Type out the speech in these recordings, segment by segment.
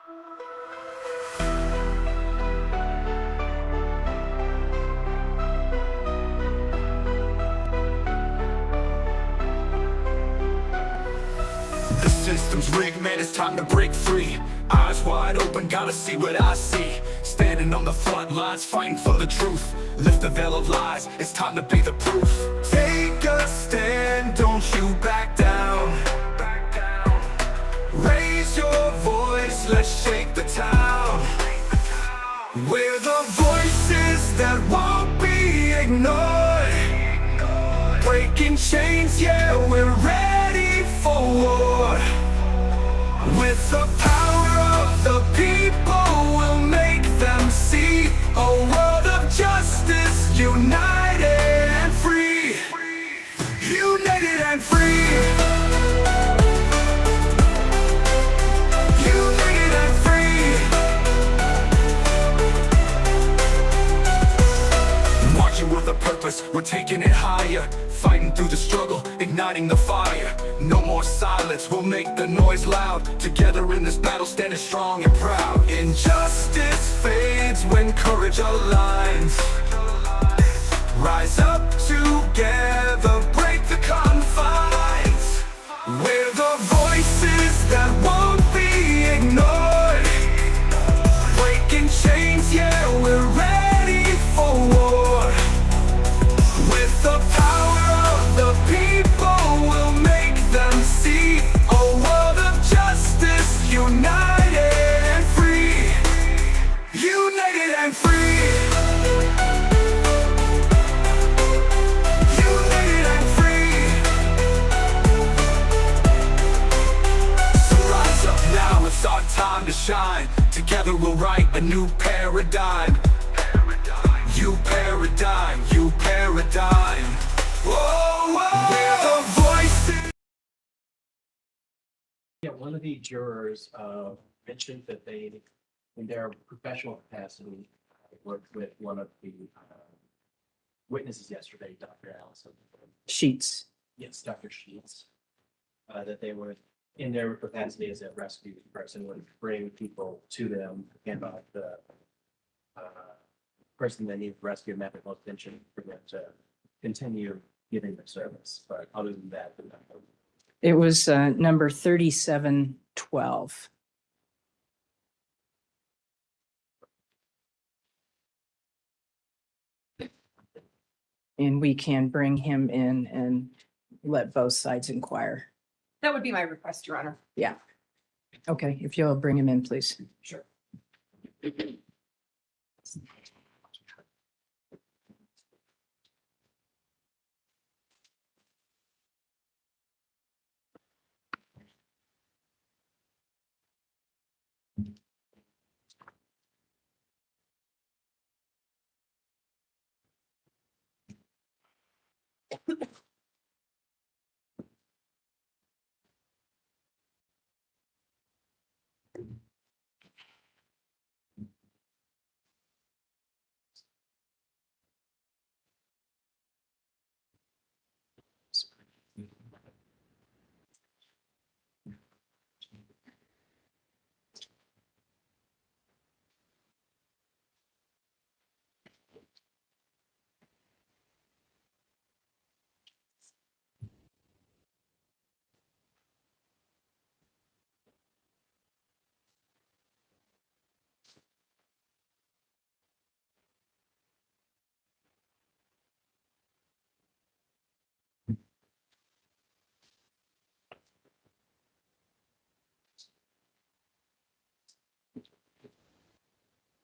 The system's rigged, man, it's time to break free. Eyes wide open, gotta see what I see. Standing on the front lines, fighting for the truth. Lift the veil of lies, it's time to be the proof. Take a stand, don't you back down. Raise your voice, let's shake the town. We're the voices that won't be ignored. Breaking chains, yeah, we're ready for war. With the power of the people, we'll make them see a world of justice, united and free. United and free. United and free. Marching with a purpose, we're taking it higher. Fighting through the struggle, igniting the fire. No more silence, we'll make the noise loud. Together in this battle, standing strong and proud. Injustice fades when courage aligns. Rise up together, break the confines. We're the voices that won't be ignored. Breaking chains, yeah, we're ready for war. With the power of the people, we'll make them see a world of justice, united and free. United and free. United and free. So rise up now, it's our time to shine. Together we'll write a new paradigm. You paradigm, you paradigm. Whoa, whoa. We're the voices. Yeah, one of the jurors mentioned that they, in their professional capacity, worked with one of the witnesses yesterday, Dr. Allison. Sheets. Yes, Dr. Sheets. That they would, in their capacity as a rescue person, would bring people to them and about the person that needs rescue medical attention for them to continue giving their service. But other than that, It was number 3712. And we can bring him in and let both sides inquire. That would be my request, Your Honor. Yeah. Okay, if you'll bring him in, please. sure.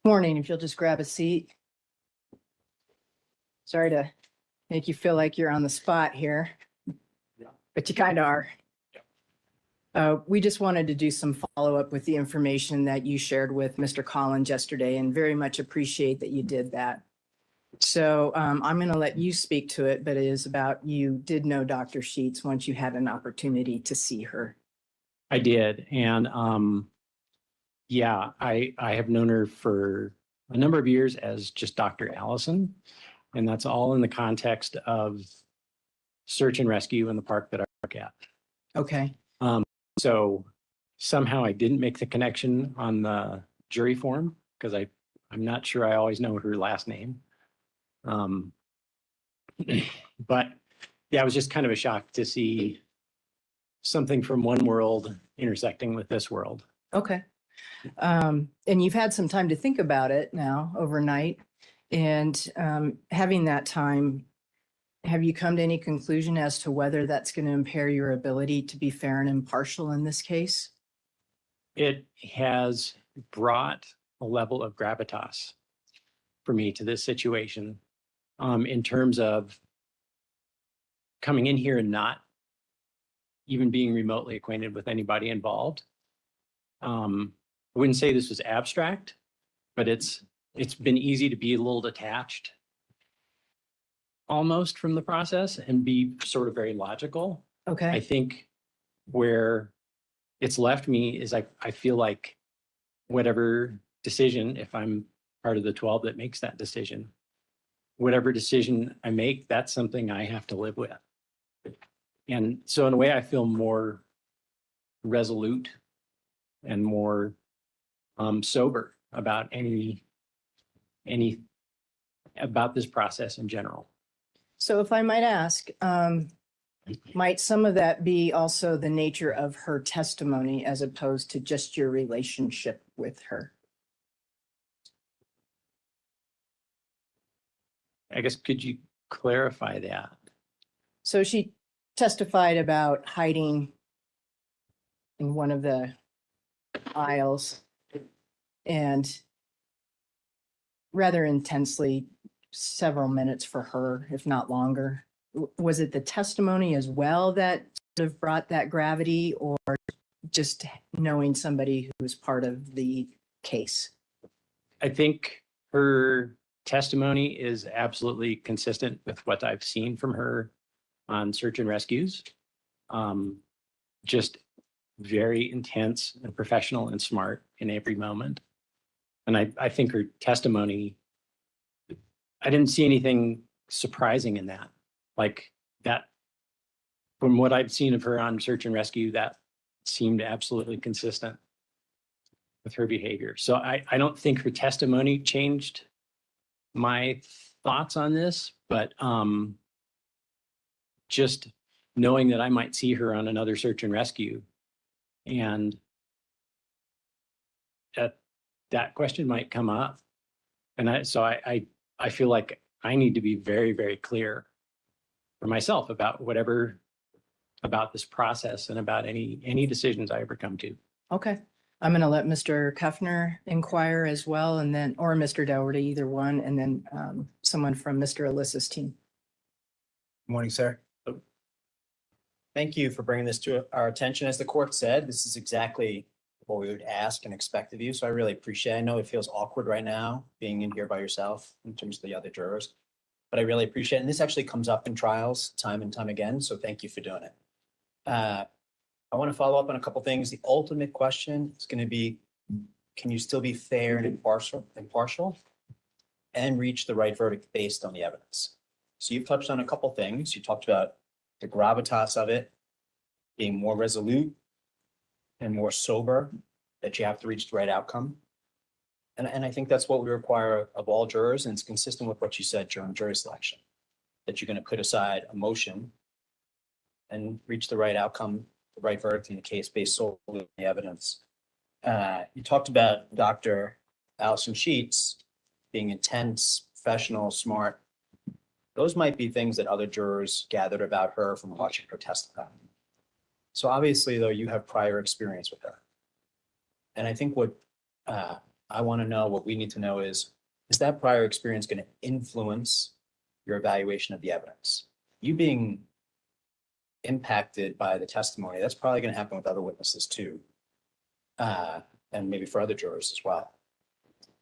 Morning, if you'll just grab a seat. Sorry to make you feel like you're on the spot here, but you kind of are. We just wanted to do some follow-up with the information that you shared with Mr. Collins yesterday and very much appreciate that you did that. So I'm going to let you speak to it, but it is about you did know Dr. Sheets once you had an opportunity to see her. I did. And yeah, I have known her for a number of years as just Dr. Allison. And that's all in the context of search and rescue in the park that I work at. Okay. So somehow I didn't make the connection on the jury form because I'm not sure I always know her last name. But yeah, it was just kind of a shock to see something from one world intersecting with this world. Okay. And you've had some time to think about it now overnight. And having that time, have you come to any conclusion as to whether that's going to impair your ability to be fair and impartial in this case? It has brought a level of gravitas for me to this situation, in terms of coming in here and not even being remotely acquainted with anybody involved. I wouldn't say this was abstract, but it's been easy to be a little detached almost from the process and be sort of very logical. I Okay. think where it's left me is I feel like whatever decision, if I'm part of the 12 that makes that decision, whatever decision I make, that's something I have to live with. And so in a way, I feel more resolute and more sober about any about this process in general. So if I might ask, might some of that be also the nature of her testimony as opposed to just your relationship with her? I guess, could you clarify that? So she testified about hiding in one of the aisles and rather intensely, several minutes for her, if not longer. Was it the testimony as well that sort of brought that gravity, or just knowing somebody who was part of the case? I think her testimony is absolutely consistent with what I've seen from her on search and rescues. Just very intense and professional and smart in every moment. And I think her testimony, I didn't see anything surprising in that. Like that, from what I've seen of her on search and rescue, that seemed absolutely consistent with her behavior. So I don't think her testimony changed my thoughts on this, but just knowing that I might see her on another search and rescue, and that question might come up. And I feel like I need to be very, very clear for myself about about this process and about any decisions I ever come to. Okay. I'm going to let Mr. Kuffner inquire as well, and then, or Mr. Dougherty, either one, and then someone from Mr. Alissa's team. Morning, sir. Thank you for bringing this to our attention. As the court said, this is exactly what we would ask and expect of you. So I really appreciate it. I know it feels awkward right now being in here by yourself in terms of the other jurors, but I really appreciate it. And this actually comes up in trials time and time again. So thank you for doing it. I want to follow up on a couple things. The ultimate question is going to be, can you still be fair and impartial and reach the right verdict based on the evidence? So you've touched on a couple things. You talked about the gravitas of it, being more resolute and more sober, that you have to reach the right outcome. And I think that's what we require of all jurors, and it's consistent with what you said during jury selection, that you're going to put aside emotion and reach the right outcome, the right verdict in the case based solely on the evidence. You talked about Dr. Allison Sheets being intense, professional, smart. Those might be things that other jurors gathered about her from watching her testify. So obviously, though, you have prior experience with her. And I think what I want to know, what we need to know is that prior experience going to influence your evaluation of the evidence? You being impacted by the testimony, that's probably going to happen with other witnesses too. And maybe for other jurors as well.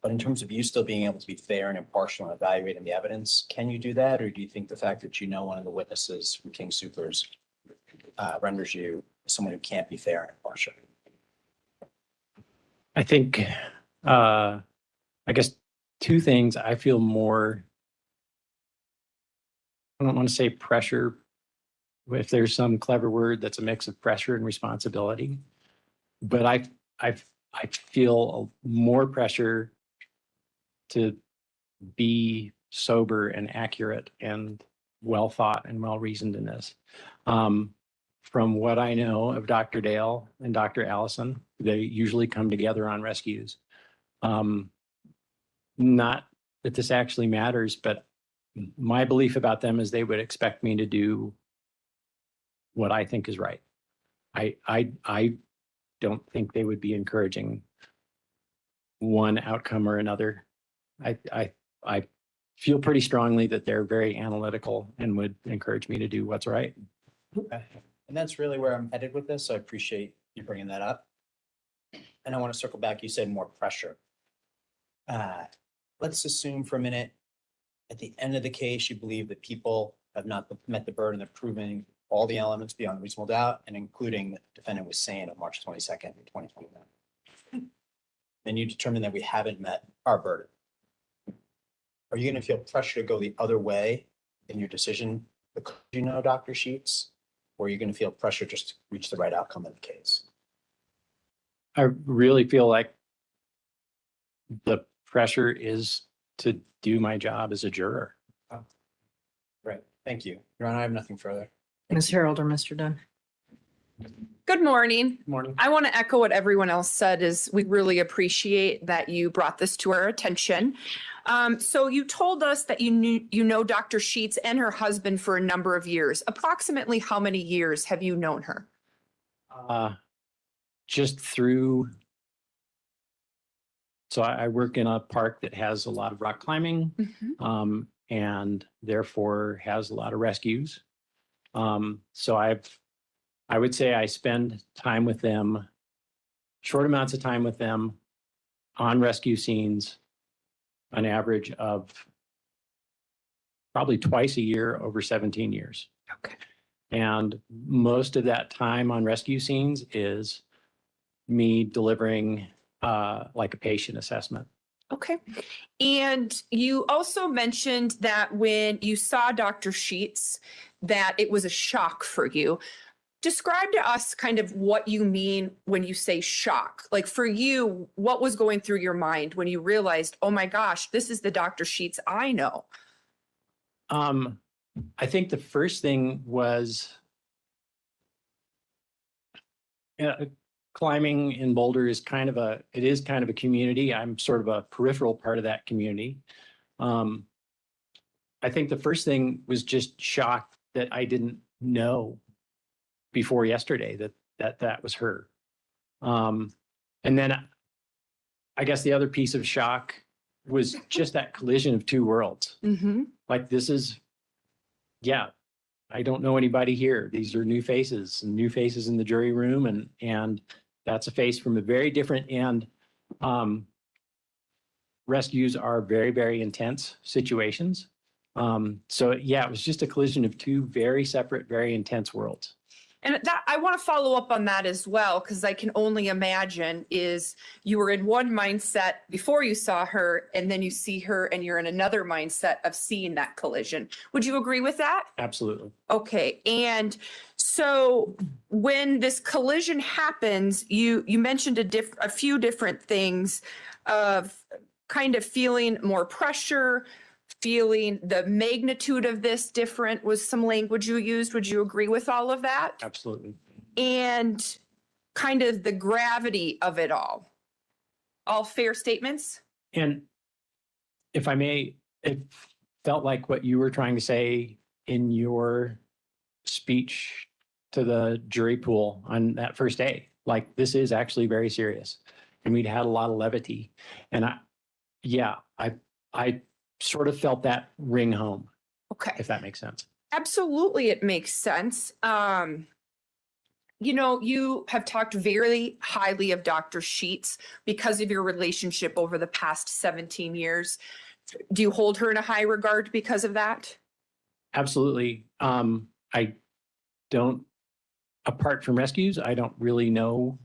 But in terms of you still being able to be fair and impartial in evaluating the evidence, can you do that? Or do you think the fact that you know one of the witnesses from King Soopers renders you someone who can't be fair and impartial? I think, I guess two things. I feel more, I don't want to say pressure, if there's some clever word that's a mix of pressure and responsibility. but I feel more pressure to be sober and accurate and well thought and well reasoned in this. From what I know of Dr. Dale and Dr. Allison, they usually come together on rescues. Not that this actually matters, but my belief about them is they would expect me to do what I think is right. I don't think they would be encouraging one outcome or another. I feel pretty strongly that they're very analytical and would encourage me to do what's right. Okay. And that's really where I'm headed with this. So I appreciate you bringing that up. And I want to circle back. You said more pressure. Let's assume for a minute, at the end of the case, you believe that people have not met the burden of proving all the elements beyond reasonable doubt, and including the defendant was sane on March 22nd, 2021. Then you determine that we haven't met our burden. Are you going to feel pressure to go the other way in your decision because you know Dr. Sheets? Or are you going to feel pressure just to reach the right outcome in the case? I really feel like the pressure is to do my job as a juror. Right. Thank you. Your Honor, I have nothing further. Ms. Harold or Mr. Dunn? Good morning. Morning. I want to echo what everyone else said is we really appreciate that you brought this to our attention. So you told us that you know Dr. Sheets and her husband for a number of years. Approximately how many years have you known her? Just through. So I work in a park that has a lot of rock climbing, and therefore has a lot of rescues. So I would say I spend time with them, short amounts of time with them on rescue scenes, an average of probably twice a year over 17 years. Okay. And most of that time on rescue scenes is me delivering like a patient assessment. Okay. And you also mentioned that when you saw Dr. Sheets, that it was a shock for you. Describe to us kind of what you mean when you say shock. Like for you, what was going through your mind when you realized, oh my gosh, this is the Dr. Sheets I know? I think the first thing was climbing in Boulder is kind of a community. I'm sort of a peripheral part of that community. I think the first thing was just shock that I didn't know before yesterday that was her. And then I guess the other piece of shock was just that collision of two worlds. Mm-hmm. Like this is, yeah, I don't know anybody here. These are new faces in the jury room. And that's a face from a very different end. Rescues are very, very intense situations. So yeah, it was just a collision of two very separate, very intense worlds. And that I want to follow up on that as well, because I can only imagine is you were in one mindset before you saw her, and then you see her and you're in another mindset of seeing that collision. Would you agree with that? Absolutely. Okay. And so when this collision happens, you mentioned a few different things of kind of feeling more pressure, feeling the magnitude of this different was some language you used. Would you agree with all of that? Absolutely. And kind of the gravity of it all fair statements? And if I may, it felt like what you were trying to say in your speech to the jury pool on that first day. Like this is actually very serious, and we'd had a lot of levity. And I sort of felt that ring home. Okay. If that makes sense. Absolutely, it makes sense. You have talked very highly of Dr. Sheets because of your relationship over the past 17 years. Do you hold her in a high regard because of that? Absolutely. I don't, apart from rescues, I don't really know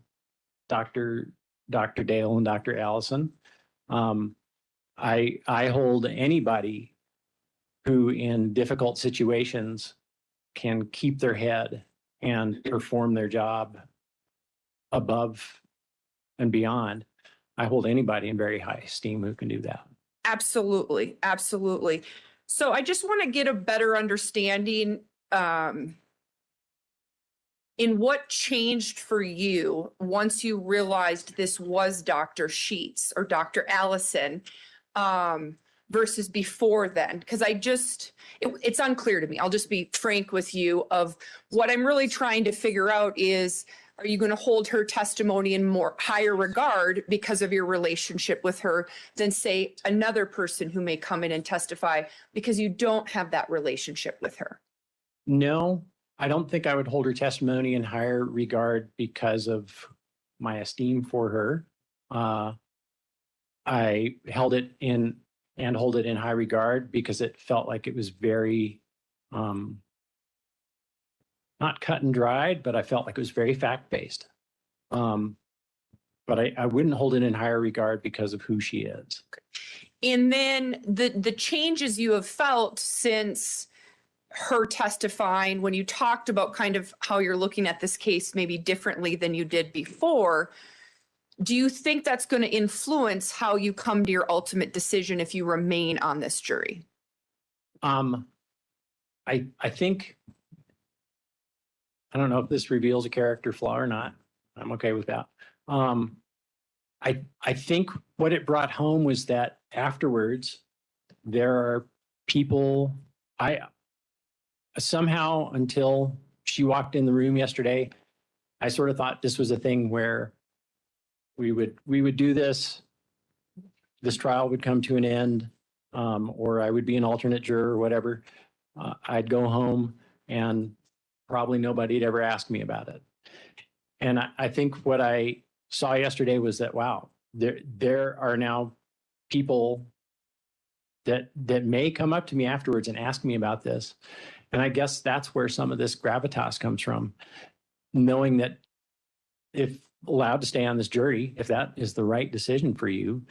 Dr. Dale and Dr. Allison. I hold anybody who in difficult situations can keep their head and perform their job above and beyond, I hold anybody in very high esteem who can do that. Absolutely, absolutely. So I just want to get a better understanding in what changed for you once you realized this was Dr. Sheets or Dr. Allison versus before then? Because it's unclear to me. I'll just be frank with you of what I'm really trying to figure out is, are you going to hold her testimony in more higher regard because of your relationship with her than say another person who may come in and testify because you don't have that relationship with her? No, I don't think I would hold her testimony in higher regard because of my esteem for her. I held it in and hold it in high regard because it felt like it was very, not cut and dried, but I felt like it was very fact-based. But I wouldn't hold it in higher regard because of who she is. And then the changes you have felt since her testifying, when you talked about kind of how you're looking at this case maybe differently than you did before, do you think that's going to influence how you come to your ultimate decision if you remain on this jury? I think, I don't know if this reveals a character flaw or not. I'm okay with that. I think what it brought home was that afterwards, there are people, somehow until she walked in the room yesterday, I sort of thought this was a thing where we would do this trial would come to an end, or I would be an alternate juror or whatever. I'd go home and probably nobody'd ever ask me about it. And I think what I saw yesterday was that, wow, there are now people that may come up to me afterwards and ask me about this. And I guess that's where some of this gravitas comes from, knowing that if allowed to stay on this jury, if that is the right decision for you,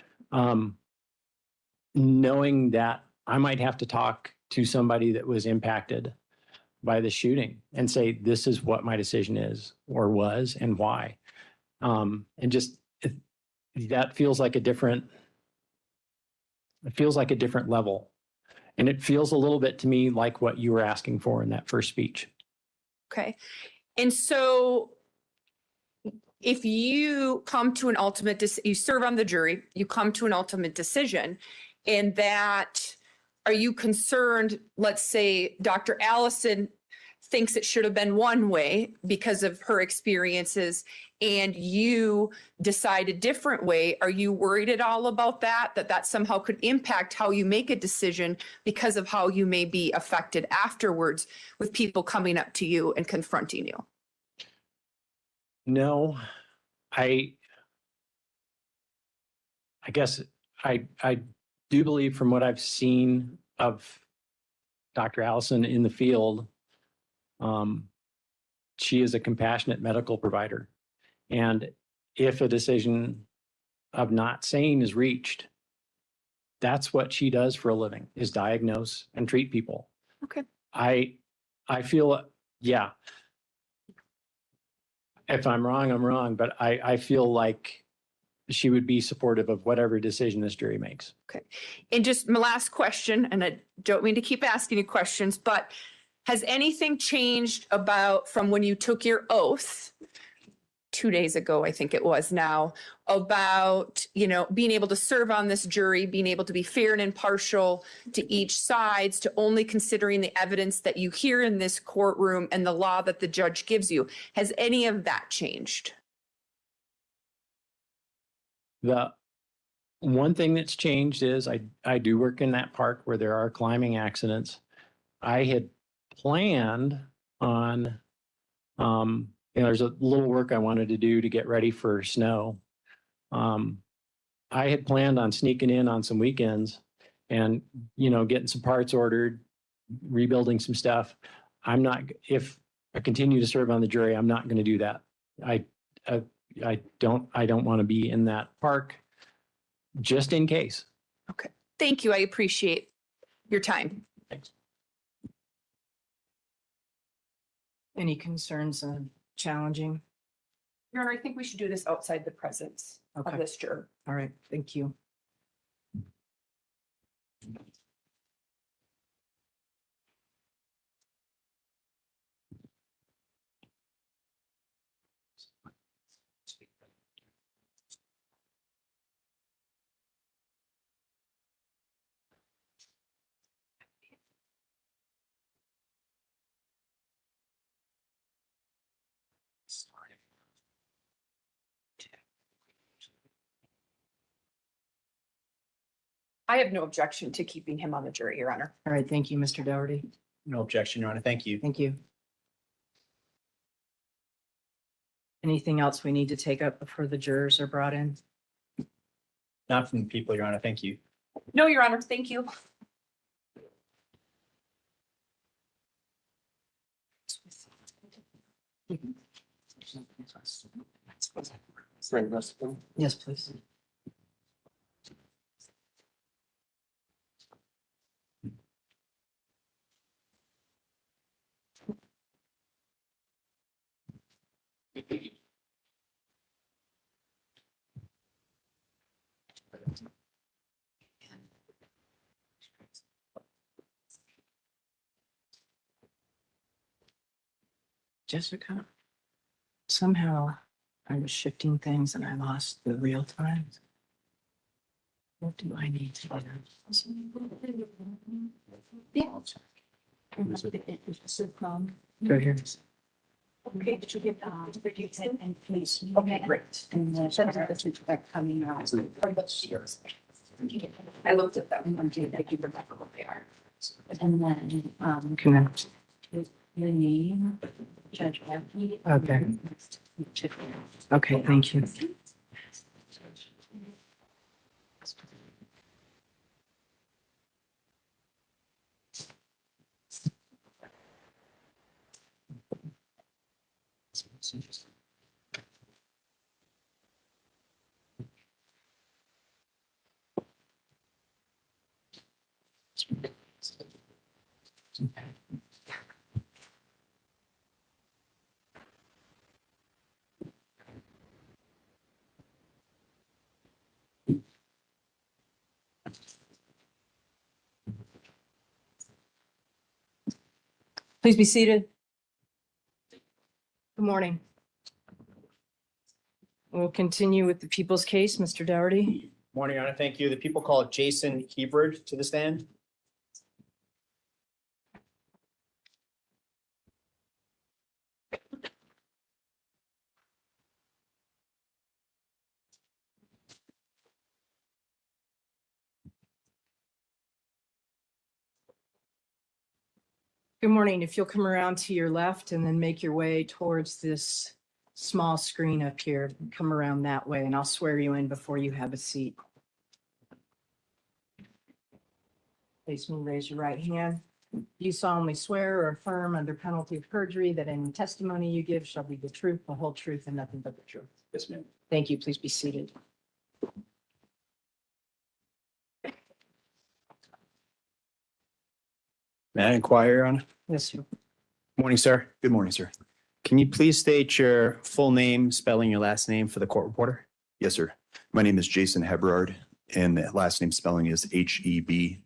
knowing that I might have to talk to somebody that was impacted by the shooting and say, this is what my decision is or was and why. And just that feels like a different level. And it feels a little bit to me like what you were asking for in that first speech. Okay. And so if you come to an ultimate, you serve on the jury, you come to an ultimate decision, and that, are you concerned, let's say Dr. Allison thinks it should have been one way because of her experiences and you decide a different way. Are you worried at all about that somehow could impact how you make a decision because of how you may be affected afterwards with people coming up to you and confronting you? No, I guess I do believe from what I've seen of Dr. Allison in the field, she is a compassionate medical provider. And if a decision of not saying is reached, that's what she does for a living, is diagnose and treat people. Okay. I feel, yeah, if I'm wrong, I'm wrong, but I feel like she would be supportive of whatever decision this jury makes. Okay. And just my last question, and I don't mean to keep asking you questions, but has anything changed from when you took your oath 2 days ago, I think it was now, about, being able to serve on this jury, being able to be fair and impartial to each side, to only considering the evidence that you hear in this courtroom and the law that the judge gives you? Has any of that changed? The one thing that's changed is I do work in that park where there are climbing accidents. I had planned on, there's a little work I wanted to do to get ready for snow. I had planned on sneaking in on some weekends and, getting some parts ordered, rebuilding some stuff. If I continue to serve on the jury, I'm not going to do that. I don't want to be in that park just in case. Okay. Thank you. I appreciate your time. Thanks. Any concerns on challenging? Your Honor, I think we should do this outside the presence of Okay. this juror. All right, thank you. I have no objection to keeping him on the jury, Your Honor. All right, thank you, Mr. Dougherty. No objection, Your Honor. Thank you. Thank you. Anything else we need to take up before the jurors are brought in? Not from the people, Your Honor. Thank you. No, Your Honor, thank you. Yes, please. Jessica, somehow I was shifting things and I lost the real time. What do I need to do? Go here. Okay, did you get and please? Okay, great. And then that's coming out. I looked at them and did you remember what they are? And then, Connect. the name, Judge Becky. Okay. Okay, thank you. Please be seated. Good morning. We'll continue with the people's case, Mr. Dougherty. Morning, Your Honor. Thank you. The people call Jason Hebert to the stand. Good morning. If you'll come around to your left and then make your way towards this small screen up here, come around that way and I'll swear you in before you have a seat. Please raise your right hand. You solemnly swear or affirm under penalty of perjury that any testimony you give shall be the truth, the whole truth, and nothing but the truth. Yes, ma'am. Thank you. Please be seated. May I inquire, Your Honor? Yes, sir. Morning, sir. Good morning, sir. Can you please state your full name, spelling your last name for the court reporter? Yes, sir. My name is Jason Heberard, and the last name spelling is Hebrard.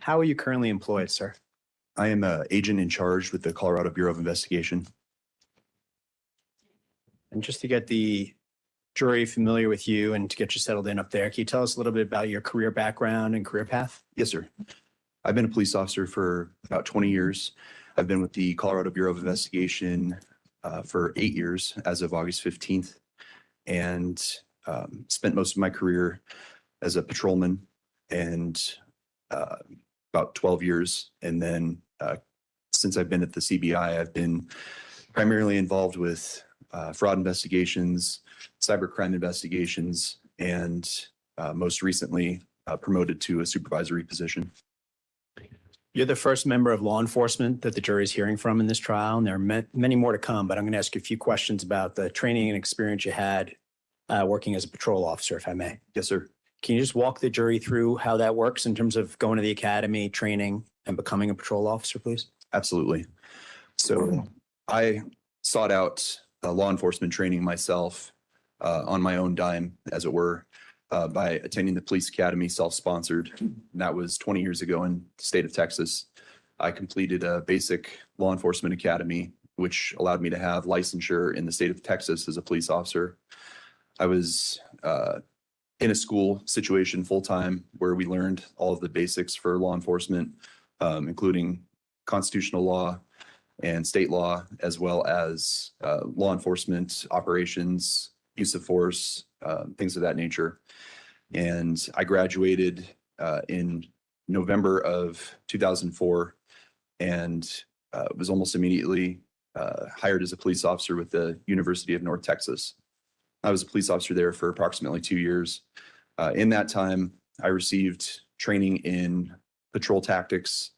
How are you currently employed, sir? I am an agent in charge with the Colorado Bureau of Investigation. And just to get the jury familiar with you and to get you settled in up there, can you tell us a little bit about your career background and career path? Yes, sir. I've been a police officer for about 20 years. I've been with the Colorado Bureau of Investigation for 8 years as of August 15th, and spent most of my career as a patrolman and about 12 years. And then since I've been at the CBI, I've been primarily involved with fraud investigations, cybercrime investigations, and most recently promoted to a supervisory position. You're the first member of law enforcement that the jury is hearing from in this trial, and there are many more to come, but I'm going to ask you a few questions about the training and experience you had working as a patrol officer, if I may. Yes, sir. Can you just walk the jury through how that works in terms of going to the academy, training, and becoming a patrol officer, please? Absolutely. So I sought out law enforcement training myself on my own dime, as it were, by attending the police academy, self-sponsored. And that was 20 years ago in the state of Texas. I completed a basic law enforcement academy, which allowed me to have licensure in the state of Texas as a police officer. I was in a school situation full-time where we learned all of the basics for law enforcement, including constitutional law and state law, as well as law enforcement operations, use of force, things of that nature. And I graduated in November of 2004 and was almost immediately hired as a police officer with the University of North Texas. I was a police officer there for approximately 2 years. In that time, I received training in patrol tactics,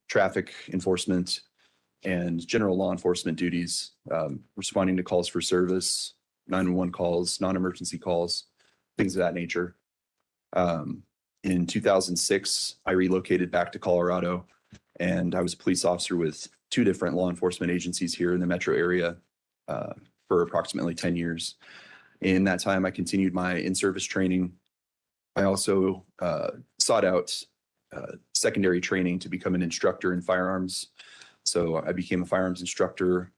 traffic enforcement, and general law enforcement duties, responding to calls for service, 911 calls, non-emergency calls, things of that nature. In 2006, I relocated back to Colorado, and I was a police officer with 2 different law enforcement agencies here in the metro area for approximately 10 years. In that time, I continued my in-service training. I also sought out secondary training to become an instructor in firearms. So I became a firearms instructor,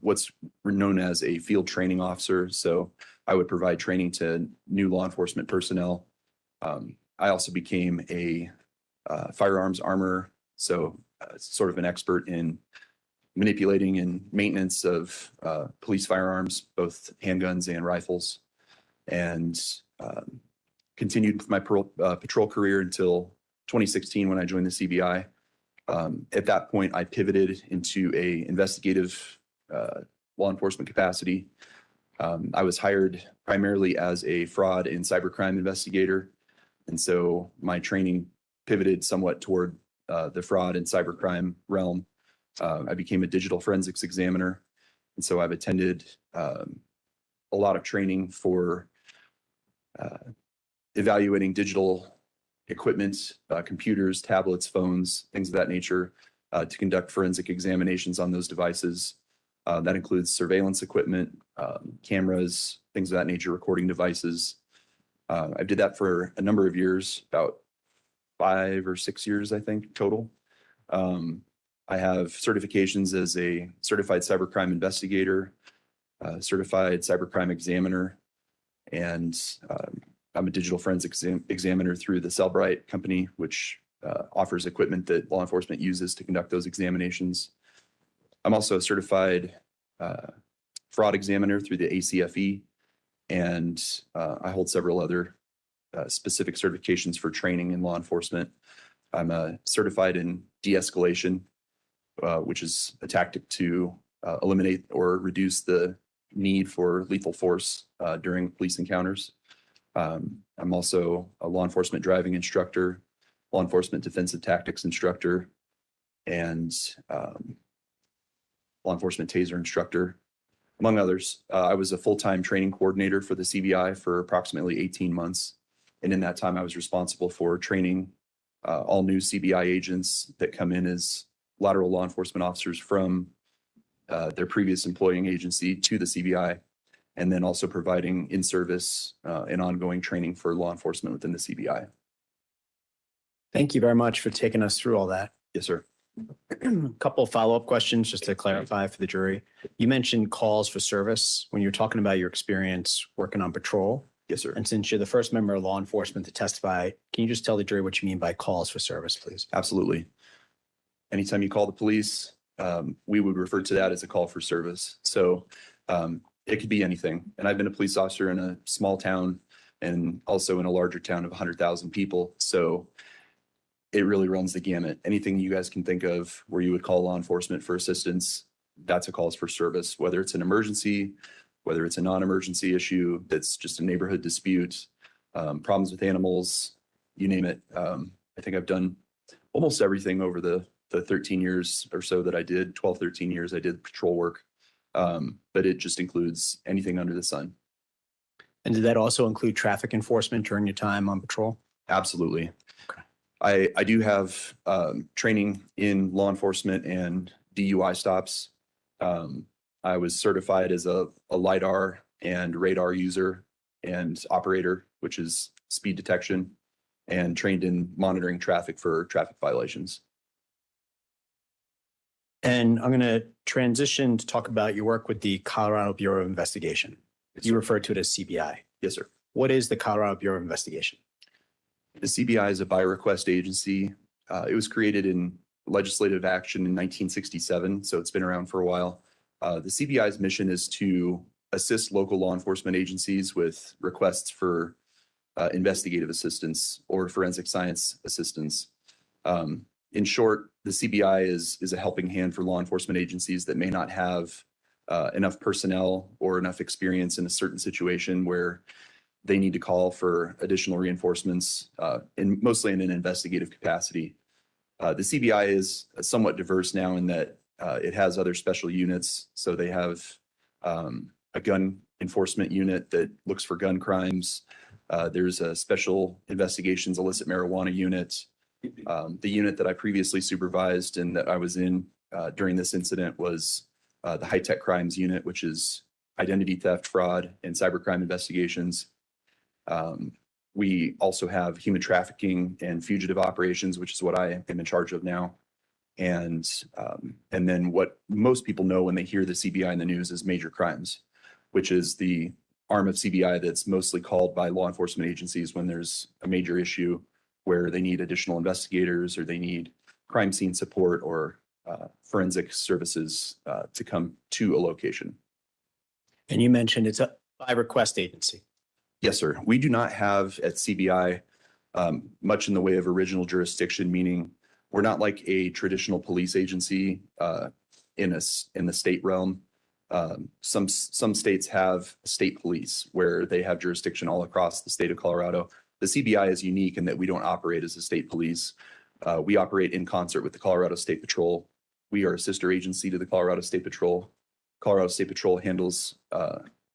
what's known as a field training officer. So I would provide training to new law enforcement personnel. I also became a firearms armorer, so sort of an expert in manipulating and maintenance of police firearms, both handguns and rifles, and continued with my patrol career until 2016 when I joined the CBI. At that point, I pivoted into a investigative law enforcement capacity. I was hired primarily as a fraud and cybercrime investigator. And so my training pivoted somewhat toward the fraud and cybercrime realm. I became a digital forensics examiner. And so I've attended a lot of training for evaluating digital equipment, computers, tablets, phones, things of that nature, to conduct forensic examinations on those devices. That includes surveillance equipment, cameras, things of that nature, recording devices. I did that for a number of years, about 5 or 6 years, I think, total. I have certifications as a certified cybercrime investigator, certified cybercrime examiner, and I'm a digital forensics examiner through the Cellbrite company, which offers equipment that law enforcement uses to conduct those examinations. I'm also a certified fraud examiner through the ACFE, and I hold several other specific certifications for training in law enforcement. I'm certified in de-escalation, which is a tactic to eliminate or reduce the need for lethal force during police encounters. I'm also a law enforcement driving instructor, law enforcement defensive tactics instructor, and law enforcement taser instructor, among others. I was a full-time training coordinator for the CBI for approximately 18 months. And in that time, I was responsible for training all new CBI agents that come in as lateral law enforcement officers from their previous employing agency to the CBI, and then also providing in-service and ongoing training for law enforcement within the CBI. Thank you very much for taking us through all that. Yes, sir. A couple of follow-up questions just to clarify for the jury. You mentioned calls for service when you're talking about your experience working on patrol. Yes, sir. And since you're the first member of law enforcement to testify, can you just tell the jury what you mean by calls for service, please? Absolutely. Anytime you call the police, we would refer to that as a call for service. So it could be anything. And I've been a police officer in a small town and also in a larger town of 100,000 people. So it really runs the gamut. Anything you guys can think of where you would call law enforcement for assistance, that's a calls for service, whether it's an emergency, whether it's a non-emergency issue that's just a neighborhood dispute, problems with animals, you name it. I think I've done almost everything over the 13 years or so that I did, 12, 13 years I did patrol work. But it just includes anything under the sun. And did that also include traffic enforcement during your time on patrol? Absolutely. Okay. I do have training in law enforcement and DUI stops. I was certified as a LiDAR and radar user and operator, which is speed detection, and trained in monitoring traffic for traffic violations. And I'm going to transition to talk about your work with the Colorado Bureau of Investigation. You refer to it as CBI. Yes, sir. What is the Colorado Bureau of Investigation? The CBI is a by request agency. It was created in legislative action in 1967, so it's been around for a while. The CBI's mission is to assist local law enforcement agencies with requests for investigative assistance or forensic science assistance. In short, the CBI is a helping hand for law enforcement agencies that may not have enough personnel or enough experience in a certain situation where they need to call for additional reinforcements, mostly in an investigative capacity. The CBI is somewhat diverse now in that it has other special units. So they have a gun enforcement unit that looks for gun crimes. There's a special investigations illicit marijuana unit. The unit that I previously supervised and that I was in during this incident was the high-tech crimes unit, which is identity theft, fraud, and cybercrime investigations. We also have human trafficking and fugitive operations, which is what I am in charge of now. And then what most people know when they hear the CBI in the news is major crimes, which is the arm of CBI that's mostly called by law enforcement agencies when there's a major issue where they need additional investigators or they need crime scene support or forensic services to come to a location. And you mentioned it's a by request agency. Yes, sir. We do not have at CBI much in the way of original jurisdiction, meaning we're not like a traditional police agency in the state realm. Some states have state police where they have jurisdiction all across the state of Colorado. The CBI is unique in that we don't operate as a state police. We operate in concert with the Colorado State Patrol. We are a sister agency to the Colorado State Patrol. Colorado State Patrol handles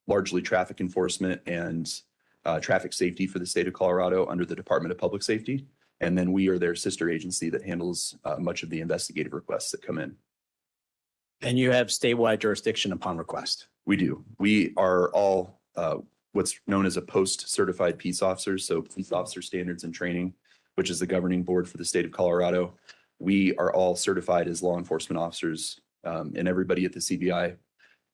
largely traffic enforcement and traffic safety for the state of Colorado under the Department of Public Safety. And then we are their sister agency that handles much of the investigative requests that come in. And you have statewide jurisdiction upon request. We do. We are all what's known as a post-certified peace officer, so police officer standards and training, which is the governing board for the state of Colorado. We are all certified as law enforcement officers, and everybody at the CBI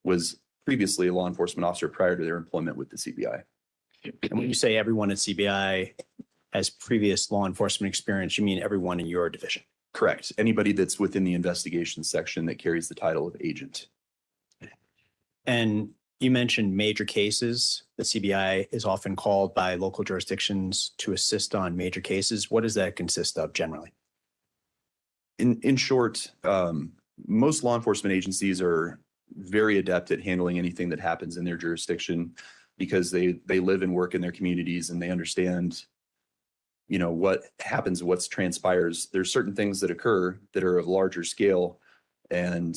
was previously a law enforcement officer prior to their employment with the CBI. And when you say everyone at CBI has previous law enforcement experience, you mean everyone in your division? Correct. Anybody that's within the investigation section that carries the title of agent. And you mentioned major cases. The CBI is often called by local jurisdictions to assist on major cases. What does that consist of generally? In short, most law enforcement agencies are very adept at handling anything that happens in their jurisdiction because they live and work in their communities and they understand, you know, what happens, what transpires. There's certain things that occur that are of larger scale, and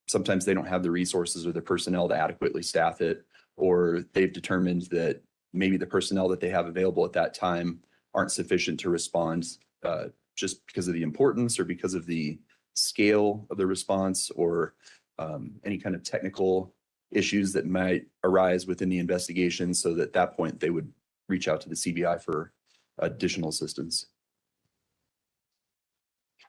sometimes they don't have the resources or the personnel to adequately staff it, or they've determined that maybe the personnel that they have available at that time aren't sufficient to respond just because of the importance or because of the scale of the response or any kind of technical issues that might arise within the investigation. So that at that point, they would reach out to the CBI for additional assistance.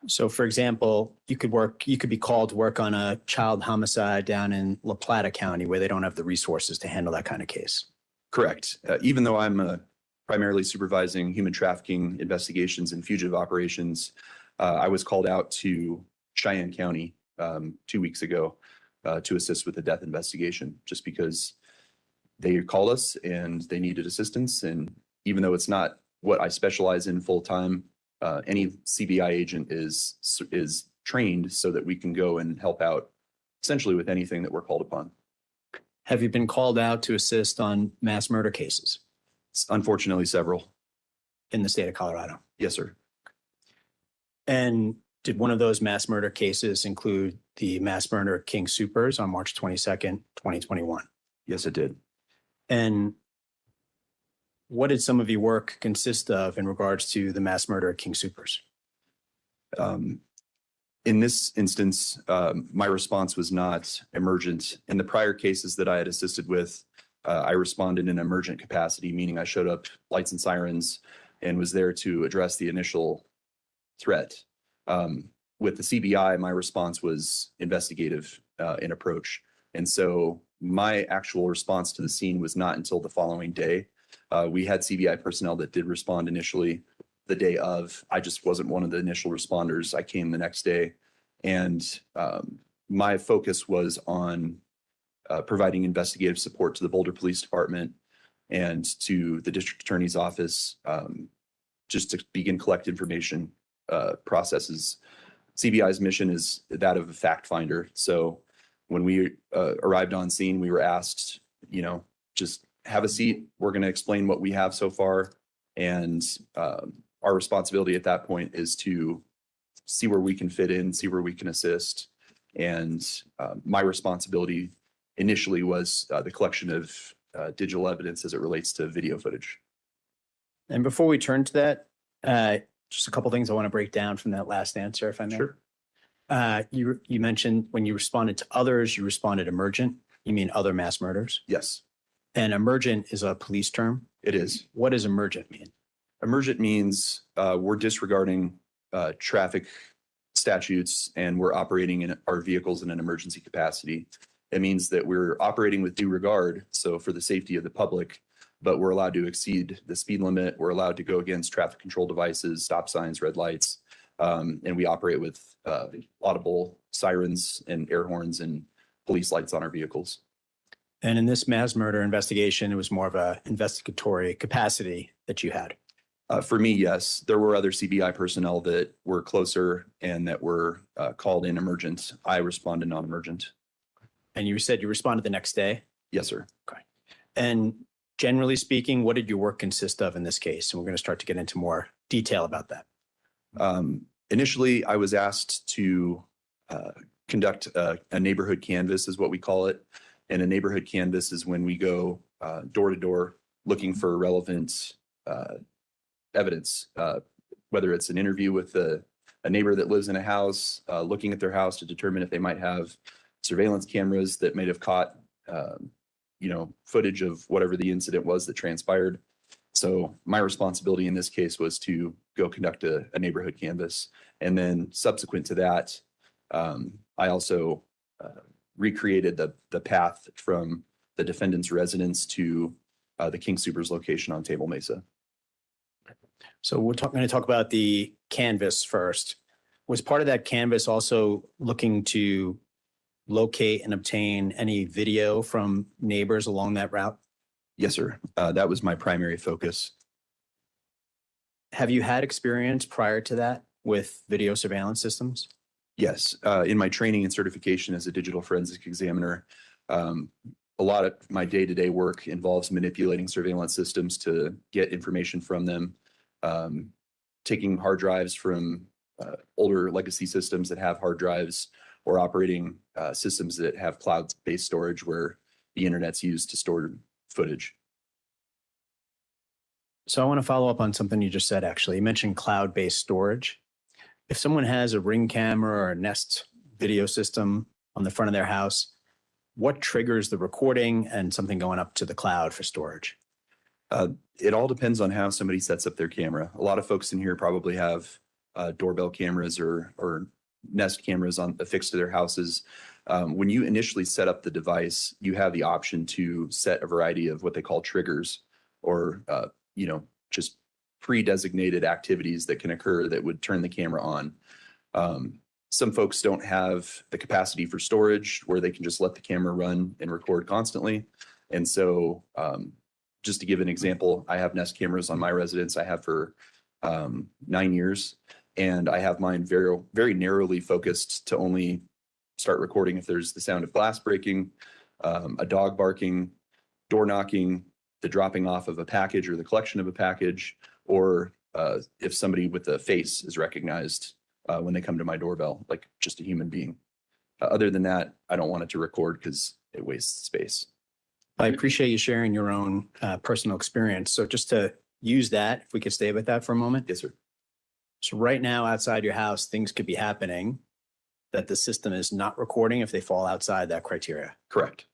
So for example, you could be called to work on a child homicide down in La Plata County where they don't have the resources to handle that kind of case. Correct. Even though I'm primarily supervising human trafficking investigations and fugitive operations, I was called out to Cheyenne County 2 weeks ago to assist with the death investigation, just because they called us and they needed assistance. And even though it's not what I specialize in full time, any CBI agent is trained so that we can go and help out essentially with anything that we're called upon. Have you been called out to assist on mass murder cases Unfortunately, several. in the state of Colorado? Yes, sir. And did one of those mass murder cases include the mass murder of King Soopers on March 22nd, 2021? Yes, it did. And what did some of your work consist of in regards to the mass murder of King Soopers? In this instance, my response was not emergent. In the prior cases that I had assisted with, I responded in emergent capacity, meaning I showed up lights and sirens and was there to address the initial threat. With the CBI, my response was investigative in approach. And so my actual response to the scene was not until the following day. We had CBI personnel that did respond initially the day of. I just wasn't one of the initial responders. I came the next day, and my focus was on providing investigative support to the Boulder Police Department and to the district attorney's office, just to begin collect information processes. CBI's mission is that of a fact finder. So when we arrived on scene, we were asked, just have a seat. We're going to explain what we have so far. And our responsibility at that point is to see where we can fit in, see where we can assist. And my responsibility initially was the collection of digital evidence as it relates to video footage. And before we turn to that, just a couple things I want to break down from that last answer, if I may. Sure. You mentioned when you responded to others, you responded emergent. You mean other mass murders? Yes, And emergent is a police term. it is. What does emergent mean? Emergent means we're disregarding traffic statutes and we're operating in our vehicles in an emergency capacity. It means that we're operating with due regard, so for the safety of the public, but we're allowed to exceed the speed limit. We're allowed to go against traffic control devices, stop signs, red lights, and we operate with audible sirens and air horns and police lights on our vehicles. And in this mass murder investigation, it was more of a investigatory capacity that you had. For me, yes. There were other CBI personnel that were closer and that were called in emergent. I responded non-emergent. And you said you responded the next day. Yes, sir. And generally speaking, what did your work consist of in this case? And we're going to start to get into more detail about that. Initially, I was asked to conduct a neighborhood canvass, is what we call it. And a neighborhood canvass is when we go door to door looking for relevant evidence, whether it's an interview with a neighbor that lives in a house, looking at their house to determine if they might have surveillance cameras that might have caught, footage of whatever the incident was that transpired. So my responsibility in this case was to go conduct a neighborhood canvass. And then subsequent to that, I also recreated the path from the defendant's residence to the King Soopers location on Table Mesa. So we're going to talk about the canvas first. Was part of that canvas also looking to locate and obtain any video from neighbors along that route? Yes, sir. That was my primary focus. Have you had experience prior to that with video surveillance systems? Yes. In my training and certification as a digital forensic examiner, a lot of my day-to-day work involves manipulating surveillance systems to get information from them, taking hard drives from older legacy systems that have hard drives, or operating systems that have cloud-based storage where the internet's used to store footage. So I want to follow up on something you just said, actually. You mentioned cloud-based storage. If someone has a Ring camera or a Nest video system on the front of their house, what triggers the recording and something going up to the cloud for storage? It all depends on how somebody sets up their camera. A lot of folks in here probably have doorbell cameras or Nest cameras affixed to their houses. When you initially set up the device, you have the option to set a variety of what they call triggers, or just pre-designated activities that can occur that would turn the camera on. Some folks don't have the capacity for storage where they can just let the camera run and record constantly. And so just to give an example, I have Nest cameras on my residence. I have for 9 years, and I have mine very, very narrowly focused to only start recording if there's the sound of glass breaking, a dog barking, door knocking, the dropping off of a package or the collection of a package, or if somebody with a face is recognized when they come to my doorbell, like just a human being. Other than that, I don't want it to record because it wastes space. I appreciate you sharing your own personal experience. So just to use that, if we could stay with that for a moment. Yes, sir. So right now outside your house, things could be happening that the system is not recording if they fall outside that criteria? Correct.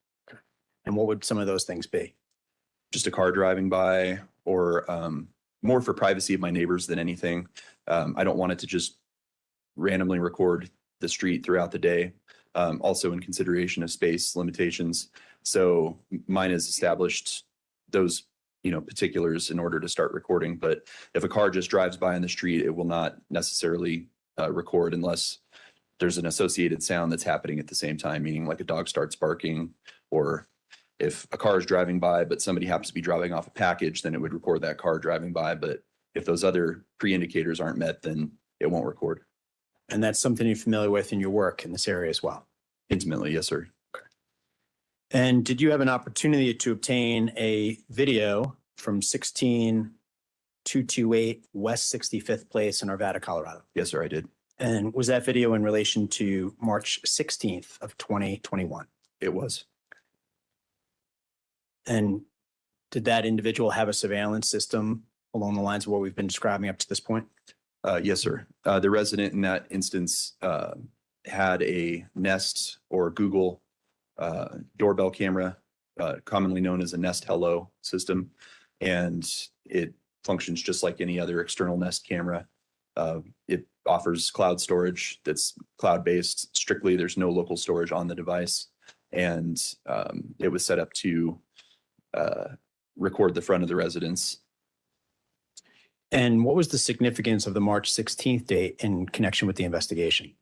And what would some of those things be? Just a car driving by, or more for privacy of my neighbors than anything. I don't want it to just randomly record the street throughout the day. Also in consideration of space limitations. So mine has established those, particulars in order to start recording. But if a car just drives by on the street, it will not necessarily record unless there's an associated sound that's happening at the same time, meaning like a dog starts barking, or if a car is driving by, but somebody happens to be dropping off a package, then it would record that car driving by. But if those other pre-indicators aren't met, then it won't record. And that's something you're familiar with in your work in this area as well? Intimately, yes, sir. And did you have an opportunity to obtain a video from 16228 West 65th Place in Arvada, Colorado? Yes, sir, I did. And was that video in relation to March 16th of 2021? It was. And did that individual have a surveillance system along the lines of what we've been describing up to this point? Yes, sir. The resident in that instance had a Nest or Google doorbell camera, commonly known as a Nest Hello system. And it functions just like any other external Nest camera. It offers cloud storage that's cloud-based strictly. There's no local storage on the device. And it was set up to record the front of the residence. And what was the significance of the March 16th date in connection with the investigation?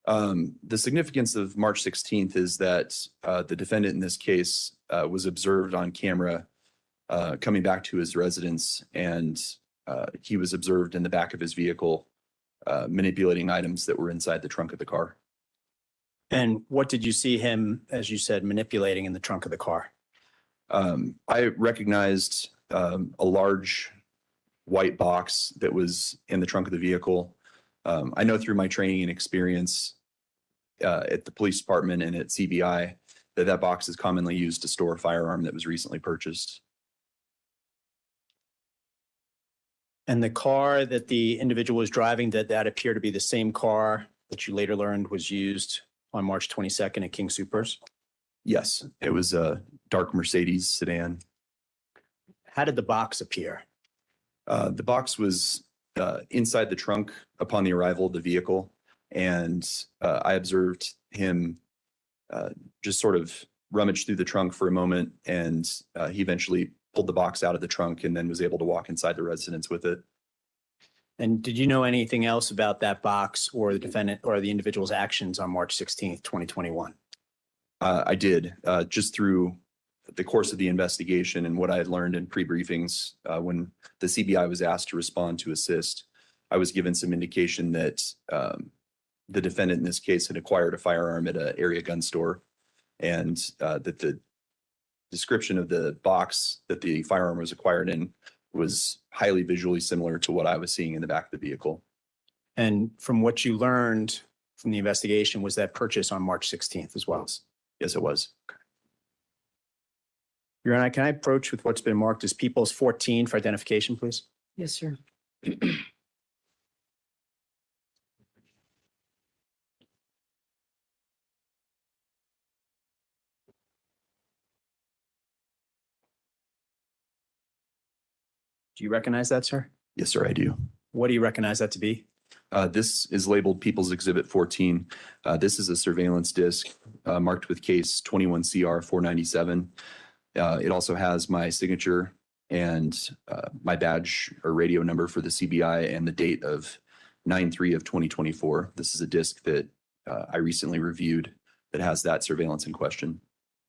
The significance of March 16th is that the defendant in this case was observed on camera coming back to his residence, and he was observed in the back of his vehicle manipulating items that were inside the trunk of the car. And what did you see him, as you said, manipulating in the trunk of the car? I recognized a large white box that was in the trunk of the vehicle. I know through my training and experience at the police department and at CBI that box is commonly used to store a firearm that was recently purchased. And the car that the individual was driving, did that appear to be the same car that you later learned was used on March 22nd at King Soopers? Yes, it was a dark Mercedes sedan. How did the box appear? The box was inside the trunk upon the arrival of the vehicle, and I observed him just sort of rummage through the trunk for a moment, and he eventually pulled the box out of the trunk and then was able to walk inside the residence with it. And did you know anything else about that box or the defendant or the individual's actions on March 16th, 2021? I did, just through the course of the investigation and what I had learned in pre-briefings when the CBI was asked to respond to assist. I was given some indication that the defendant in this case had acquired a firearm at an area gun store, and that the description of the box that the firearm was acquired in was highly visually similar to what I was seeing in the back of the vehicle. And from what you learned from the investigation, was that purchase on March 16th as well? Yes, it was. Your Honor, can I approach with what's been marked as Peoples 14 for identification, please? Yes, sir. Do you recognize that, sir? Yes, sir, I do. What do you recognize that to be? This is labeled People's Exhibit 14. This is a surveillance disc marked with case 21CR 497. It also has my signature and my badge or radio number for the CBI and the date of 9/3 of 2024. This is a disc that I recently reviewed that has that surveillance in question.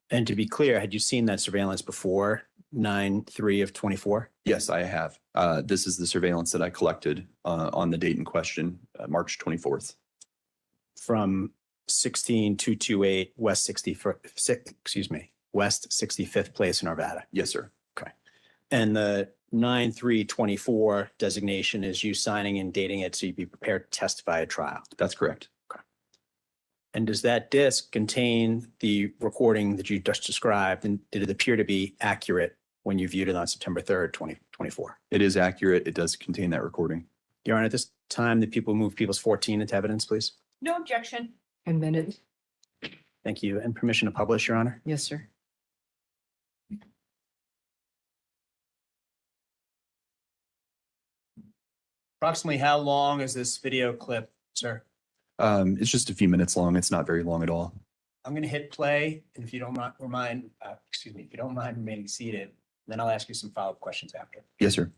And to be clear, had you seen that surveillance before 9/3 of 24? Yes, I have. This is the surveillance that I collected on the date in question, March 24th. From 16228 West 65th Place in Arvada. Yes, sir. And the 9/3/24 designation is you signing and dating it so you'd be prepared to testify at trial. That's correct. And does that disc contain the recording that you just described? And did it appear to be accurate when you viewed it on September 3rd, 2024? It is accurate. It does contain that recording. Your Honor, at this time, the people move People's 14 into evidence, please. No objection. And then it, Thank you. And permission to publish, Your Honor? yes, sir. Approximately how long is this video clip, sir? It's just a few minutes long. It's not very long at all. I'm going to hit play, and if you don't if you don't mind remaining seated, then I'll ask you some follow-up questions after. Yes, sir.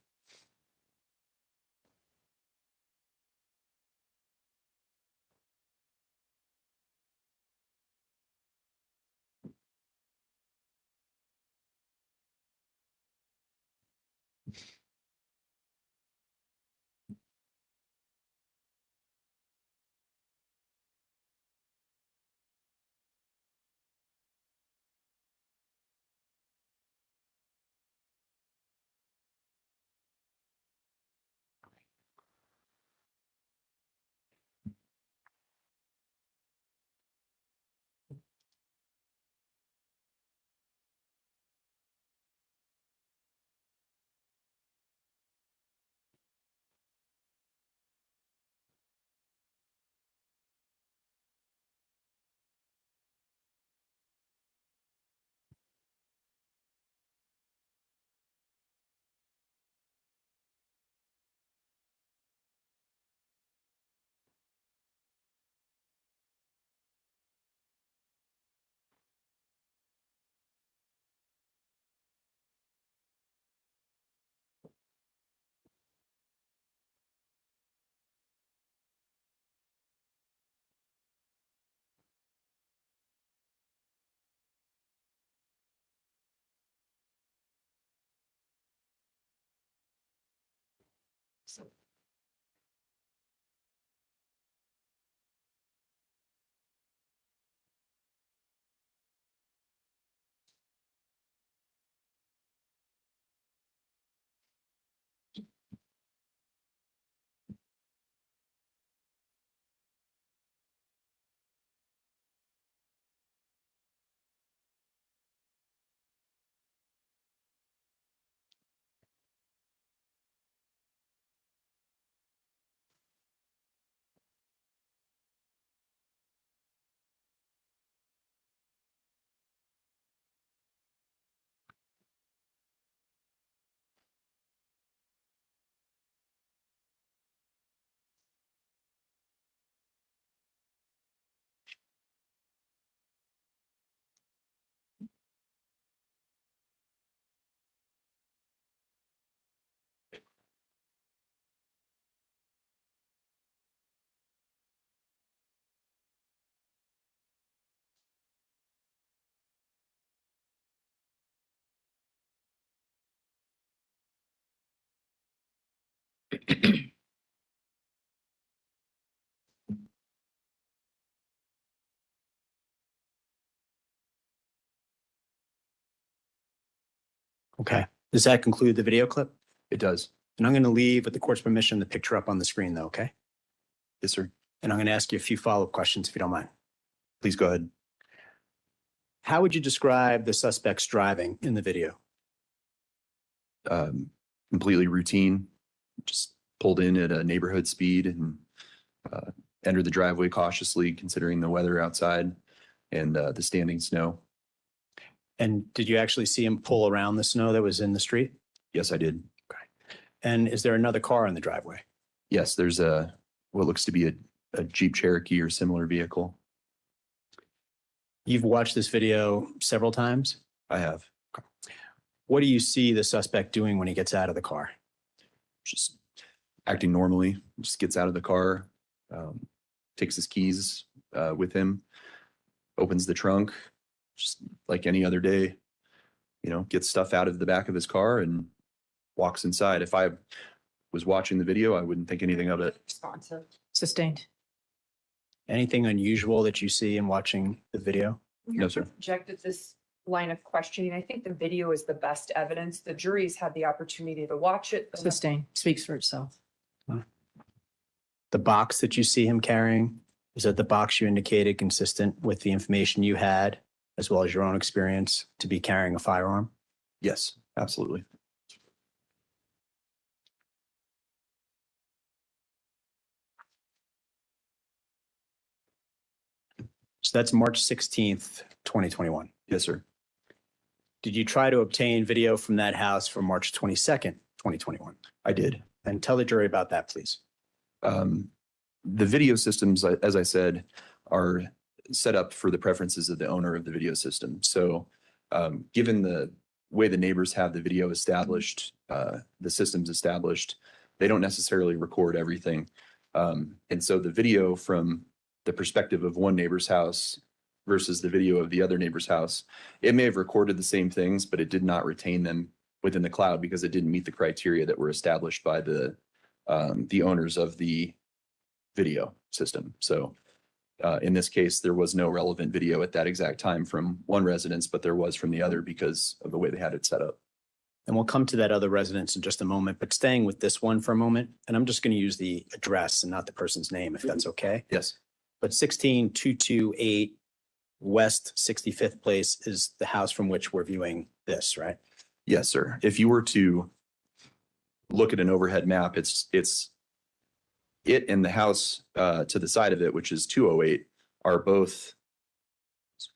Okay. Does that conclude the video clip? It does. And I'm going to leave, with the court's permission, the picture up on the screen though, okay? Yes, sir. And I'm going to ask you a few follow-up questions if you don't mind. Please go ahead. How would you describe the suspect's driving in the video? Completely routine. Just pulled in at a neighborhood speed and entered the driveway cautiously, considering the weather outside and the standing snow. And did you actually see him pull around the snow that was in the street? Yes, I did. And is there another car in the driveway? Yes, there's what looks to be a Jeep Cherokee or similar vehicle. You've watched this video several times. I have. What do you see the suspect doing when he gets out of the car? Just acting normally, just gets out of the car, takes his keys with him, opens the trunk, just like any other day, gets stuff out of the back of his car and walks inside. If I was watching the video, I wouldn't think anything of it. Responsive. Sustained. Anything unusual that you see in watching the video? No, sir. Objected this line of questioning. I think the video is the best evidence. The jury's had the opportunity to watch it. Sustained. Speaks for itself. The box that you see him carrying, is that the box you indicated consistent with the information you had, as well as your own experience, to be carrying a firearm? Yes, absolutely. So that's March 16th, 2021. Yes, sir. Did you try to obtain video from that house from March 22nd, 2021? I did. And tell the jury about that, please. The video systems, as I said, are set up for the preferences of the owner of the video system. So given the way the neighbors have the video established, the systems established, they don't necessarily record everything. And so the video from the perspective of one neighbor's house versus the video of the other neighbor's house, it may have recorded the same things, but it did not retain them within the cloud because it didn't meet the criteria that were established by the owners of the video system. So in this case, there was no relevant video at that exact time from one residence, but there was from the other because of the way they had it set up. And we'll come to that other residence in just a moment, but staying with this one for a moment, and I'm just going to use the address and not the person's name, if that's okay. Yes. But 16228 West 65th Place is the house from which we're viewing this, right? Yes, sir. If you were to look at an overhead map, it's it and the house to the side of it, which is 208, are both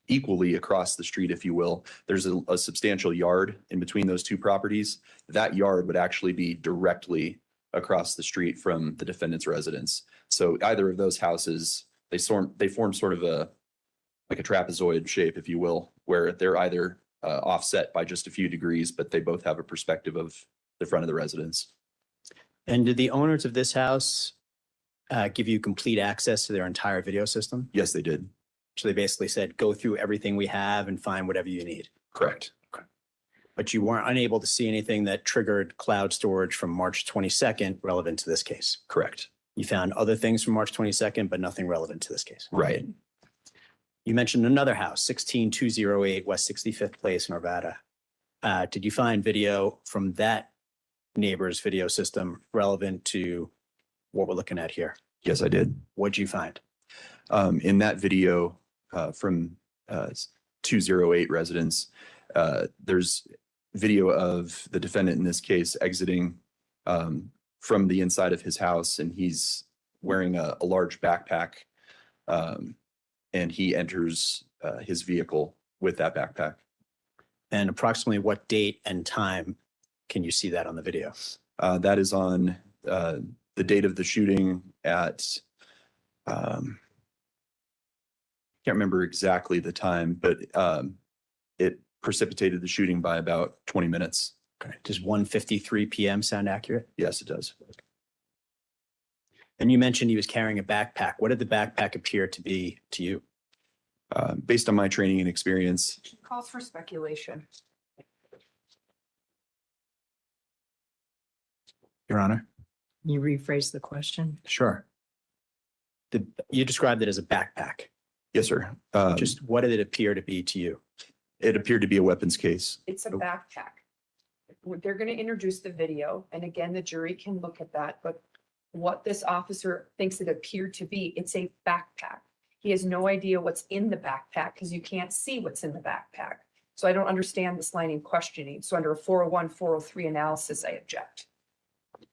equally across the street, if you will. There's a substantial yard in between those two properties. That yard would actually be directly across the street from the defendant's residence. So either of those houses, they form sort of like a trapezoid shape, if you will, where they're either offset by just a few degrees, but they both have a perspective of the front of the residence. And did the owners of this house give you complete access to their entire video system? Yes, they did. So they basically said, go through everything we have and find whatever you need. Correct. But you weren't unable to see anything that triggered cloud storage from March 22nd relevant to this case. Correct. You found other things from March 22nd, but nothing relevant to this case. Right. You mentioned another house, 16208 West 65th Place, Nevada. Did you find video from that neighbor's video system relevant to what we're looking at here? Yes, I did. What'd you find? In that video from 208 residents, there's video of the defendant in this case exiting from the inside of his house, and he's wearing a large backpack, and he enters his vehicle with that backpack. And approximately what date and time can you see that on the video? That is on the date of the shooting at, can't remember exactly the time, but it precipitated the shooting by about 20 minutes. Okay. Does 1:53 p.m. sound accurate? Yes, it does. And you mentioned he was carrying a backpack. What did the backpack appear to be to you? Based on my training and experience, Calls for speculation. Your Honor? Can you rephrase the question? Sure. You described it as a backpack. yes, sir. Just what did it appear to be to you? It appeared to be a weapons case. It's a backpack. They're going to introduce the video, and again, the jury can look at that, but what this officer thinks it appeared to be, it's a backpack. He has no idea what's in the backpack because you can't see what's in the backpack. So I don't understand this line in questioning. So under a 401, 403 analysis, I object.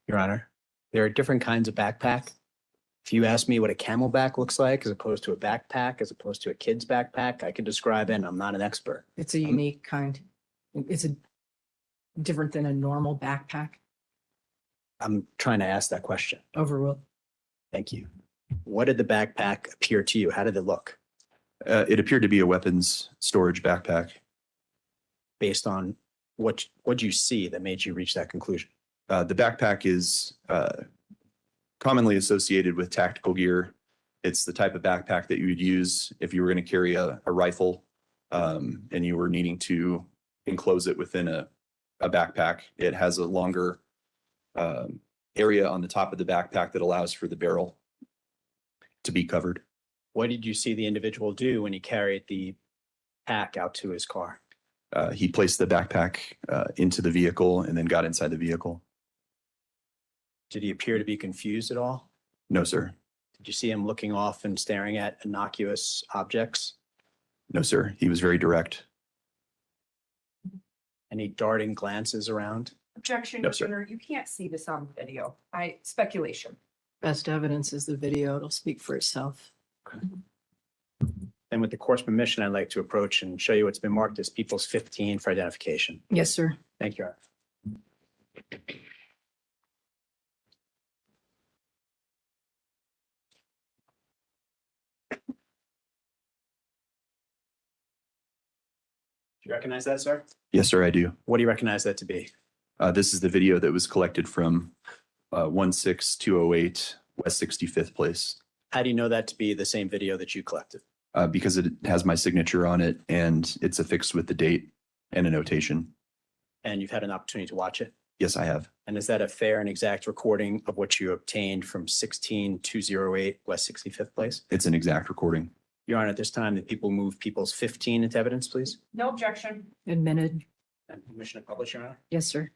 Your Honor, there are different kinds of backpack. If you ask me what a camelback looks like as opposed to a backpack, as opposed to a kid's backpack, I can describe it, and I'm not an expert. It's a unique kind. It's different than a normal backpack. I'm trying to ask that question. Overruled. Thank you. What did the backpack appear to you? How did it look It appeared to be a weapons storage backpack. based on what'd you see that made you reach that conclusion? The backpack is commonly associated with tactical gear. It's the type of backpack that you would use if you were going to carry a rifle and you were needing to enclose it within a backpack. It has a longer area on the top of the backpack that allows for the barrel to be covered. What did you see the individual do when he carried the pack out to his car? He placed the backpack into the vehicle and then got inside the vehicle. Did he appear to be confused at all? No, sir. Did you see him looking off and staring at innocuous objects? No, sir. He was very direct. Any darting glances around? Objection, No, Your sir. Honor, you can't see this on video. Speculation. Best evidence is the video. It'll speak for itself. And with the court's permission, I'd like to approach and show you what's been marked as People's 15 for identification. Yes, sir. Thank you, Your Honor. Do you recognize that, sir? Yes, sir, I do. What do you recognize that to be? This is the video that was collected from 16208 West 65th Place, How do you know that to be the same video that you collected? because it has my signature on it and it's affixed with the date and a notation. And you've had an opportunity to watch it? Yes, I have. And is that a fair and exact recording of what you obtained from 16208 West 65th Place? It's an exact recording. Your Honor, at this time, the people move People's 15 into evidence, please. No objection. Admitted. And permission to publish, Your Honor. Yes, sir.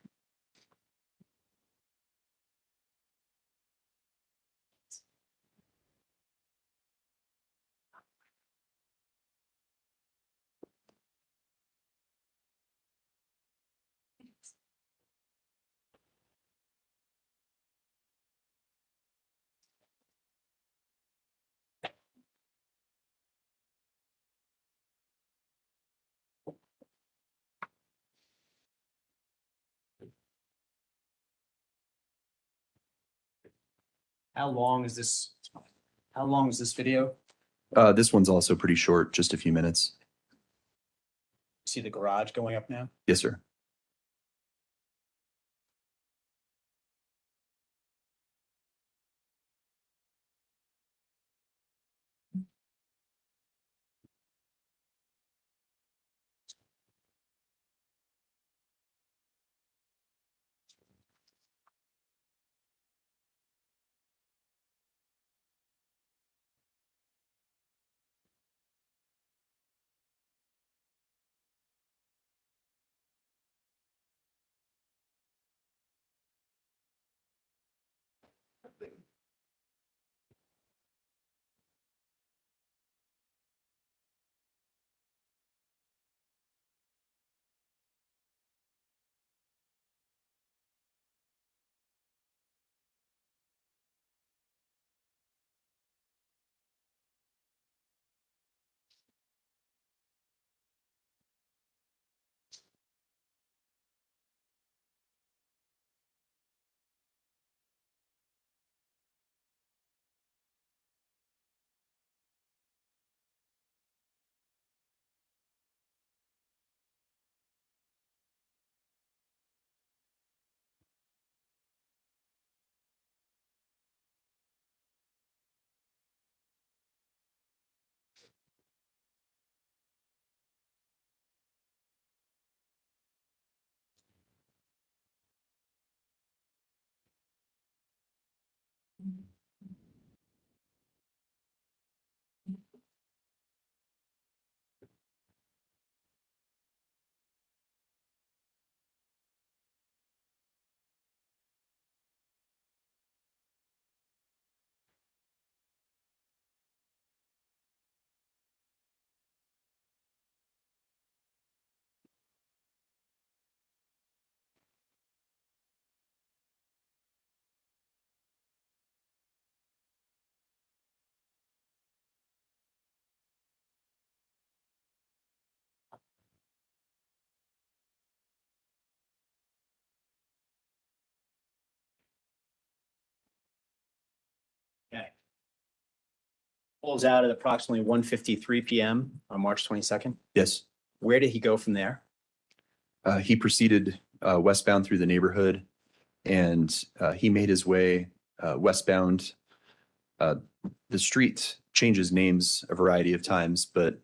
How long is this? How long is this video? This one's also pretty short, just a few minutes. See the garage going up now? Yes, sir. Okay. Pulls out at approximately 1:53 PM on March 22nd. Yes. Where did he go from there? He proceeded westbound through the neighborhood and he made his way westbound. The street changes names a variety of times, but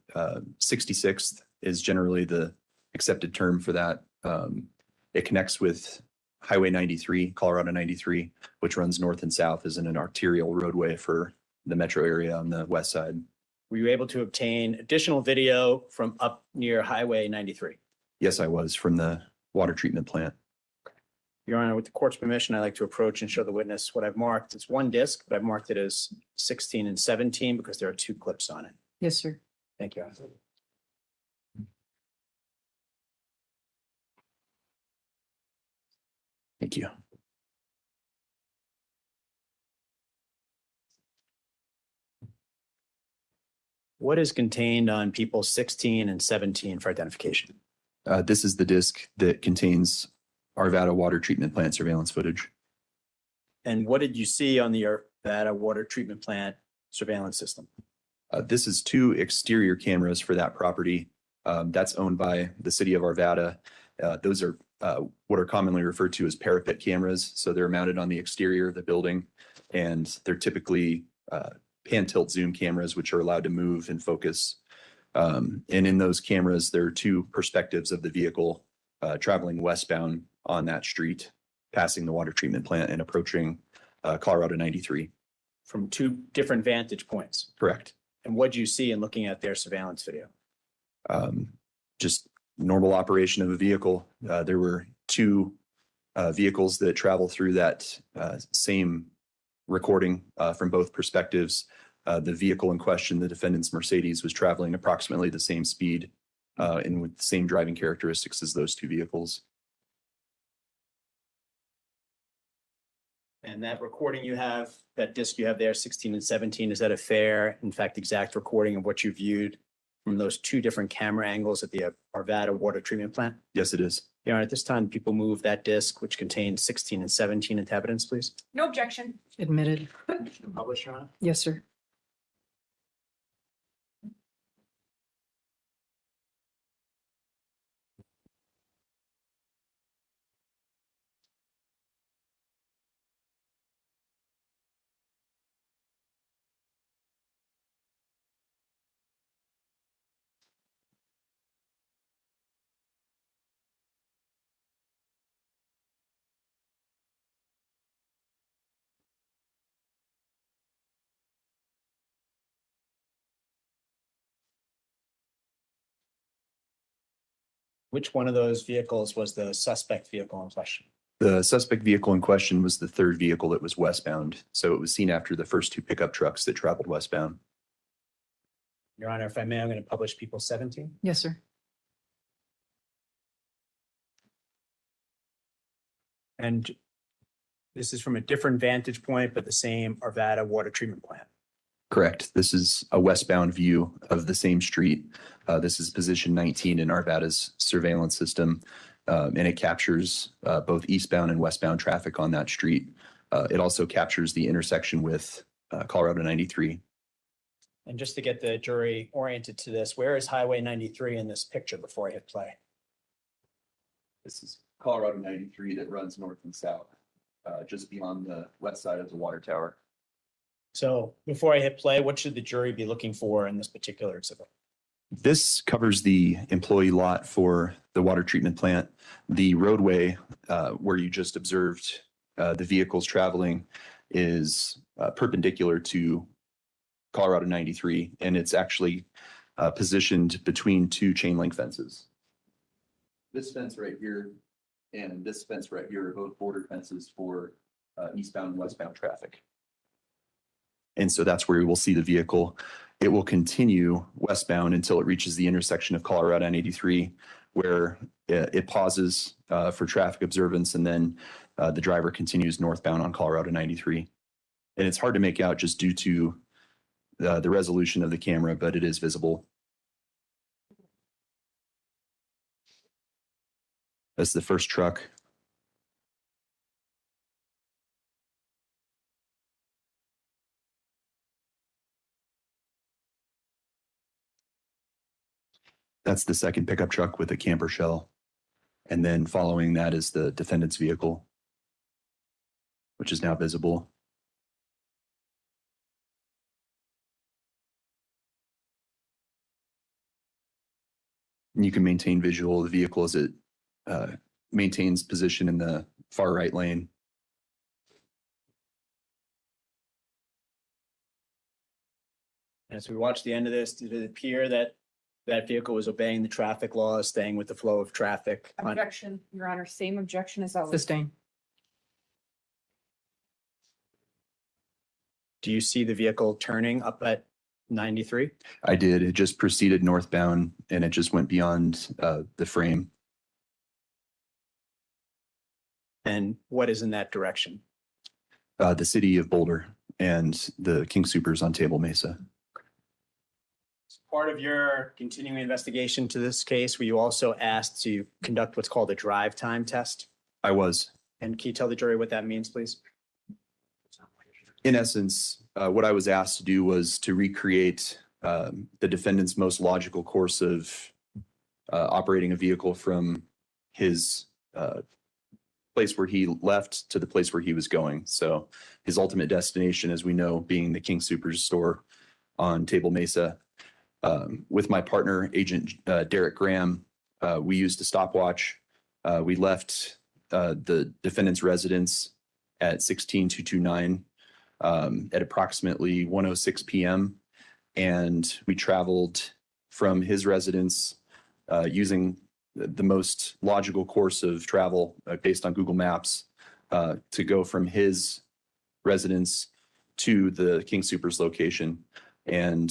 66th is generally the accepted term for that. It connects with Highway 93, Colorado 93, which runs north and south as an arterial roadway for the metro area on the west side. Were you able to obtain additional video from up near Highway 93? Yes, I was, from the water treatment plant. Your Honor, with the court's permission, I'd like to approach and show the witness what I've marked. It's one disc, but I've marked it as 16 and 17 because there are two clips on it. Yes, sir. Thank you, Your Honor. Thank you. What is contained on people 16 and 17 for identification? This is the disc that contains Arvada water treatment plant surveillance footage. And what did you see on the Arvada water treatment plant surveillance system? This is 2 exterior cameras for that property. That's owned by the city of Arvada. Those are what are commonly referred to as parapet cameras. So they're mounted on the exterior of the building, and they're typically pan tilt zoom cameras, which are allowed to move and focus. And in those cameras, there are 2 perspectives of the vehicle traveling westbound on that street, passing the water treatment plant and approaching Colorado 93. From 2 different vantage points. Correct. And what do you see in looking at their surveillance video? Just normal operation of a vehicle. There were 2 vehicles that travel through that same recording from both perspectives. The vehicle in question, the defendant's Mercedes, was traveling approximately the same speed and with the same driving characteristics as those 2 vehicles. And that recording you have, that disc you have there, 16 and 17, is that a fair, in fact, exact recording of what you viewed from those 2 different camera angles at the Arvada water treatment plant? Yes, it is. Your Honor, at this time, people move that disc, which contains 16 and 17 into evidence, please. No objection. Admitted. Publish, Your Honor. Yes, sir. Which one of those vehicles was the suspect vehicle in question? The suspect vehicle in question was the 3rd vehicle that was westbound. So it was seen after the first 2 pickup trucks that traveled westbound. Your Honor, if I may, I'm going to publish people 17. Yes, sir. And this is from a different vantage point, but the same Arvada water treatment plant. Correct. This is a westbound view of the same street. This is position 19 in Arvada's surveillance system, and it captures both eastbound and westbound traffic on that street. It also captures the intersection with Colorado 93. And just to get the jury oriented to this, where is Highway 93 in this picture before I hit play? This is Colorado 93 that runs north and south, just beyond the west side of the water tower. So before I hit play, what should the jury be looking for in this particular exhibit? This covers the employee lot for the water treatment plant. The roadway where you just observed the vehicles traveling is perpendicular to Colorado 93, and it's actually positioned between 2 chain link fences. This fence right here and this fence right here are both border fences for eastbound and westbound traffic. And so that's where we will see the vehicle. It will continue westbound until it reaches the intersection of Colorado 93, where it pauses for traffic observance, and then the driver continues northbound on Colorado 93. And it's hard to make out just due to the resolution of the camera, but it is visible. That's the first truck. That's the second pickup truck with a camper shell. And then following that is the defendant's vehicle, which is now visible. And you can maintain visual of the vehicle as it maintains position in the far right lane. As we watch the end of this, did it appear that that vehicle was obeying the traffic laws, staying with the flow of traffic? Objection, Your Honor, same objection as always. Sustain. Do you see the vehicle turning up at 93? I did. It just proceeded northbound and it just went beyond the frame. And what is in that direction? The city of Boulder and the King Soopers on Table Mesa. Part of your continuing investigation to this case, were you also asked to conduct what's called a drive time test? I was. And can you tell the jury what that means, please? In essence, what I was asked to do was to recreate the defendant's most logical course of operating a vehicle from his place where he left to the place where he was going. So his ultimate destination, as we know, being the King Soopers store on Table Mesa. With my partner, Agent Derek Graham, we used a stopwatch. We left the defendant's residence at 16229 at approximately 1:06 p.m. And we traveled from his residence using the most logical course of travel based on Google Maps to go from his residence to the King Soopers location. And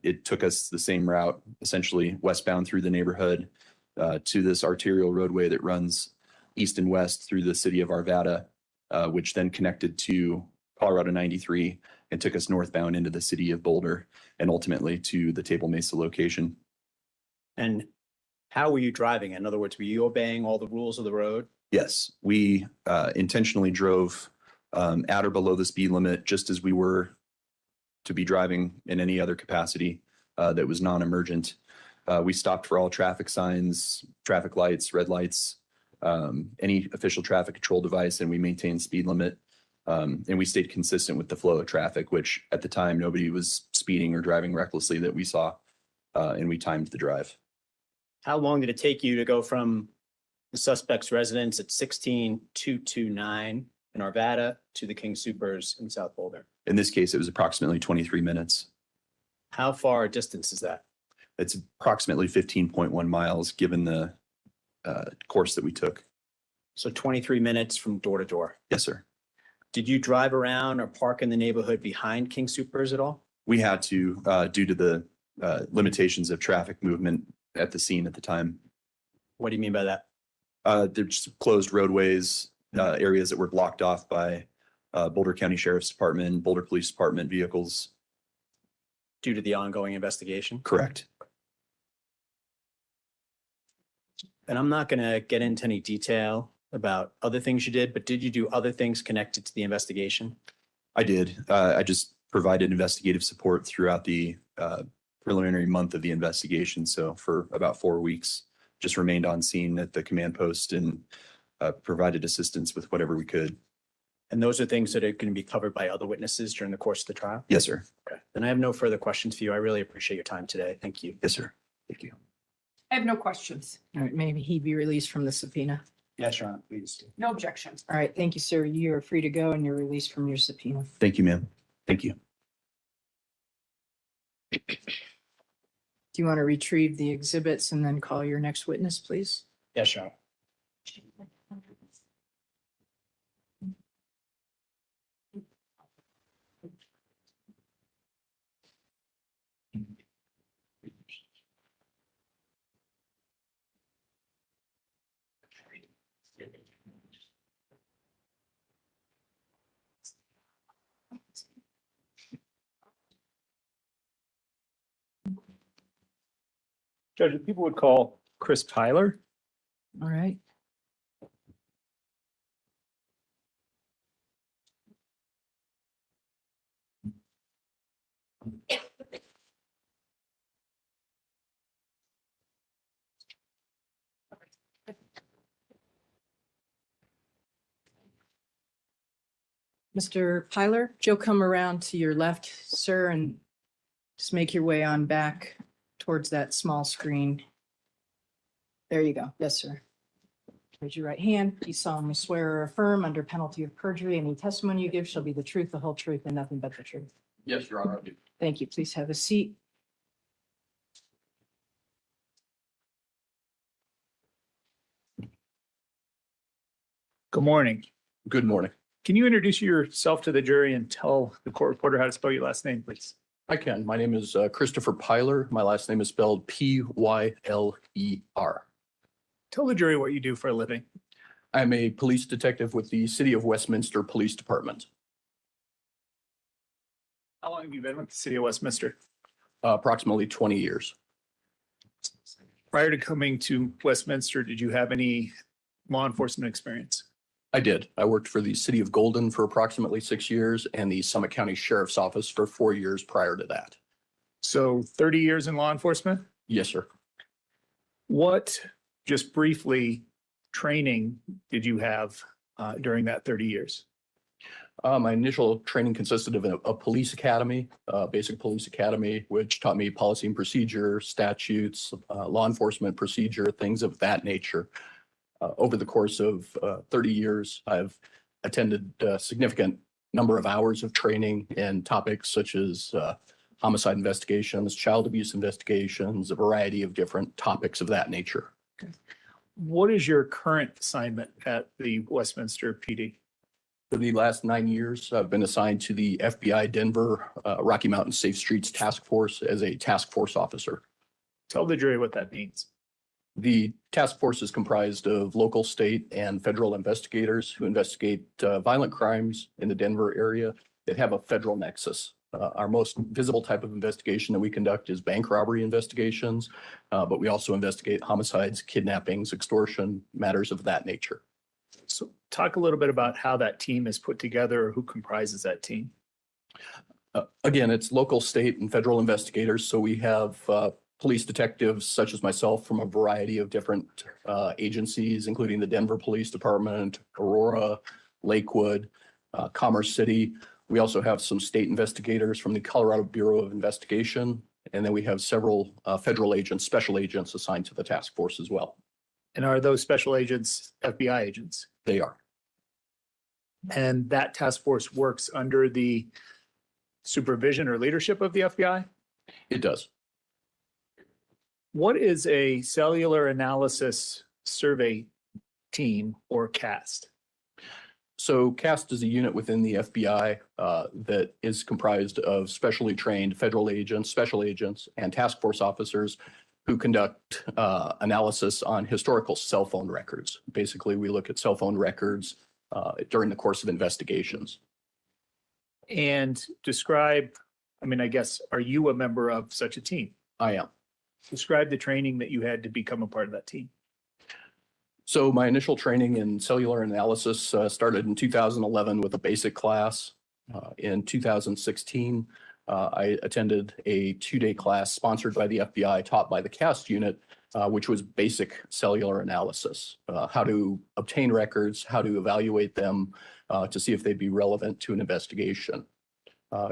it took us the same route, essentially westbound through the neighborhood to this arterial roadway that runs east and west through the city of Arvada, which then connected to Colorado 93 and took us northbound into the city of Boulder and ultimately to the Table Mesa location. And how were you driving? In other words, were you obeying all the rules of the road? Yes, we intentionally drove at or below the speed limit, just as we were to be driving in any other capacity that was non-emergent. We stopped for all traffic signs, traffic lights, red lights, any official traffic control device, and we maintained speed limit. And we stayed consistent with the flow of traffic, which at the time, nobody was speeding or driving recklessly that we saw, and we timed the drive. How long did it take you to go from the suspect's residence at 16229 in Arvada to the King Soopers in South Boulder? In this case, it was approximately 23 minutes. How far a distance is that? It's approximately 15.1 miles, given the course that we took. So 23 minutes from door to door. Yes, sir. Did you drive around or park in the neighborhood behind King Soopers at all? We had to, due to the limitations of traffic movement at the scene at the time. What do you mean by that? There's closed roadways, areas that were blocked off by Boulder County Sheriff's Department, Boulder Police Department vehicles. Due to the ongoing investigation? Correct. And I'm not going to get into any detail about other things you did, but did you do other things connected to the investigation? I did. I just provided investigative support throughout the preliminary month of the investigation. So for about 4 weeks, just remained on scene at the command post and provided assistance with whatever we could. And those are things that are going to be covered by other witnesses during the course of the trial? Yes, sir. Okay. Then I have no further questions for you. I really appreciate your time today. Thank you. Yes, sir. Thank you. I have no questions. All right, maybe he be released from the subpoena. Yes, Your Honor, please. No objections. All right, thank you, sir. You are free to go and you're released from your subpoena. Thank you, ma'am. Thank you. Do you want to retrieve the exhibits and then call your next witness, please? Yes, Your Honor. Judge, people would call Chris Tyler. All right. Mr. Pilar, Joe, come around to your left, sir, and just make your way on back towards that small screen. There you go. Yes, sir. Raise your right hand. You solemnly swear or affirm under penalty of perjury, any testimony you give shall be the truth, the whole truth, and nothing but the truth. Yes, Your Honor, I do. Thank you. Please have a seat. Good morning. Good morning. Can you introduce yourself to the jury and tell the court reporter how to spell your last name, please? I can. My name is Christopher Pilar. My last name is spelled Pyler. Tell the jury what you do for a living. I'm a police detective with the City of Westminster Police Department. How long have you been with the city of Westminster? Approximately 20 years. Prior to coming to Westminster, did you have any law enforcement experience? I did. I worked for the city of Golden for approximately 6 years and the Summit County Sheriff's Office for 4 years prior to that. So 30 years in law enforcement? Yes, sir. What, just briefly, training did you have during that 30 years? My initial training consisted of a police academy, basic police academy, which taught me policy and procedure, statutes, law enforcement procedure, things of that nature. Over the course of 30 years, I've attended a significant number of hours of training in topics such as homicide investigations, child abuse investigations, a variety of different topics of that nature. What is your current assignment at the Westminster PD? For the last 9 years, I've been assigned to the FBI Denver Rocky Mountain Safe Streets Task Force as a task force officer. Tell the jury what that means. The task force is comprised of local, state, and federal investigators who investigate violent crimes in the Denver area that have a federal nexus. Our most visible type of investigation that we conduct is bank robbery investigations, but we also investigate homicides, kidnappings, extortion, matters of that nature. So talk a little bit about how that team is put together or who comprises that team. Again, it's local, state, and federal investigators. So we have police detectives such as myself from a variety of different agencies, including the Denver Police Department, Aurora, Lakewood, Commerce City. We also have some state investigators from the Colorado Bureau of Investigation. And then we have several federal agents, special agents assigned to the task force as well. And are those special agents FBI agents? They are. And that task force works under the supervision or leadership of the FBI? It does. What is a cellular analysis survey team or CAST? So CAST is a unit within the FBI that is comprised of specially trained federal agents, special agents, and task force officers who conduct analysis on historical cell phone records. Basically, we look at cell phone records during the course of investigations. And describe, I guess, are you a member of such a team? I am. Describe the training that you had to become a part of that team. So my initial training in cellular analysis started in 2011 with a basic class. In 2016, I attended a 2-day class sponsored by the FBI, taught by the CAST unit, which was basic cellular analysis, how to obtain records, how to evaluate them to see if they'd be relevant to an investigation.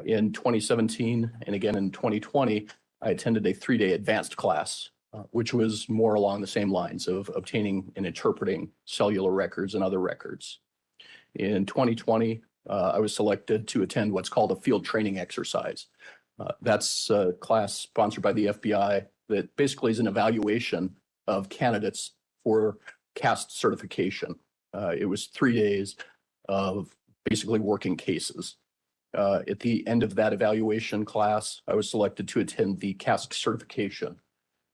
In 2017 and again in 2020, I attended a 3-day advanced class, which was more along the same lines of obtaining and interpreting cellular records and other records. In 2020, I was selected to attend what's called a field training exercise. That's a class sponsored by the FBI that basically is an evaluation of candidates for CAST certification. It was 3 days of basically working cases. At the end of that evaluation class, I was selected to attend the CAST certification.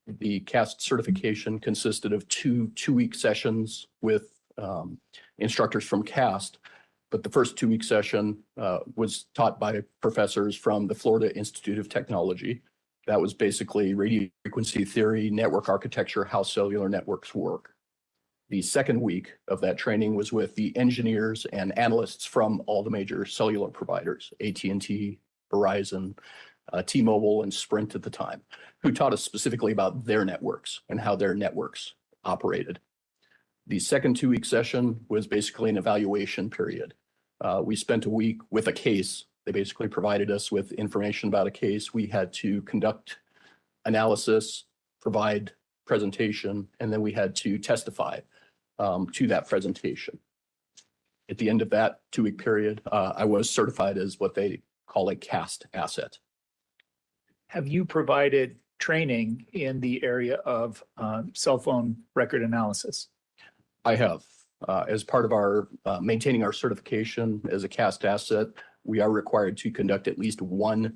The CAST certification consisted of two-week sessions with instructors from CAST. But the first 2-week session was taught by professors from the Florida Institute of Technology. That was basically radio frequency theory, network architecture, how cellular networks work. The second week of that training was with the engineers and analysts from all the major cellular providers, AT&T, Verizon, T-Mobile, and Sprint at the time, who taught us specifically about their networks and how their networks operated. The second 2-week session was basically an evaluation period. We spent a week with a case. They basically provided us with information about a case. We had to conduct analysis, provide presentation, and then we had to testify to that presentation. At the end of that 2-week period, I was certified as what they call a CAST asset. Have you provided training in the area of cell phone record analysis? I have. As part of our maintaining our certification as a CAST asset, we are required to conduct at least one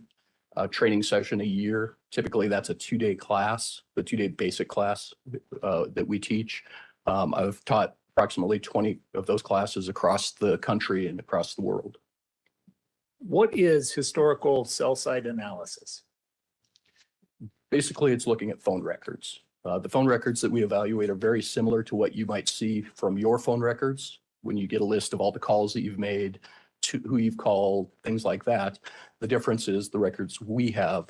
training session a year. Typically, that's a 2-day class, the 2-day basic class that we teach. I've taught approximately 20 of those classes across the country and across the world. What is historical cell site analysis? Basically, it's looking at phone records. The phone records that we evaluate are very similar to what you might see from your phone records when you get a list of all the calls that you've made, to who you've called, things like that. The difference is the records we have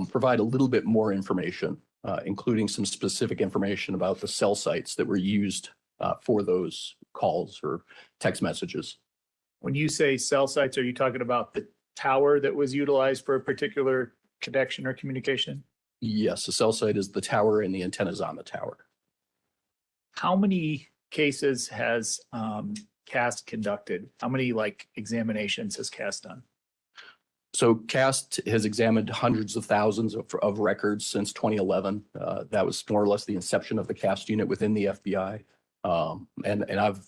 provide a little bit more information, including some specific information about the cell sites that were used for those calls or text messages. When you say cell sites, are you talking about the tower that was utilized for a particular connection or communication? Yes, a cell site is the tower and the antennas on the tower. How many cases has CAST conducted? How many examinations has CAST done? So CAST has examined hundreds of thousands of records since 2011. That was more or less the inception of the CAST unit within the FBI. And I've,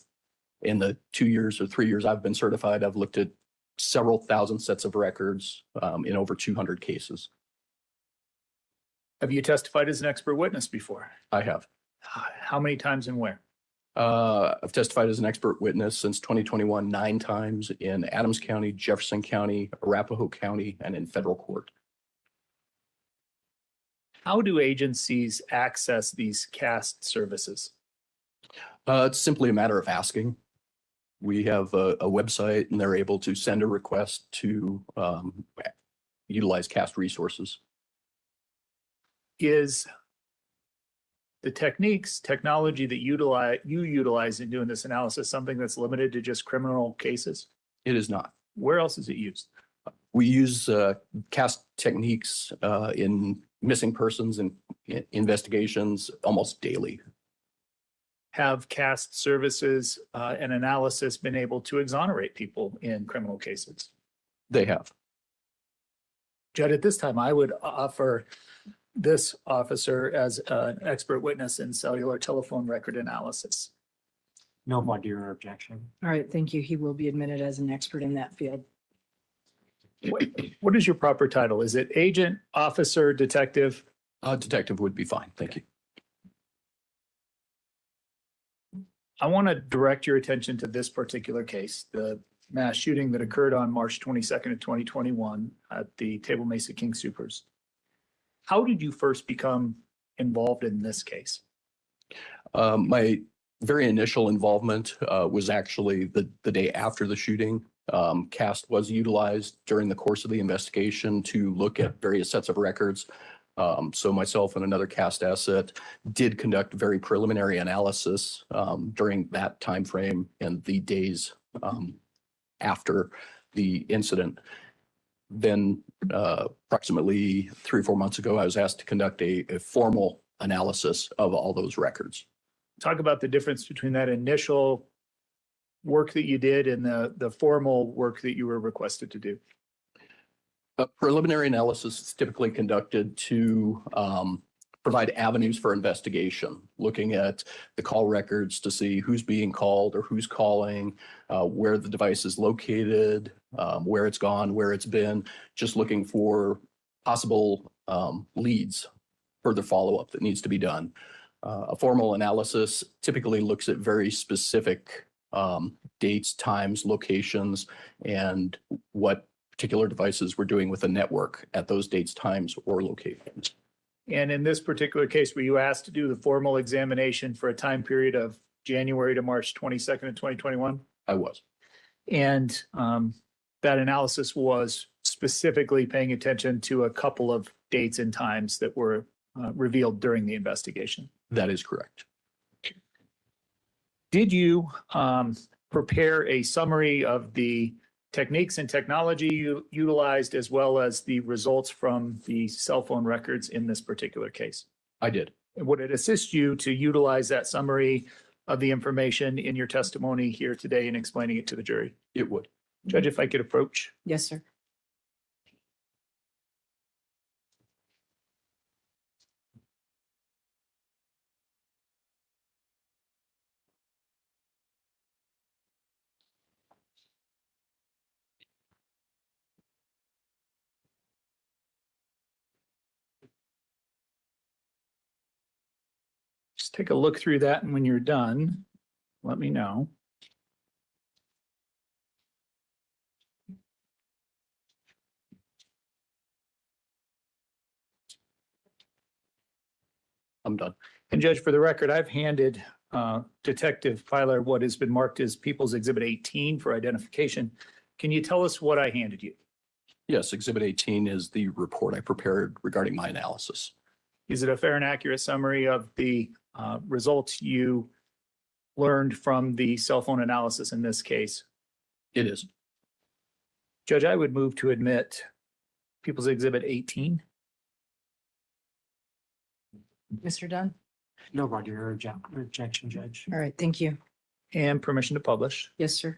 in the 2 years or 3 years I've been certified, I've looked at several thousand sets of records in over 200 cases. Have you testified as an expert witness before? I have. How many times and where? I've testified as an expert witness since 2021, 9 times in Adams County, Jefferson County, Arapahoe County, and in federal court. How do agencies access these CAST services? It's simply a matter of asking. We have a website and they're able to send a request to utilize CAST resources. Is the technology that you utilize in doing this analysis something that's limited to just criminal cases? It is not. Where else is it used? We use CAST techniques in missing persons and investigations almost daily. Have CAST services and analysis been able to exonerate people in criminal cases? They have. Judd, at this time, I would offer this officer as an expert witness in cellular telephone record analysis. No voir dire or objection. All right, thank you. He will be admitted as an expert in that field. What is your proper title? Is it agent, officer, detective? Detective would be fine. Thank you. I want to direct your attention to this particular case, the mass shooting that occurred on March 22nd of 2021 at the Table Mesa King Soopers. How did you first become involved in this case? My very initial involvement was actually the day after the shooting. CAST was utilized during the course of the investigation to look at various sets of records. So myself and another CAST asset did conduct very preliminary analysis during that time frame and the days after the incident. Then approximately 3 or 4 months ago, I was asked to conduct a formal analysis of all those records. Talk about the difference between that initial work that you did and the formal work that you were requested to do. A preliminary analysis is typically conducted to provide avenues for investigation, looking at the call records to see who's being called or who's calling, where the device is located, where it's gone, where it's been, just looking for possible leads, further follow-up that needs to be done. A formal analysis typically looks at very specific dates, times, locations, and what particular devices we're doing with the network at those dates, times, or locations. And in this particular case, were you asked to do the formal examination for a time period of January to March 22nd of 2021? I was. And that analysis was specifically paying attention to a couple of dates and times that were revealed during the investigation. That is correct. Did you prepare a summary of the techniques and technology you utilized as well as the results from the cell phone records in this particular case? I did. Would it assist you to utilize that summary of the information in your testimony here today and explaining it to the jury? It would. Judge, if I could approach. Yes, sir. Just take a look through that, and when you're done, let me know. I'm done. And Judge, for the record, I've handed Detective Pyler what has been marked as People's Exhibit 18 for identification. Can you tell us what I handed you? Yes, Exhibit 18 is the report I prepared regarding my analysis. Is it a fair and accurate summary of the results you learned from the cell phone analysis in this case? It is. Judge, I would move to admit People's Exhibit 18. Mr. Dunn? No, Roger, objection, Judge. All right, thank you. And permission to publish. Yes, sir.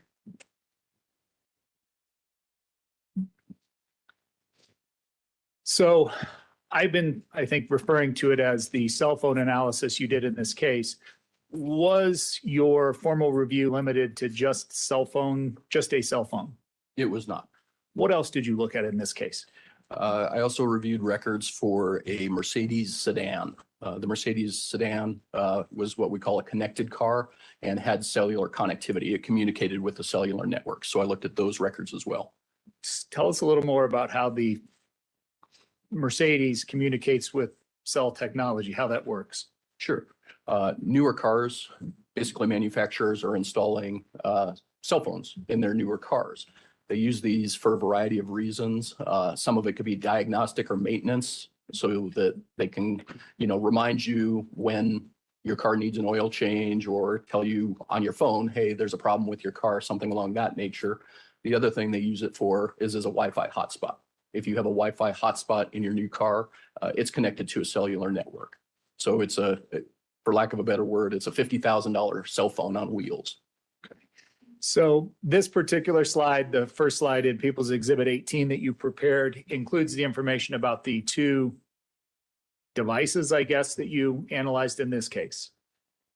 So I've been, I think, referring to it as the cell phone analysis you did in this case. Was your formal review limited to just a cell phone? It was not. What else did you look at in this case? I also reviewed records for a Mercedes sedan. The Mercedes sedan was what we call a connected car and had cellular connectivity. It communicated with the cellular network. So I looked at those records as well. Tell us a little more about how the Mercedes communicates with cell technology, how that works. Sure. Newer cars, basically manufacturers are installing cell phones in their newer cars. They use these for a variety of reasons. Some of it could be diagnostic or maintenance so that they can, remind you when your car needs an oil change or tell you on your phone, hey, there's a problem with your car, something along that nature. The other thing they use it for is as a Wi-Fi hotspot. If you have a Wi-Fi hotspot in your new car, it's connected to a cellular network. So it's for lack of a better word, it's a $50,000 cell phone on wheels. So this particular slide, the first slide in People's Exhibit 18 that you prepared, includes the information about the two devices, I guess, that you analyzed in this case.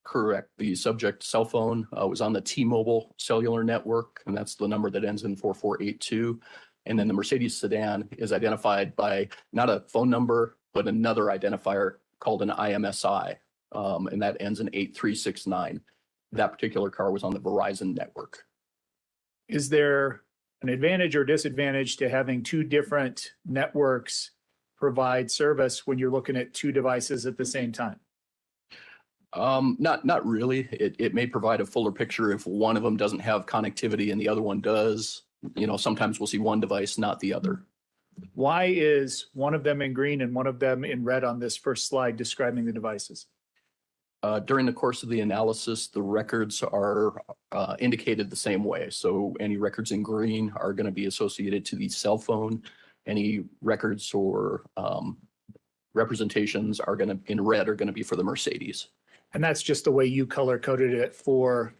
Correct. The subject cell phone was on the T-Mobile cellular network, and that's the number that ends in 4482. And then the Mercedes sedan is identified by not a phone number, but another identifier called an IMSI, and that ends in 8369. That particular car was on the Verizon network. Is there an advantage or disadvantage to having two different networks provide service when you're looking at two devices at the same time? Not really. It may provide a fuller picture if one of them doesn't have connectivity and the other one does. Sometimes we'll see one device, not the other. Why is one of them in green and one of them in red on this first slide describing the devices? During the course of the analysis, the records are indicated the same way. So any records in green are going to be associated to the cell phone. Any records or representations are going to in red are going to be for the Mercedes. And that's just the way you color coded it for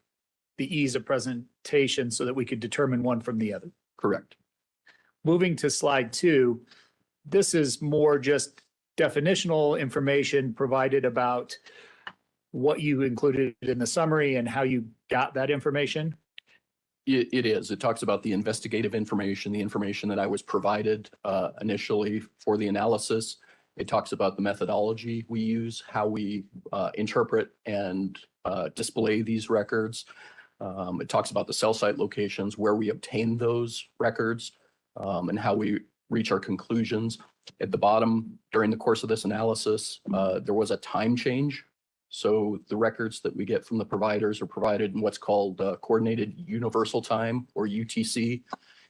the ease of presentation so that we could determine one from the other. Correct. Moving to slide 2, this is more just definitional information provided about what you included in the summary and how you got that information. It is. It talks about the investigative information, the information that I was provided initially for the analysis. It talks about the methodology we use, how we interpret and display these records. It talks about the cell site locations, where we obtain those records, and how we reach our conclusions. At the bottom, during the course of this analysis, there was a time change. So the records that we get from the providers are provided in what's called coordinated universal time, or UTC.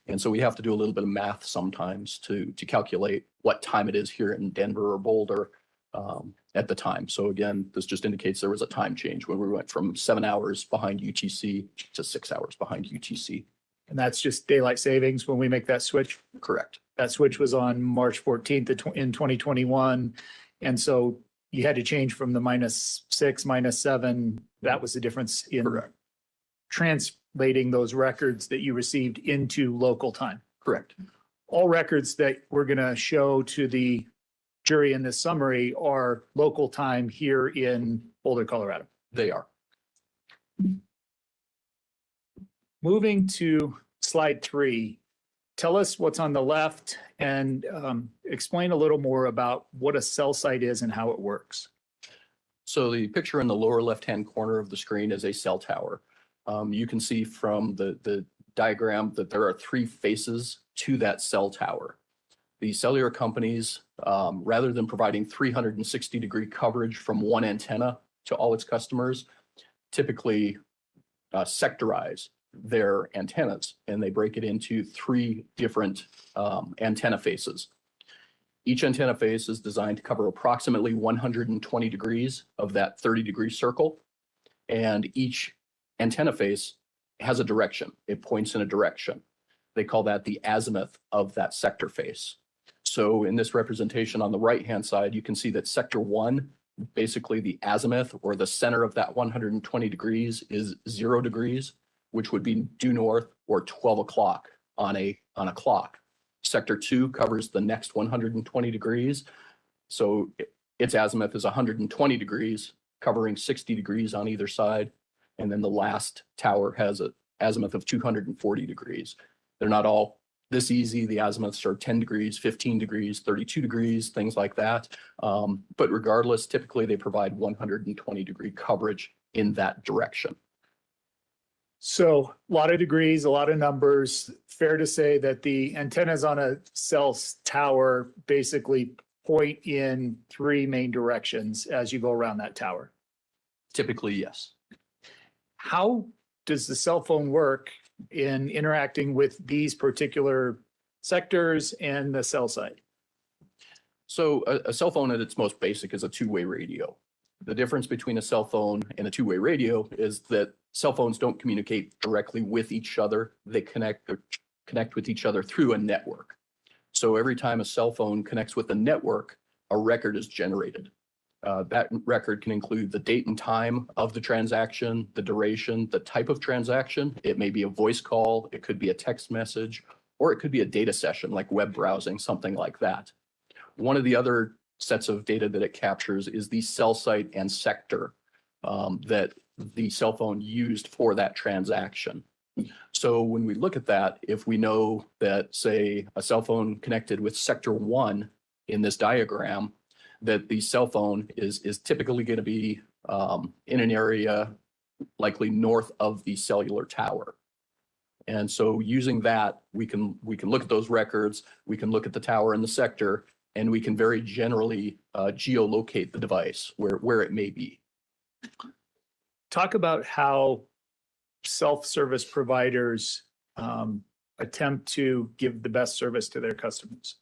And so we have to do a little bit of math sometimes to calculate what time it is here in Denver or Boulder at the time. So again, this just indicates there was a time change when we went from 7 hours behind UTC to 6 hours behind UTC. And that's just daylight savings when we make that switch. Correct. That switch was on March 14th in 2021. And so you had to change from the -6, -7. That was the difference in Correct. translating those records that you received into local time. Correct. All records that we're going to show to the jury in this summary are local time here in Boulder, Colorado. They are. Moving to slide 3, tell us what's on the left and explain a little more about what a cell site is and how it works. So the picture in the lower left-hand corner of the screen is a cell tower. You can see from the diagram that there are 3 faces to that cell tower. The cellular companies rather than providing 360-degree coverage from one antenna to all its customers, typically sectorize their antennas, and they break it into 3 different antenna faces. Each antenna face is designed to cover approximately 120 degrees of that 30-degree circle, and each antenna face has a direction. It points in a direction. They call that the azimuth of that sector face. So in this representation on the right-hand side, you can see that sector 1, basically the azimuth or the center of that 120 degrees is 0 degrees, which would be due north, or 12 o'clock on a clock. Sector 2 covers the next 120 degrees. So its azimuth is 120 degrees, covering 60 degrees on either side. And then the last tower has an azimuth of 240 degrees. They're not all this easy. The azimuths are 10 degrees, 15 degrees, 32 degrees, things like that. But regardless, typically they provide 120-degree coverage in that direction. So a lot of degrees, a lot of numbers. Fair to say that the antennas on a cell tower basically point in 3 main directions as you go around that tower. Typically, yes. How does the cell phone work in interacting with these particular sectors and the cell site? So a cell phone at its most basic is a 2-way radio. The difference between a cell phone and a 2-way radio is that cell phones don't communicate directly with each other. They connect with each other through a network. So every time a cell phone connects with a network, a record is generated. That record can include the date and time of the transaction, the duration, the type of transaction. It may be a voice call, it could be a text message, or it could be a data session like web browsing, something like that. One of the other sets of data that it captures is the cell site and sector that the cell phone used for that transaction. So when we look at that, if we know that, say, a cell phone connected with sector 1 in this diagram, that the cell phone is typically going to be in an area likely north of the cellular tower. And so using that, we can look at those records, we can look at the tower and the sector, and we can very generally geolocate the device where it may be. Talk about how self-service providers attempt to give the best service to their customers.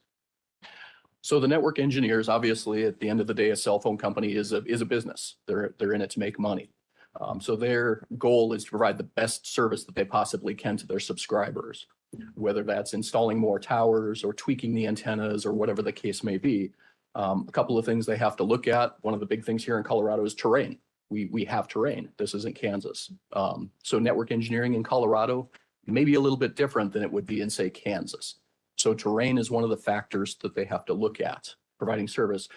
So the network engineers, obviously, at the end of the day, a cell phone company is a business. They're in it to make money. So their goal is to provide the best service that they possibly can to their subscribers, whether that's installing more towers or tweaking the antennas or whatever the case may be. A couple of things they have to look at. One of the big things here in Colorado is terrain. We have terrain. This isn't Kansas. So network engineering in Colorado may be a little bit different than it would be in, say, Kansas. So terrain is one of the factors that they have to look at providing service.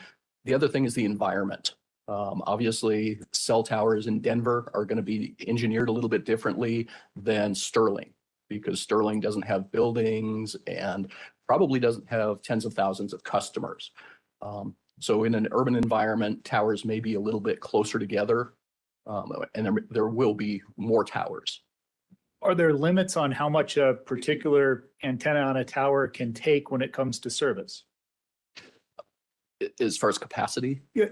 The other thing is the environment. Obviously, cell towers in Denver are going to be engineered a little bit differently than Sterling, because Sterling doesn't have buildings and probably doesn't have tens of thousands of customers. So in an urban environment, towers may be a little bit closer together, and there will be more towers. Are there limits on how much a particular antenna on a tower can take when it comes to service? As far as capacity? Yeah,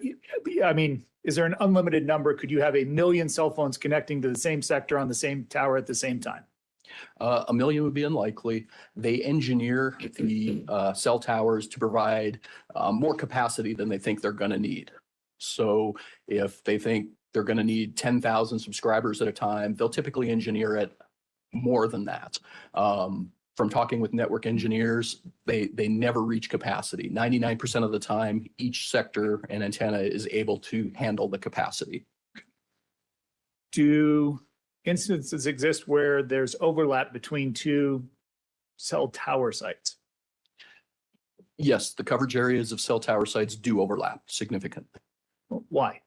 I mean, is there an unlimited number? Could you have 1 million cell phones connecting to the same sector on the same tower at the same time? 1 million would be unlikely. They engineer the cell towers to provide more capacity than they think they're going to need. So if they think they're going to need 10,000 subscribers at a time, they'll typically engineer it more than that. From talking with network engineers, they never reach capacity. 99% of the time, each sector and antenna is able to handle the capacity. Do instances exist where there's overlap between 2 cell tower sites? Yes, the coverage areas of cell tower sites do overlap significantly. Why?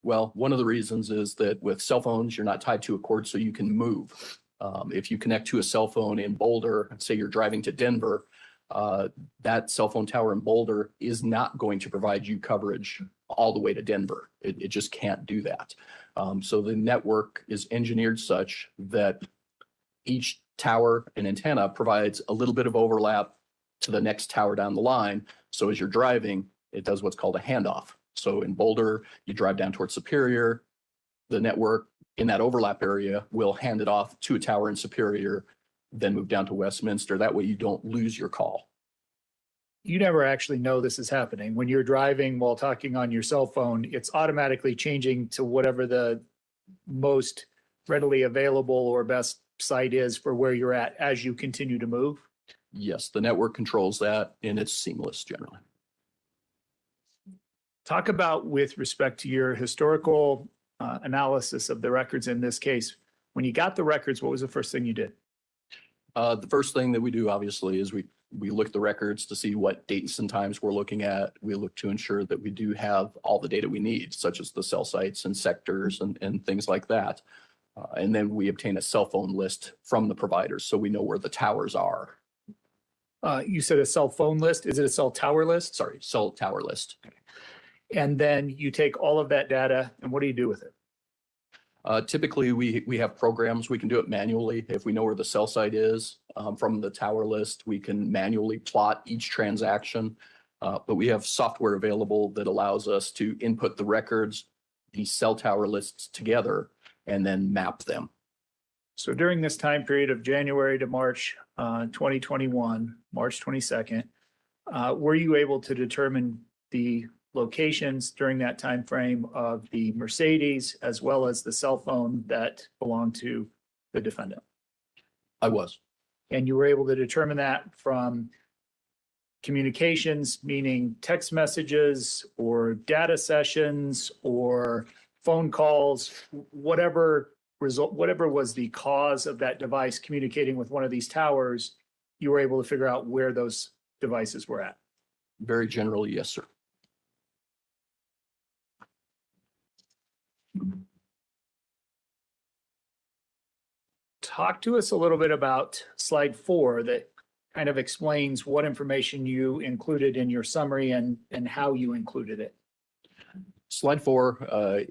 Well, one of the reasons is that with cell phones, you're not tied to a cord, so you can move. If you connect to a cell phone in Boulder, say you're driving to Denver, that cell phone tower in Boulder is not going to provide you coverage all the way to Denver. It just can't do that. So the network is engineered such that each tower and antenna provides a little bit of overlap to the next tower down the line. So as you're driving, it does what's called a handoff. So in Boulder, you drive down towards Superior, the network in that overlap area will hand it off to a tower in Superior, then move down to Westminster. That way you don't lose your call. You never actually know this is happening. When you're driving while talking on your cell phone, it's automatically changing to whatever the most readily available or best site is for where you're at as you continue to move. Yes, the network controls that and it's seamless generally. Talk about with respect to your historical analysis of the records in this case. When you got the records, what was the first thing you did? The first thing that we do obviously is we look at the records to see what dates and times we're looking at. We look to ensure that we do have all the data we need, such as the cell sites and sectors and things like that. And then we obtain a cell phone list from the providers so we know where the towers are. You said a cell phone list. Is it a cell tower list? Sorry, cell tower list. And then you take all of that data and what do you do with it? Typically, we have programs. We can do it manually. If we know where the cell site is from the tower list, we can manually plot each transaction. But we have software available that allows us to input the records, the cell tower lists together, and then map them. So during this time period of January to March 2021, March 22nd, were you able to determine the locations during that time frame of the Mercedes as well as the cell phone that belonged to the defendant? I was. And you were able to determine that from communications, meaning text messages or data sessions or phone calls, whatever was the cause of that device communicating with one of these towers, you were able to figure out where those devices were at? Very generally, yes, sir. Talk to us a little bit about slide 4 that kind of explains what information you included in your summary and how you included it. Slide 4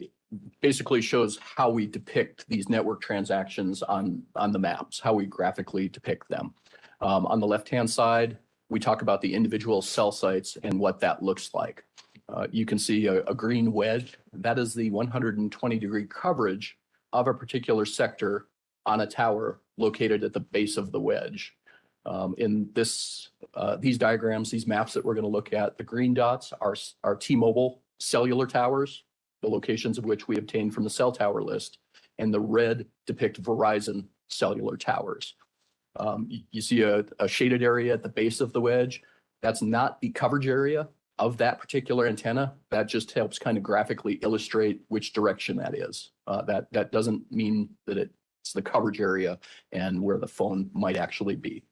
basically shows how we depict these network transactions on the maps, how we graphically depict them. On the left-hand side, we talk about the individual cell sites and what that looks like. You can see a green wedge. That is the 120-degree coverage of a particular sector on a tower located at the base of the wedge. In these diagrams, these maps that we're going to look at, the green dots are T-Mobile cellular towers, the locations of which we obtained from the cell tower list, and the red depict Verizon cellular towers. You see a shaded area at the base of the wedge. That's not the coverage area of that particular antenna. That just helps kind of graphically illustrate which direction that is. That doesn't mean that it's the coverage area and where the phone might actually be.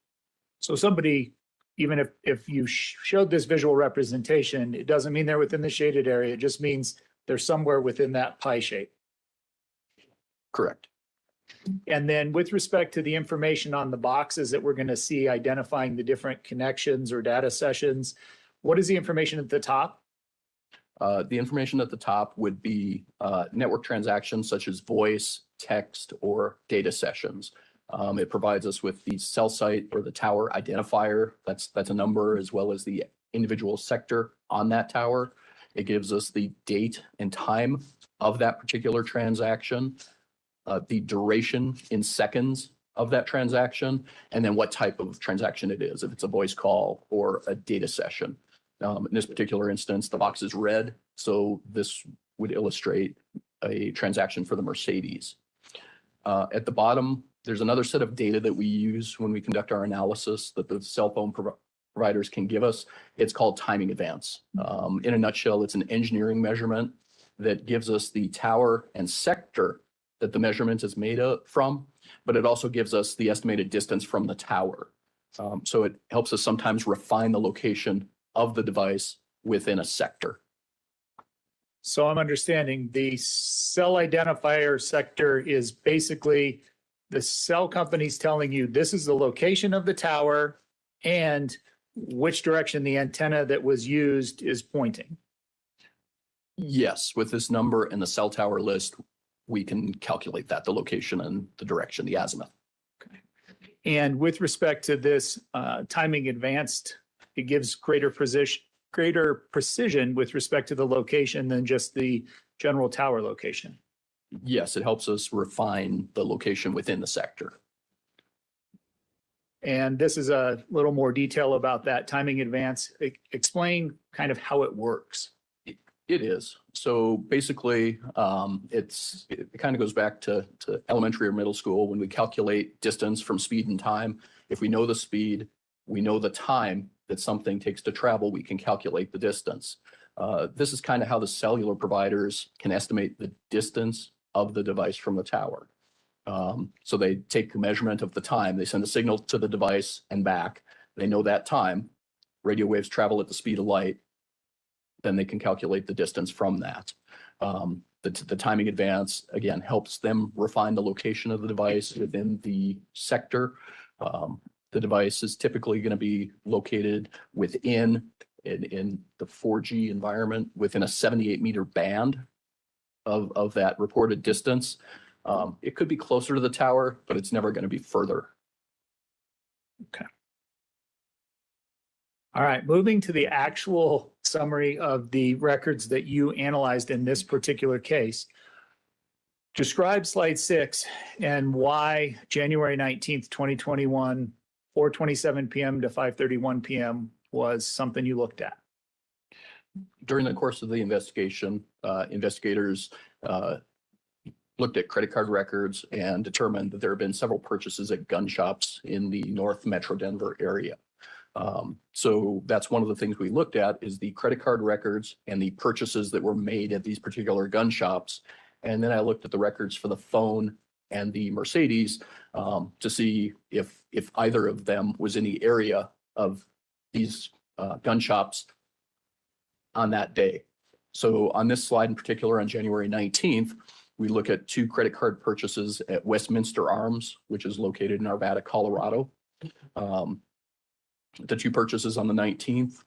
So somebody, even if you showed this visual representation, it doesn't mean they're within the shaded area. It just means they're somewhere within that pie shape. Correct. And then with respect to the information on the boxes that we're going to see identifying the different connections or data sessions, what is the information at the top? The information at the top would be network transactions such as voice, text, or data sessions. It provides us with the cell site or the tower identifier. That's a number, as well as the individual sector on that tower. It gives us the date and time of that particular transaction, the duration in seconds of that transaction, and then what type of transaction it is, if it's a voice call or a data session. In this particular instance, the box is red, so this would illustrate a transaction for the Mercedes. At the bottom, there's another set of data that we use when we conduct our analysis that the cell phone providers can give us. It's called timing advance. In a nutshell, it's an engineering measurement that gives us the tower and sector that the measurement is made from, but it also gives us the estimated distance from the tower. So it helps us sometimes refine the location of the device within a sector. So I'm understanding the cell identifier sector is basically the cell company's telling you this is the location of the tower and which direction the antenna that was used is pointing. Yes, with this number and the cell tower list, we can calculate that, the location and the direction, the azimuth. And with respect to this timing advanced it gives greater precision with respect to the location than just the general tower location. Yes, it helps us refine the location within the sector. And this is a little more detail about that timing advance. Explain kind of how it works. It is. So basically, it kind of goes back to elementary or middle school when we calculate distance from speed and time. If we know the speed, we know the time that something takes to travel, we can calculate the distance. This is kind of how the cellular providers can estimate the distance of the device from the tower. So they take the measurement of the time, they send a signal to the device and back. They know that time. Radio waves travel at the speed of light. Then they can calculate the distance from that. The timing advance, again, helps them refine the location of the device within the sector. The device is typically going to be located within in the 4G environment within a 78-meter band of that reported distance. It could be closer to the tower, but it's never going to be further. Okay. All right, moving to the actual summary of the records that you analyzed in this particular case. Describe slide 6 and why January 19th, 2021, 4:27 p.m. to 5:31 p.m. was something you looked at. During the course of the investigation, investigators looked at credit card records and determined that there have been several purchases at gun shops in the North Metro Denver area. So that's one of the things we looked at is the credit card records and the purchases that were made at these particular gun shops. And then I looked at the records for the phone and the Mercedes to see if either of them was in the area of these gun shops on that day. So on this slide in particular, on January 19th, we look at 2 credit card purchases at Westminster Arms, which is located in Arvada, Colorado. The 2 purchases on the 19th,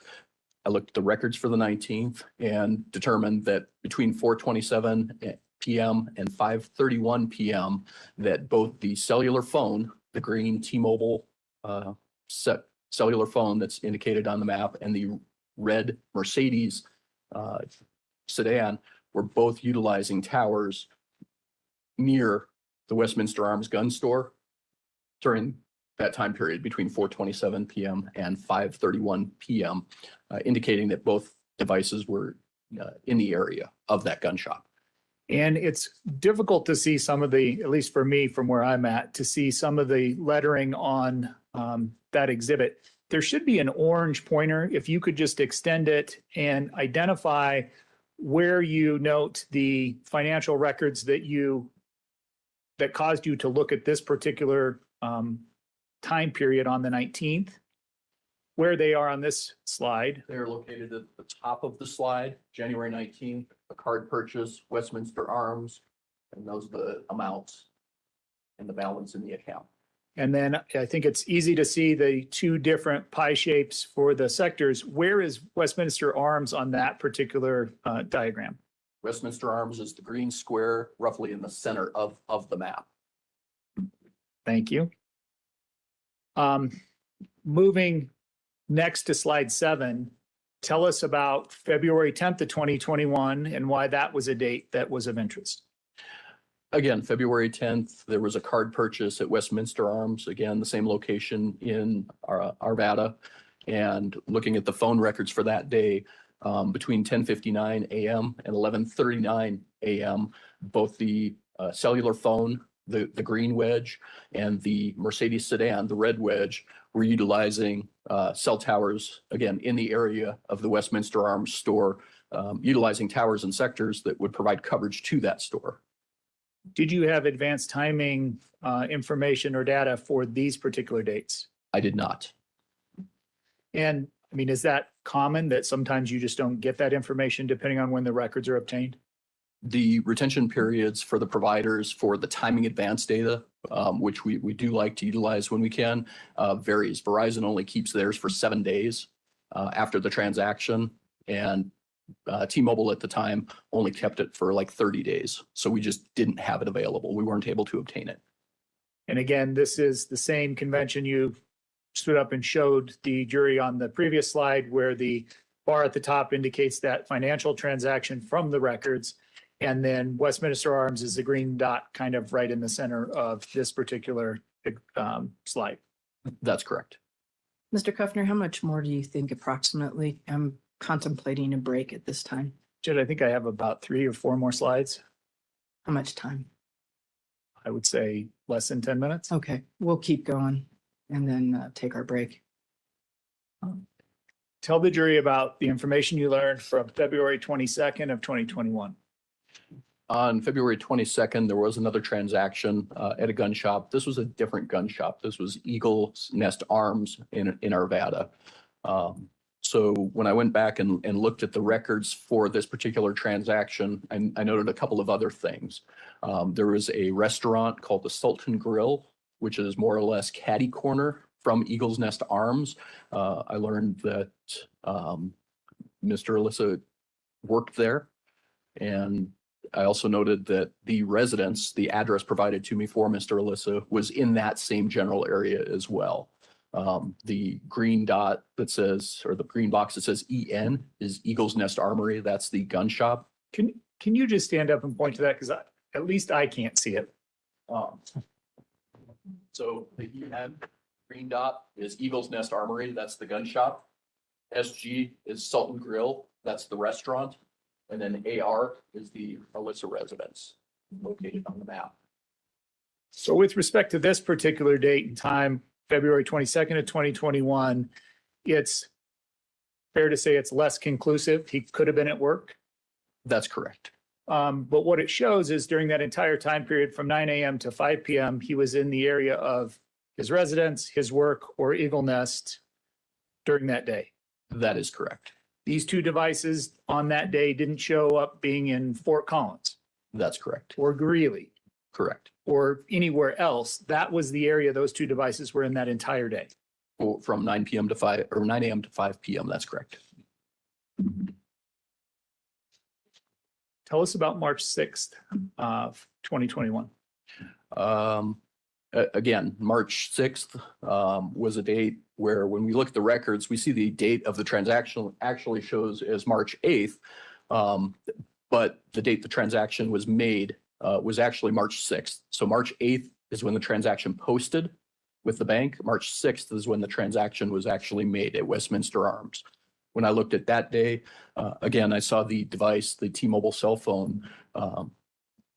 I looked at the records for the 19th and determined that between 4:27 p.m. and 5:31 p.m. that both the cellular phone, the green T-Mobile cellular phone that's indicated on the map, and the red Mercedes sedan were both utilizing towers near the Westminster Arms gun store during that time period between 4:27 p.m. and 5:31 p.m., indicating that both devices were in the area of that gun shop. And it's difficult to see some of the, at least for me, from where I'm at, to see some of the lettering on that exhibit. There should be an orange pointer. If you could just extend it and identify where you note the financial records that caused you to look at this particular time period on the 19th, where they are on this slide. They're located at the top of the slide, January 19th, a card purchase, Westminster Arms, and those are the amounts and the balance in the account. And then I think it's easy to see the 2 different pie shapes for the sectors. Where is Westminster Arms on that particular diagram? Westminster Arms is the green square roughly in the center of the map. Thank you. Moving next to slide 7, tell us about February 10th of 2021 and why that was a date that was of interest. Again, February 10th, there was a card purchase at Westminster Arms, again, the same location in Arvada. And looking at the phone records for that day, between 10:59 a.m. and 11:39 a.m., both the cellular phone, the green wedge, and the Mercedes sedan, the red wedge, were utilizing cell towers, again, in the area of the Westminster Arms store, utilizing towers and sectors that would provide coverage to that store. Did you have advanced timing information or data for these particular dates? I did not. And I mean, is that common that sometimes you just don't get that information depending on when the records are obtained? The retention periods for the providers for the timing advance data, which we do like to utilize when we can, varies. Verizon only keeps theirs for 7 days after the transaction, and T-Mobile at the time only kept it for like 30 days. So we just didn't have it available. We weren't able to obtain it. And again, this is the same convention you stood up and showed the jury on the previous slide where the bar at the top indicates that financial transaction from the records. And then Westminster Arms is the green dot kind of right in the center of this particular slide. That's correct. Mr. Kuffner, how much more do you think approximately? I'm contemplating a break at this time. Jed, I think I have about 3 or 4 more slides. How much time? I would say less than 10 minutes. Okay, we'll keep going and then take our break. Tell the jury about the information you learned from February 22nd of 2021. On February 22nd, there was another transaction at a gun shop. This was a different gun shop. This was Eagle's Nest Arms in Arvada. So when I went back and looked at the records for this particular transaction, I noted a couple of other things. There was a restaurant called the Sultan Grill, which is more or less catty corner from Eagle's Nest Arms. I learned that Mr. Alissa worked there. And I also noted that the residence, the address provided to me for Mr. Alissa was in that same general area as well. The green dot that says, or the green box that says EN is Eagle's Nest Armory. That's the gun shop. Can you just stand up and point to that? Because at least I can't see it. So the EN green dot is Eagle's Nest Armory. That's the gun shop. SG is Sultan Grill. That's the restaurant. And then AR is the Alissa residence located on the map. So with respect to this particular date and time, February 22nd of 2021, it's fair to say it's less conclusive. He could have been at work. That's correct. But what it shows is during that entire time period from 9 a.m. to 5 p.m., he was in the area of his residence, his work, or Eagle Nest during that day. That is correct. These 2 devices on that day didn't show up being in Fort Collins That's correct. or Greeley Correct. or anywhere else. That was the area those 2 devices were in that entire day. From 9 p.m. to 5 or 9 a.m. to 5 p.m. That's correct. Tell us about March 6th of 2021. Again, March 6th was a date where when we look at the records, we see the date of the transaction actually shows as March 8th. But the date the transaction was made was actually March 6th. So March 8th is when the transaction posted with the bank. March 6th is when the transaction was actually made at Westminster Arms. When I looked at that day, again, I saw the device, the T-Mobile cell phone,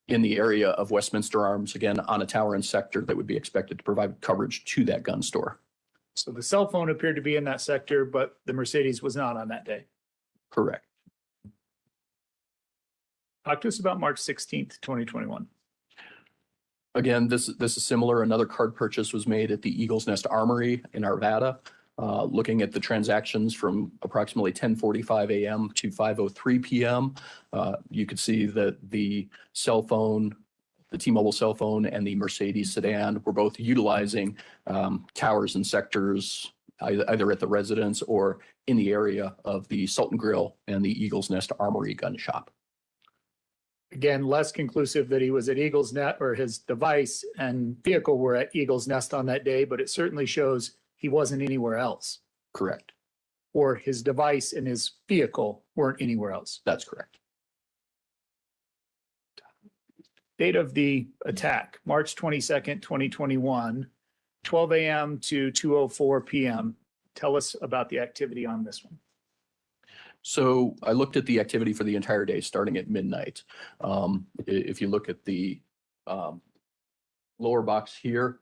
in the area of Westminster Arms, again, on a tower and sector that would be expected to provide coverage to that gun store. So the cell phone appeared to be in that sector, but the Mercedes was not on that day. Correct. Talk to us about March 16th, 2021. Again, this is similar. Another card purchase was made at the Eagle's Nest Armory in Arvada. Looking at the transactions from approximately 10:45 a.m. to 5:03 p.m., you could see that the cell phone, the T-Mobile cell phone and the Mercedes sedan were both utilizing towers and sectors either at the residence or in the area of the Sultan Grill and the Eagle's Nest Armory gun shop. Again, less conclusive that he was at Eagle's Nest or his device and vehicle were at Eagle's Nest on that day, but it certainly shows he wasn't anywhere else. Correct. Or his device and his vehicle weren't anywhere else. That's correct. Date of the attack, March 22nd, 2021, 12 a.m. to 2:04 p.m. Tell us about the activity on this one. So I looked at the activity for the entire day, starting at midnight. If you look at the lower box here,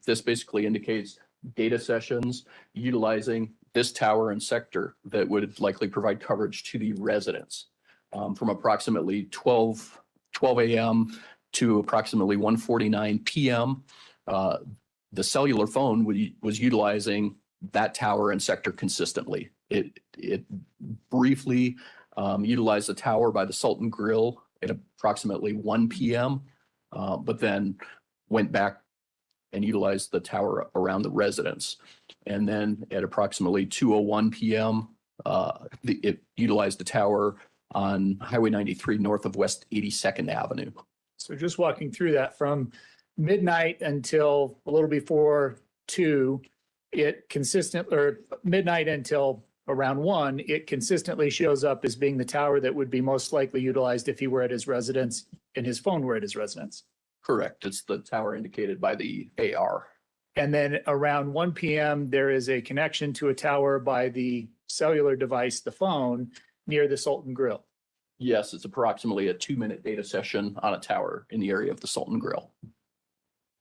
this basically indicates data sessions utilizing this tower and sector that would likely provide coverage to the residents from approximately 12 a.m. to approximately 1:49 p.m. The cellular phone was utilizing that tower and sector consistently. It briefly utilized the tower by the Sultan Grill at approximately 1 p.m., but then went back and utilized the tower around the residence. And then at approximately 2:01 p.m., it utilized the tower on Highway 93 north of West 82nd Avenue. So just walking through that from midnight until a little before 2, it consistent or midnight until around 1, it consistently shows up as being the tower that would be most likely utilized if he were at his residence and his phone were at his residence. Correct. It's the tower indicated by the AR. And then around 1 p.m., there is a connection to a tower by the cellular device, the phone, near the Sultan Grill. Yes, it's approximately a 2-minute data session on a tower in the area of the Sultan Grill.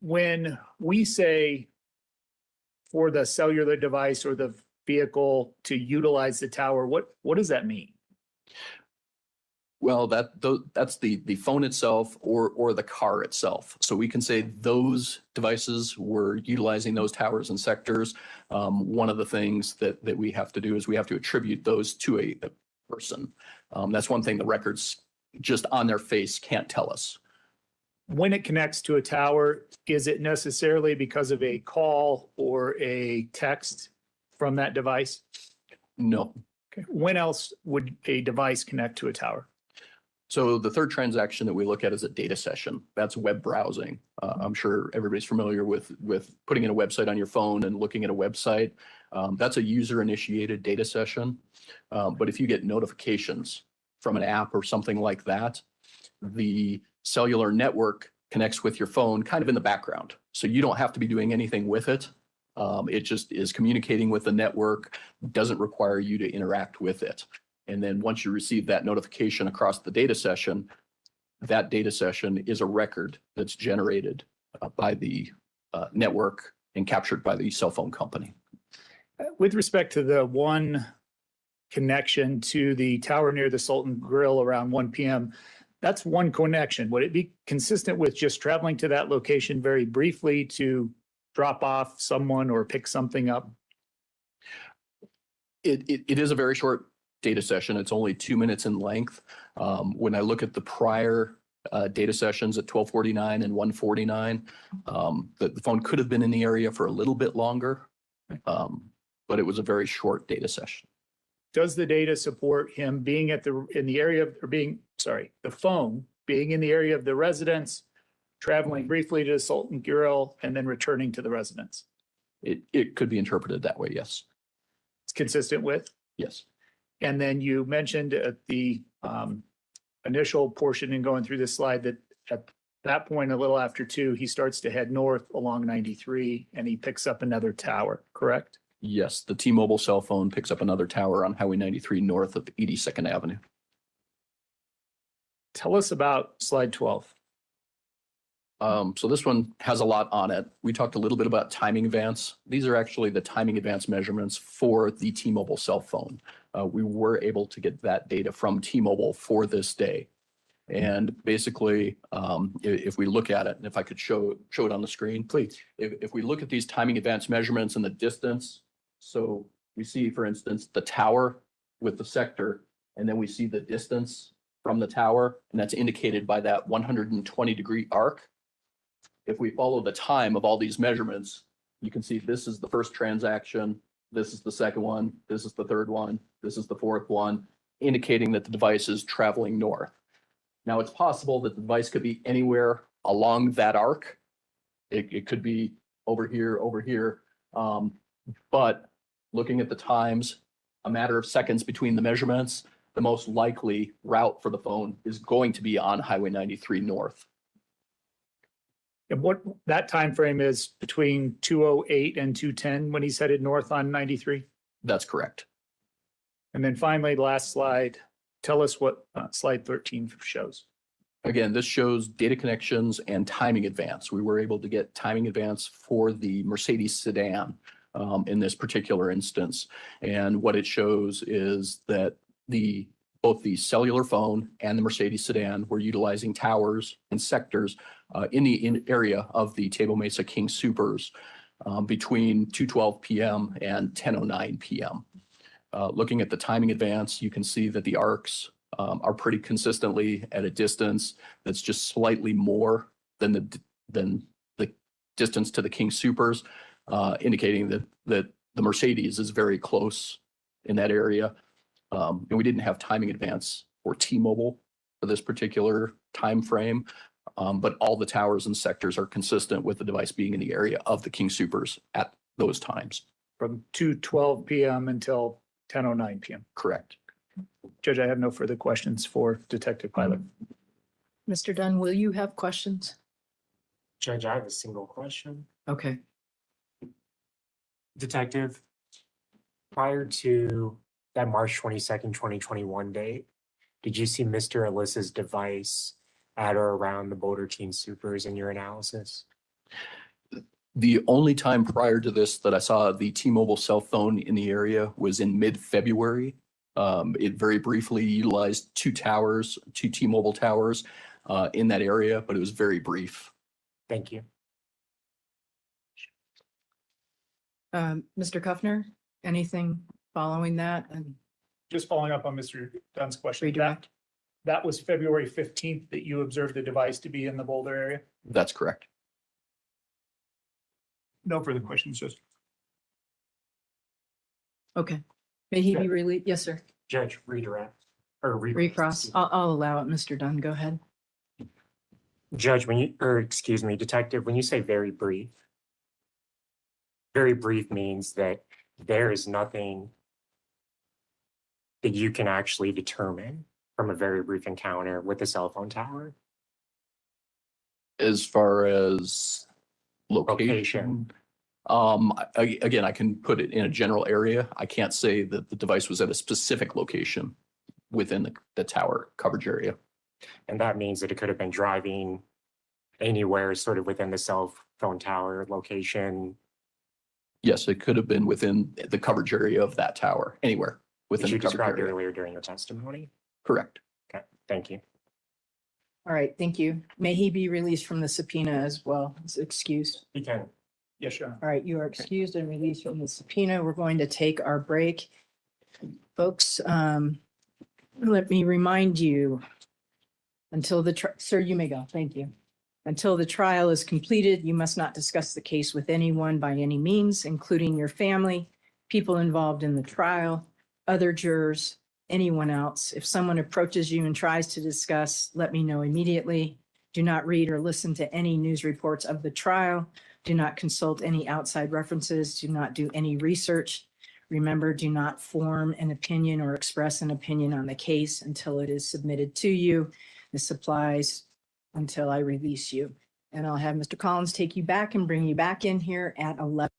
When we say for the cellular device or the vehicle to utilize the tower, what does that mean? Well, that's the phone itself or the car itself. So we can say those devices were utilizing those towers and sectors. One of the things that we have to do is we have to attribute those to a person. That's one thing the records just on their face can't tell us. When it connects to a tower, is it necessarily because of a call or a text from that device? No. Okay. When else would a device connect to a tower? So the third transaction that we look at is a data session. That's web browsing. I'm sure everybody's familiar with putting in a website on your phone and looking at a website. That's a user-initiated data session. But if you get notifications from an app or something like that, the cellular network connects with your phone kind of in the background. So you don't have to be doing anything with it. It just is communicating with the network, doesn't require you to interact with it. And then once you receive that notification across the data session, that data session is a record that's generated by the network and captured by the cell phone company. With respect to the one connection to the tower near the Sultan Grill around 1 p.m., that's one connection. Would it be consistent with just traveling to that location very briefly to drop off someone or pick something up? It is a very short data session. It's only 2 minutes in length. When I look at the prior data sessions at 12:49 and 1:49, the phone could have been in the area for a little bit longer, but it was a very short data session. Does the data support him being in the area of, or the phone being in the area of the residence, traveling briefly to the Sultan Grill, and then returning to the residence? It could be interpreted that way, yes. It's consistent with? Yes. And then you mentioned at the initial portion in going through this slide that at that point, a little after 2, he starts to head north along 93 and he picks up another tower, correct? Yes, the T-Mobile cell phone picks up another tower on Highway 93 north of 82nd Avenue. Tell us about slide 12. So this one has a lot on it. We talked a little bit about timing advance. These are actually the timing advance measurements for the T-Mobile cell phone. We were able to get that data from T-Mobile for this day. And basically, if we look at it, and if I could show it on the screen, please. If we look at these timing advance measurements and the distance, so we see, for instance, the tower with the sector, and then we see the distance from the tower, and that's indicated by that 120-degree arc. If we follow the time of all these measurements, you can see this is the first transaction, this is the second one, this is the third one, this is the fourth one, indicating that the device is traveling north. Now, it's possible that the device could be anywhere along that arc. It could be over here, but looking at the times, a matter of seconds between the measurements, the most likely route for the phone is going to be on Highway 93 north. And what that time frame is between 2:08 and 2:10 when he's headed north on 93? That's correct. And then finally, last slide, tell us what slide 13 shows. Again, this shows data connections and timing advance. We were able to get timing advance for the Mercedes sedan in this particular instance. And what it shows is that both the cellular phone and the Mercedes sedan were utilizing towers and sectors in the area of the Table Mesa King Supers between 2:12 p.m. and 10:09 p.m. Looking at the timing advance, you can see that the arcs are pretty consistently at a distance that's just slightly more than the distance to the King Supers, indicating that the Mercedes is very close in that area. And we didn't have timing advance for T-Mobile for this particular time frame, but all the towers and sectors are consistent with the device being in the area of the King Supers at those times. from 2:12 PM until 10:09 PM. Correct. Judge, I have no further questions for Detective Pilot. Mr. Dunn, will you have questions? Judge, I have a single question. Okay. Detective, prior to that March 22nd, 2021 date, did you see Mr. Alissa's device at or around the Boulder Teen Supers in your analysis? The only time prior to this that I saw the T-Mobile cell phone in the area was in mid-February. It very briefly utilized two T-Mobile towers in that area, but it was very brief. Thank you. Mr. Kuffner, anything following that and Just following up on Mr. Dunn's question. redirect? That was February 15th that you observed the device to be in the Boulder area? That's correct. No further questions, Judge. Okay. May he be released? Yes, sir. Judge, redirect or Recross. I'll allow it. Mr. Dunn, go ahead. Judge, excuse me, Detective, when you say very brief means that there is nothing that you can actually determine from a very brief encounter with a cell phone tower. As far as location, again, I can put it in a general area. I can't say that the device was at a specific location within the tower coverage area. And that means that it could have been driving anywhere sort of within the cell phone tower location. Yes, it could have been within the coverage area of that tower, anywhere That within you the coverage described area. earlier during your testimony. Correct. Okay, thank you. All right, thank you. May he be released from the subpoena as well? Is excused. You can. Yes, Your Honor. All right, you are excused and released from the subpoena. We're going to take our break. Folks, let me remind you, until sir, you may go. Thank you. Until the trial is completed, you must not discuss the case with anyone by any means, including your family, people involved in the trial, other jurors, anyone else. If someone approaches you and tries to discuss, let me know immediately. Do not read or listen to any news reports of the trial. Do not consult any outside references. Do not do any research. Remember, do not form an opinion or express an opinion on the case until it is submitted to you. This applies until I release you. And I'll have Mr. Collins take you back and bring you back in here at 11.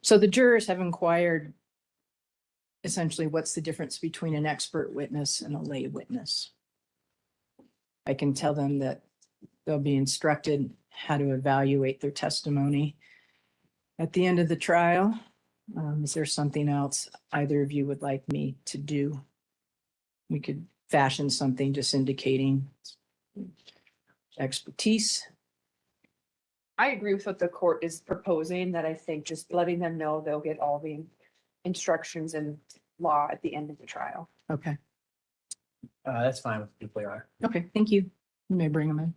So the jurors have inquired essentially what's the difference between an expert witness and a lay witness. I can tell them that they'll be instructed how to evaluate their testimony at the end of the trial. Is there something else either of you would like me to do? We could fashion something just indicating expertise. I agree with what the court is proposing, that I think just letting them know they'll get all the instructions and law at the end of the trial. Okay, That's fine with people are. okay, thank you. You may bring them in.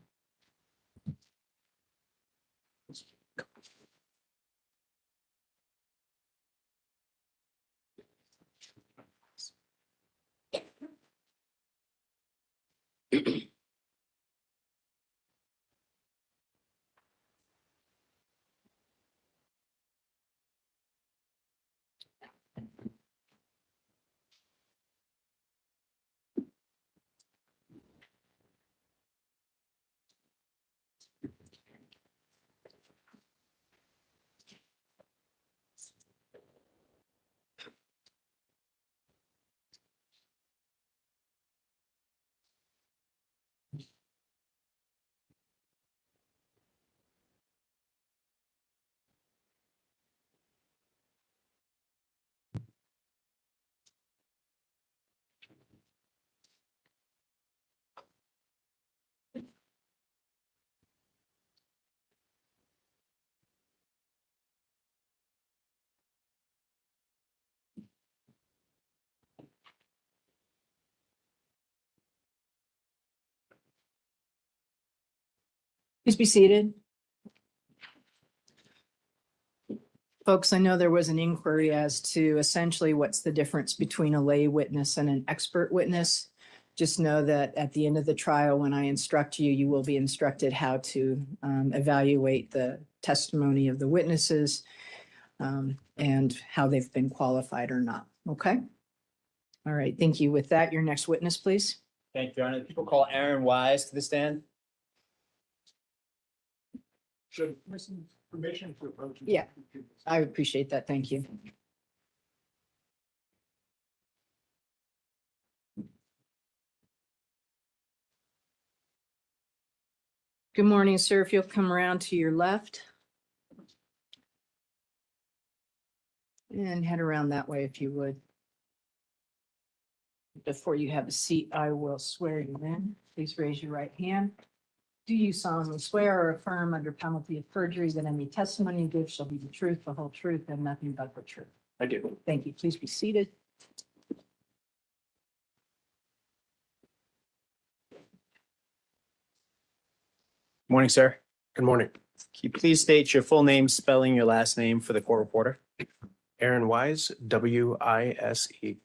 Please be seated. Folks, I know there was an inquiry as to essentially what's the difference between a lay witness and an expert witness. Just know that at the end of the trial, when I instruct you, you will be instructed how to evaluate the testimony of the witnesses and how they've been qualified or not. Okay? All right, thank you. With that, your next witness, please. Thank you, Your Honor. People call Aaron Wise to the stand. Permission to approach. Yeah. I appreciate that. Thank you. Good morning, sir. If you'll come around to your left. And head around that way if you would. Before you have a seat, I will swear you in. Please raise your right hand. Do you solemnly swear or affirm under penalty of perjury that any testimony you give shall be the truth, the whole truth, and nothing but the truth? I do. Thank you. Please be seated. Morning, sir. Good morning. Can you please state your full name, spelling your last name for the court reporter? Aaron Wise, W-I-S-E.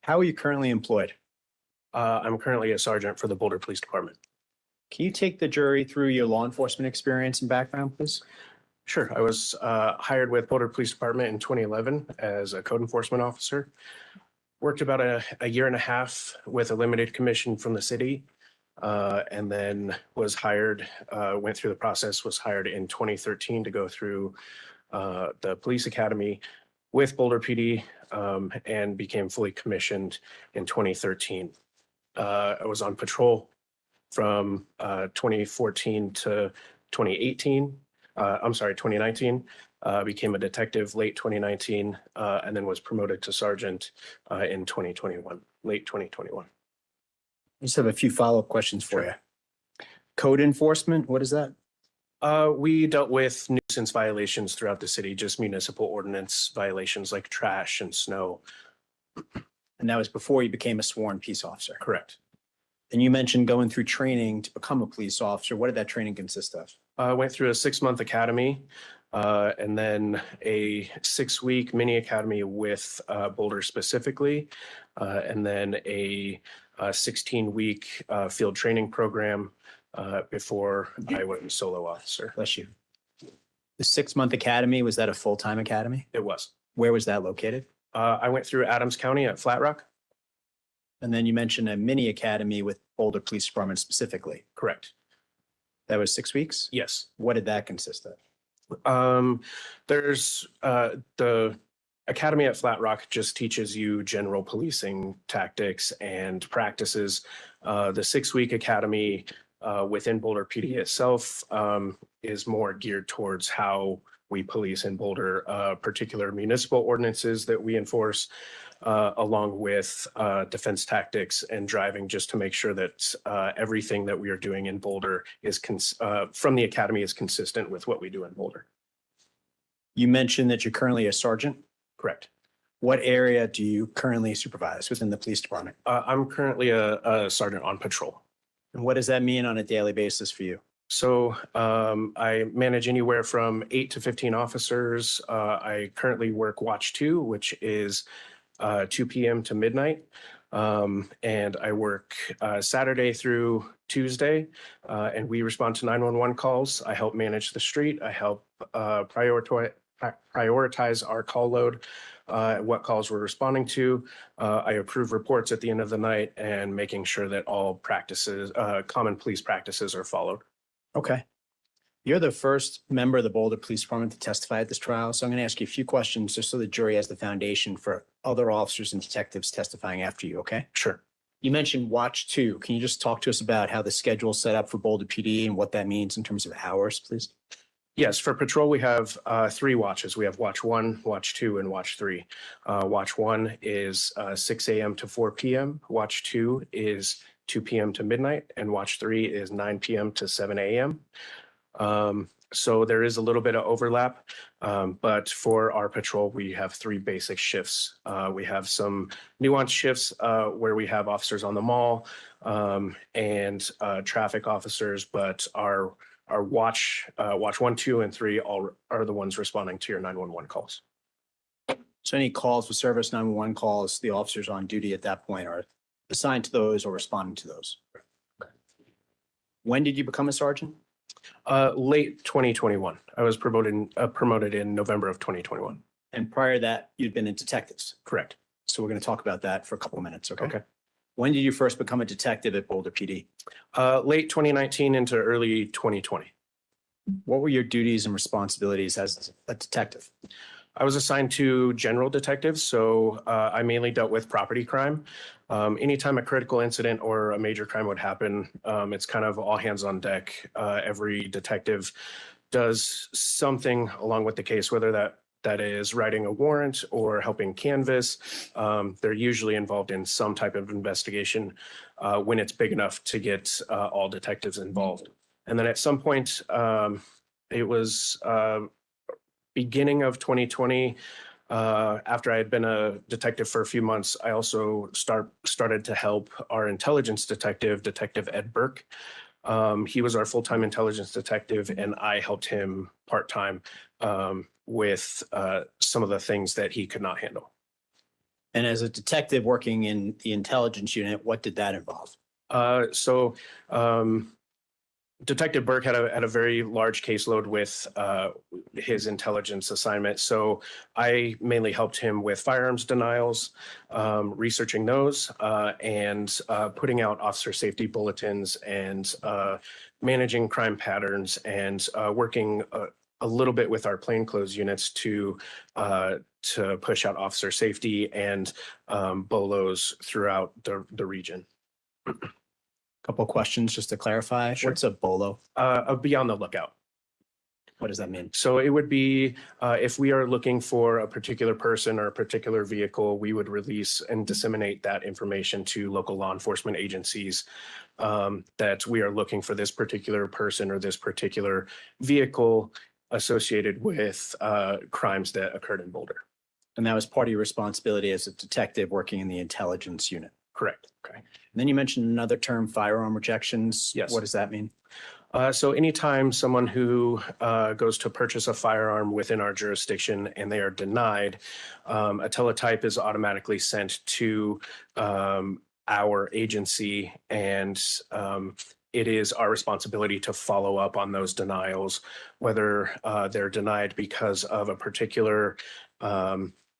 How are you currently employed? I'm currently a sergeant for the Boulder Police Department. Can you take the jury through your law enforcement experience and background, please? Sure. I was hired with Boulder Police Department in 2011 as a code enforcement officer. Worked about a year and a half with a limited commission from the city. And then was hired, went through the process, was hired in 2013 to go through the police academy with Boulder PD and became fully commissioned in 2013. I was on patrol from 2014 to 2018. 2019. Became a detective late 2019 and then was promoted to sergeant in 2021, late 2021. I just have a few follow-up questions for you. Code enforcement, what is that? We dealt with nuisance violations throughout the city, just municipal ordinance violations like trash and snow. And that was before you became a sworn peace officer. Correct. And you mentioned going through training to become a police officer. What did that training consist of? Went through a 6-month academy and then a 6-week mini academy with Boulder specifically, and then a 16-week field training program before I went solo officer. Bless you. The 6-month academy, was that a full-time academy? It was. Where was that located? I went through Adams County at Flat Rock. And then you mentioned a mini academy with Boulder Police Department specifically. Correct. That was 6 weeks? Yes. What did that consist of? There's the Academy at Flat Rock just teaches you general policing tactics and practices. The 6-week academy within Boulder PD itself is more geared towards how we police in Boulder, particular municipal ordinances that we enforce, along with defense tactics and driving, just to make sure that everything that we are doing in Boulder is from the academy is consistent with what we do in Boulder. You mentioned that you're currently a sergeant. Correct. What area do you currently supervise within the police department? I'm currently a sergeant on patrol. And what does that mean on a daily basis for you? So I manage anywhere from 8 to 15 officers. I currently work Watch 2, which is 2 p.m. to midnight. And I work Saturday through Tuesday, and we respond to 911 calls. I help manage the street. I help prioritize our call load, what calls we're responding to. I approve reports at the end of the night and making sure that all practices, common police practices are followed. Okay. You're the first member of the Boulder Police Department to testify at this trial. So I'm going to ask you a few questions just so the jury has the foundation for other officers and detectives testifying after you, okay? Sure. You mentioned Watch 2. Can you just talk to us about how the schedule is set up for Boulder PD and what that means in terms of hours, please? Yes, for patrol, we have 3 watches. We have Watch 1, Watch 2, and Watch 3. Watch 1 is 6 a.m. to 4 p.m. Watch 2 is 2 p.m. to midnight, and Watch 3 is 9 p.m. to 7 a.m. So there is a little bit of overlap, but for our patrol, we have 3 basic shifts. We have some nuanced shifts where we have officers on the mall and traffic officers, but our watch 1, 2, and 3 all are the ones responding to your 911 calls. So any calls for service 911 calls, the officers on duty at that point are assigned to those or responding to those. When did you become a sergeant? Late 2021. I was promoted in November of 2021. And prior to that, you'd been in detectives. Correct. So we're going to talk about that for a couple of minutes, okay? Okay. When did you first become a detective at Boulder PD? Late 2019 into early 2020. What were your duties and responsibilities as a detective? I was assigned to general detectives, so I mainly dealt with property crime. Anytime a critical incident or a major crime would happen, it's kind of all hands on deck. Every detective does something along with the case, whether that is writing a warrant or helping canvass. They're usually involved in some type of investigation when it's big enough to get all detectives involved. And then at some point, it was beginning of 2020, after I had been a detective for a few months, I also started to help our intelligence detective, Detective Ed Burke. He was our full-time intelligence detective, and I helped him part-time with some of the things that he could not handle. And as a detective working in the intelligence unit, what did that involve? Detective Burke had a very large caseload with his intelligence assignment. So I mainly helped him with firearms denials, researching those, and putting out officer safety bulletins and managing crime patterns and working a little bit with our plainclothes units to push out officer safety and BOLOs throughout the region. Couple of questions just to clarify. Sure. What's a BOLO? Be on the lookout. What does that mean? So it would be if we are looking for a particular person or a particular vehicle, we would release and disseminate that information to local law enforcement agencies that we are looking for this particular person or this particular vehicle associated with crimes that occurred in Boulder. And that was part of your responsibility as a detective working in the intelligence unit. Correct. Okay. And then you mentioned another term, firearm rejections. Yes. What does that mean? So anytime someone who goes to purchase a firearm within our jurisdiction and they are denied, a teletype is automatically sent to our agency, and it is our responsibility to follow up on those denials, whether they're denied because of a particular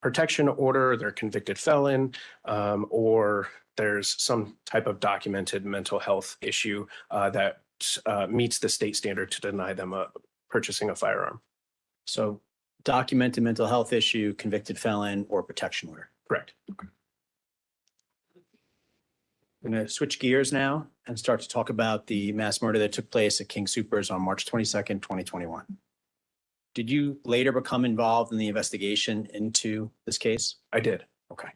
protection order, they're convicted felon, or there's some type of documented mental health issue that meets the state standard to deny them purchasing a firearm. So documented mental health issue, convicted felon, or protection order. Correct. I'm going to switch gears now and start to talk about the mass murder that took place at King Soopers on March 22nd, 2021. Did you later become involved in the investigation into this case? I did. Okay.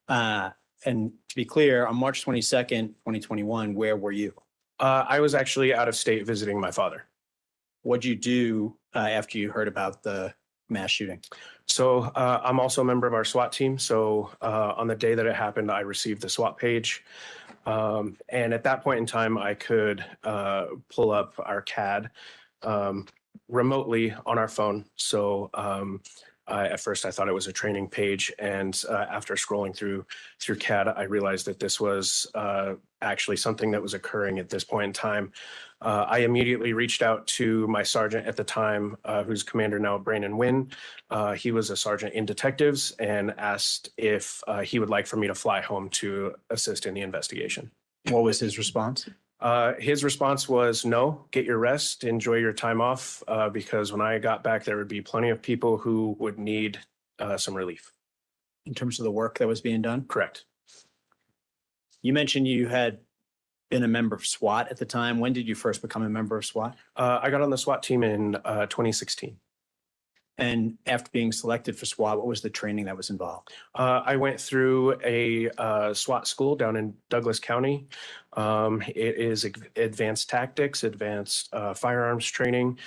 And to be clear, on March 22nd, 2021, where were you? I was actually out of state visiting my father. What'd you do after you heard about the mass shooting? So I'm also a member of our SWAT team. So on the day that it happened, I received the SWAT page. And at that point in time, I could pull up our CAD remotely on our phone. So at first I thought it was a training page. And after scrolling through CAD, I realized that this was actually something that was occurring at this point in time. I immediately reached out to my sergeant at the time, who's commander now, Brandon Wynn. He was a sergeant in detectives, and asked if he would like for me to fly home to assist in the investigation. What was his response? His response was, no, get your rest, enjoy your time off, because when I got back, there would be plenty of people who would need some relief. In terms of the work that was being done? Correct. You mentioned you had been a member of SWAT at the time. When did you first become a member of SWAT? I got on the SWAT team in 2016. And after being selected for SWAT, what was the training that was involved? I went through a SWAT school down in Douglas County. It is advanced tactics, advanced firearms training,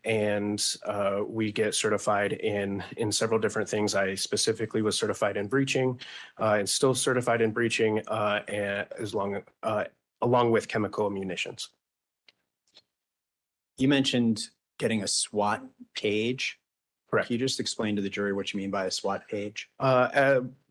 and we get certified in several different things. I specifically was certified in breaching, and still certified in breaching, along with chemical munitions. You mentioned getting a SWAT page. Correct. Can you just explain to the jury what you mean by a SWAT page?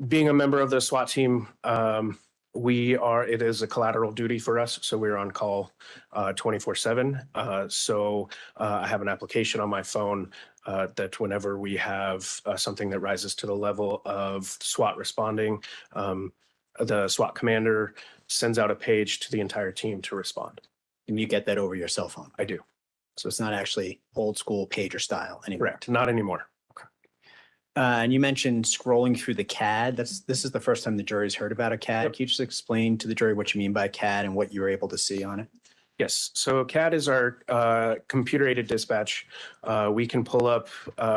Being a member of the SWAT team, it is a collateral duty for us. So we're on call 24/7. So I have an application on my phone that whenever we have something that rises to the level of SWAT responding, the SWAT commander sends out a page to the entire team to respond. And you get that over your cell phone? I do. So it's not actually old school pager style anymore? Correct. Not anymore. And you mentioned scrolling through the CAD. This is the first time the jury's heard about a CAD. Yep. Can you just explain to the jury what you mean by CAD and what you were able to see on it? Yes. So CAD is our computer aided dispatch. We can pull up,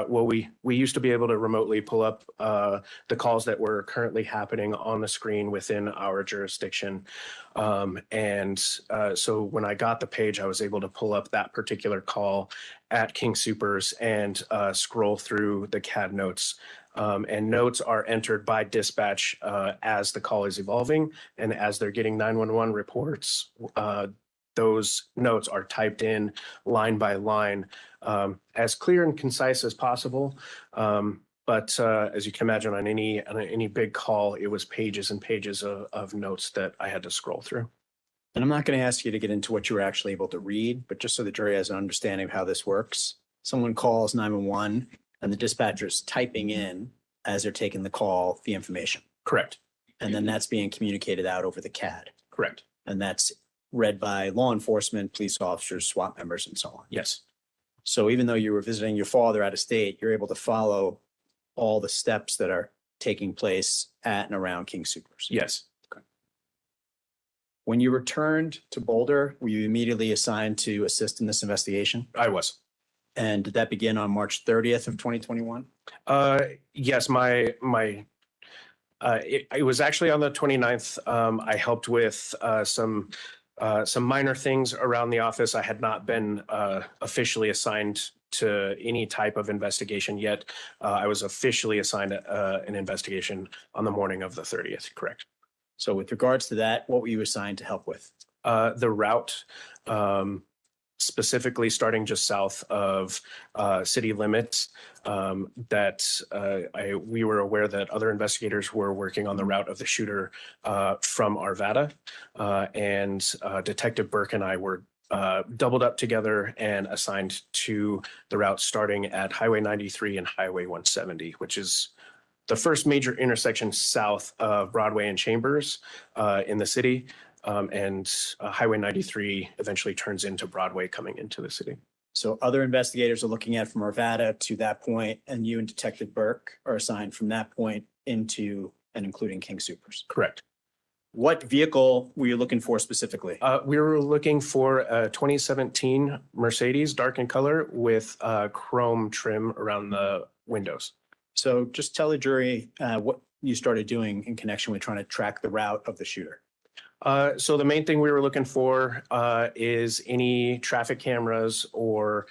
we used to be able to remotely pull up the calls that were currently happening on the screen within our jurisdiction. So when I got the page, I was able to pull up that particular call at King Soopers and scroll through the CAD notes. And notes are entered by dispatch as the call is evolving, and as they're getting 911 reports, those notes are typed in line by line, as clear and concise as possible. But as you can imagine, on any big call, it was pages and pages of notes that I had to scroll through. And I'm not going to ask you to get into what you were actually able to read, but just so the jury has an understanding of how this works. Someone calls 911 and the dispatcher is typing in, as they're taking the call, the information. Correct. And then that's being communicated out over the CAD. Correct. And that's read by law enforcement, police officers, SWAT members, and so on. Yes. So even though you were visiting your father out of state, you're able to follow all the steps that are taking place at and around King Soopers. Yes. Okay. When you returned to Boulder, were you immediately assigned to assist in this investigation? I was. And did that begin on March 30th of 2021? Yes, it was actually on the 29th. I helped with some minor things around the office. I had not been officially assigned to any type of investigation yet. I was officially assigned an investigation on the morning of the 30th, correct? So with regards to that, what were you assigned to help with? The route, specifically starting just south of city limits, we were aware that other investigators were working on the route of the shooter from Arvada, and Detective Burke and I were doubled up together and assigned to the route starting at Highway 93 and Highway 170, which is the first major intersection south of Broadway and Chambers in the city. and Highway 93 eventually turns into Broadway coming into the city. So other investigators are looking at from Arvada to that point, and you and Detective Burke are assigned from that point into and including King Supers. Correct. What vehicle were you looking for specifically? We were looking for a 2017 Mercedes, dark in color with chrome trim around the windows. So just tell the jury what you started doing in connection with trying to track the route of the shooter. So the main thing we were looking for is any traffic cameras or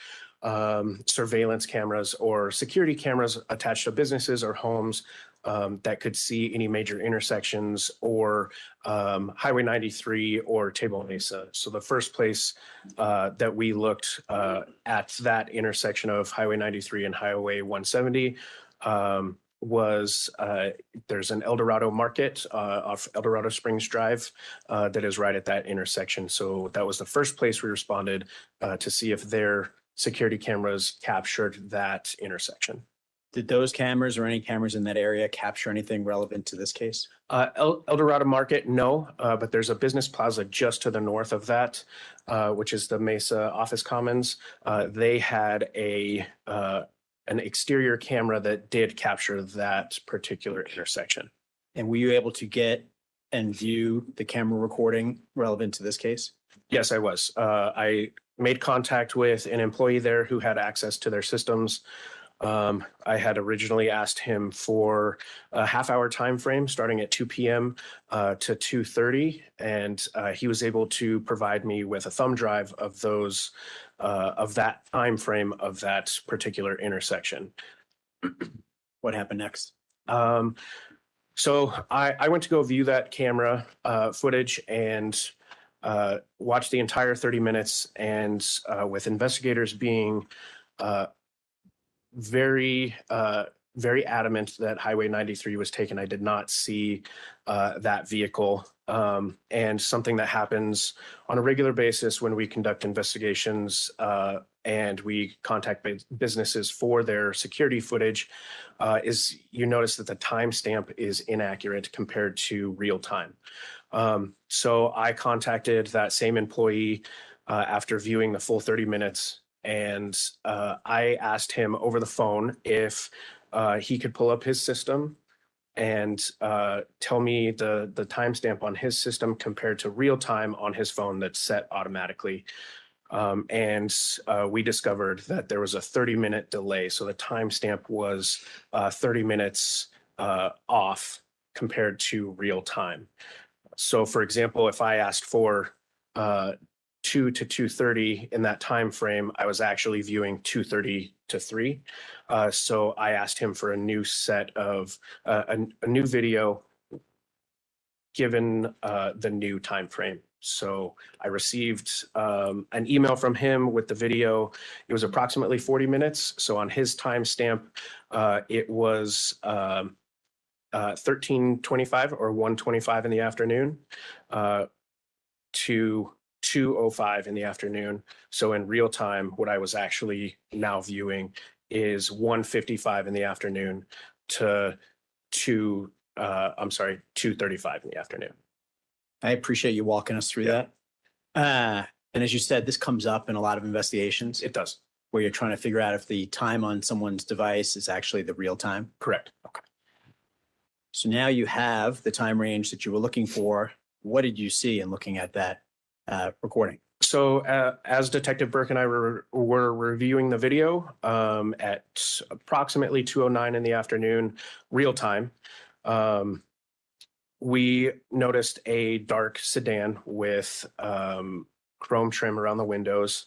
surveillance cameras or security cameras attached to businesses or homes that could see any major intersections or Highway 93 or Table Mesa. So the first place that we looked at that intersection of Highway 93 and Highway 170 was there's an El Dorado Market off El Dorado Springs Drive that is right at that intersection. So that was the first place we responded to see if their security cameras captured that intersection. Did those cameras or any cameras in that area capture anything relevant to this case? El Dorado Market, no, but there's a business plaza just to the north of that, which is the Mesa Office Commons. They had an exterior camera that did capture that particular intersection. And were you able to get and view the camera recording relevant to this case? Yes, I was. I made contact with an employee there who had access to their systems. I had originally asked him for a half-hour time frame starting at 2 p.m. To 2:30, and he was able to provide me with a thumb drive of those of that time frame of that particular intersection. What happened next? So I went to go view that camera footage and watch the entire 30 minutes, and with investigators being very adamant that Highway 93 was taken. I did not see that vehicle. And something that happens on a regular basis when we conduct investigations and we contact businesses for their security footage is you notice that the timestamp is inaccurate compared to real time. So I contacted that same employee after viewing the full 30 minutes. And I asked him over the phone if he could pull up his system and tell me the timestamp on his system compared to real time on his phone that's set automatically. And we discovered that there was a 30-minute delay. So the timestamp was 30 minutes off compared to real time. So for example, if I asked for 2 to 2:30 in that time frame, I was actually viewing 2:30 to 3. So I asked him for a new set of a new video given the new time frame. So I received an email from him with the video. It was approximately 40 minutes. So on his timestamp, it was 13:25 or 1:25 in the afternoon to 2:05 in the afternoon. So in real time, what I was actually now viewing is 1:55 in the afternoon to 2:35 in the afternoon. I appreciate you walking us through that. And as you said, this comes up in a lot of investigations. It does. Where you're trying to figure out if the time on someone's device is actually the real time. Correct. Okay. So now you have the time range that you were looking for. What did you see in looking at that recording? So as Detective Burke and I were reviewing the video at approximately 2:09 in the afternoon, real time, we noticed a dark sedan with chrome trim around the windows,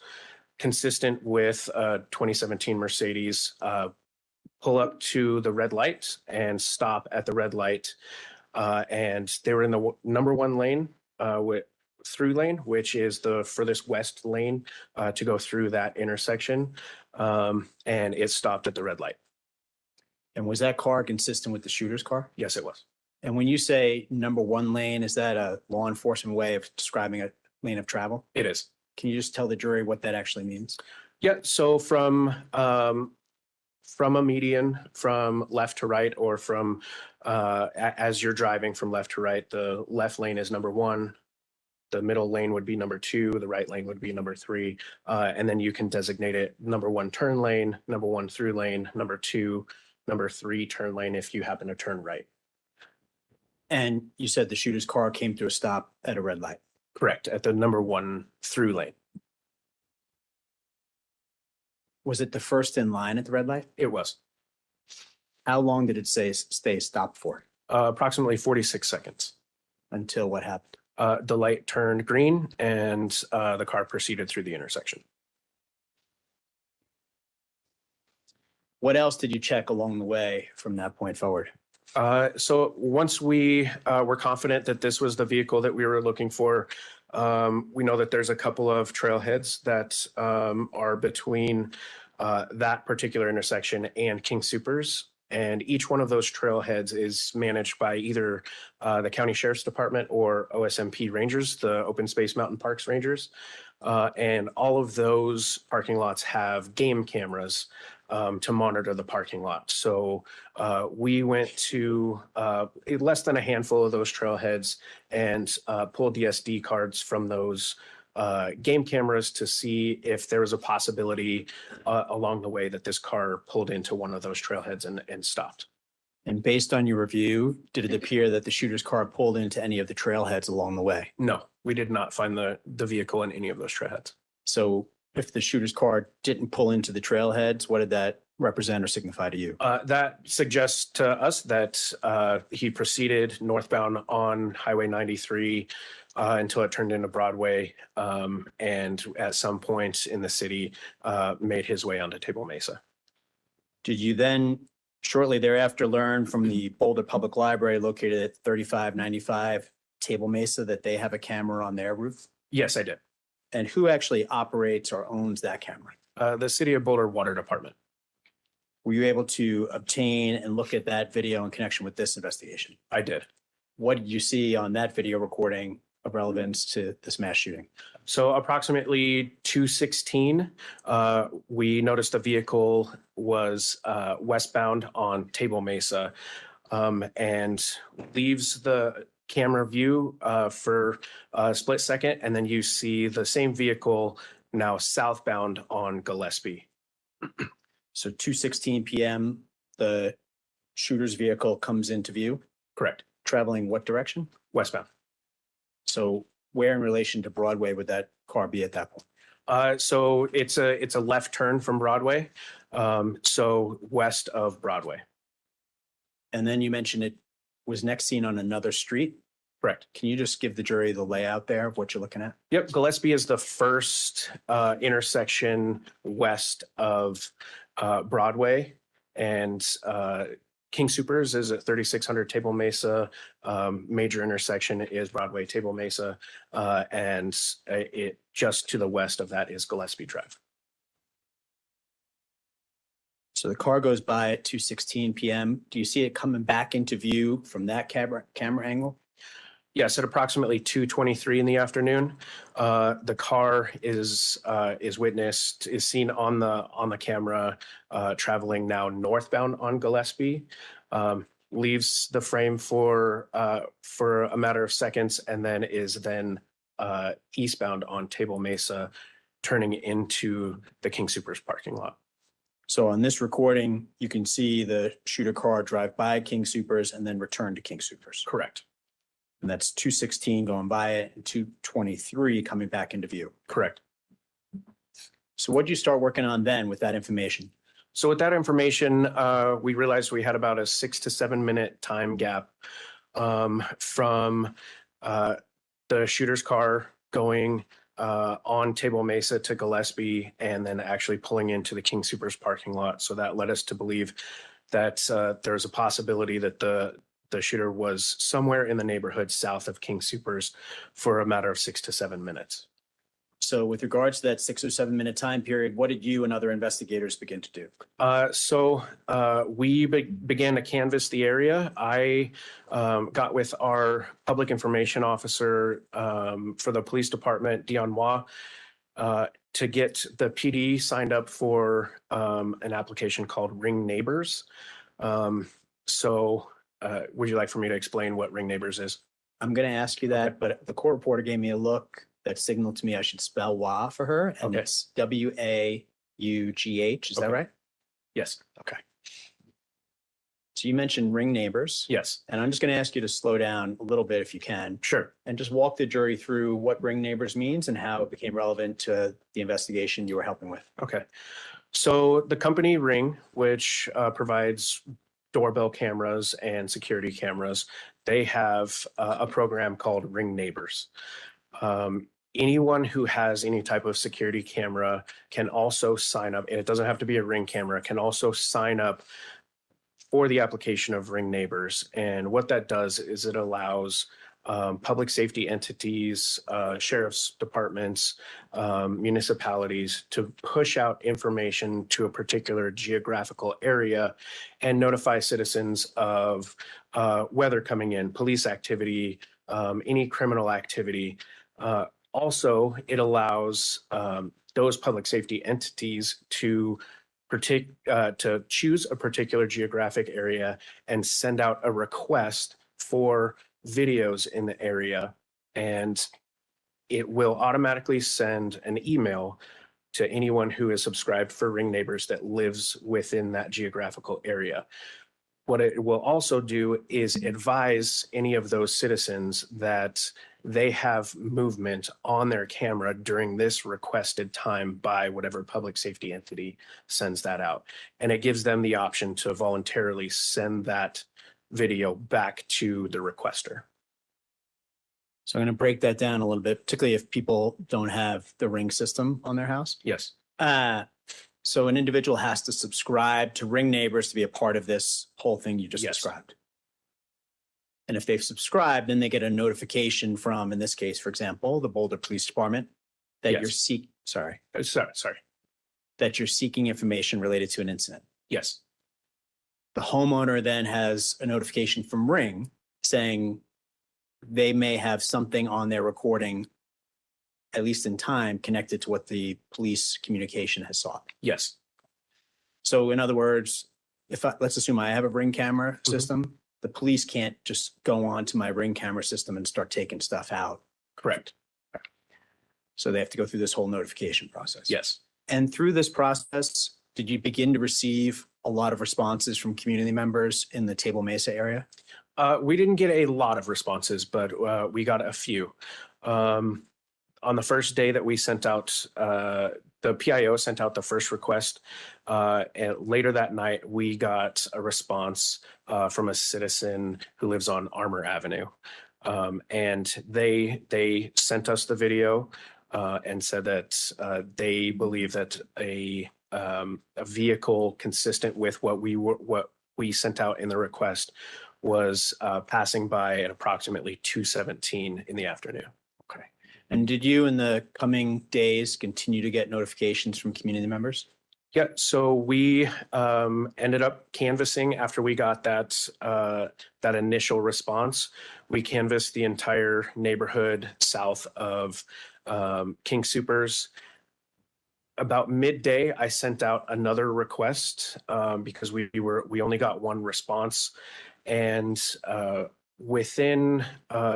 consistent with a 2017 Mercedes, pull up to the red light and stop at the red light. And they were in the number 1 lane through lane, which is the furthest west lane to go through that intersection. And it stopped at the red light. And was that car consistent with the shooter's car? Yes, it was. And when you say number 1 lane, is that a law enforcement way of describing a lane of travel? It is. Can you just tell the jury what that actually means? Yeah, so from a median from left to right, or from as you're driving from left to right, the left lane is number 1, The middle lane would be number 2, the right lane would be number 3. And then you can designate it number 1 turn lane, number 1 through lane, number 2, number 3 turn lane if you happen to turn right. And you said the shooter's car came to a stop at a red light. Correct, at the number 1 through lane. Was it the first in line at the red light? It was How long did it stay stopped for? approximately 46 seconds. Until what happened? The light turned green and the car proceeded through the intersection. What else did you check along the way from that point forward? So once we were confident that this was the vehicle that we were looking for, we know that there's a couple of trailheads that are between that particular intersection and King Soopers. And each one of those trailheads is managed by either the County Sheriff's Department or OSMP Rangers, the Open Space Mountain Parks Rangers. And all of those parking lots have game cameras to monitor the parking lot. So we went to less than a handful of those trailheads and pulled the SD cards from those game cameras to see if there was a possibility along the way that this car pulled into one of those trailheads and stopped. And based on your review, did it appear that the shooter's car pulled into any of the trailheads along the way? No, we did not find the vehicle in any of those trailheads. So if the shooter's car didn't pull into the trailheads, what did that represent or signify to you? That suggests to us that he proceeded northbound on Highway 93 until it turned into Broadway, and at some point in the city made his way onto Table Mesa. Did you then shortly thereafter learn from the Boulder Public Library located at 3595 Table Mesa that they have a camera on their roof? Yes, I did. And who actually operates or owns that camera? The City of Boulder Water Department. Were you able to obtain and look at that video in connection with this investigation? I did. What did you see on that video recording of relevance to this mass shooting? So approximately 2:16, we noticed the vehicle was westbound on Table Mesa and leaves the camera view for a split second, and then you see the same vehicle now southbound on Gillespie. So 2:16 p.m., the shooter's vehicle comes into view, Correct. traveling what direction? Westbound. So where in relation to Broadway would that car be at that point? So it's a left turn from Broadway, so west of Broadway. And then you mentioned it was next seen on another street. Correct. Can you just give the jury the layout there of what you're looking at? Yep, Gillespie is the first intersection west of Broadway, and King Soopers is at 3600 Table Mesa. Major intersection is Broadway, Table Mesa, and it just to the west of that is Gillespie Drive. So the car goes by at 2:16 p.m. Do you see it coming back into view from that camera angle? Yes, at approximately 2:23 in the afternoon, the car is seen on the camera traveling now northbound on Gillespie, leaves the frame for a matter of seconds, and then is eastbound on Table Mesa, turning into the King Soopers parking lot. So on this recording, you can see the shooter car drive by King Soopers and then return to King Soopers. Correct. And that's 2:16 going by it and 2:23 coming back into view. Correct. So what did you start working on then with that information? So with that information, we realized we had about a 6 to 7 minute time gap from the shooter's car going on Table Mesa to Gillespie and then actually pulling into the King Soopers parking lot. So that led us to believe that there's a possibility that the shooter was somewhere in the neighborhood south of King Soopers for a matter of 6 to 7 minutes. So with regards to that 6 or 7 minute time period, what did you and other investigators begin to do? So we began to canvass the area. I got with our public information officer for the police department, Dion Wah, to get the PD signed up for an application called Ring Neighbors. Would you like for me to explain what Ring Neighbors is? I'm gonna ask you that, but the court reporter gave me a look that signaled to me I should spell WA for her, and Okay. it's WAUGH. Is that Okay. right? Yes, Okay. So you mentioned ring neighbors. yes, And I'm just gonna ask you to slow down a little bit if you can, sure. and just walk the jury through what ring neighbors means and how it became relevant to the investigation you were helping with. Okay. So the company Ring, which provides doorbell cameras and security cameras, they have a program called Ring Neighbors. Anyone who has any type of security camera can also sign up, and it doesn't have to be a Ring camera, can also sign up for the application of Ring Neighbors. And what that does is it allows public safety entities, sheriff's departments, municipalities to push out information to a particular geographical area and notify citizens of weather coming in, police activity, any criminal activity. Also, it allows those public safety entities to choose a particular geographic area and send out a request for videos in the area, and it will automatically send an email to anyone who is subscribed for Ring Neighbors that lives within that geographical area. What it will also do is advise any of those citizens that they have movement on their camera during this requested time by whatever public safety entity sends that out. And it gives them the option to voluntarily send that video back to the requester. So I'm gonna break that down a little bit, particularly if people don't have the Ring system on their house. Yes, So an individual has to subscribe to Ring Neighbors to be a part of this whole thing you just Yes. described. And if they've subscribed, then they get a notification from, in this case, for example, the Boulder Police Department that Yes. sorry, sorry. that you're seeking information related to an incident. Yes, The homeowner then has a notification from Ring saying they may have something on their recording, at least in time, connected to what the police communication has sought. yes, So in other words, let's assume I have a Ring camera system, the police can't just go on to my Ring camera system and start taking stuff out. correct. So they have to go through this whole notification process. Yes. And through this process, did you begin to receive a lot of responses from community members in the Table Mesa area? We didn't get a lot of responses, but we got a few. On the first day that we sent out, the PIO sent out the first request. And later that night, we got a response from a citizen who lives on Armour Avenue. And they sent us the video and said that they believe that a vehicle consistent with what we sent out in the request was passing by at approximately 2:17 in the afternoon. Okay. And did you in the coming days continue to get notifications from community members? Yeah, so we ended up canvassing after we got that initial response. We canvassed the entire neighborhood south of King Soopers. About midday, I sent out another request because we only got one response, and within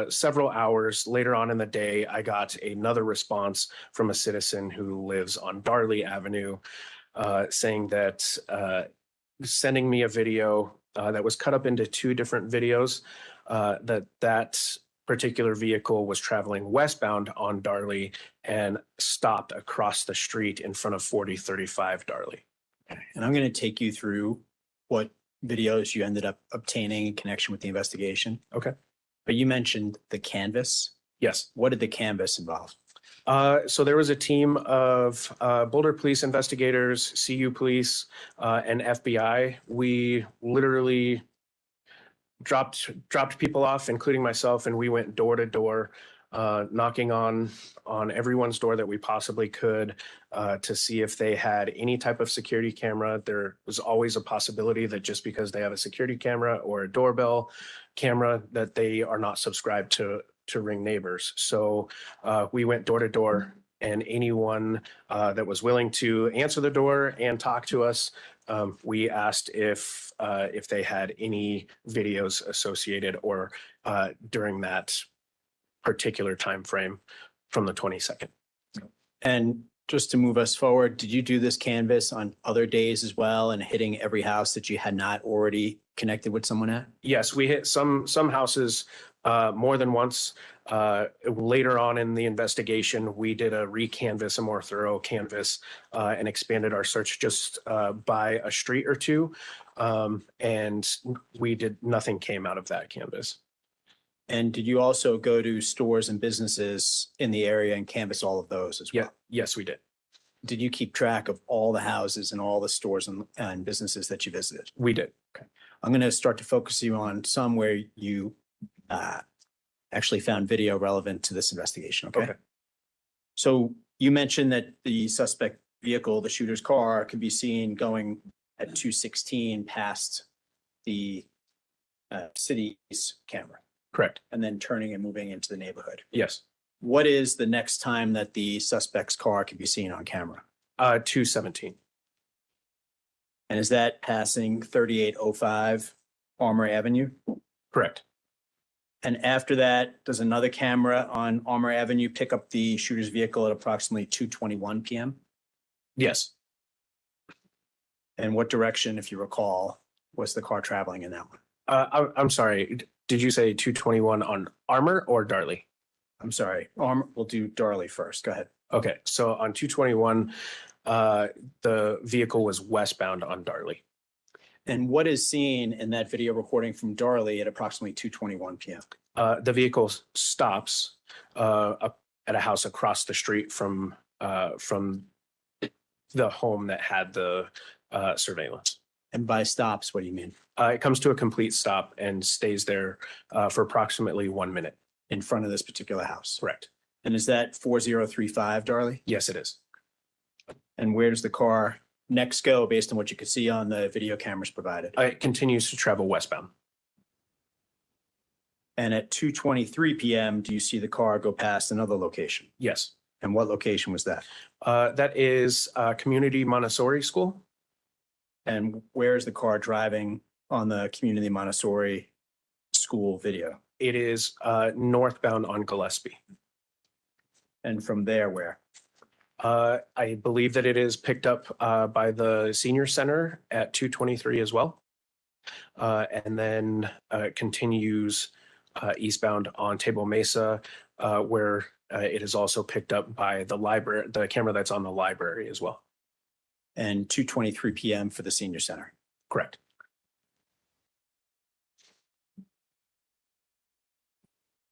several hours later on in the day, I got another response from a citizen who lives on Darley Avenue, saying that sending me a video that was cut up into two different videos, that particular vehicle was traveling westbound on Darley and stopped across the street in front of 4035 Darley. And I'm going to take you through what videos you ended up obtaining in connection with the investigation. Okay. But you mentioned the canvas. Yes. What did the canvas involve? So there was a team of Boulder police investigators, CU police, and FBI. We literally dropped people off, including myself, and we went door to door, knocking on everyone's door that we possibly could to see if they had any type of security camera. There was always a possibility that just because they have a security camera or a doorbell camera that they are not subscribed to Ring Neighbors. So we went door to door, and anyone that was willing to answer the door and talk to us, We asked if they had any videos associated or during that particular time frame from the 22nd. And just to move us forward, did you do this canvas on other days as well and hitting every house that you had not already connected with someone at? Yes, we hit some houses more than once. Later on in the investigation, we did a recanvass, a more thorough canvass, and expanded our search just by a street or two. And nothing came out of that canvas. And did you also go to stores and businesses in the area and canvass all of those as well? Yeah, yes, we did. Did you keep track of all the houses and all the stores and businesses that you visited? We did. I'm going to start to focus you on some where you actually found video relevant to this investigation, okay? Okay. So you mentioned that the suspect vehicle, the shooter's car, could be seen going at 216 past the city's camera Correct. and then turning and moving into the neighborhood. Yes. What is the next time that the suspect's car can be seen on camera? 217. And is that passing 3805 Armory Avenue? Correct. And after that, does another camera on Armour Avenue pick up the shooter's vehicle at approximately 2:21 p.m.? Yes. And what direction, if you recall, was the car traveling in that one? I'm sorry. Did you say 221 on Armour or Darley? I'm sorry, we'll do Darley first. Go ahead. Okay, so on 221, the vehicle was westbound on Darley. And what is seen in that video recording from Darley at approximately 2:21 p.m.? The vehicle stops up at a house across the street from the home that had the surveillance. And by stops, what do you mean? It comes to a complete stop and stays there for approximately 1 minute. In front of this particular house? Correct. And is that 4035 Darley? Yes, it is. And where does the car next go based on what you could see on the video cameras provided? It continues to travel westbound. And at 2:23 p.m., do you see the car go past another location? Yes. And what location was that? That is Community Montessori School. And where is the car driving on the Community Montessori School video? It is northbound on Gillespie. And from there, where? I believe that it is picked up by the senior center at 223 as well. And then continues eastbound on Table Mesa, where it is also picked up by the library, the camera that's on the library as well. And 2:23 p.m. for the senior center. Correct.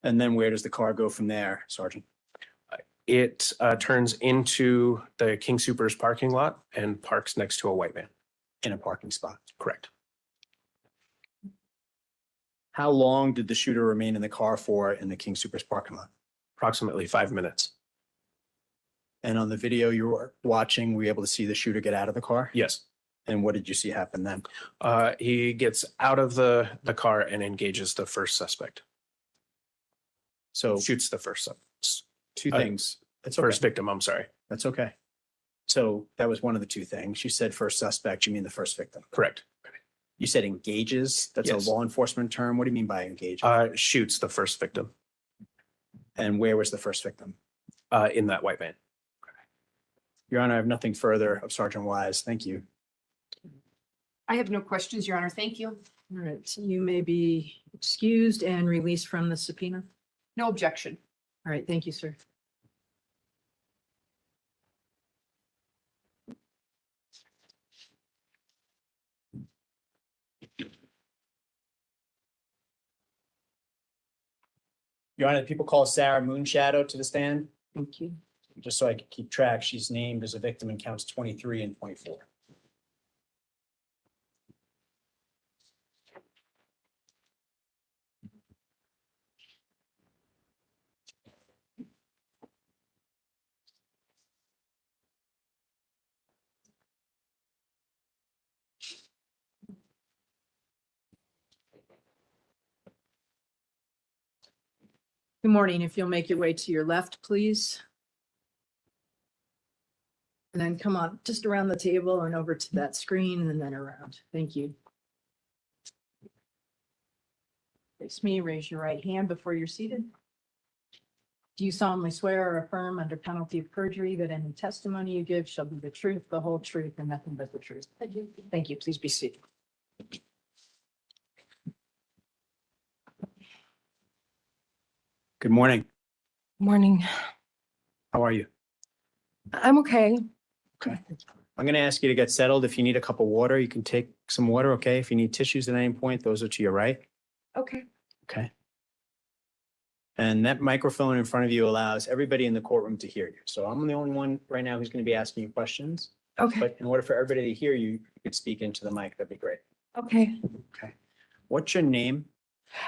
And then where does the car go from there, Sergeant? It turns into the King Soopers parking lot and parks next to a white van. In a parking spot. Correct. How long did the shooter remain in the car for in the King Soopers parking lot? Approximately 5 minutes. And on the video you were watching, were you able to see the shooter get out of the car? Yes. And what did you see happen then? He gets out of the car and engages the first suspect. So Shoots the first suspect. two things. That's okay. First victim, I'm sorry. That's okay. So that was one of the two things. You said first suspect, you mean the first victim? Correct. You said engages? That's Yes. a law enforcement term. What do you mean by engage? Shoots the first victim And where was the first victim? in that white van. Your Honor, I have nothing further of Sergeant Wise. Thank you. I have no questions, Your Honor. Thank you. All right, so you may be excused and released from the subpoena. No objection. All right, thank you, sir. Your Honor, people call Sarah Moonshadow to the stand. Thank you. Just so I can keep track, she's named as a victim in counts 23 and 24. Good morning. If you'll make your way to your left, please. And then come on, just around the table and over to that screen and then around. Thank you. Face me, raise your right hand before you're seated. Do you solemnly swear or affirm under penalty of perjury that any testimony you give shall be the truth, the whole truth, and nothing but the truth? I do. Thank you. Please be seated. Good morning. Morning. How are you? I'm okay. Okay. I'm going to ask you to get settled. If you need a cup of water, you can take some water, okay? If you need tissues at any point, those are to your right. Okay. Okay. And that microphone in front of you allows everybody in the courtroom to hear you. So I'm the only one right now who's going to be asking you questions. Okay. But in order for everybody to hear you, you could speak into the mic. That'd be great. Okay. Okay. What's your name?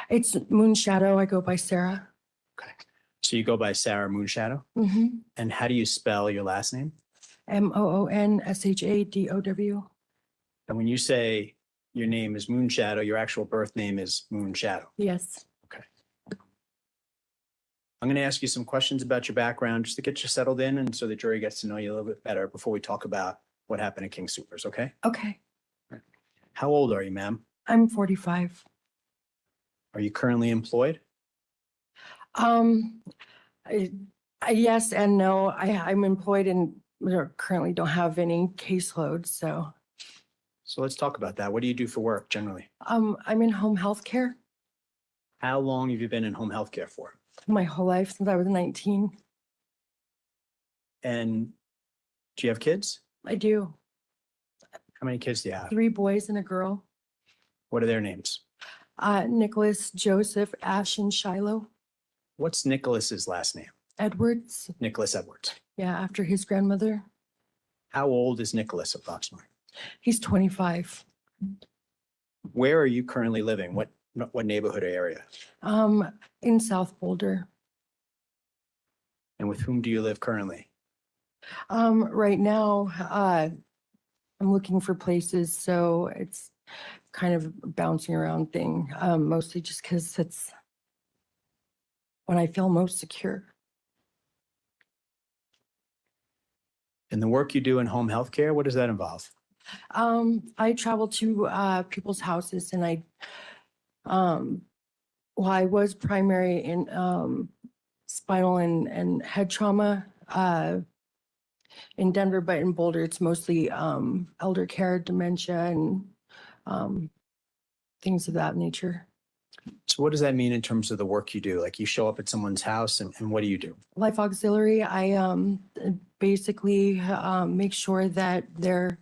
It's Moon Shadow. I go by Sarah. Okay. So you go by Sarah Moonshadow. Mm-hmm. And how do you spell your last name? Moonshadw. And when you say your name is Moonshadow, your actual birth name is Moonshadow. Yes. Okay. I'm going to ask you some questions about your background just to get you settled in and so the jury gets to know you a little bit better before we talk about what happened at King Soopers, okay? Okay. How old are you, ma'am? I'm 45. Are you currently employed? Yes and no. I'm employed and currently don't have any caseload. So So let's talk about that. What do you do for work generally? I'm in home health care How long have you been in home health care for? my whole life since I was 19. And do you have kids? I do. How many kids do you have? 3 boys and a girl. What are their names? Nicholas, Joseph, Ash, and Shiloh. What's Nicholas's last name? Edwards. Nicholas Edwards. Yeah, after his grandmother. How old is Nicholas approximately? He's 25. Where are you currently living? What neighborhood or area? In South Boulder. And with whom do you live currently? Right now, I'm looking for places, so it's kind of a bouncing around thing, mostly just because it's when I feel most secure. And the work you do in home health care, what does that involve? I travel to people's houses and I was primary in spinal and head trauma in Denver, but in Boulder, it's mostly elder care, dementia, and things of that nature. So what does that mean in terms of the work you do? Like you show up at someone's house and what do you do? Life auxiliary, I basically make sure that they're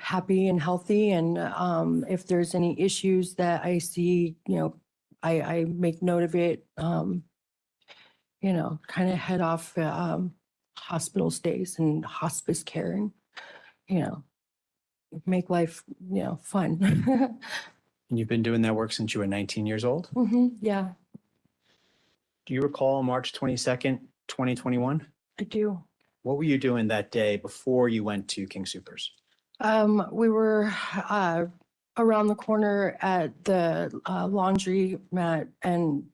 happy and healthy. And if there's any issues that I see, I make note of it, kind of head off hospital stays and hospice care and, make life, fun. And you've been doing that work since you were 19 years old? Yeah, Do you recall March 22nd, 2021? I do. What were you doing that day before you went to King Soopers? We were around the corner at the laundry mat and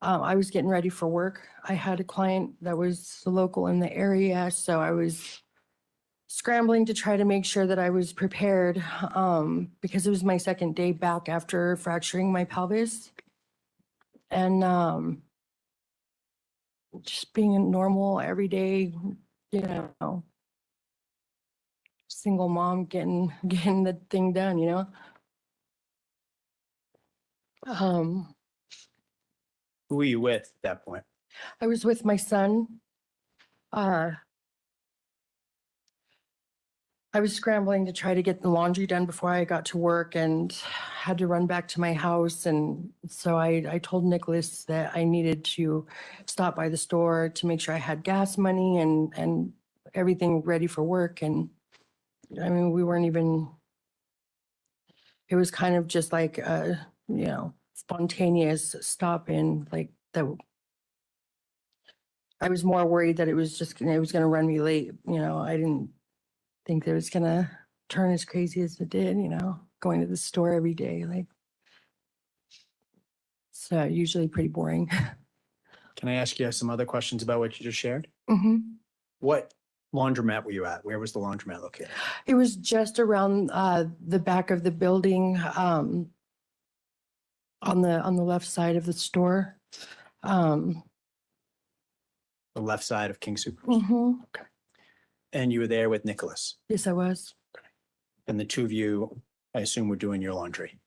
I was getting ready for work. I had a client that was local in the area, so I was scrambling to try to make sure that I was prepared because it was my second day back after fracturing my pelvis. And just being a normal, everyday, single mom getting the thing done, Who were you with at that point? I was with my son. I was scrambling to try to get the laundry done before I got to work and had to run back to my house. And so I told Nicholas that I needed to stop by the store to make sure I had gas money and everything ready for work. And I mean, we weren't even, it was kind of just like a, spontaneous stop in like that. I was more worried that it was going to run me late. I didn't think that it was going to turn as crazy as it did, going to the store every day. Like, it's usually pretty boring. Can I ask you some other questions about what you just shared? Mm-hmm. What laundromat were you at? Where was the laundromat located? It was just around the back of the building, on the left side of the store. The left side of King Supers? Mhm. And you were there with Nicholas? Yes, I was. And the two of you, I assume, were doing your laundry?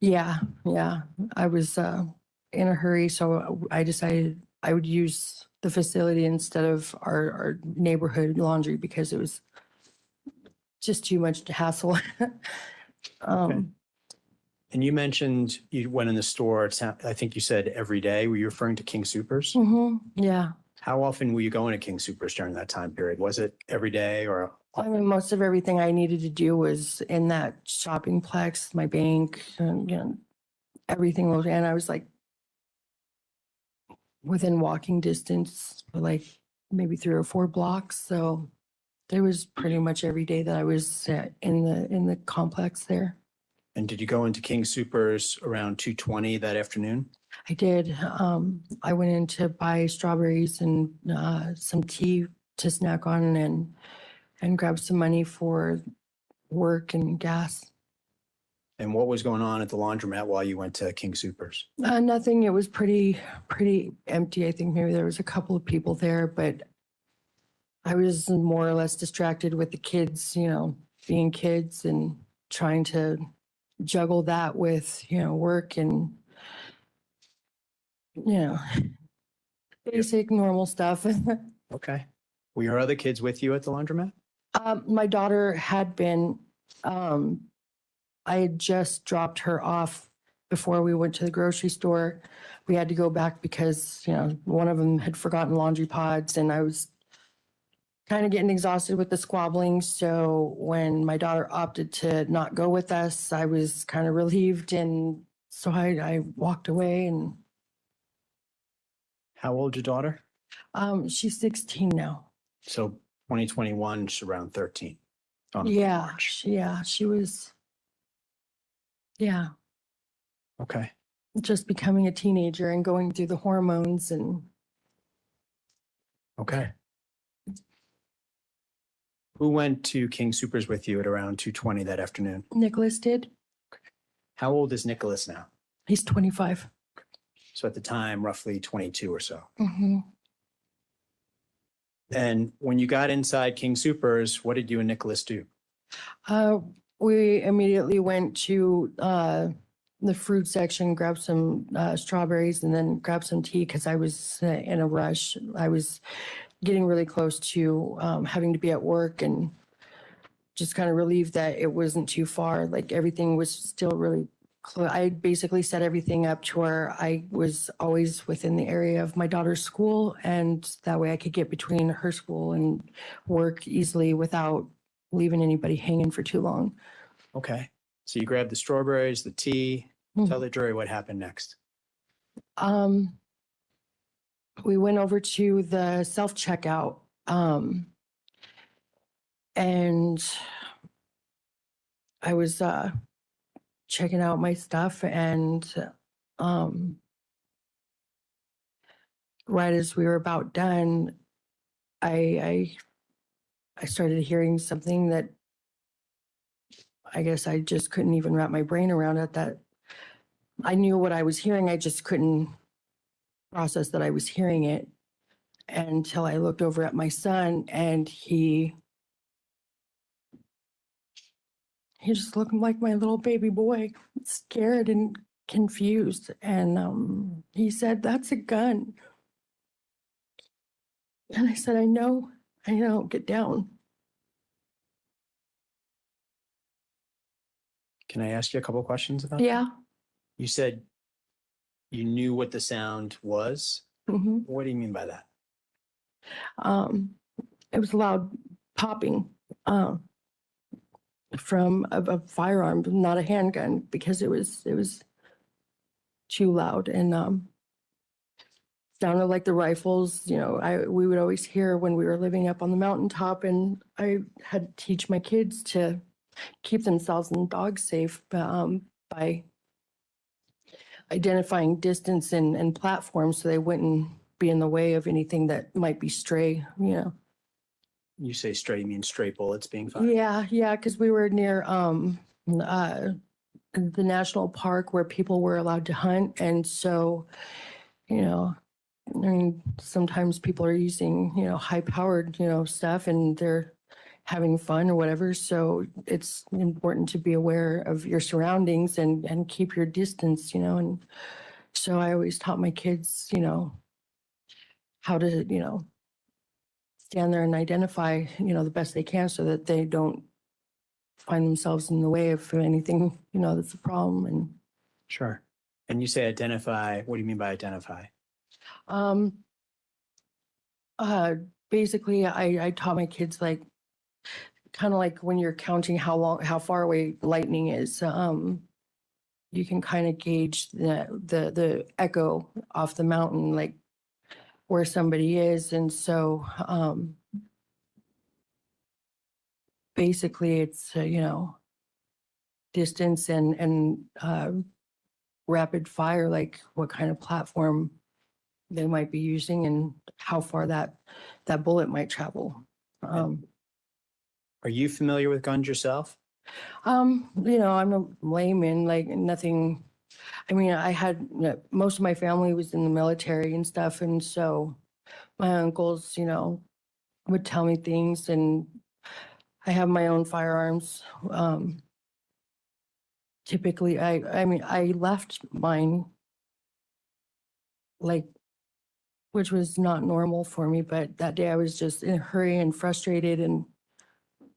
Yeah, yeah. I was in a hurry, so I decided I would use the facility instead of our neighborhood laundry because it was just too much hassle. And you mentioned you went in the store, I think you said every day. Were you referring to King Supers? Yeah. How often were you going to King Supers during that time period? Was it every day or? I mean, most of everything I needed to do was in that shopping plex, my bank, and, you know, everything was, and I was like within walking distance for like maybe 3 or 4 blocks. So there was pretty much every day that I was in the complex there. And did you go into King Supers around 2:20 that afternoon? I did. I went in to buy strawberries and some tea to snack on and grab some money for work and gas. And what was going on at the laundromat while you went to King Supers? Nothing. It was pretty empty. I think maybe there was a couple of people there, but I was more or less distracted with the kids, you know, being kids and trying to juggle that with, you know, work and, you know, basic normal stuff. Okay. Were your other kids with you at the laundromat? My daughter had been, I had just dropped her off before we went to the grocery store. We had to go back because, you know, one of them had forgotten laundry pods and I was kind of getting exhausted with the squabbling. So when my daughter opted to not go with us, I was kind of relieved. And so I walked away and How old your daughter? she's 16 now. So 2021, she's around 13. Yeah, she was, yeah, Okay. just becoming a teenager and going through the hormones and Okay. Who went to King Supers with you at around 2:20 that afternoon? Nicholas did. How old is Nicholas now? He's 25. So at the time, roughly 22 or so. Mm-hmm. And when you got inside King Supers, what did you and Nicholas do? We immediately went to the fruit section, grabbed some strawberries, and then grabbed some tea because I was in a rush. I was getting really close to having to be at work and just kind of relieved that it wasn't too far. Like everything was still really close. I basically set everything up to where I was always within the area of my daughter's school, and that way I could get between her school and work easily without leaving anybody hanging for too long. Okay. So you grabbed the strawberries, the tea. Tell the jury what happened next. We went over to the self-checkout, and I was checking out my stuff, and right as we were about done, I started hearing something that I guess I just couldn't even wrap my brain around at that. I knew what I was hearing. I just couldn't process that I was hearing it until I looked over at my son, and he just looked like my little baby boy, scared and confused. And he said, "That's a gun." And I said, I know, get down. Can I ask you a couple of questions about Yeah. that? You said you knew what the sound was. Mm-hmm. What do you mean by that? It was loud popping from a firearm, not a handgun, because it was too loud and sounded like the rifles. You know, we would always hear when we were living up on the mountaintop, and I had to teach my kids to keep themselves and dogs safe by identifying distance and platforms so they wouldn't be in the way of anything that might be stray, you know. You say straight, you mean straight bullets being fired? Yeah, because we were near the national park where people were allowed to hunt. And so, you know, I mean, sometimes people are using, high powered, stuff and they're having fun or whatever. So it's important to be aware of your surroundings and keep your distance, and so I always taught my kids, how to, stand there and identify, the best they can so that they don't find themselves in the way of anything, that's a problem. And Sure. And you say identify, what do you mean by identify? Basically I taught my kids like kind of like when you're counting how far away lightning is, you can kind of gauge the echo off the mountain, like where somebody is. And so basically it's distance and rapid fire, like what kind of platform they might be using and how far that bullet might travel. Are you familiar with guns yourself? I'm a layman, like nothing. I mean, I had most of my family was in the military and stuff, and so my uncles, would tell me things, and I have my own firearms. Typically, I mean, I left mine, like, which was not normal for me, but that day I was just in a hurry and frustrated, and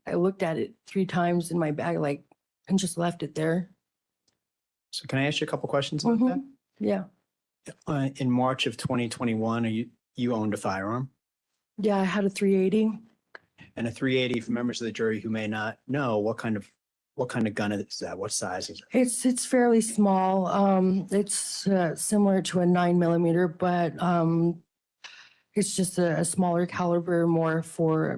I looked at it 3 times in my bag, like, and just left it there. So can I ask you a couple questions about that? Yeah. In March of 2021, you owned a firearm? Yeah, I had a 380. And a 380, for members of the jury who may not know, what kind of gun is that? What size is it? It's fairly small. It's similar to a 9mm, but it's just a smaller caliber, more for,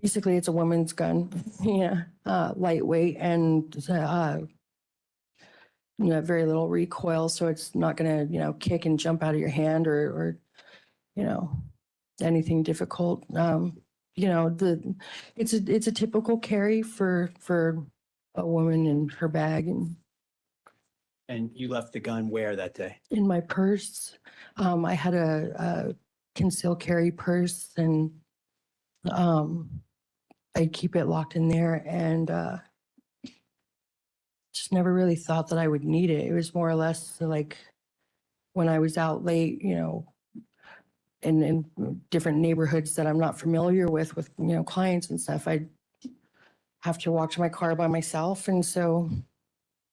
basically it's a woman's gun. Yeah, lightweight and very little recoil, so it's not gonna kick and jump out of your hand or anything difficult. It's a typical carry for a woman in her bag and And you left the gun where that day? in my purse. I had a concealed carry purse, and I keep it locked in there, and just never really thought that I would need it. It was more or less like when I was out late, in different neighborhoods that I'm not familiar with clients and stuff, I'd have to walk to my car by myself. And so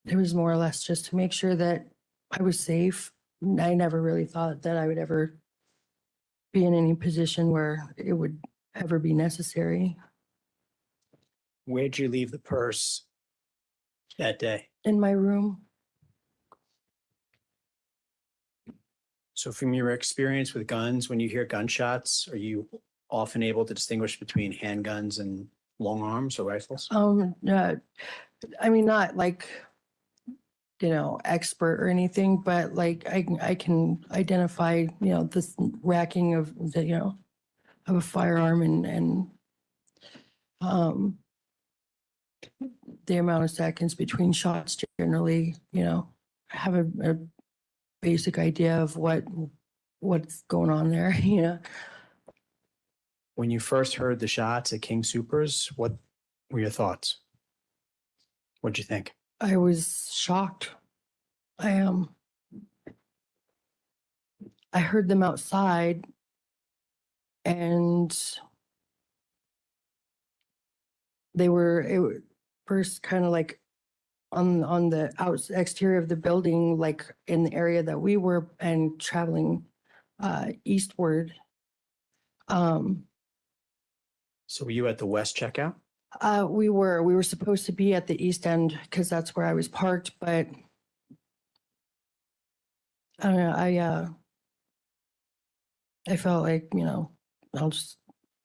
it was more or less just to make sure that I was safe. I never really thought that I would ever be in any position where it would ever be necessary. Where'd you leave the purse that day? In my room. So from your experience with guns, when you hear gunshots, are you often able to distinguish between handguns and long arms or rifles? I mean, not like, expert or anything, but like I can identify, this racking of of a firearm and the amount of seconds between shots generally, have a basic idea of what's going on there, When you first heard the shots at King Supers, what were your thoughts? What'd you think? I was shocked. I heard them outside, and they were first kind of like on the exterior of the building, like in the area that we were, and traveling eastward. So were you at the west checkout? We were supposed to be at the east end because that's where I was parked, but I don't know. I felt like, I'll just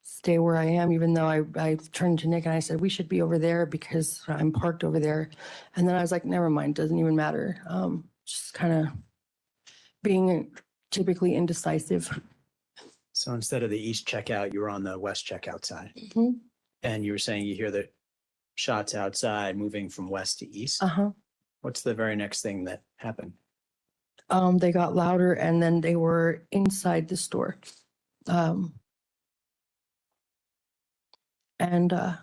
stay where I am, even though I turned to Nick and I said, we should be over there because I'm parked over there. And then I was like, never mind, doesn't even matter. Just kind of being typically indecisive. So instead of the east checkout, you were on the west checkout side. Mhm. And you were saying you hear the shots outside moving from west to east. Uh-huh. What's the very next thing that happened? They got louder and then they were inside the store. And I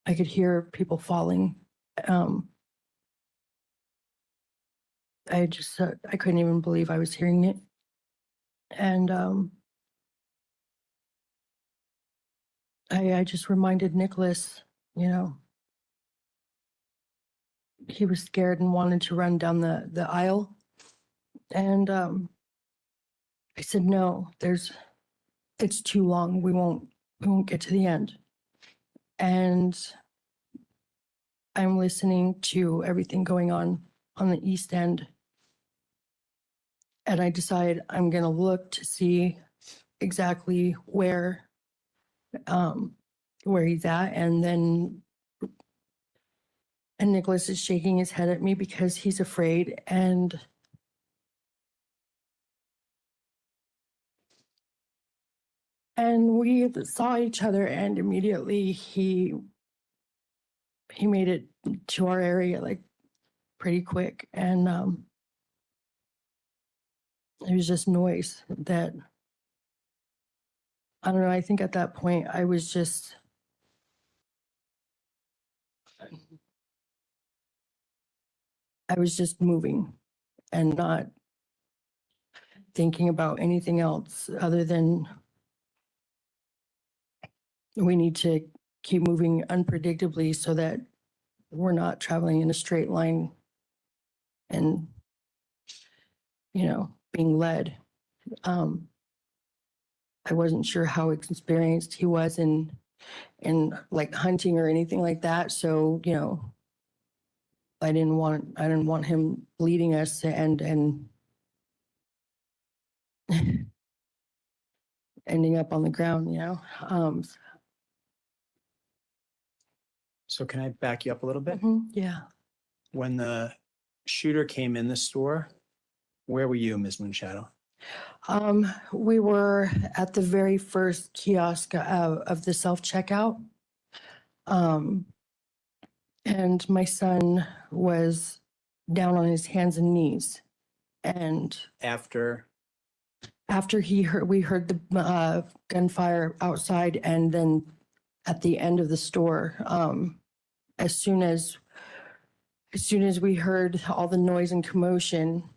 could hear people falling. I couldn't even believe I was hearing it. And I just reminded Nicholas, you know, he was scared and wanted to run down the aisle. And I said, no, it's too long. We won't get to the end. And I'm listening to everything going on the east end. And I decide I'm going to look to see exactly where he's at. And Nicholas is shaking his head at me because he's afraid. And we saw each other, and immediately he made it to our area like pretty quick. And it was just noise that, I don't know, I think at that point I was just moving and not thinking about anything else other than we need to keep moving unpredictably so that we're not traveling in a straight line and, you know, being led. I wasn't sure how experienced he was in like hunting or anything like that. So, you know, I didn't want him leading us and ending up on the ground, you know. So can I back you up a little bit? Yeah. When the shooter came in the store, where were you, Ms. Moonshadow? We were at the very first kiosk of the self-checkout. And my son was down on his hands and knees. And After we heard the gunfire outside, and then at the end of the store, as soon as we heard all the noise and commotion,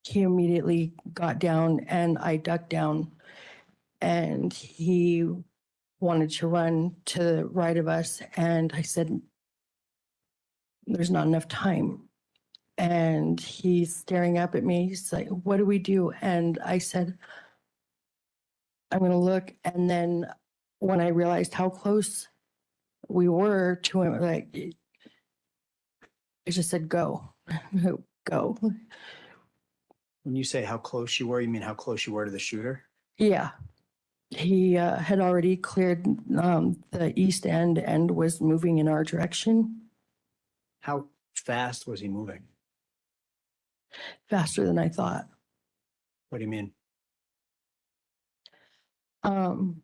he immediately got down and I ducked down, and he wanted to run to the right of us. And I said, there's not enough time. And he's staring up at me. He's like, what do we do? And I said, I'm going to look. And then when I realized how close we were to him, like, I just said, go, go. When you say how close you were, you mean how close you were to the shooter? Yeah. He had already cleared the east end and was moving in our direction. How fast was he moving? Faster than I thought. What do you mean? I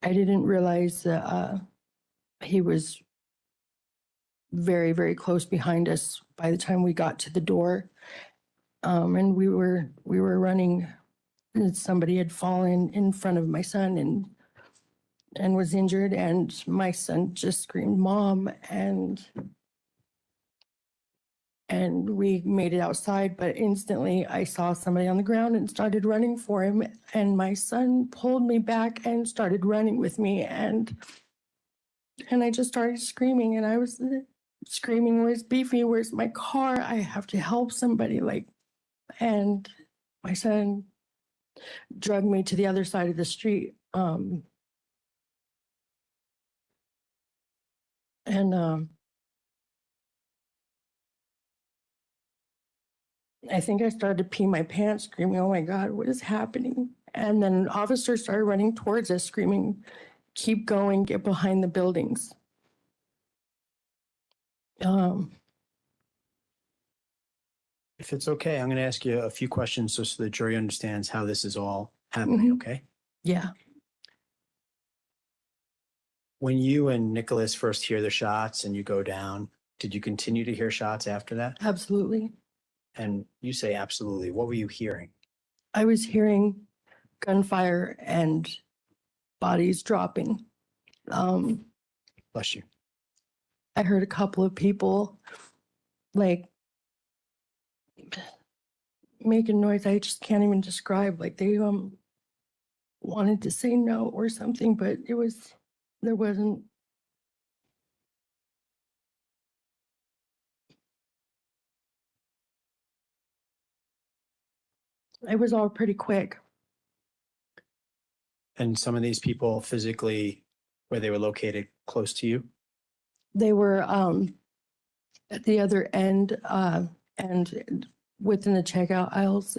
didn't realize that he was very, very close behind us by the time we got to the door. And we were running, and somebody had fallen in front of my son and was injured, and my son just screamed, Mom, and we made it outside, but instantly I saw somebody on the ground and started running for him, and my son pulled me back and started running with me, and I just started screaming, and I was screaming, where's Beefy? Where's my car? I have to help somebody, like, and my son dragged me to the other side of the street. I think I started to pee my pants, screaming, oh my God, what is happening? And then officers started running towards us, screaming, keep going, get behind the buildings. If it's okay, I'm going to ask you a few questions so the jury understands how this is all happening, Mhm. okay? Yeah, When you and Nicholas first hear the shots and you go down, did you continue to hear shots after that? absolutely. And you say absolutely. What were you hearing? I was hearing gunfire and bodies dropping. Bless you. I heard a couple of people like making noise I just can't even describe. Like they wanted to say no or something, but there wasn't. It was all pretty quick. And some of these people physically, where they were located close to you? They were at the other end and within the checkout aisles.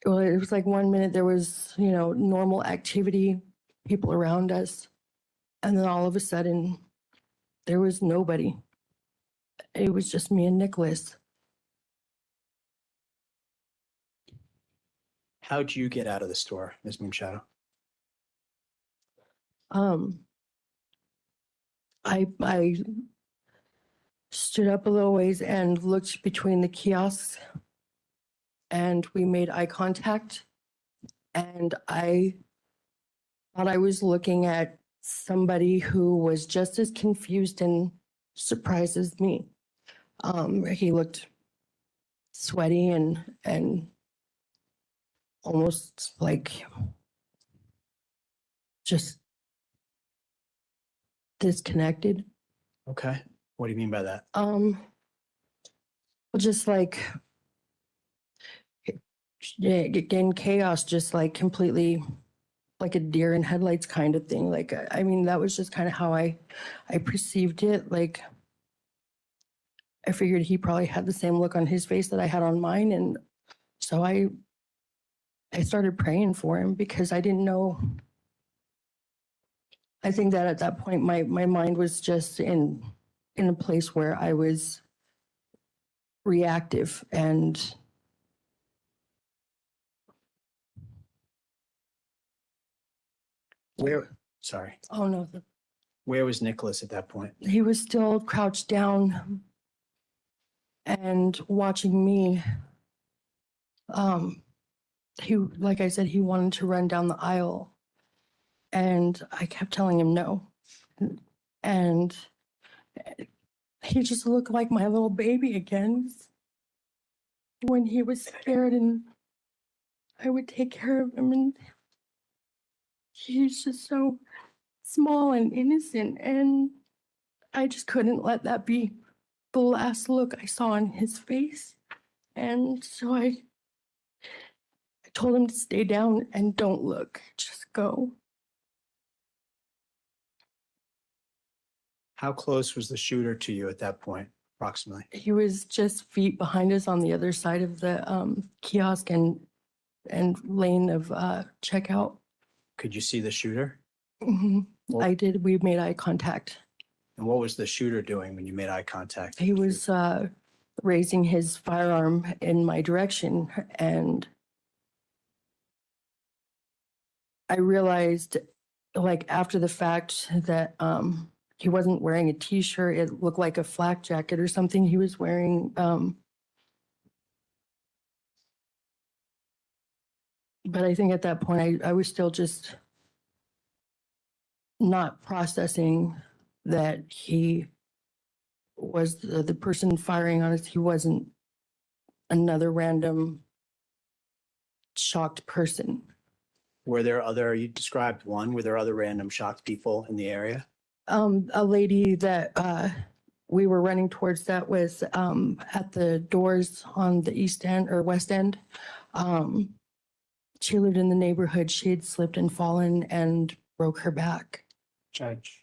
Well, it was like 1 minute there was, normal activity, people around us. And then all of a sudden, there was nobody. It was just me and Nicholas. How'd you get out of the store, Ms. Moonshadow? I stood up a little ways and looked between the kiosks, and we made eye contact. And I thought I was looking at somebody who was just as confused and surprised as me. He looked sweaty and almost like just disconnected. Okay. What do you mean by that? Just like again, chaos, just like completely like a deer in headlights kind of thing. Like, I mean, that was just kind of how I perceived it. Like, I figured he probably had the same look on his face that I had on mine. And so I started praying for him because I didn't know. I think that at that point, my mind was just in a place where I was reactive and Sorry. oh no, Where was Nicholas at that point? he was still crouched down and watching me. Like I said, he wanted to run down the aisle, and I kept telling him no. And he just looked like my little baby again when he was scared, and I would take care of him, and he's just so small and innocent, and I just couldn't let that be the last look I saw on his face. And so I told him to stay down and don't look, just go. How close was the shooter to you at that point, approximately? He was just feet behind us on the other side of the kiosk and lane of checkout. Could you see the shooter? Mm-hmm. I did. We made eye contact. And what was the shooter doing when you made eye contact? He was raising his firearm in my direction, and I realized, like after the fact, that he wasn't wearing a t-shirt. It looked like a flak jacket or something he was wearing. But I think at that point, I was still just not processing that he was the person firing on us. He wasn't another random shocked person. Were there other, you described one, were there other random shocked people in the area? A lady that we were running towards that was at the doors on the east end or west end. She lived in the neighborhood. She had slipped and fallen and broke her back. Judge,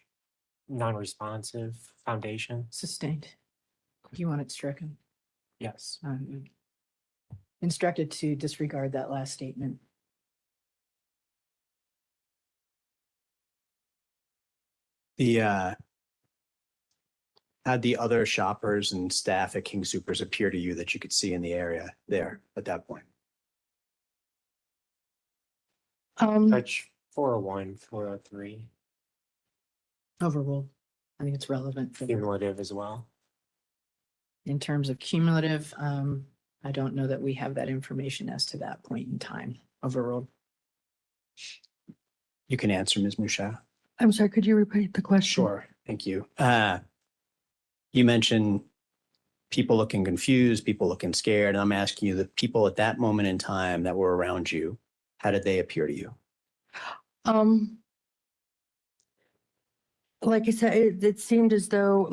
non-responsive foundation? Sustained. You want it stricken? Yes. Instructed to disregard that last statement. The How'd the other shoppers and staff at King Soopers appear to you that you could see in the area there at that point? Touch 401, 403, Overruled. I think it's relevant for cumulative as well. in terms of cumulative. I don't know that we have that information as to that point in time. Overruled. You can answer, Ms. Musha. I'm sorry, could you repeat the question? Sure, thank you. You mentioned people looking confused, people looking scared, and I'm asking you, the people at that moment in time that were around you, how did they appear to you? Like I said, it seemed as though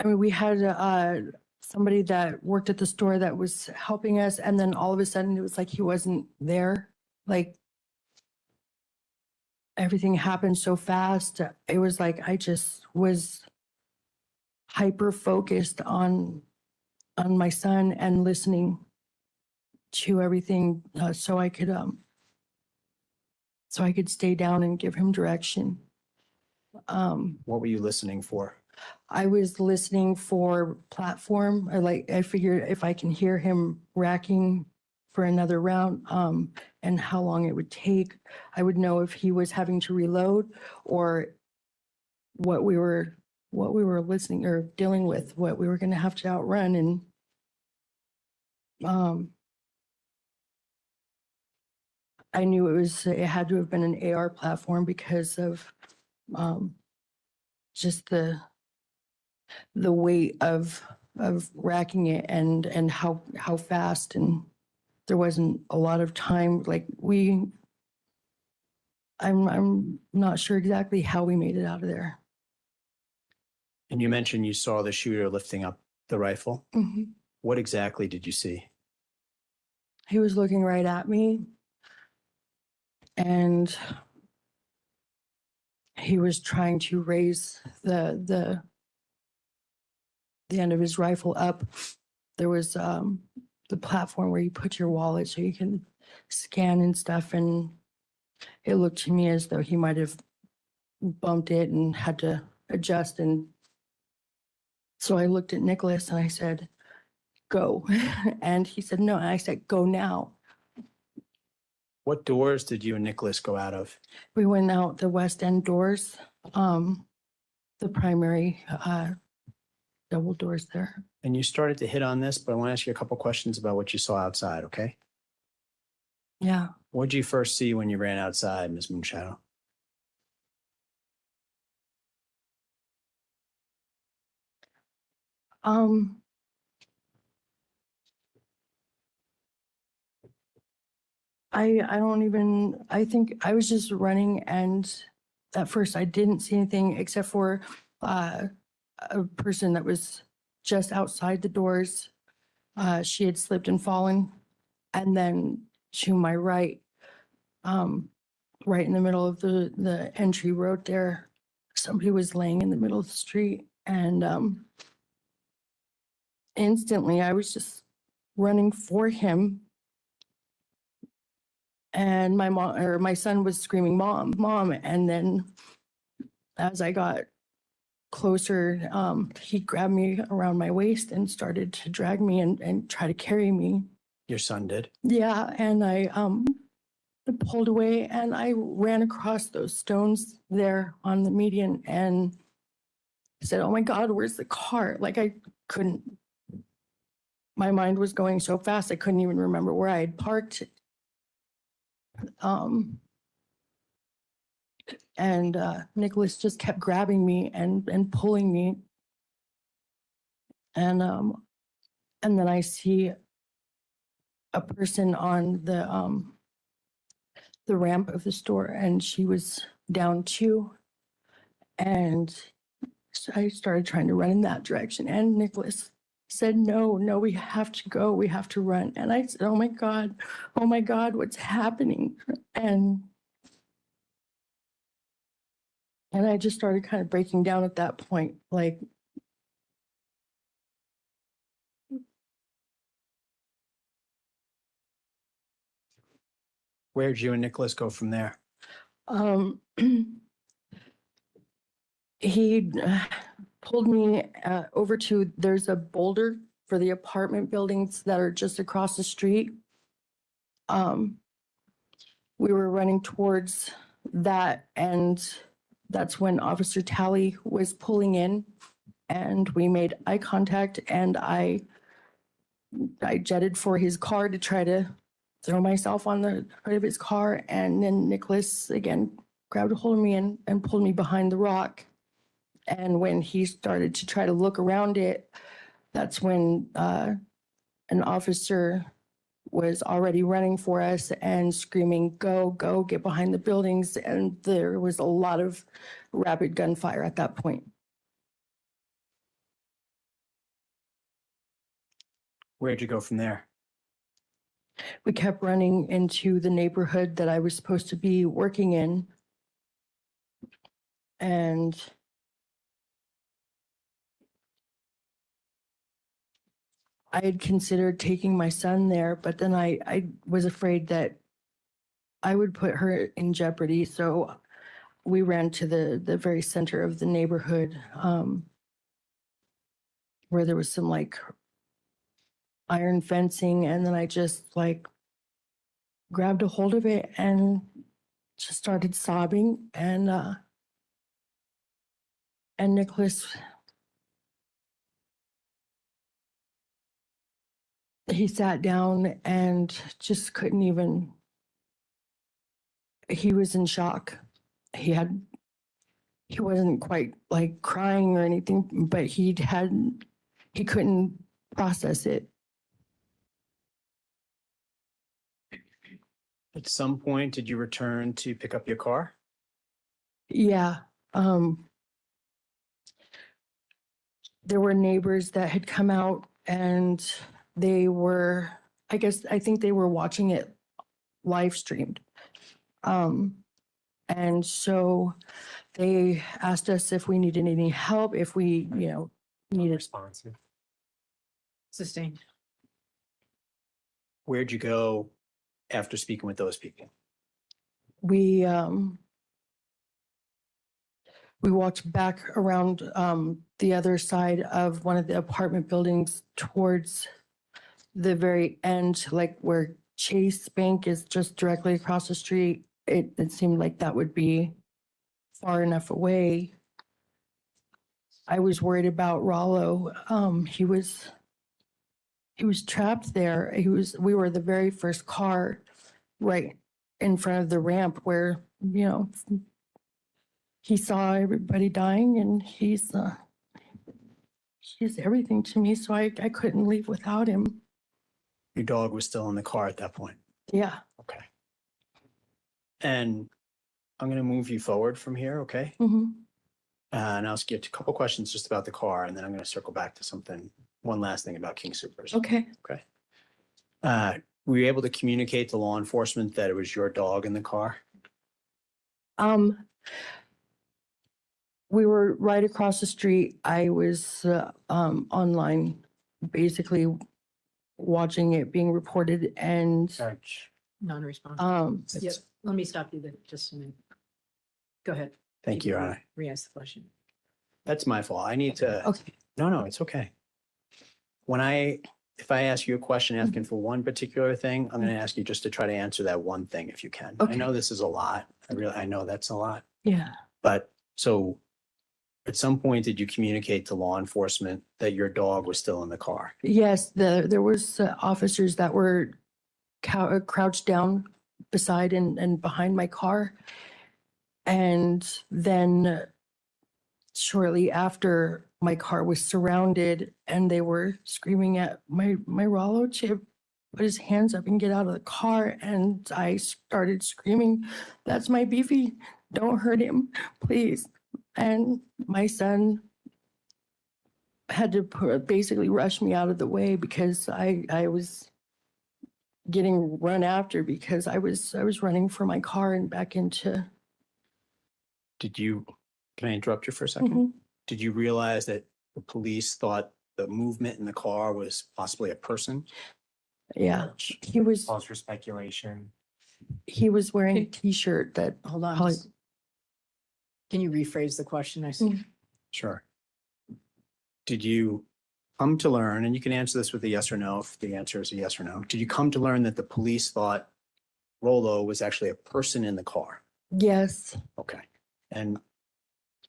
we had somebody that worked at the store that was helping us, and then all of a sudden it was like he wasn't there. Like everything happened so fast. It was like I just was hyper focused on my son and listening to everything so I could stay down and give him direction. What were you listening for? I was listening for platform. I figured if I can hear him racking for another round, and how long it would take, I would know if he was having to reload or what we were listening or dealing with, what we were going to have to outrun. And I knew it had to have been an AR platform because of just the weight of racking it and how fast, and there wasn't a lot of time. I'm not sure exactly how we made it out of there. And you mentioned you saw the shooter lifting up the rifle. Mm-hmm. What exactly did you see? He was looking right at me, and he was trying to raise the end of his rifle up. There was the platform where you put your wallet so you can scan and stuff, and it looked to me as though he might have bumped it and had to adjust. And so I looked at Nicholas and I said, "Go." And he said, "No." And I said, "Go now." What doors did you and Nicholas go out of? We went out the west end doors, the primary double doors there. And you started to hit on this, but I want to ask you a couple questions about what you saw outside, okay? Yeah. What did you first see when you ran outside, Ms. Moonshadow? I think I was just running, and at first I didn't see anything except for a person that was just outside the doors. She had slipped and fallen. And then to my right, right in the middle of the entry road there, somebody was laying in the middle of the street. And instantly I was just running for him. And my son was screaming, "Mom, Mom." And then as I got closer, he grabbed me around my waist and started to drag me and try to carry me. Your son did? Yeah. And I pulled away and I ran across those stones there on the median and said, "Oh my God, where's the car?" Like I couldn't, my mind was going so fast, I couldn't even remember where I had parked. And Nicholas just kept grabbing me and pulling me. And then I see a person on the ramp of the store, and she was down too. And so I started trying to run in that direction, and Nicholas said, "No, no, we have to go. We have to run." And I said, oh my God, what's happening?" And I just started kind of breaking down at that point, like, Where'd you and Nicholas go from there? he pulled me over to, there's a Boulder for the apartment buildings that are just across the street. We were running towards that, and that's when Officer Talley was pulling in, and we made eye contact, and I jetted for his car to try to throw myself on the hood of his car, and then Nicholas again grabbed a hold of me and pulled me behind the rock. And when he started to try to look around it, that's when an officer was already running for us and screaming, "Go, go, get behind the buildings." And there was a lot of rapid gunfire at that point. Where'd you go from there? We kept running into the neighborhood that I was supposed to be working in. And I had considered taking my son there, but then I was afraid that I would put her in jeopardy. So we ran to the very center of the neighborhood, where there was some like iron fencing, and then I just like grabbed a hold of it and just started sobbing, and Nicholas, he sat down and just couldn't even, he was in shock. He wasn't quite like crying or anything, but he couldn't process it. At some point, did you return to pick up your car? Yeah. There were neighbors that had come out, and they were, I think they were watching it live streamed. And so they asked us if we needed any help, if we, needed. Responsive. Sustained. Where'd you go after speaking with those people? We walked back around the other side of one of the apartment buildings towards the very end, like where Chase Bank is just directly across the street. It seemed like that would be far enough away. I was worried about Rollo. He was trapped there. We were the very first car right in front of the ramp where, he saw everybody dying, and he's everything to me. So I couldn't leave without him. Your dog was still in the car at that point. Yeah. Okay. And I'm going to move you forward from here, okay? Mm-hmm. And I'll ask you a couple questions just about the car, and then I'm going to circle back to one last thing about King Supers. Okay. Okay. Were you able to communicate to law enforcement that it was your dog in the car? We were right across the street. I was online, basically watching it being reported, and Non-responsive. Yep. Let me stop you there just a minute. Go ahead. Thank you, Your Honor. Re-ask the question. That's my fault. I need to. Okay. No, it's okay. If I ask you a question asking for one particular thing, I'm going to ask you just to try to answer that one thing if you can. Okay. I know this is a lot. I know that's a lot. Yeah. But so at some point, did you communicate to law enforcement that your dog was still in the car? Yes, there was officers that were crouched down beside and behind my car. And then shortly after, my car was surrounded, and they were screaming at my Rollo to put his hands up and get out of the car. And I started screaming, "That's my beefy. Don't hurt him, please." And my son had to basically rush me out of the way because I was getting run after because I was running for my car and back into. Can I interrupt you for a second? Mhm. Did you realize that the police thought the movement in the car was possibly a person? Yeah, he was Calls for speculation. wearing a t-shirt that. Hold on. Holly- Can you rephrase the question? I see. Sure. Did you come to learn, and you can answer this with a yes or no, if the answer is a yes or no. Did you come to learn that the police thought Rolo was actually a person in the car? Yes, Okay. And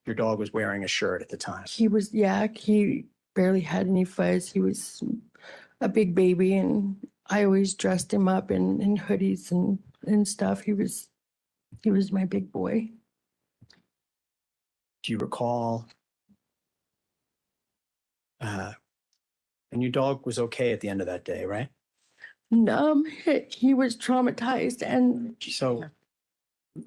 your dog was wearing a shirt at the time? he was, yeah, he barely had any fuzz. He was a big baby and I always dressed him up in hoodies and stuff. He was my big boy. Do you recall? And your dog was okay at the end of that day, right? He was traumatized and So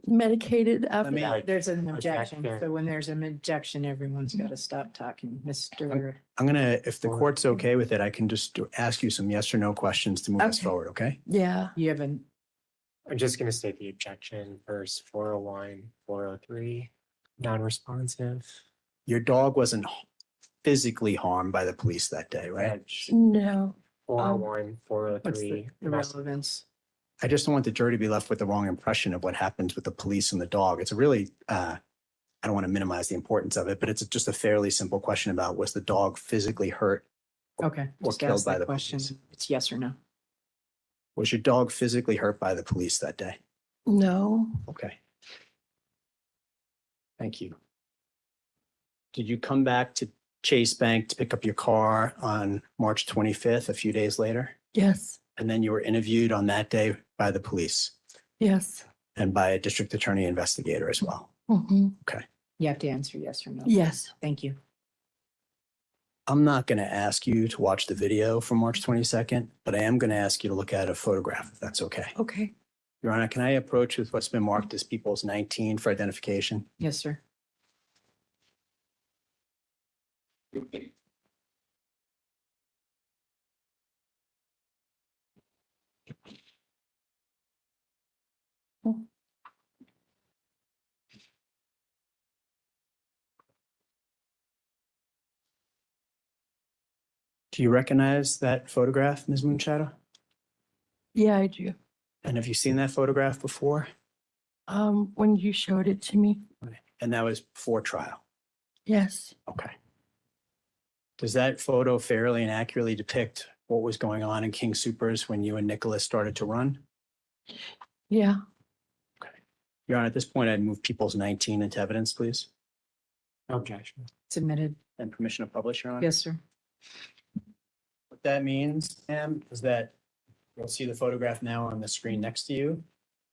medicated after me- that. There's an objection. Objection. So when there's an objection, everyone's got to stop talking. Mr. I'm gonna, if the court's okay with it, I can just ask you some yes or no questions to move us Okay. forward, okay? Yeah, You haven't, I'm just gonna state the objection first, 401, 403, non-responsive. Your dog wasn't physically harmed by the police that day, right? Edge, no. 401, what's 403. the relevance? I just don't want the jury to be left with the wrong impression of what happens with the police and the dog. It's a really, I don't want to minimize the importance of it, but it's just a fairly simple question about was the dog physically hurt? Okay. Or Just killed ask by that the question. police. It's yes or no. Was your dog physically hurt by the police that day? No, Okay. Thank you. Did you come back to Chase Bank to pick up your car on March 25th, a few days later? yes, And then you were interviewed on that day by the police yes. and by a district attorney investigator as well? Hmm. You have to answer yes or no. Yes, Thank you. I'm not going to ask you to watch the video from March 22nd, but I am going to ask you to look at a photograph, if that's okay. okay. Your Honor, can I approach with what's been marked as people's 19 for identification? Yes, sir. Do you recognize that photograph, Ms. Moonshadow? Yeah, I do. And have you seen that photograph before? When you showed it to me, And that was before trial? yes, Okay. Does that photo fairly and accurately depict what was going on in King Supers when you and Nicholas started to run? yeah, Your Honor, at this point, I'd move people's 19 into evidence, please, Objection. Submitted. and permission to publish, Your Honor. Yes, sir. What that means, Sam, is that you'll see the photograph now on the screen next to you.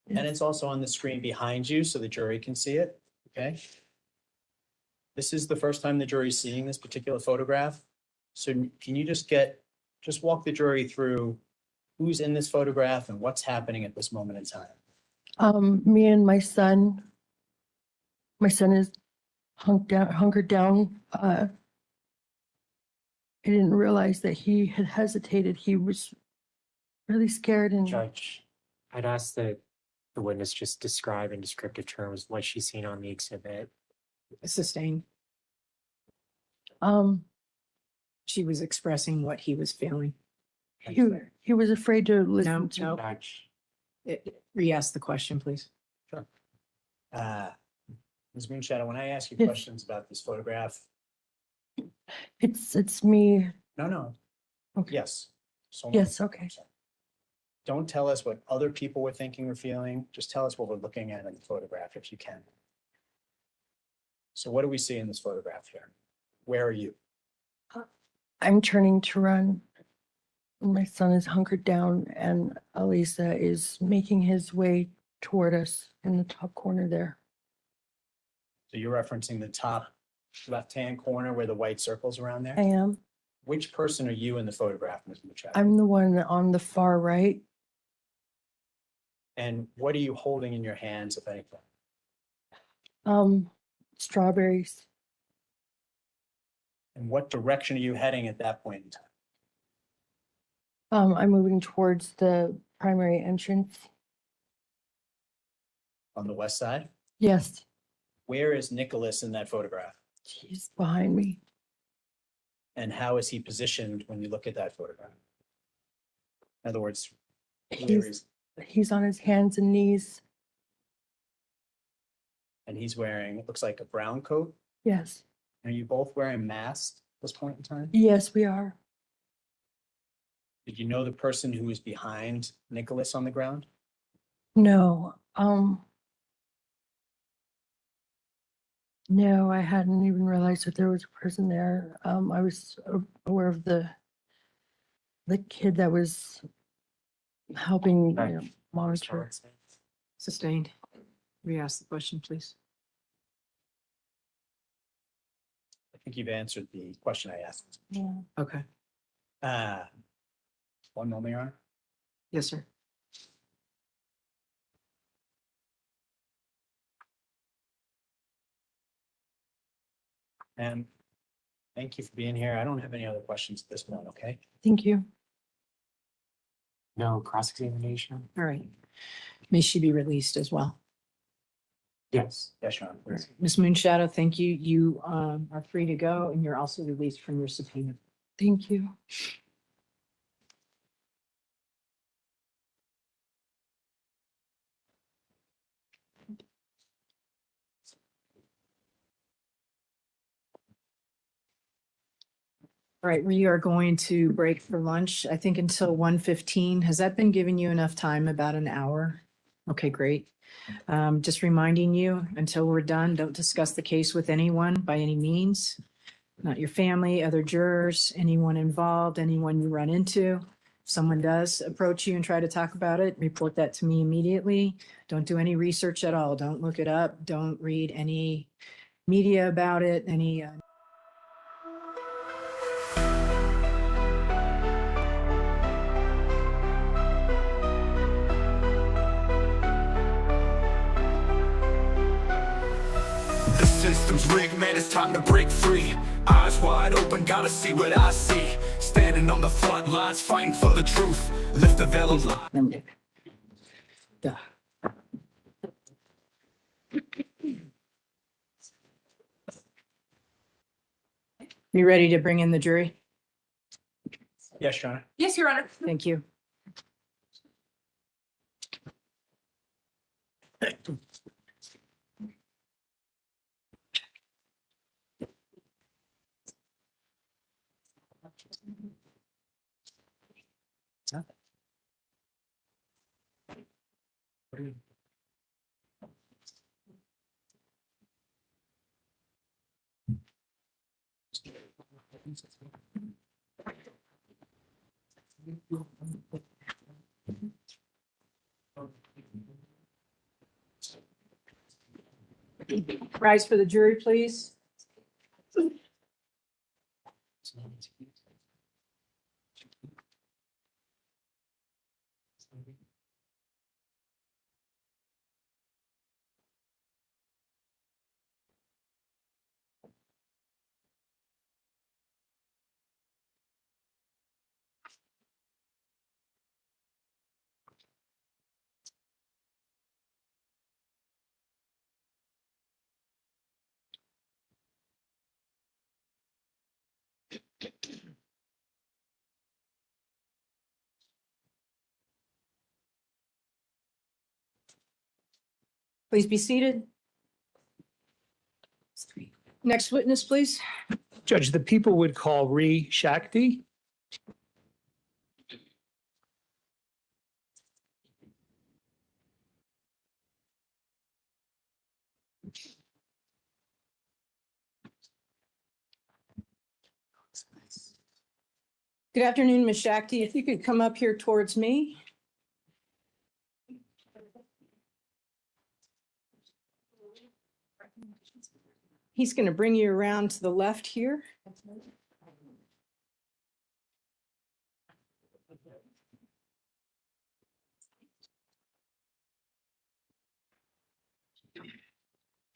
And it's also on the screen behind you so the jury can see it, okay? This is the first time the jury's seeing this particular photograph. So can you just walk the jury through who's in this photograph and what's happening at this moment in time? Me and my son. My son is hunkered down. I didn't realize that he had hesitated. He was really scared and Judge, I'd ask that the witness just describe in descriptive terms what she's seen on the exhibit. Sustained. um, She was expressing what he was feeling. he was afraid to No, listen to. no. Judge, Re-ask the question, please. Ms. Moonshadow, when I ask you Yes. questions about this photograph, It's me. no. Okay. Yes. So Yes, okay. Don't tell us what other people were thinking or feeling. Just tell us what we're looking at in the photograph if you can. So what do we see in this photograph here? Where are you? I'm turning to run. My son is hunkered down and Alissa is making his way toward us in the top corner there. So you're referencing the top left-hand corner where the white circle's around I there? am. Which person are you in the photograph, Ms. Machado? I'm the one on the far right. And what are you holding in your hands, if anything? Strawberries. And what direction are you heading at that point in time? I'm moving towards the primary entrance. On the west side? Yes, Where is Nicholas in that photograph? he's behind me. And how is he positioned when you look at that photograph? In other words, where He's, is, he's on his hands and knees. and he's wearing, it looks like a brown coat. Yes, Are you both wearing masks? this point in time? Yes, we are. Did you know the person who was behind Nicholas on the ground? No, no, I hadn't even realized that there was a person there. I was aware of the kid that was helping, monitor. Sustained. Re-ask the question, please. I think you've answered the question I asked. Yeah. Okay. One moment, Your Honor. Yes, sir. And thank you for being here. I don't have any other questions at this point, okay? Thank you. No cross-examination? All right. May she be released as well. Yes. Yes, Your Honor. All right. Ms. Moonshadow, thank you. You are free to go and you're also released from your subpoena. Thank you. All right, we are going to break for lunch, I think until 1:15. Has that been giving you enough time, about an hour? Okay, great. Just reminding you, until we're done, don't discuss the case with anyone by any means. Not your family, other jurors, anyone involved, anyone you run into. If someone does approach you and try to talk about it, report that to me immediately. Don't do any research at all. Don't look it up. Don't read any media about it, any The system's rigged, man, it's time to break free. Eyes wide open, gotta see what I see. Standing on the front lines, fighting for the truth. Lift the veil of lies. Duh. You ready to bring in the jury? Yes, Your Honor. Yes, Your Honor. Thank you. Rise for the jury, please. Please be seated. Next witness, please. Judge, the people would call Ree Shakti. Good afternoon, Ms. Shakti. If you could come up here towards me. He's going to bring you around to the left here.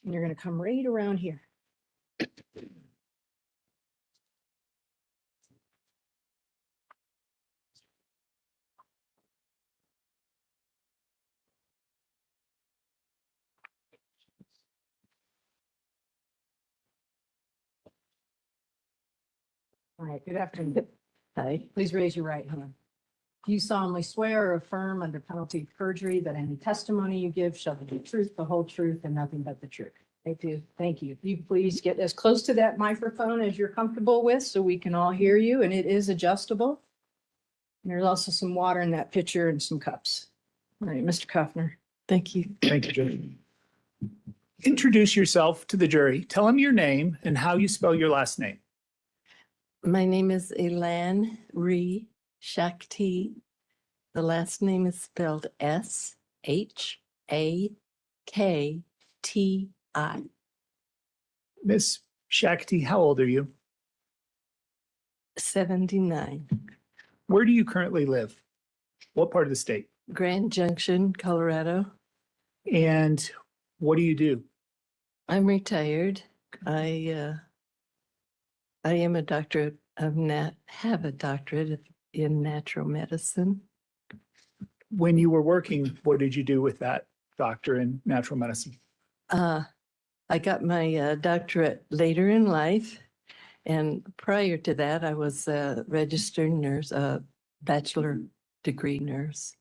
And you're going to come right around here. All right, good afternoon. Hi, please raise your right hand. Do you solemnly swear or affirm under penalty of perjury that any testimony you give shall be the truth, the whole truth, and nothing but the truth? I do. Thank you. You please get as close to that microphone as you're comfortable with so we can all hear you, and it is adjustable. And there's also some water in that pitcher and some cups. All right, Mr. Kaufner. Thank you. Thank you, Judge. Introduce yourself to the jury. Tell them your name and how you spell your last name. My name is Elan Ree Shakti. The last name is spelled S-H-A-K-T-I. Miss Shakti, how old are you? 79. Where do you currently live? What part of the state? Grand Junction, Colorado. And what do you do? I'm retired. I am a doctorate of have a doctorate in natural medicine. When you were working, what did you do with that doctor in natural medicine? I got my doctorate later in life. And prior to that, I was a registered nurse, a bachelor degree nurse.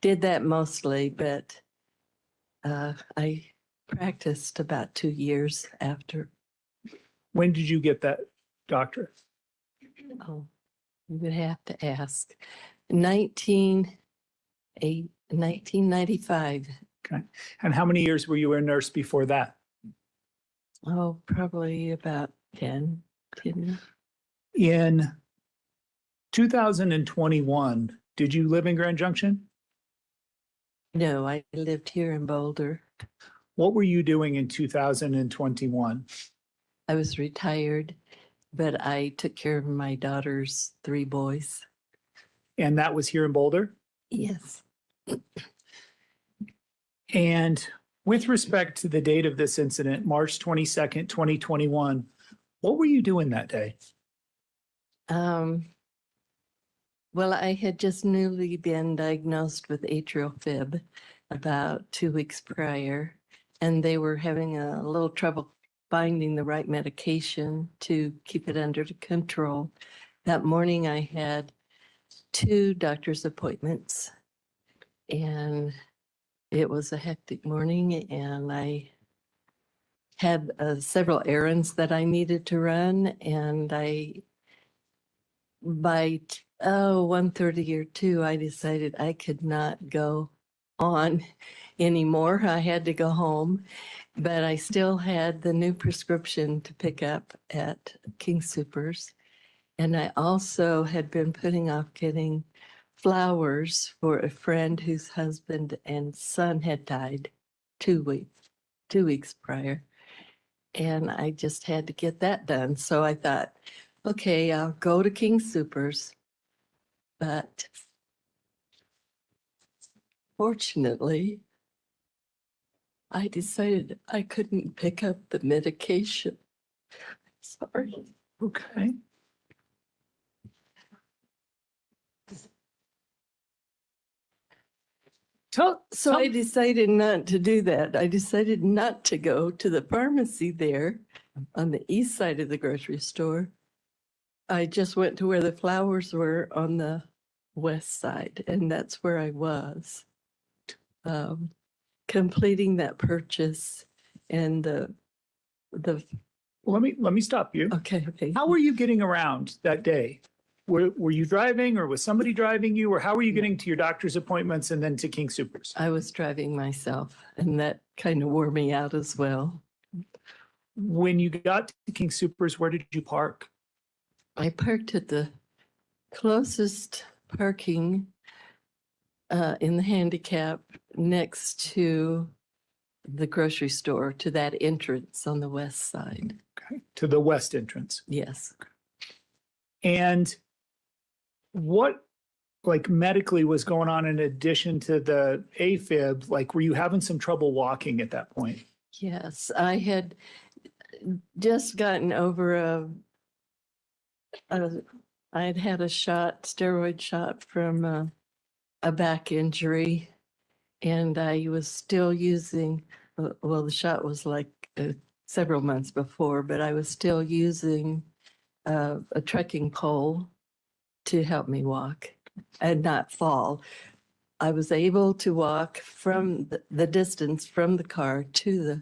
Did that mostly, but I practiced about 2 years after. When did you get that doctorate? Oh, you would have to ask. 1995. Okay. And how many years were you a nurse before that? Oh, probably about 10. In 2021, did you live in Grand Junction? No, I lived here in Boulder. What were you doing in 2021? I was retired, but I took care of my daughter's 3 boys. And that was here in Boulder? Yes. And with respect to the date of this incident, March 22nd, 2021, what were you doing that day? Well, I had just newly been diagnosed with atrial fib about 2 weeks prior, and they were having a little trouble finding the right medication to keep it under control. That morning I had 2 doctor's appointments, and it was a hectic morning, and I had several errands that I needed to run, and by 1:30 or 2, I decided I could not go on anymore. I had to go home, but I still had the new prescription to pick up at King Soopers. And I also had been putting off getting flowers for a friend whose husband and son had died 2 weeks prior. And I just had to get that done. So I thought, okay, I'll go to King Soopers. But fortunately, I decided I couldn't pick up the medication. Sorry. Okay. So I decided not to do that. I decided not to go to the pharmacy there on the east side of the grocery store. I just went to where the flowers were on the west side, and that's where I was, completing that purchase. And let me stop you. Okay. How were you getting around that day? Were you driving, or was somebody driving you, or how were you getting to your doctor's appointments and then to King Soopers? I was driving myself, and that kind of wore me out as well. When you got to King Soopers, where did you park? I parked at the closest parking in the handicap next to the grocery store, to that entrance on the west side. Okay, to the west entrance. Yes. And what, like, medically was going on in addition to the AFib? Like, were you having some trouble walking at that point? Yes, I had just gotten over I had had a steroid shot from a back injury, and I was still using, well, the shot was like several months before, but I was still using a trekking pole to help me walk and not fall. I was able to walk from the distance from the car to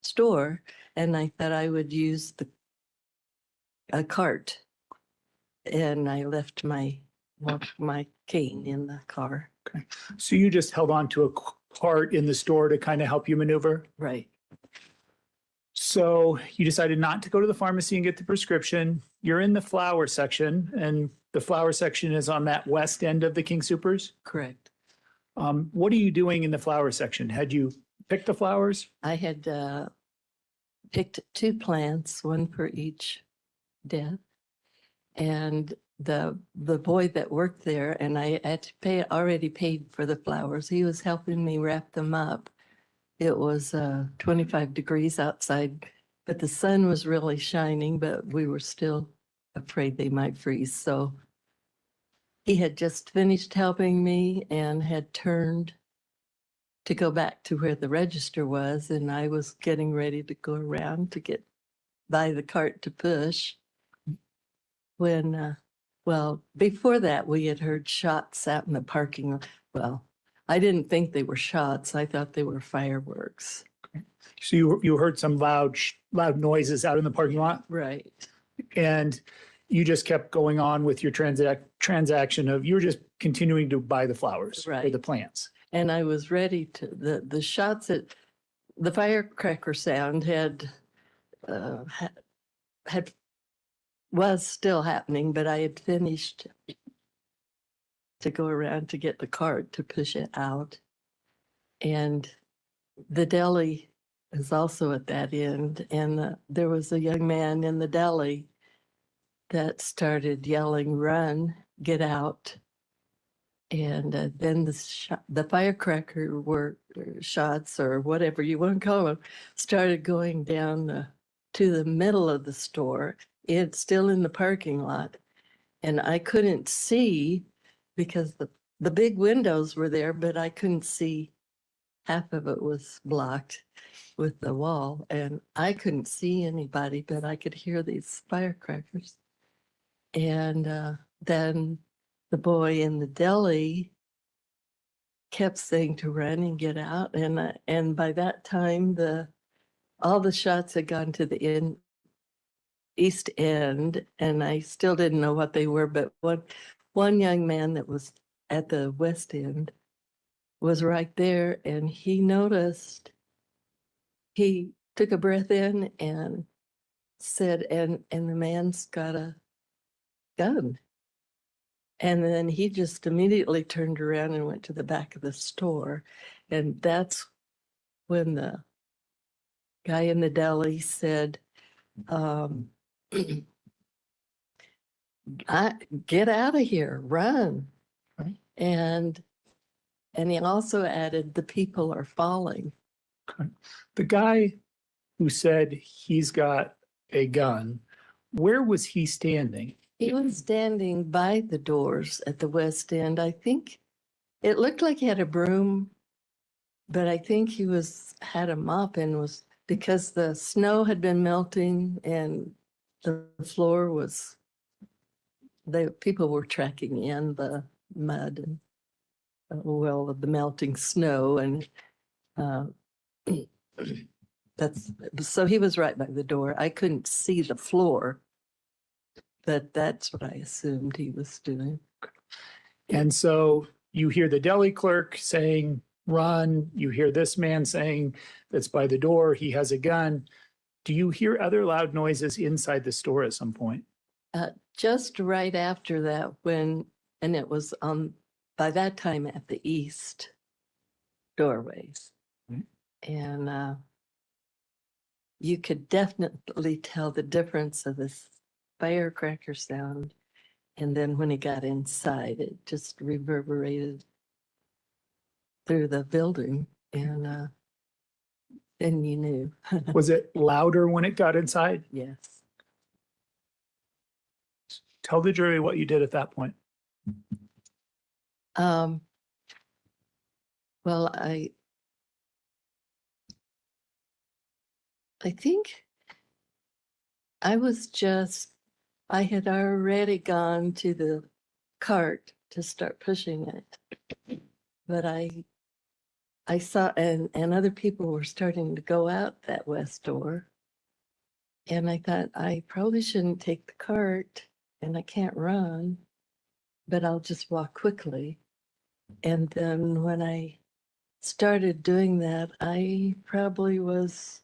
store, and I thought I would use a cart. And I left my cane in the car. So you just held on to a cart in the store to kind of help you maneuver? Right. So you decided not to go to the pharmacy and get the prescription. You're in the flower section, and the flower section is on that west end of the King Soopers. Correct. What are you doing in the flower section? Had you picked the flowers? I had picked 2 plants, one for each death. And the boy that worked there, and I had to already paid for the flowers. He was helping me wrap them up. It was 25 degrees outside, but the sun was really shining, but we were still afraid they might freeze. So he had just finished helping me and had turned to go back to where the register was, and I was getting ready to go around to get by the cart to push. When, well, before that, we had heard shots out in the parking lot. Well, I didn't think they were shots. I thought they were fireworks. So you heard some loud noises out in the parking lot, Right. and you just kept going on with your transaction of, you were just continuing to buy the flowers or Right. the plants. And I was ready to, the shots at the firecracker sound was still happening, but I had finished to go around to get the cart to push it out. And the deli is also at that end. And there was a young man in the deli that started yelling, "Run, get out." And then the firecracker shots, or whatever you want to call them, started going down to the middle of the store. It's still in the parking lot. And I couldn't see because the big windows were there, but I couldn't see. Half of it was blocked with the wall, and I couldn't see anybody, but I could hear these firecrackers. And then the boy in the deli kept saying to run and get out. And by that time, all the shots had gone to the east end, and I still didn't know what they were. But one young man that was at the west end was right there, and he noticed. He took a breath in and said, and the man's got a gun. And then he just immediately turned around and went to the back of the store. And that's when the guy in the deli said, get out of here, run. Right. And he also added, the people are falling. The guy who said he's got a gun, where was he standing? He was standing by the doors at the west end. I think it looked like he had a broom, but I think he had a mop and was, because the snow had been melting and the floor was, people were tracking in the mud and of the melting snow, and so he was right by the door. I couldn't see the floor, but that's what I assumed he was doing. And so you hear the deli clerk saying, run. You hear this man saying that's by the door, he has a gun. Do you hear other loud noises inside the store at some point? Just right after that, and it was by that time at the east doorways. And you could definitely tell the difference of this firecracker sound. And then when he got inside, it just reverberated through the building. And then you knew. Was it louder when it got inside? Yes. Tell the jury what you did at that point. Well, I think I had already gone to the cart to start pushing it, but I I saw, and other people were starting to go out that west door. And I thought, I probably shouldn't take the cart and I can't run, but I'll just walk quickly. And then when I started doing that, I probably was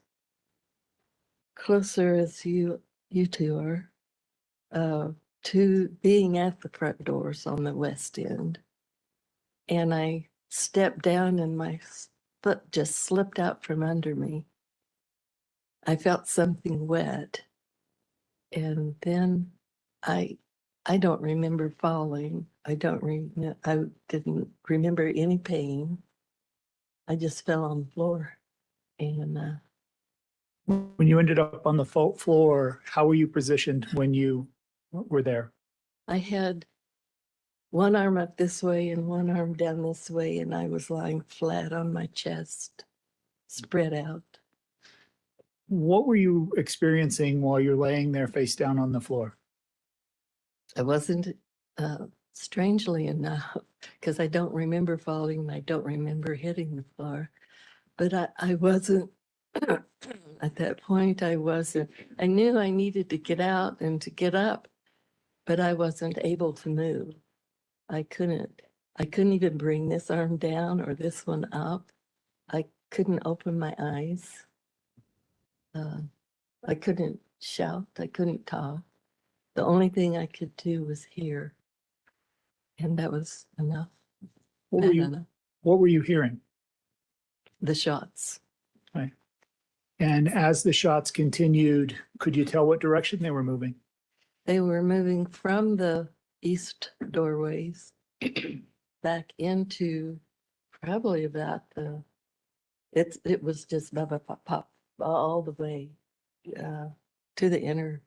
closer as you two are, to being at the front doors on the west end. And I stepped down and my foot just slipped out from under me. I felt something wet. And then I don't remember falling. I didn't remember any pain. I just fell on the floor. And When you ended up on the floor, how were you positioned when you were there? I had one arm up this way and one arm down this way, and I was lying flat on my chest, spread out. What were you experiencing while you're laying there face down on the floor? I wasn't, strangely enough, because I don't remember falling, and I don't remember hitting the floor, but I wasn't, at that point, I knew I needed to get out and to get up, but I wasn't able to move. I couldn't even bring this arm down or this one up. I couldn't open my eyes. I couldn't shout. I couldn't talk. The only thing I could do was hear. And that was enough. What were you hearing? The shots. Right. And as the shots continued, could you tell what direction they were moving? They were moving from the east doorways back into probably about it was just pop, pop, pop all the way to the inner,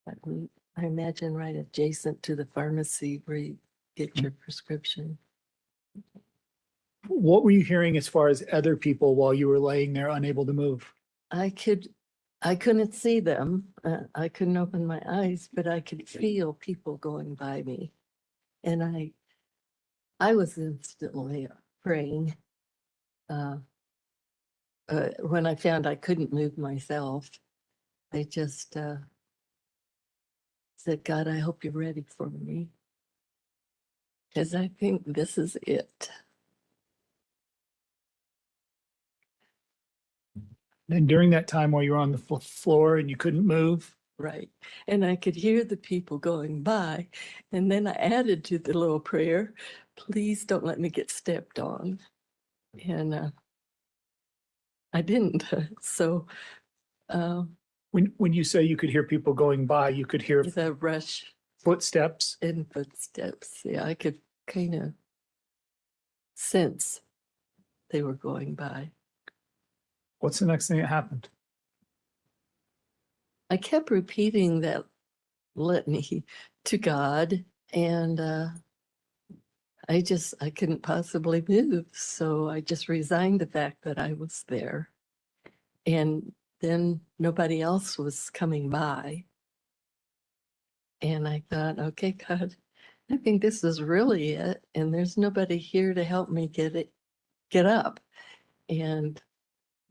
I imagine right adjacent to the pharmacy where you get your prescription. What were you hearing as far as other people while you were laying there unable to move? I couldn't see them. I couldn't open my eyes, but I could feel people going by me. And I was instantly praying. When I found I couldn't move myself, I just said, God, I hope you're ready for me. Because I think this is it. And during that time while you were on the floor and you couldn't move? Right. And I could hear the people going by. And then I added to the little prayer, please don't let me get stepped on. And I didn't. So when you say you could hear people going by, you could hear the rush footsteps and footsteps. Yeah, I could kind of sense they were going by. What's the next thing that happened? I kept repeating that litany to God, and I couldn't possibly move. So I just resigned the fact that I was there. And then nobody else was coming by. And I thought, okay, God, I think this is really it. And there's nobody here to help me get up.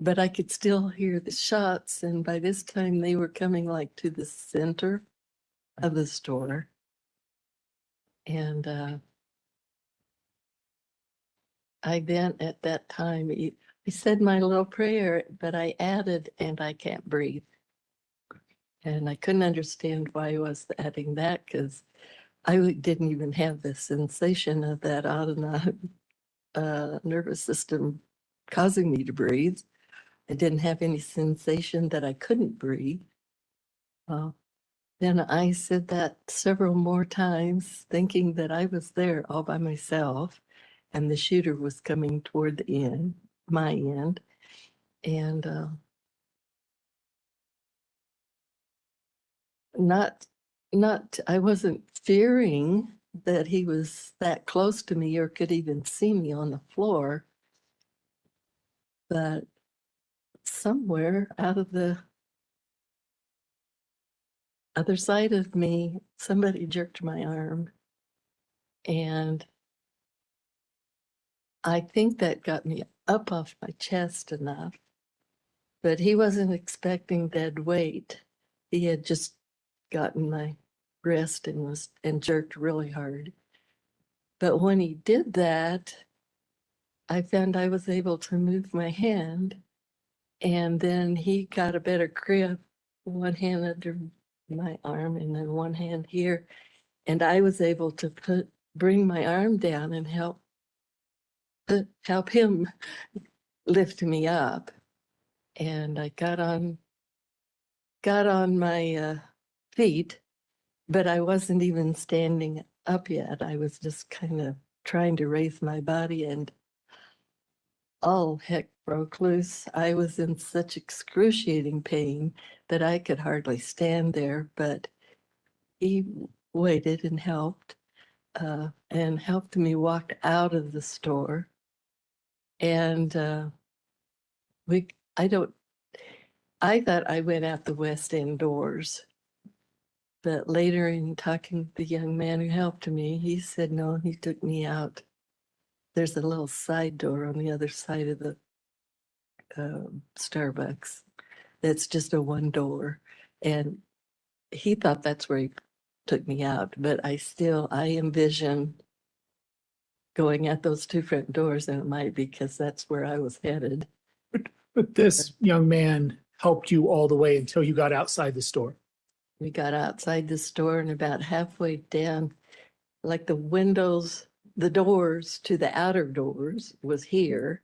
But I could still hear the shots. And by this time they were coming like to the center of the store. And I then at that time, I said my little prayer, but I added, and I can't breathe. And I couldn't understand why I was adding that, because I didn't even have the sensation of that autonomic nervous system causing me to breathe. I didn't have any sensation that I couldn't breathe. Then I said that several more times, thinking that I was there all by myself, and the shooter was coming toward the end, my end. And I wasn't fearing that he was that close to me or could even see me on the floor, but somewhere out of the other side of me, somebody jerked my arm, and I think that got me up off my chest enough. But he wasn't expecting dead weight. He had just gotten my wrist and jerked really hard. But when he did that, I found I was able to move my hand, and then he got a better grip, one hand under my arm and then one hand here. And I was able to bring my arm down and help him lift me up. And I got on my feet, but I wasn't even standing up yet. I was just kind of trying to raise my body, and all heck broke loose. I was in such excruciating pain that I could hardly stand there, but he waited and helped me walk out of the store. And I thought I went out the west end doors, but later in talking to the young man who helped me, he said, no, he took me out. There's a little side door on the other side of the Starbucks. That's just a one door. And he thought that's where he took me out, but I envision going at those two front doors, and it might be because that's where I was headed. But this young man helped you all the way until you got outside the store. We got outside the store, and about halfway down, like the doors to the outer doors was here.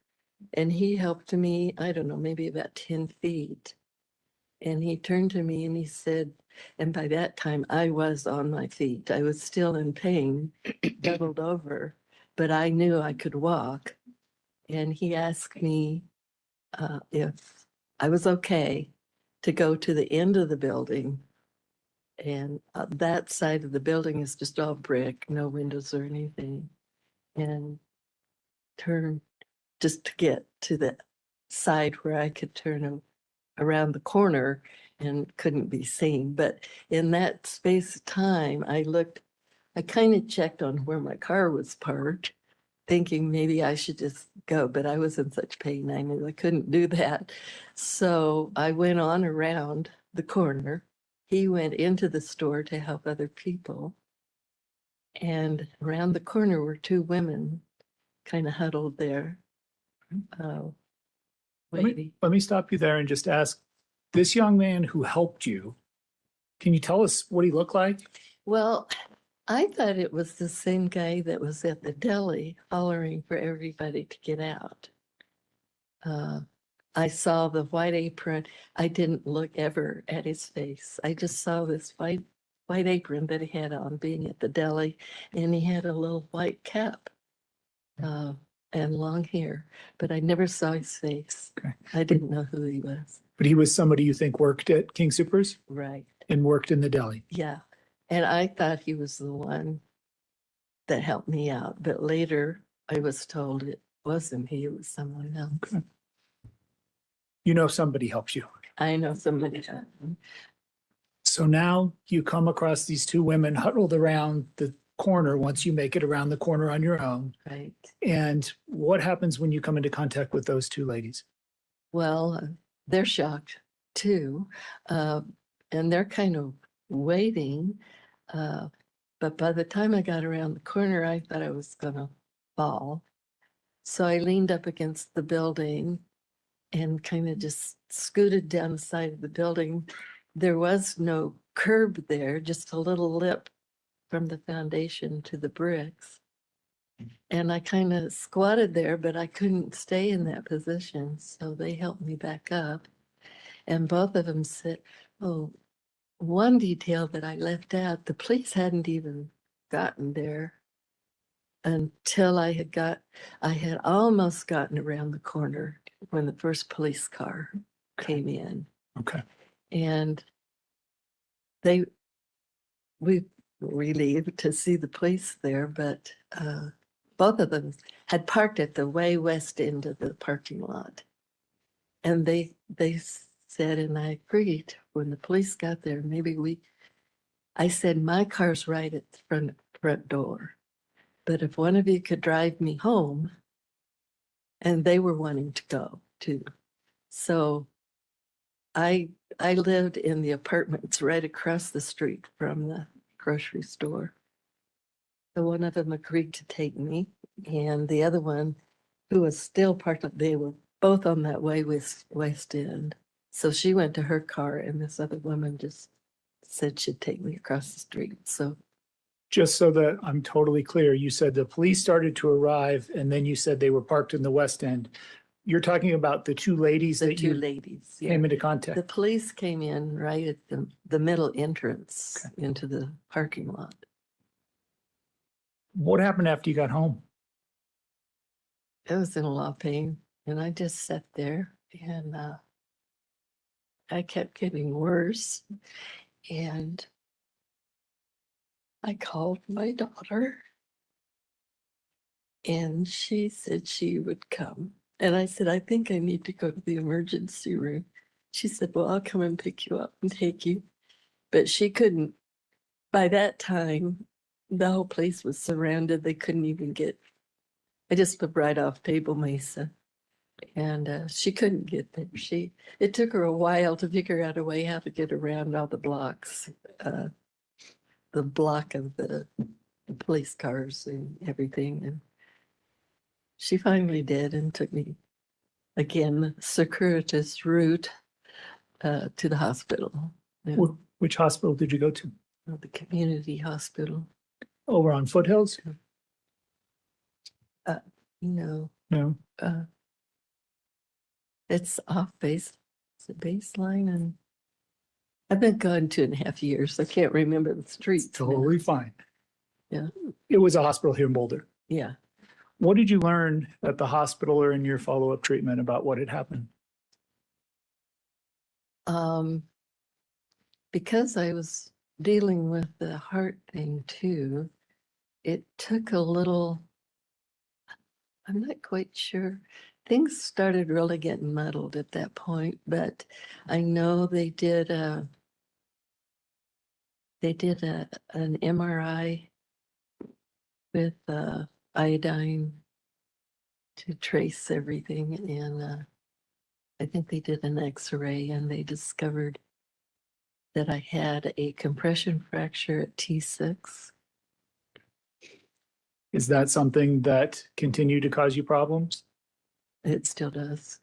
And he helped me, I don't know, maybe about 10 feet. And he turned to me and he said, and by that time I was on my feet. I was still in pain, doubled over, but I knew I could walk. And he asked me if I was okay to go to the end of the building. And that side of the building is just all brick, no windows or anything. And turn just to get to the side where I could turn around the corner and couldn't be seen. But in that space of time, I kind of checked on where my car was parked, thinking maybe I should just go, but I was in such pain, I knew I couldn't do that. So I went on around the corner. He went into the store to help other people. And around the corner were two women kind of huddled there. Let me stop you there and just ask, this young man who helped you, can you tell us what he looked like? Well, I thought it was the same guy that was at the deli hollering for everybody to get out. I saw the white apron. I didn't look ever at his face. I just saw this white apron that he had on being at the deli, and he had a little white cap and long hair, but I never saw his face. Okay. I didn't know who he was. But he was somebody you think worked at King Soopers Right. and worked in the deli. Yeah. And I thought he was the one that helped me out, but later I was told it wasn't he, it was someone else. Okay. You know somebody helped you. I know somebody. So now you come across these two women huddled around the corner once you make it around the corner on your own. Right. And what happens when you come into contact with those two ladies? Well, they're shocked too. And they're kind of waiting. But by the time I got around the corner, I thought I was gonna fall. So I leaned up against the building and kind of just scooted down the side of the building. There was no curb there, just a little lip from the foundation to the bricks. And I kind of squatted there, but I couldn't stay in that position. So they helped me back up. And both of them said, oh, one detail that I left out, the police hadn't even gotten there until I had almost gotten around the corner when the first police car came in. Okay. And we were relieved to see the police there, but both of them had parked at the way west end of the parking lot. And they said, and I agreed, when the police got there, I said, my car's right at the front door. But if one of you could drive me home, and they were wanting to go too. So I lived in the apartments right across the street from the grocery store. So one of them agreed to take me, and the other one, who was still parked, they were both on that way West End. So she went to her car, and this other woman just said she'd take me across the street. So Just so that I'm totally clear, you said the police started to arrive and then you said they were parked in the West End. You're talking about the two ladies the that two you ladies, yeah. came into The contact. police came in right at the middle entrance into the parking lot. What happened after you got home? I was in a lot of pain, and I just sat there, and I kept getting worse. And I called my daughter, and she said she would come. And I said, I think I need to go to the emergency room. She said, well, I'll come and pick you up and take you. But she couldn't. By that time, the whole place was surrounded. They couldn't even get. I just lived right off Table Mesa, and she couldn't get there. It took her a while to figure out a way how to get around all the blocks, the block of the police cars and everything. And she finally did and took me again, circuitous route to the hospital. Yeah. Which hospital did you go to? The community hospital. Over on Foothills? No, No. it's off base. It's a baseline, and I've been gone 2.5 years. I can't remember the streets. now. Totally fine. Yeah. It was a hospital here in Boulder. Yeah. What did you learn at the hospital or in your follow-up treatment about what had happened? Because I was dealing with the heart thing too, it took a little, I'm not quite sure. Things started really getting muddled at that point, but I know they did an MRI with iodine to trace everything, and I think they did an X-ray, and they discovered that I had a compression fracture at T6. Is that something that continued to cause you problems? It still does.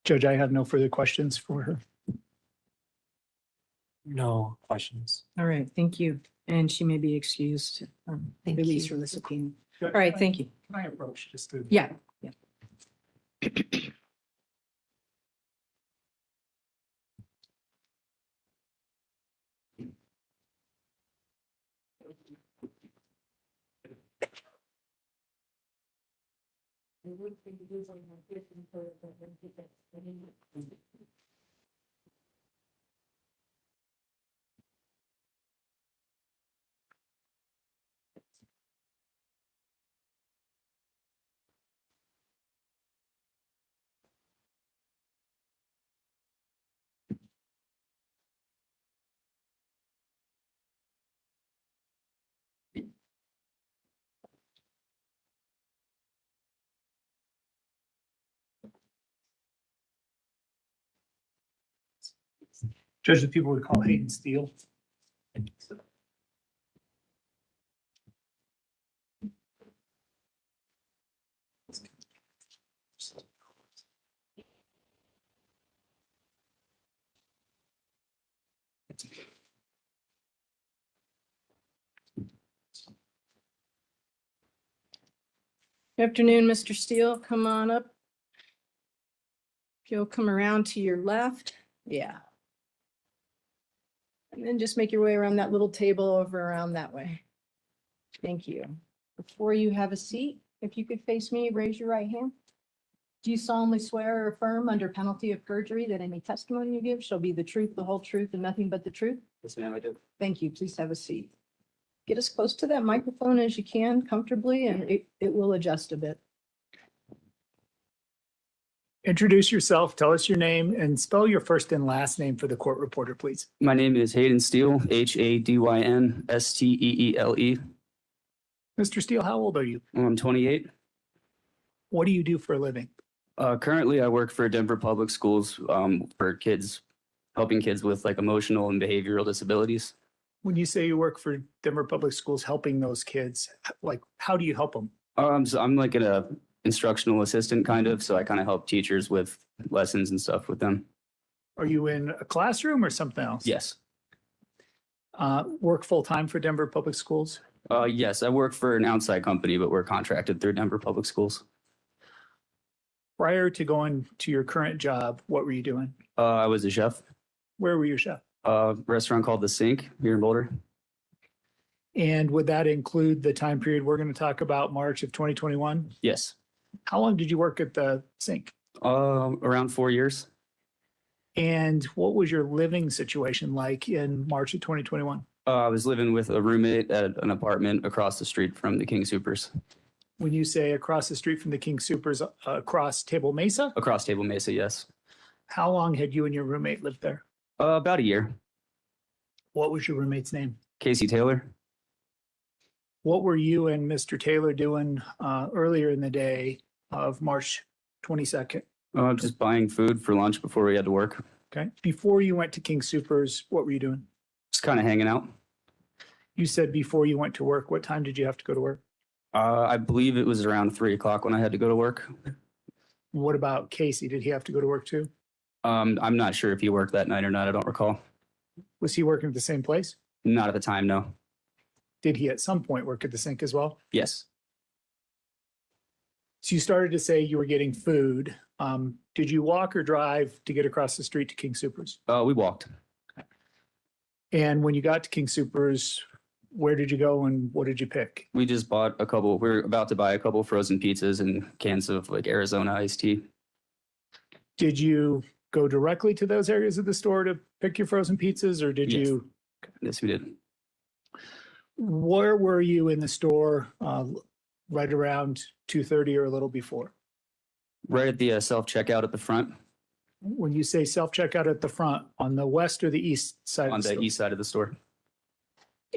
Judge, I have no further questions for her. No questions. All right, thank you. And she may be excused, Thank released you. from the subpoena. All right, thank you. Can I approach just to? Yeah. Judge, the people would call Hayden Steele. Good afternoon, Mr. Steele. Come on up. If you'll come around to your left. Yeah. And then just make your way around that little table over around that way. Thank you. Before you have a seat, if you could face me, raise your right hand. Do you solemnly swear or affirm under penalty of perjury that any testimony you give shall be the truth, the whole truth, and nothing but the truth? Yes, ma'am, I do. Thank you. Please have a seat. Get as close to that microphone as you can comfortably, and it will adjust a bit. Introduce yourself, tell us your name, and spell your first and last name for the court reporter, please. My name is Hayden Steele, HADYNSTEELE. Mr. Steele, how old are you? I'm 28. What do you do for a living? Currently, I work for Denver Public Schools for kids, helping kids with like emotional and behavioral disabilities. When you say you work for Denver Public Schools, helping those kids, like, how do you help them? So I'm like an instructional assistant kind of, so I kind of help teachers with lessons and stuff with them. Are you in a classroom or something else? Yes. Work full-time for Denver Public Schools? Yes, I work for an outside company, but we're contracted through Denver Public Schools. Prior to going to your current job, what were you doing? I was a chef. Where were you a chef? Restaurant called The Sink here in Boulder. And would that include the time period we're going to talk about, March of 2021? Yes. How long did you work at The Sink? Around 4 years. And what was your living situation like in March of 2021? I was living with a roommate at an apartment across the street from the King Supers. When you say across the street from the King Supers, across Table Mesa? Across Table Mesa, yes. How long had you and your roommate lived there? About a year. What was your roommate's name? Casey Taylor. What were you and Mr. Taylor doing earlier in the day of March 22nd? Just buying food for lunch before we had to work. Okay. Before you went to King Supers, what were you doing? Just kind of hanging out. You said before you went to work. What time did you have to go to work? I believe it was around 3 o'clock when I had to go to work. What about Casey? Did he have to go to work too? I'm not sure if he worked that night or not. I don't recall. Was he working at the same place? Not at the time, no. Did he at some point work at the Sink as well? Yes. So you started to say you were getting food. Did you walk or drive to get across the street to King Supers? We walked. And when you got to King Supers, where did you go and what did you pick? We just bought a couple. We were about to buy a couple frozen pizzas and cans of like Arizona iced tea. Did you go directly to those areas of the store to pick your frozen pizzas or did Yes. you? Yes, we did. Where were you in the store right around 2:30 or a little before? Right at the self-checkout at the front. When you say self-checkout at the front, on the west or the east side? On of the the store? east side of the store.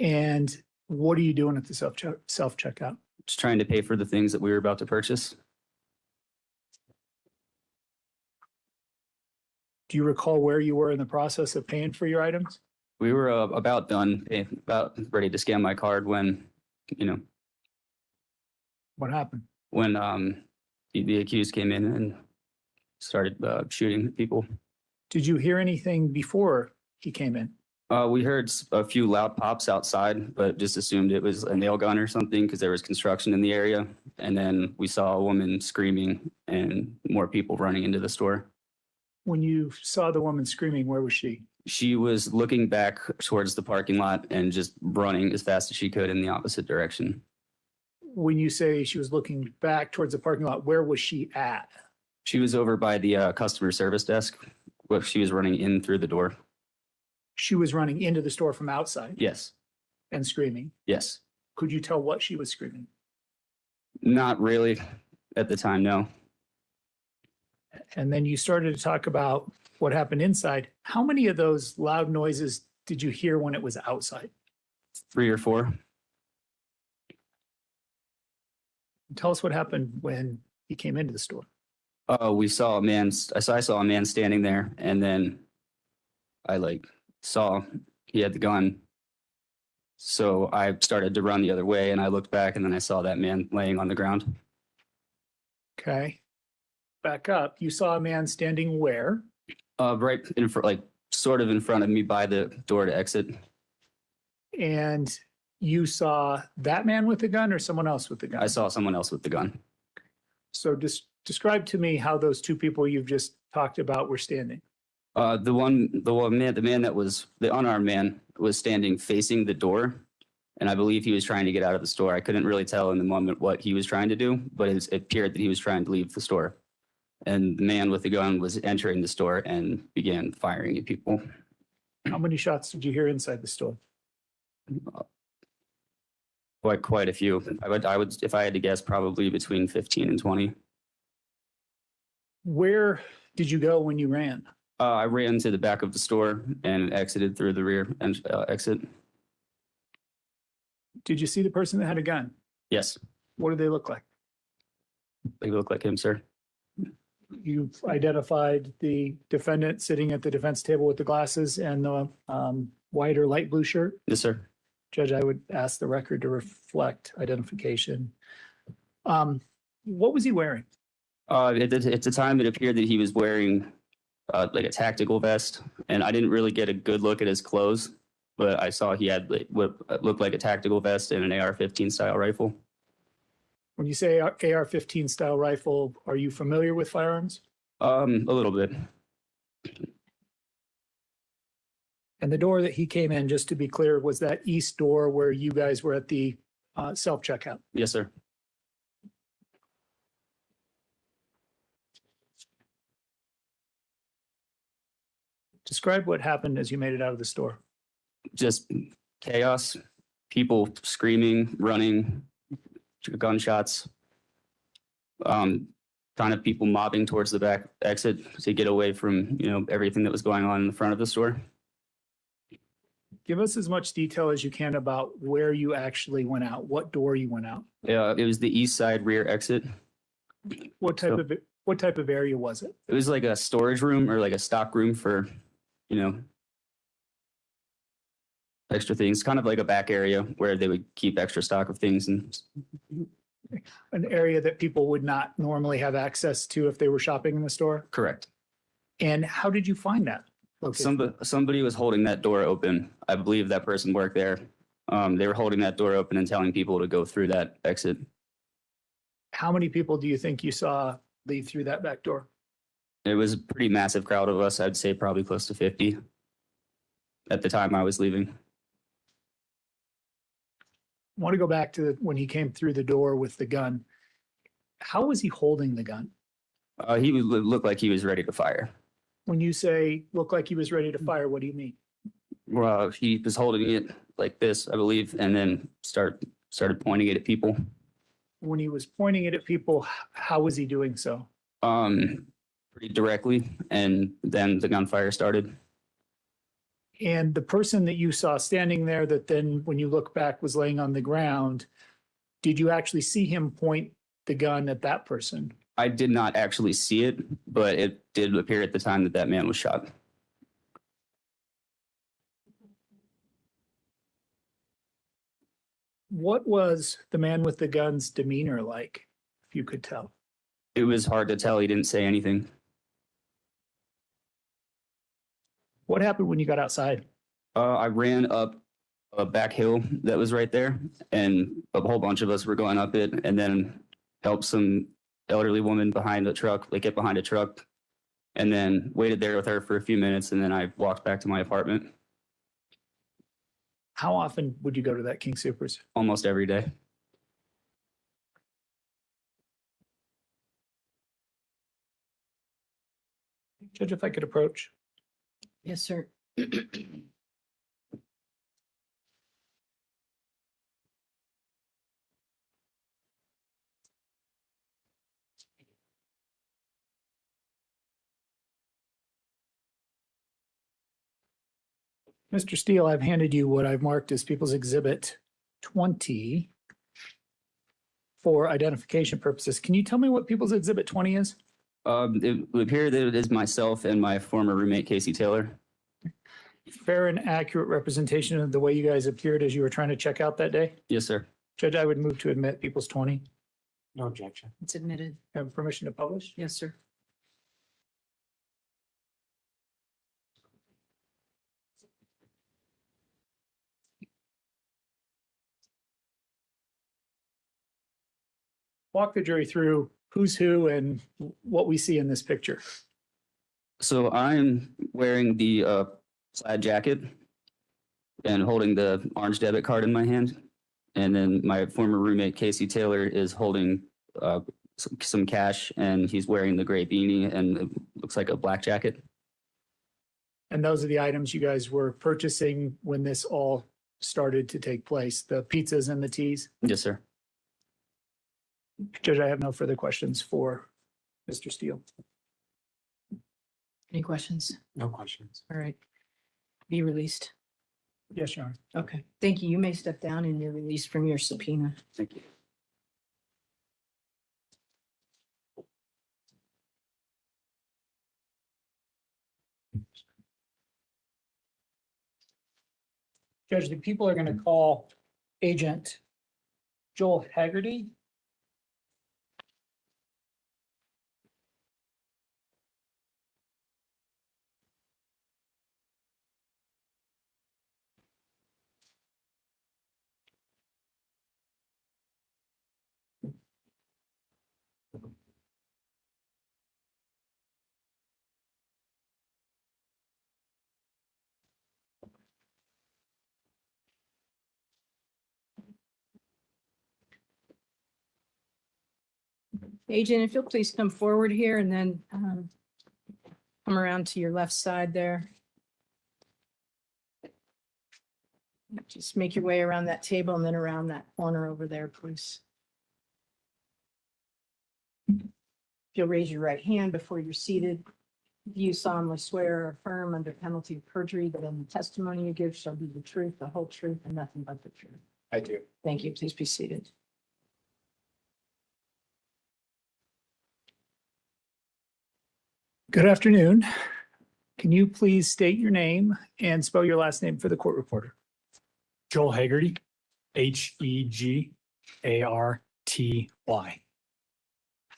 And what are you doing at the self-checkout? Just trying to pay for the things that we were about to purchase. Do you recall where you were in the process of paying for your items? We were about done, about ready to scan my card when, What happened? when the accused came in and started shooting people. Did you hear anything before he came in? We heard a few loud pops outside, but just assumed it was a nail gun or something because there was construction in the area. And then we saw a woman screaming and more people running into the store. When you saw the woman screaming, where was she? She was looking back towards the parking lot and just running as fast as she could in the opposite direction. When you say she was looking back towards the parking lot, where was she at? She was over by the customer service desk. Well, she was running in through the door. She was running into the store from outside Yes. and screaming. Yes. Could you tell what she was screaming? Not really at the time, no. And then you started to talk about what happened inside. How many of those loud noises did you hear when it was outside? 3 or 4. Tell us what happened when he came into the store. We saw a man, I saw a man standing there, and then I saw he had the gun. So I started to run the other way and I looked back and then I saw that man laying on the ground. Okay. Back up. You saw a man standing where? Right in front, sort of in front of me by the door to exit. And you saw that man with the gun or someone else with the gun? I saw someone else with the gun. So describe to me how those two people you've just talked about were standing. The man that was the unarmed man was standing facing the door, and I believe he was trying to get out of the store. I couldn't really tell in the moment what he was trying to do, but it appeared that he was trying to leave the store. And the man with the gun was entering the store and began firing at people. How many shots did you hear inside the store? Quite a few. I would, if I had to guess, probably between 15 and 20. Where did you go when you ran? I ran to the back of the store and exited through the rear exit. Did you see the person that had a gun? Yes. What did they look like? They look like him, sir. You've identified the defendant sitting at the defense table with the glasses and the white or light blue shirt. Yes, sir. Judge, I would ask the record to reflect identification. What was he wearing? At the time, it appeared that he was wearing like a tactical vest, and I didn't really get a good look at his clothes, but I saw he had like, what looked like a tactical vest and an AR-15 style rifle. When you say AR-15 style rifle, are you familiar with firearms? A little bit. And the door that he came in, just to be clear, was that east door where you guys were at the self-checkout? Yes, sir. Describe what happened as you made it out of the store. Just chaos, people screaming, running, gunshots, kind of people mobbing towards the back exit to get away from, everything that was going on in the front of the store. Give us as much detail as you can about where you actually went out, what door you went out. Yeah, it was the east side rear exit. What type of area was it? It was like a storage room or like a stock room for, extra things, kind of like a back area where they would keep extra stock of things. And An area that people would not normally have access to if they were shopping in the store? correct. And how did you find that? Somebody was holding that door open. I believe that person worked there. They were holding that door open and telling people to go through that exit. How many people do you think you saw leave through that back door? It was a pretty massive crowd of us. I'd say probably close to 50 at the time I was leaving. I want to go back to when he came through the door with the gun. How was he holding the gun? He would look like he was ready to fire. When you say look like he was ready to fire, what do you mean? Well, he was holding it like this, I believe, and then started pointing it at people. When he was pointing it at people, how was he doing so? Pretty directly, and then the gunfire started. And the person that you saw standing there that then, when you look back, was laying on the ground, did you actually see him point the gun at that person? I did not actually see it, but it did appear at the time that that man was shot. What was the man with the gun's demeanor like, if you could tell? It was hard to tell. He didn't say anything. What happened when you got outside? I ran up a back hill that was right there, and a whole bunch of us were going up it, and then helped some elderly woman behind a truck, like get behind a truck, and then waited there with her for a few minutes, and then I walked back to my apartment. How often would you go to that King Soopers? Almost every day. Judge, if I could approach. Yes, sir. Mr. Steele, I've handed you what I've marked as People's Exhibit 20 for identification purposes. Can you tell me what People's Exhibit 20 is? It would appear that it is myself and my former roommate, Casey Taylor. Fair and accurate representation of the way you guys appeared as you were trying to check out that day? Yes, sir. Judge, I would move to admit People's 20. No objection. It's admitted. Have permission to publish? Yes, sir. Walk the jury through who's who and what we see in this picture. So I'm wearing the plaid jacket and holding the orange debit card in my hand. And then my former roommate, Casey Taylor, is holding some cash, and he's wearing the gray beanie and it looks like a black jacket. And those are the items you guys were purchasing when this all started to take place, the pizzas and the teas? Yes, sir. Judge, I have no further questions for Mr. Steele. Any questions? No questions. All right. Be released. Yes, Your Honor. Okay. Thank you. You may step down and you're released from your subpoena. Thank you. Judge, the people are going to call Agent Joel Haggerty. Agent, if you'll please come forward here and then come around to your left side there. Just make your way around that table and then around that corner over there, please. If you'll raise your right hand before you're seated. Do you solemnly swear or affirm under penalty of perjury that in the testimony you give shall be the truth, the whole truth, and nothing but the truth? I do. Thank you. Please be seated. Good afternoon. Can you please state your name and spell your last name for the court reporter? Joel Haggerty, Hegarty.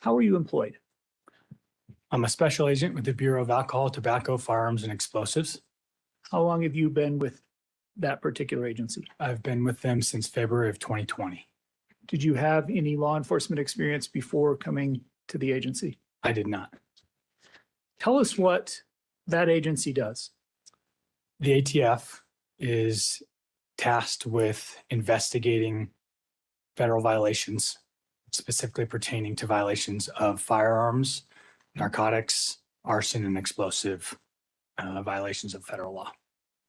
How are you employed? I'm a special agent with the Bureau of Alcohol, Tobacco, Firearms, and Explosives. How long have you been with that particular agency? I've been with them since February of 2020. Did you have any law enforcement experience before coming to the agency? I did not. Tell us what that agency does. The ATF is tasked with investigating federal violations, specifically pertaining to violations of firearms, narcotics, arson, and explosive violations of federal law.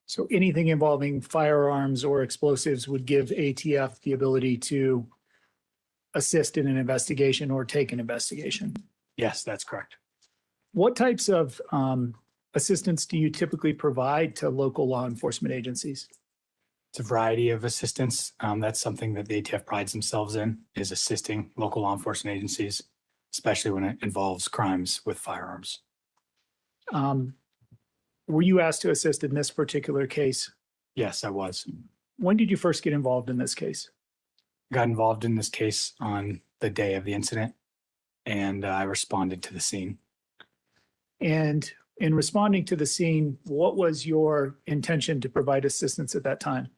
So anything involving firearms or explosives would give ATF the ability to assist in an investigation or take an investigation. Yes, that's correct. What types of assistance do you typically provide to local law enforcement agencies? It's a variety of assistance. That's something that the ATF prides themselves in, is assisting local law enforcement agencies, especially when it involves crimes with firearms. Were you asked to assist in this particular case? Yes, I was. When did you first get involved in this case? Got involved in this case on the day of the incident, and I responded to the scene. And in responding to the scene, what was your intention to provide assistance at that time?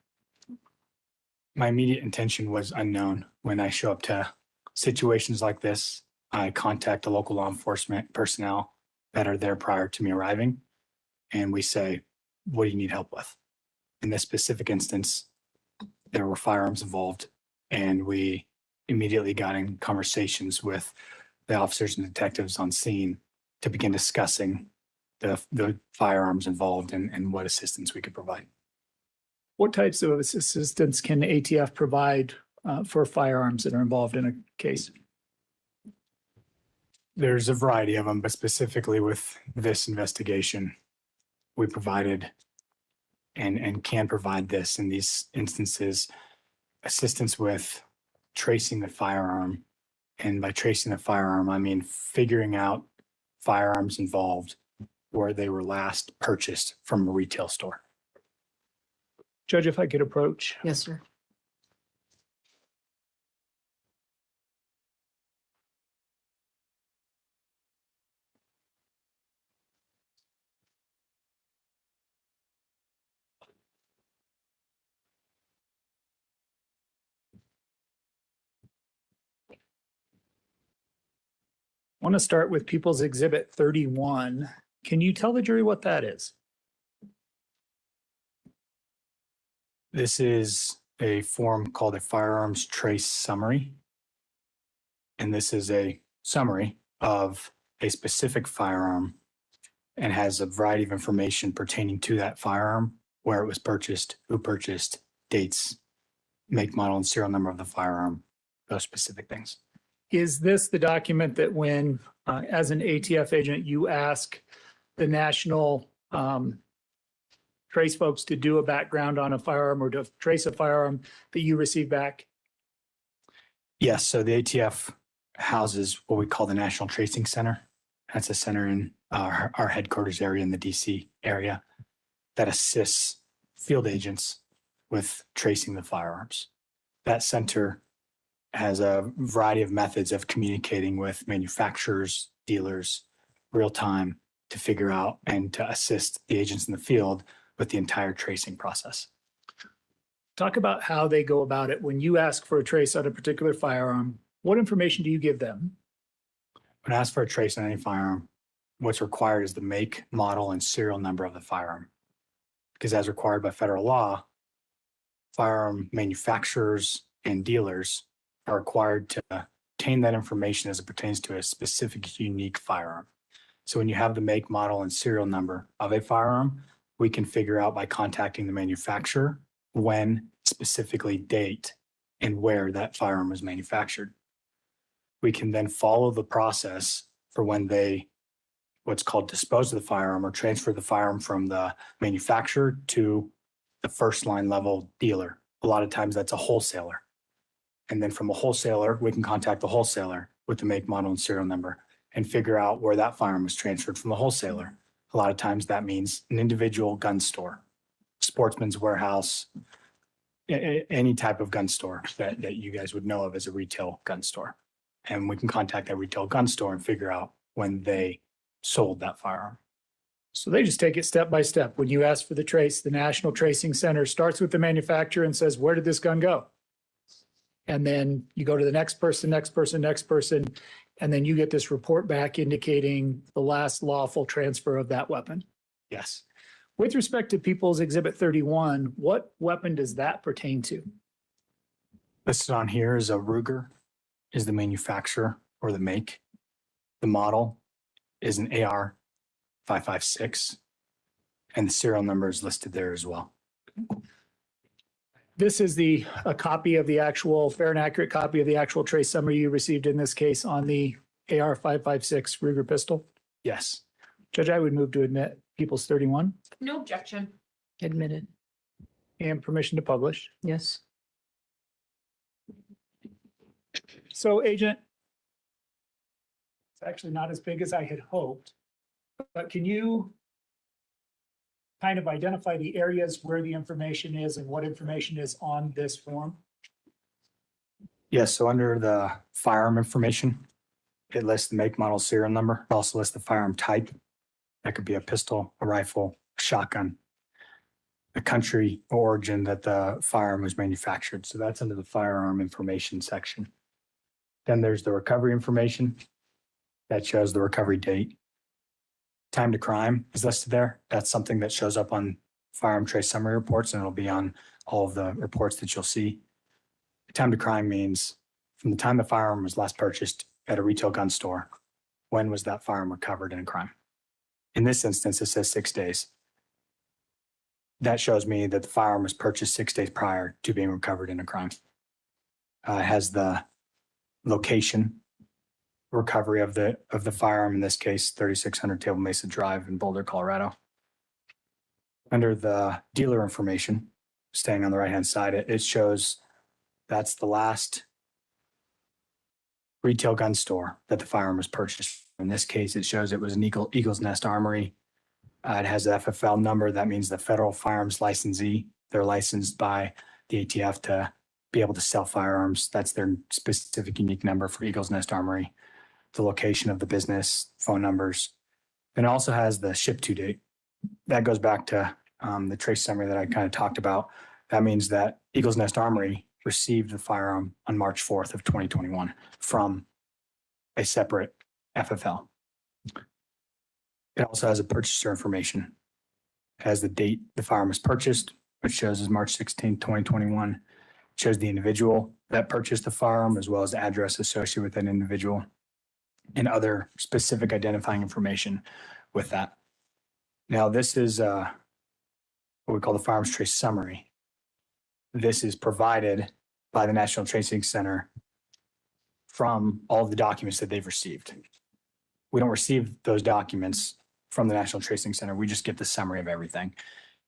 My immediate intention was unknown. When I show up to situations like this, I contact the local law enforcement personnel that are there prior to me arriving, and we say, what do you need help with? In this specific instance, there were firearms involved, and we immediately got in conversations with the officers and detectives on scene to begin discussing the firearms involved and what assistance we could provide. What types of assistance can ATF provide for firearms that are involved in a case? There's a variety of them, but specifically with this investigation, we provided and can provide this in these instances, assistance with tracing the firearm. And by tracing the firearm, I mean figuring out firearms involved where they were last purchased from a retail store. Judge, if I could approach. Yes, sir. I want to start with People's Exhibit 31. Can you tell the jury what that is? This is a form called a firearms trace summary. And this is a summary of a specific firearm and has a variety of information pertaining to that firearm, where it was purchased, who purchased, dates, make, model, and serial number of the firearm, those specific things. Is this the document that when, as an ATF agent, you ask the national trace folks to do a background on a firearm or to trace a firearm that you receive back? Yes, so the ATF houses what we call the National Tracing Center. That's a center in our headquarters area in the DC area that assists field agents with tracing the firearms. That center has a variety of methods of communicating with manufacturers, dealers, real time to figure out and to assist the agents in the field with the entire tracing process. Talk about how they go about it. When you ask for a trace on a particular firearm, what information do you give them? When asked for a trace on any firearm, what's required is the make, model, and serial number of the firearm. Because as required by federal law, firearm manufacturers and dealers are required to obtain that information as it pertains to a specific unique firearm. So when you have the make, model, and serial number of a firearm, we can figure out by contacting the manufacturer when, specifically date, and where that firearm was manufactured. We can then follow the process for when they, what's called dispose of the firearm or transfer the firearm from the manufacturer to the first line level dealer. A lot of times that's a wholesaler. And then from a wholesaler, we can contact the wholesaler with the make, model, and serial number and figure out where that firearm was transferred from the wholesaler. A lot of times that means an individual gun store, Sportsman's Warehouse, any type of gun store that you guys would know of as a retail gun store. And we can contact that retail gun store and figure out when they sold that firearm. So they just take it step by step. When you ask for the trace, the National Tracing Center starts with the manufacturer and says, where did this gun go? And then you go to the next person, and then you get this report back indicating the last lawful transfer of that weapon. Yes. With respect to People's Exhibit 31, what weapon does that pertain to? Listed on here is a Ruger, is the manufacturer or the make. The model is an AR 556, and the serial number is listed there as well. This is a copy of the actual, fair and accurate copy of the actual trace summary you received in this case on the AR 556 Ruger pistol. Yes. Judge, I would move to admit People's 31. No objection. Admitted. And permission to publish. Yes. So Agent, it's actually not as big as I had hoped, but can you kind of identify the areas where the information is and what information is on this form? Yes, so under the firearm information, it lists the make, model, serial number. It also lists the firearm type. That could be a pistol, a rifle, a shotgun, the country or origin that the firearm was manufactured. So that's under the firearm information section. Then there's the recovery information. That shows the recovery date. Time to crime is listed there. That's something that shows up on firearm trace summary reports, and it'll be on all of the reports that you'll see. Time to crime means from the time the firearm was last purchased at a retail gun store, when was that firearm recovered in a crime? In this instance, it says 6 days. That shows me that the firearm was purchased 6 days prior to being recovered in a crime. It has the location recovery of the firearm, in this case, 3600 Table Mesa Drive in Boulder, Colorado. Under the dealer information, staying on the right-hand side, it shows that's the last retail gun store that the firearm was purchased. In this case, it shows it was an Eagle's Nest Armory. It has the FFL number. That means the federal firearms licensee. They're licensed by the ATF to be able to sell firearms. That's their specific unique number for Eagle's Nest Armory. The location of the business, phone numbers. And it also has the ship to date. That goes back to the trace summary that I kind of talked about. That means that Eagle's Nest Armory received the firearm on March 4th of 2021 from a separate FFL. It also has a purchaser information. It has the date the firearm was purchased, which shows as March 16th, 2021. It shows the individual that purchased the firearm, as well as the address associated with that individual, and other specific identifying information with that. Now, this is what we call the firearms trace summary. This is provided by the National Tracing Center from all of the documents that they've received. We don't receive those documents from the National Tracing Center. We just get the summary of everything.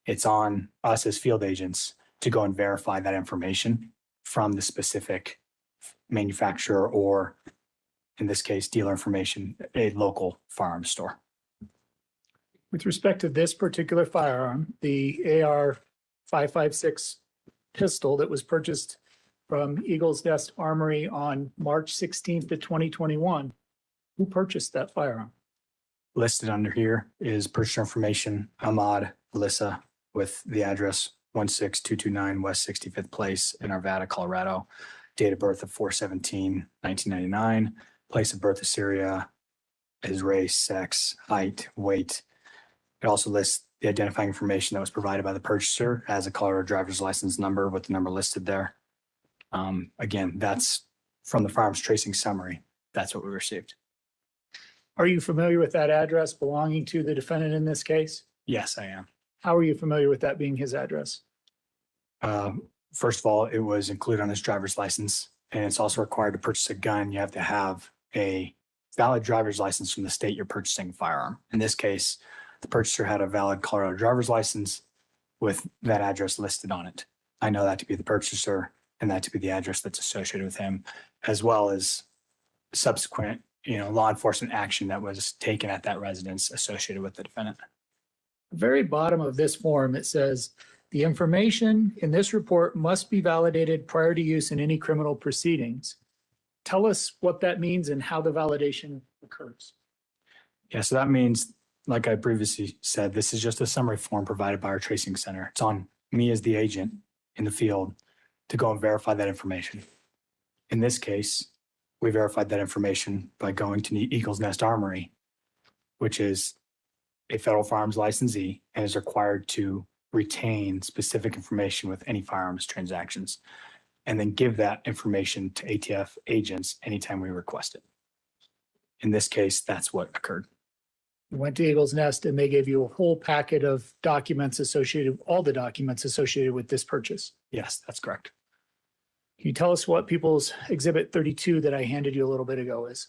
It's on us as field agents to go and verify that information from the specific manufacturer, or in this case, dealer information, a local firearms store. With respect to this particular firearm, the AR 556 pistol that was purchased from Eagles Nest Armory on March 16th of 2021, who purchased that firearm? Listed under here is purchaser information, Ahmad Alissa, with the address 16229 West 65th Place in Arvada, Colorado. Date of birth of 4/17/1999. Place of birth of Syria, his race, sex, height, weight. It also lists the identifying information that was provided by the purchaser as a Colorado driver's license number with the number listed there. Again, that's from the firearms tracing summary. That's what we received. Are you familiar with that address belonging to the defendant in this case? Yes, I am. How are you familiar with that being his address? First of all, it was included on his driver's license, and it's also required to purchase a gun. You have to have a valid driver's license from the state you're purchasing a firearm. In this case, the purchaser had a valid Colorado driver's license with that address listed on it. I know that to be the purchaser and that to be the address that's associated with him, as well as subsequent, law enforcement action that was taken at that residence associated with the defendant. The very bottom of this form, it says, the information in this report must be validated prior to use in any criminal proceedings. Tell us what that means and how the validation occurs. Yeah, so that means, like I previously said, this is just a summary form provided by our tracing center. It's on me as the agent in the field to go and verify that information. In this case, we verified that information by going to the Eagles Nest Armory, which is a federal firearms licensee and is required to retain specific information with any firearms transactions, and then give that information to ATF agents anytime we request it. In this case, that's what occurred. You went to Eagles Nest and they gave you a whole packet of documents all the documents associated with this purchase. Yes, that's correct. Can you tell us what People's Exhibit 32 that I handed you a little bit ago is?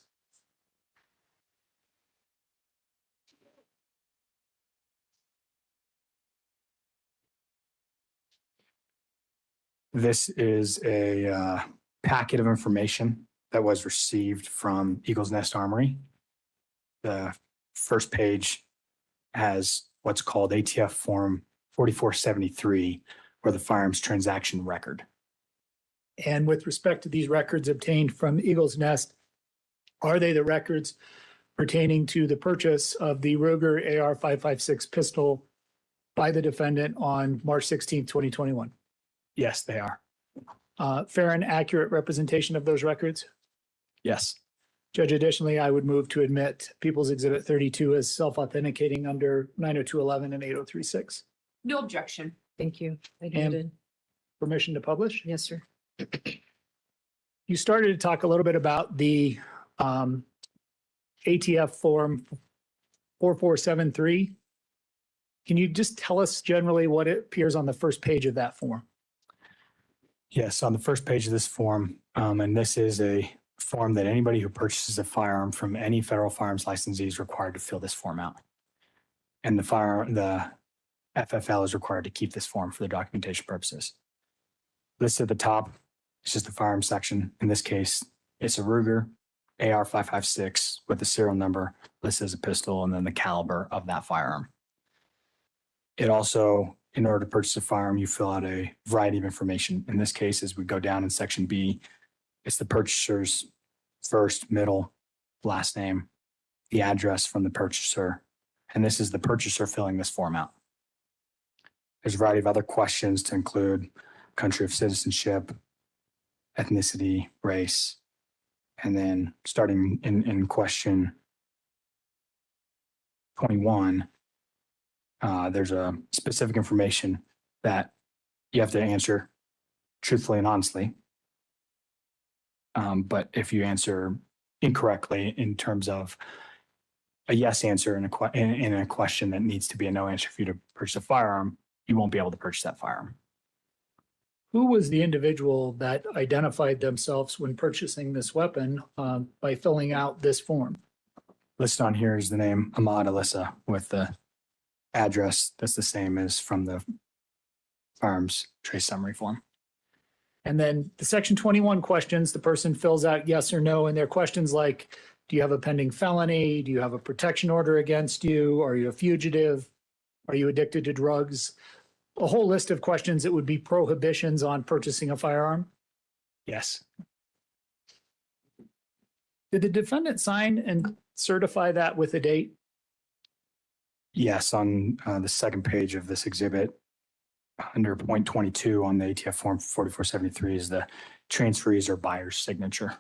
This is a packet of information that was received from Eagles Nest Armory. The first page has what's called ATF Form 4473, or the firearms transaction record. And with respect to these records obtained from Eagles Nest, are they the records pertaining to the purchase of the Ruger AR 556 pistol by the defendant on March 16th, 2021? Yes, they are. Fair and accurate representation of those records? Yes. Judge, additionally, I would move to admit People's Exhibit 32 as self-authenticating under 902.11 and 803.6. No objection. Thank you. I And- did. Permission to publish? Yes, sir. You started to talk a little bit about the ATF Form 4473. Can you just tell us generally what it appears on the first page of that form? Yes, on the first page of this form, and this is a form that anybody who purchases a firearm from any federal firearms licensee is required to fill this form out. And the FFL is required to keep this form for the documentation purposes. Listed at the top, it's just the firearms section. In this case, it's a Ruger AR 556 with the serial number listed as a pistol and then the caliber of that firearm. It also, in order to purchase a firearm, you fill out a variety of information. In this case, as we go down in section B, it's the purchaser's first, middle, last name, the address from the purchaser, and this is the purchaser filling this form out. There's a variety of other questions to include country of citizenship, ethnicity, race, and then starting in question 21, there's a specific information that you have to answer truthfully and honestly. But if you answer incorrectly in terms of a yes answer in a question that needs to be a no answer for you to purchase a firearm, you won't be able to purchase that firearm. Who was the individual that identified themselves when purchasing this weapon by filling out this form? Listed on here is the name Ahmad Alissa with the address that's the same as from the firearms trace summary form. And then the section 21 questions, the person fills out yes or no, and they're questions like, Do you have a pending felony? Do you have a protection order against you? Are you a fugitive? Are you addicted to drugs? A whole list of questions that would be prohibitions on purchasing a firearm. Yes. Did the defendant sign and certify that with a date? Yes, on the second page of this exhibit, under point 22 on the ATF form 4473 is the transferee's or buyer's signature.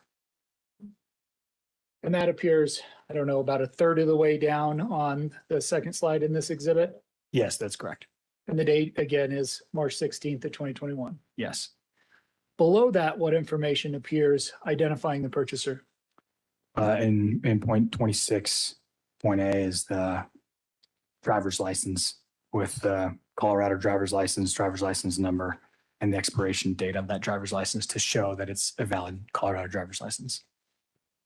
And that appears, I don't know, about a third of the way down on the second slide in this exhibit. Yes, that's correct. And the date again is March 16th of 2021. Yes. Below that, what information appears identifying the purchaser? In point 26, point A is the driver's license with the Colorado driver's license number, and the expiration date of that driver's license to show that it's a valid Colorado driver's license.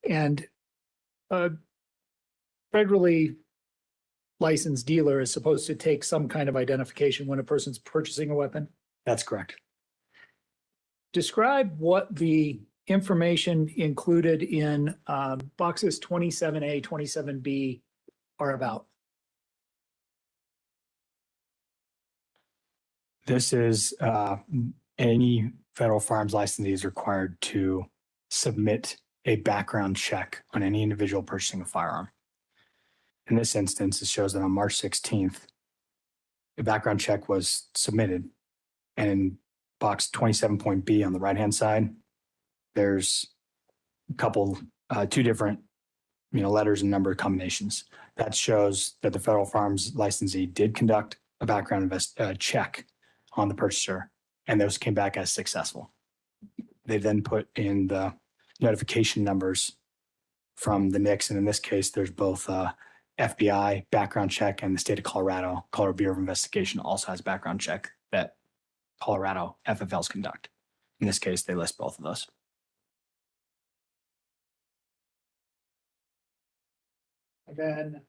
And a federally licensed dealer is supposed to take some kind of identification when a person's purchasing a weapon. That's correct. Describe what the information included in boxes 27A, 27B are about. This is any federal firearms licensee is required to submit a background check on any individual purchasing a firearm. In this instance, it shows that on March 16th, a background check was submitted. And in box 27.B on the right-hand side, there's a couple, two different, letters and number combinations. That shows that the federal firearms licensee did conduct a background check on the purchaser, and those came back as successful. They then put in the notification numbers from the NICS, and in this case, there's both FBI background check and the state of Colorado Bureau of Investigation also has background check that Colorado FFLs conduct. In this case, they list both of those. And then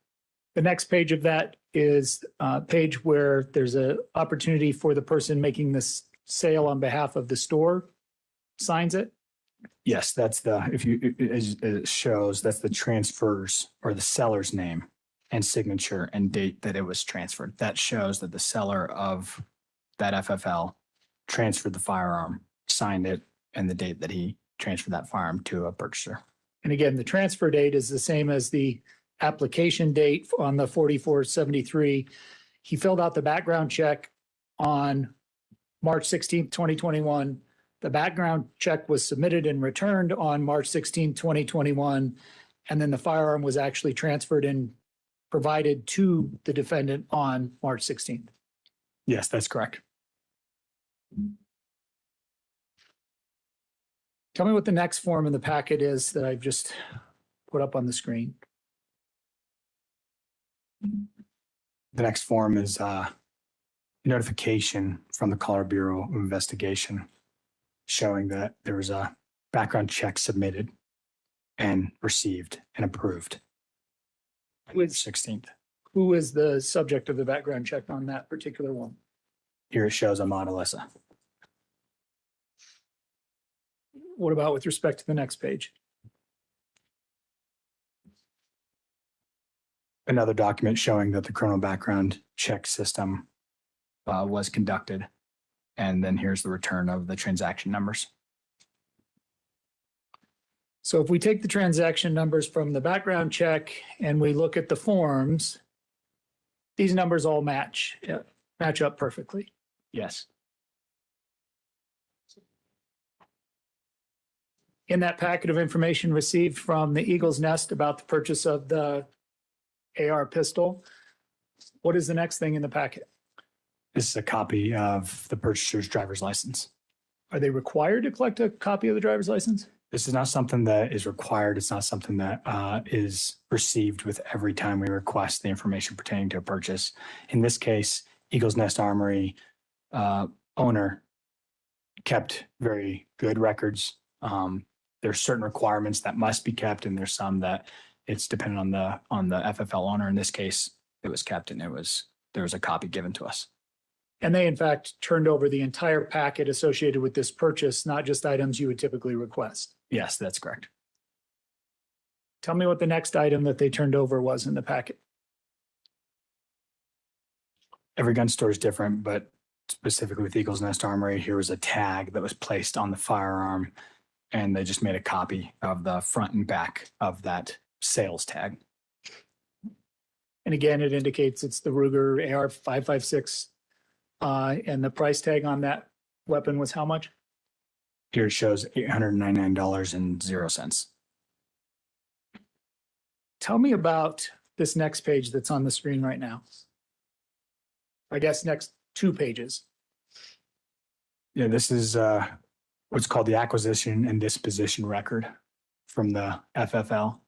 the next page of that is a page where there's an opportunity for the person making this sale on behalf of the store signs it. Yes, that's as it shows, that's the transfers or the seller's name and signature and date that it was transferred. That shows that the seller of that FFL transferred the firearm, signed it, and the date that he transferred that firearm to a purchaser. And again, the transfer date is the same as the application date on the 4473. He filled out the background check on March 16th, 2021. The background check was submitted and returned on March 16th, 2021. And then the firearm was actually transferred and provided to the defendant on March 16th. Yes, that's correct. Tell me what the next form in the packet is that I've just put up on the screen. The next form is notification from the Colorado Bureau of Investigation showing that there was a background check submitted and received and approved. With 16th. Who is the subject of the background check on that particular one? Here it shows Ahmad Al Alissa. What about with respect to the next page? Another document showing that the criminal background check system was conducted. And then here's the return of the transaction numbers. So if we take the transaction numbers from the background check and we look at the forms, these numbers all match up perfectly. Yes. In that packet of information received from the Eagle's Nest about the purchase of the AR pistol, what is the next thing in the packet? This is a copy of the purchaser's driver's license. Are they required to collect a copy of the driver's license? This is not something that is required. It's not something that is received with every time we request the information pertaining to a purchase. In this case, Eagle's Nest Armory owner kept very good records. There's certain requirements that must be kept, and there's some that it's dependent on the FFL owner. In this case, it was kept, and there was a copy given to us. And they, in fact, turned over the entire packet associated with this purchase, not just items you would typically request. Yes, that's correct. Tell me what the next item that they turned over was in the packet. Every gun store is different, but specifically with Eagles Nest Armory, here was a tag that was placed on the firearm, and they just made a copy of the front and back of that sales tag. And again, it indicates it's the Ruger AR-556. And the price tag on that weapon was how much? Here it shows $899.00. Tell me about this next page that's on the screen right now. I guess next 2 pages. Yeah, this is what's called the acquisition and disposition record from the FFL.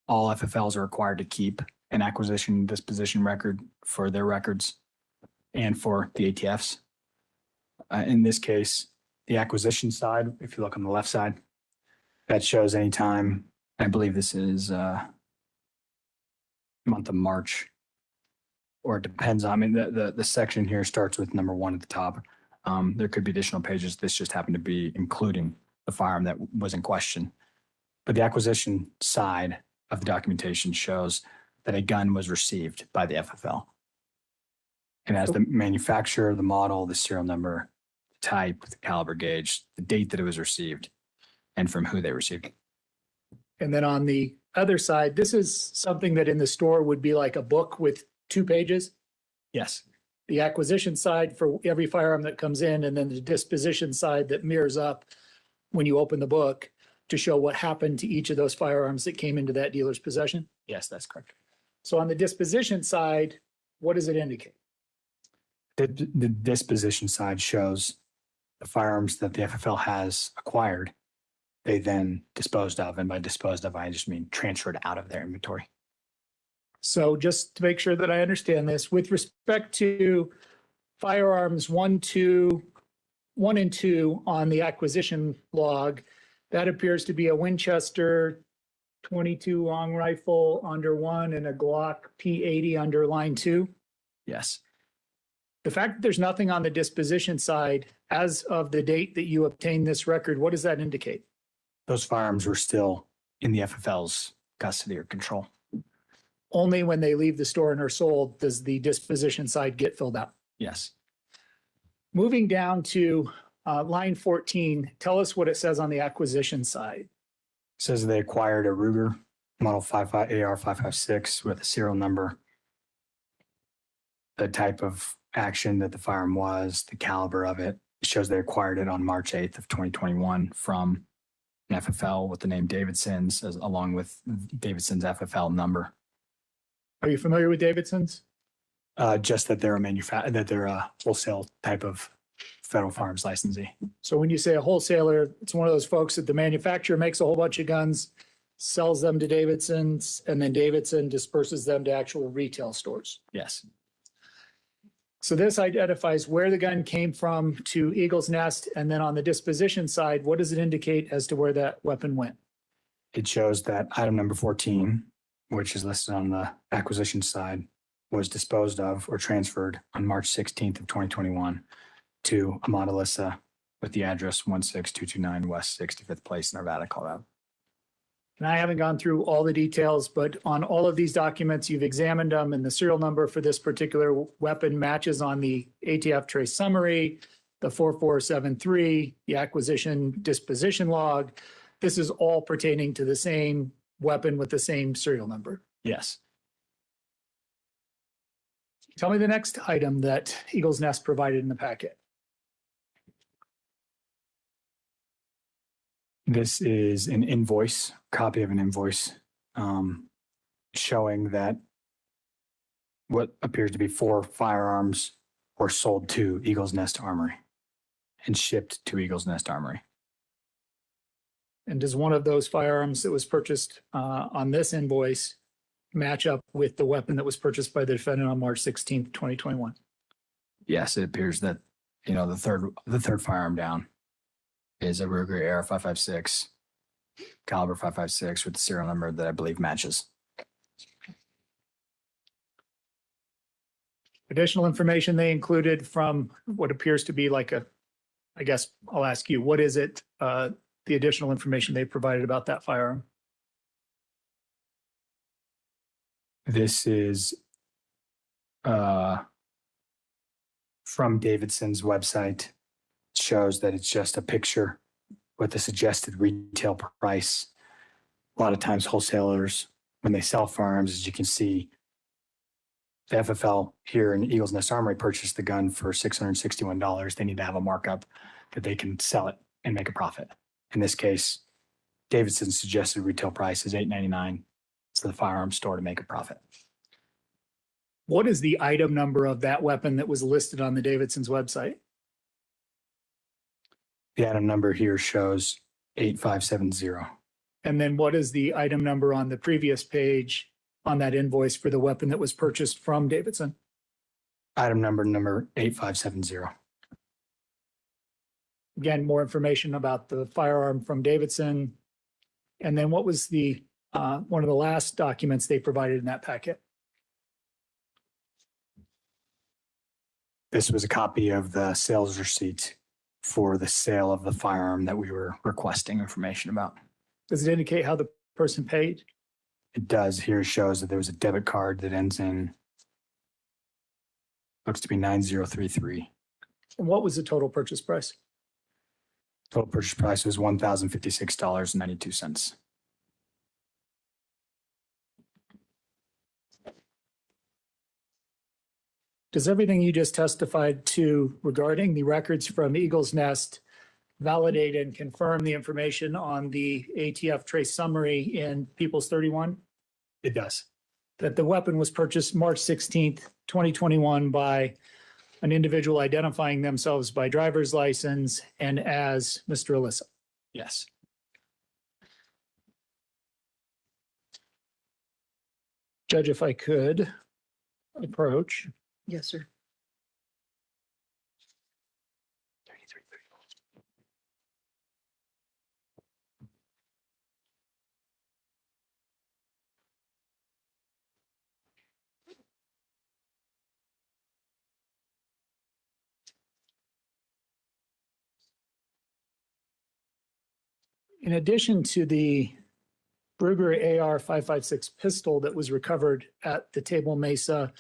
All FFLs are required to keep an acquisition and disposition record for their records and for the ATFs. In this case, the acquisition side, if you look on the left side, that shows anytime, I believe this is month of March, or it depends on, I mean, the section here starts with number 1 at the top. There could be additional pages. This just happened to be including the firearm that was in question. But the acquisition side of the documentation shows that a gun was received by the FFL. It has the manufacturer, the model, the serial number, the type, the caliber gauge, the date that it was received, and from who they received it. And then on the other side, this is something that in the store would be like a book with 2 pages. Yes. The acquisition side for every firearm that comes in, and then the disposition side that mirrors up when you open the book to show what happened to each of those firearms that came into that dealer's possession. Yes, that's correct. So on the disposition side, what does it indicate? The disposition side shows the firearms that the FFL has acquired, they then disposed of. And by disposed of, I just mean transferred out of their inventory. So just to make sure that I understand this, with respect to firearms 1 and 2 on the acquisition log, that appears to be a Winchester 22 long rifle under 1 and a Glock P80 under line 2. Yes. The fact that there's nothing on the disposition side as of the date that you obtained this record, what does that indicate? Those firearms were still in the FFL's custody or control. Only when they leave the store and are sold does the disposition side get filled out. Yes. Moving down to line 14, tell us what it says on the acquisition side. It says they acquired a Ruger Model 55 AR-556 with a serial number, the type of action that the firearm was, the caliber of it. It shows they acquired it on March 8th of 2021 from an FFL with the name Davidson's, along with Davidson's FFL number. Are you familiar with Davidson's? Just that they're a wholesale type of federal firearms licensee. So when you say a wholesaler, it's one of those folks that the manufacturer makes a whole bunch of guns, sells them to Davidson's, and then Davidson disperses them to actual retail stores. Yes. So this identifies where the gun came from to Eagle's Nest, and then on the disposition side, what does it indicate as to where that weapon went? It shows that item number 14, which is listed on the acquisition side, was disposed of or transferred on March 16th of 2021 to Ahmad Al Alissa with the address 16229 West 65th Place, Nevada, Colorado. And I haven't gone through all the details, but on all of these documents, you've examined them, and the serial number for this particular weapon matches on the ATF trace summary, the 4473, the acquisition disposition log. This is all pertaining to the same weapon with the same serial number. Yes. Tell me the next item that Eagle's Nest provided in the packet. This is an invoice, copy of an invoice, showing that what appears to be 4 firearms were sold to Eagle's Nest Armory and shipped to Eagle's Nest Armory. And does one of those firearms that was purchased on this invoice match up with the weapon that was purchased by the defendant on March 16th, 2021? Yes, it appears that, the third firearm down is a Ruger AR-556, caliber 556 with the serial number that I believe matches. Additional information they included from what appears to be like I guess I'll ask you, what is it, the additional information they provided about that firearm? This is from Davidson's website. It shows that it's just a picture with a suggested retail price. A lot of times wholesalers, when they sell firearms, as you can see, the FFL here in Eagles Nest Armory purchased the gun for $661. They need to have a markup that they can sell it and make a profit. In this case, Davidson's suggested retail price is $8.99 for the firearms store to make a profit. What is the item number of that weapon that was listed on the Davidson's website? The item number here shows 8570. And then what is the item number on the previous page on that invoice for the weapon that was purchased from Davidson? Item number 8570. Again, more information about the firearm from Davidson. And then what was the one of the last documents they provided in that packet? This was a copy of the sales receipt for the sale of the firearm that we were requesting information about. Does it indicate how the person paid? It does. Here shows that there was a debit card that ends in, looks to be 9033. And what was the total purchase price? Total purchase price was $1,056.92. Does everything you just testified to regarding the records from Eagles Nest validate and confirm the information on the ATF trace summary in People's 31? It does. That the weapon was purchased March 16th, 2021 by an individual identifying themselves by driver's license and as Mr. Alissa. Yes. Judge, if I could approach. Yes, sir. In addition to the Ruger AR 556 pistol that was recovered at the Table Mesa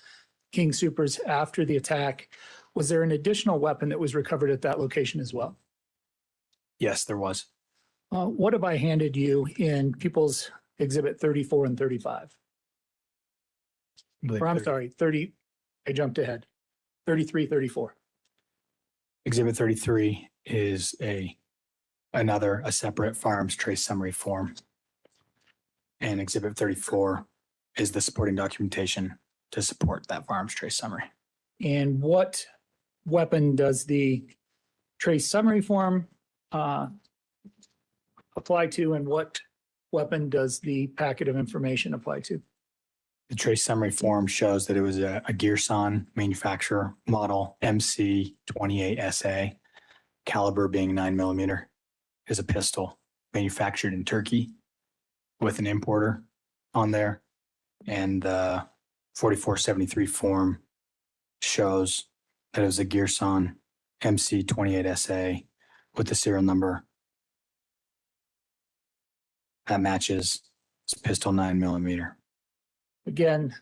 King Supers after the attack, was there an additional weapon that was recovered at that location as well? Yes, there was. What have I handed you in People's Exhibit 34 and 35? Or I'm sorry, 30, I jumped ahead. 33, 34. Exhibit 33 is a separate firearms trace summary form. And Exhibit 34 is the supporting documentation to support that firearms trace summary. And what weapon does the trace summary form apply to, and what weapon does the packet of information apply to? The trace summary form shows that it was a Gearson manufacturer model MC28SA, caliber being 9mm, is a pistol manufactured in Turkey with an importer on there. And the 4473 form shows that it was a Gearson MC28SA with the serial number that matches pistol 9mm. Again,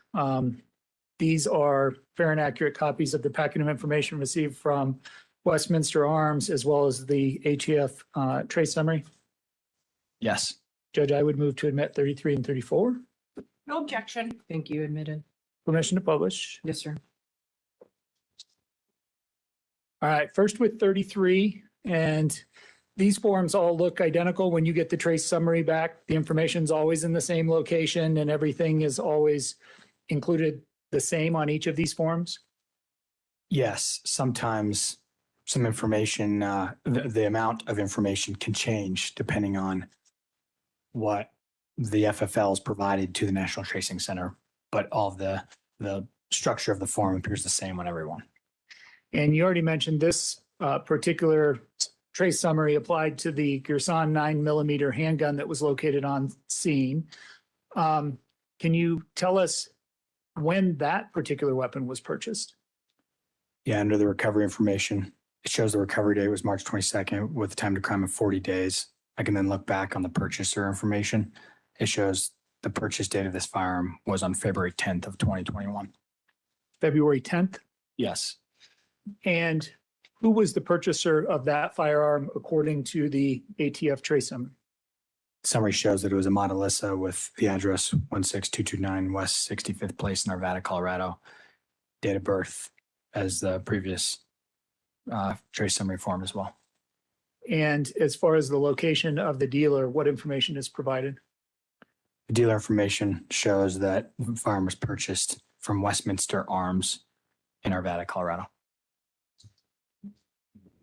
these are fair and accurate copies of the packet of information received from Westminster Arms as well as the ATF trace summary. Yes. Judge, I would move to admit 33 and 34. No objection. Thank you, admitted. Permission to publish. Yes, sir. All right, first with 33, and these forms all look identical when you get the trace summary back. The information's always in the same location and everything is always included the same on each of these forms. Yes, sometimes some information, the amount of information can change depending on what the FFL has provided to the National Tracing Center, but all of the structure of the form appears the same on everyone. And you already mentioned this particular trace summary applied to the Gearson 9mm handgun that was located on scene. Can you tell us when that particular weapon was purchased? Yeah, under the recovery information, it shows the recovery date was March 22nd with time to crime of 40 days. I can then look back on the purchaser information. It shows the purchase date of this firearm was on February 10th of 2021. February 10th? Yes. And who was the purchaser of that firearm according to the ATF trace summary? Summary shows that it was Ahmad Al Alissa with the address 16229 West 65th Place in Arvada, Colorado. Date of birth as the previous trace summary form as well. And as far as the location of the dealer, what information is provided? The dealer information shows that the firearm was purchased from Westminster Arms in Arvada, Colorado.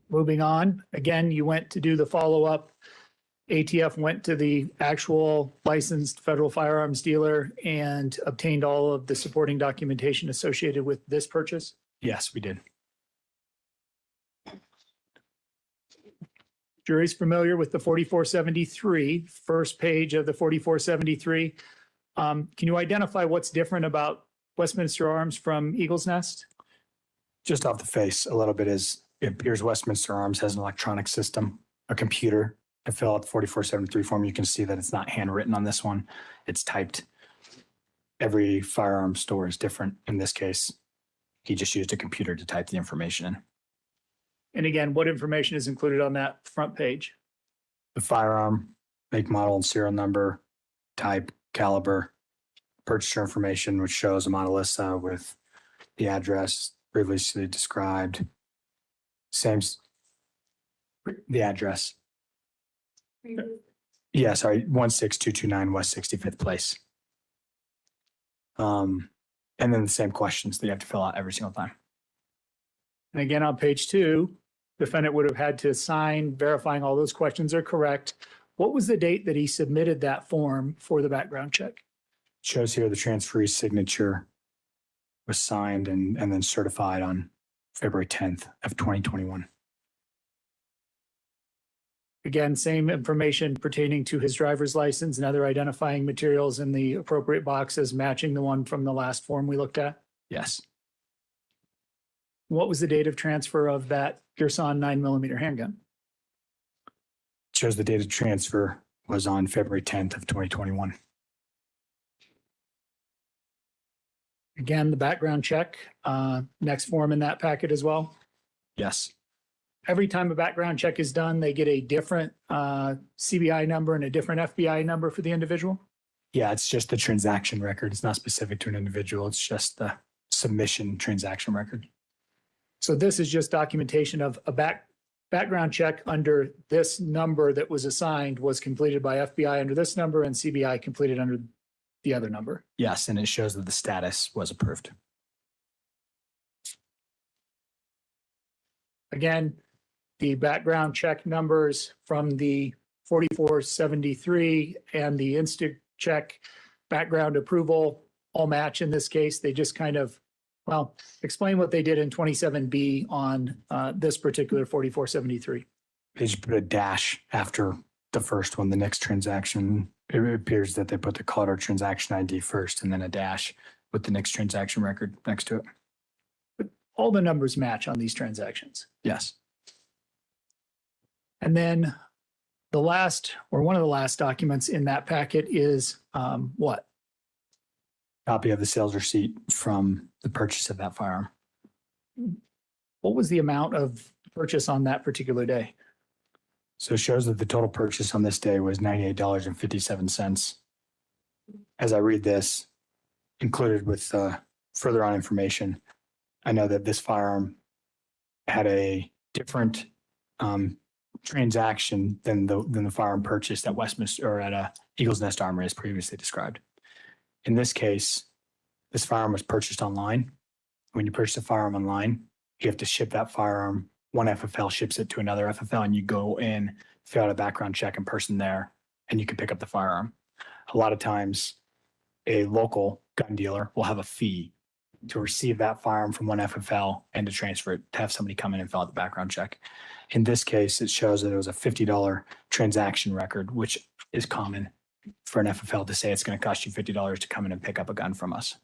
Moving on, again, you went to do the follow-up. ATF went to the actual licensed federal firearms dealer and obtained all of the supporting documentation associated with this purchase. Yes, we did. Jury's familiar with the 4473, first page of the 4473. Can you identify what's different about Westminster Arms from Eagle's Nest? Just off the face, a little bit is it appears Westminster Arms has an electronic system, a computer to fill out the 4473 form. You can see that it's not handwritten on this one. It's typed. Every firearm store is different. In this case, he just used a computer to type the information in. And again, what information is included on that front page? The firearm, make, model, and serial number, type, caliber, purchaser information, which shows Ahmad Al Alissa with the address previously described. The address. Yeah, sorry, 16229 West 65th Place. And then the same questions that you have to fill out every single time. And again, on page 2, defendant would have had to sign verifying all those questions are correct. What was the date that he submitted that form for the background check? Shows here the transferee's signature was signed and then certified on February 10th of 2021. Again, same information pertaining to his driver's license and other identifying materials in the appropriate boxes matching the one from the last form we looked at. Yes. What was the date of transfer of that Girsan 9mm handgun? Shows the date of transfer was on February 10th of 2021. Again, the background check, next form in that packet as well. Yes. Every time a background check is done, they get a different CBI number and a different FBI number for the individual? Yeah, it's just the transaction record. It's not specific to an individual. It's just the submission transaction record. So this is just documentation of a background check under this number that was assigned was completed by FBI under this number and CBI completed under the other number. Yes, and it shows that the status was approved. Again, the background check numbers from the 4473 and the instant check background approval all match in this case. They just kind of, well, explain what they did in 27B on this particular 4473. They just put a dash after the first one, the next transaction. It appears that they put the Colorado transaction ID first and then a dash with the next transaction record next to it. But all the numbers match on these transactions. Yes. And then the last, or one of the last documents in that packet is what? Copy of the sales receipt from the purchase of that firearm. What was the amount of purchase on that particular day? So it shows that the total purchase on this day was $98.57. As I read this, included with further on information, I know that this firearm had a different transaction than the firearm purchased at Westminster or at Eagle's Nest Armory as previously described. In this case, this firearm was purchased online. When you purchase a firearm online, you have to ship that firearm. One FFL ships it to another FFL and you go in, fill out a background check in person there, and you can pick up the firearm. A lot of times, a local gun dealer will have a fee to receive that firearm from one FFL and to transfer it, to have somebody come in and fill out the background check. In this case, it shows that it was a $50 transaction record, which is common for an FFL to say it's going to cost you $50 to come in and pick up a gun from us.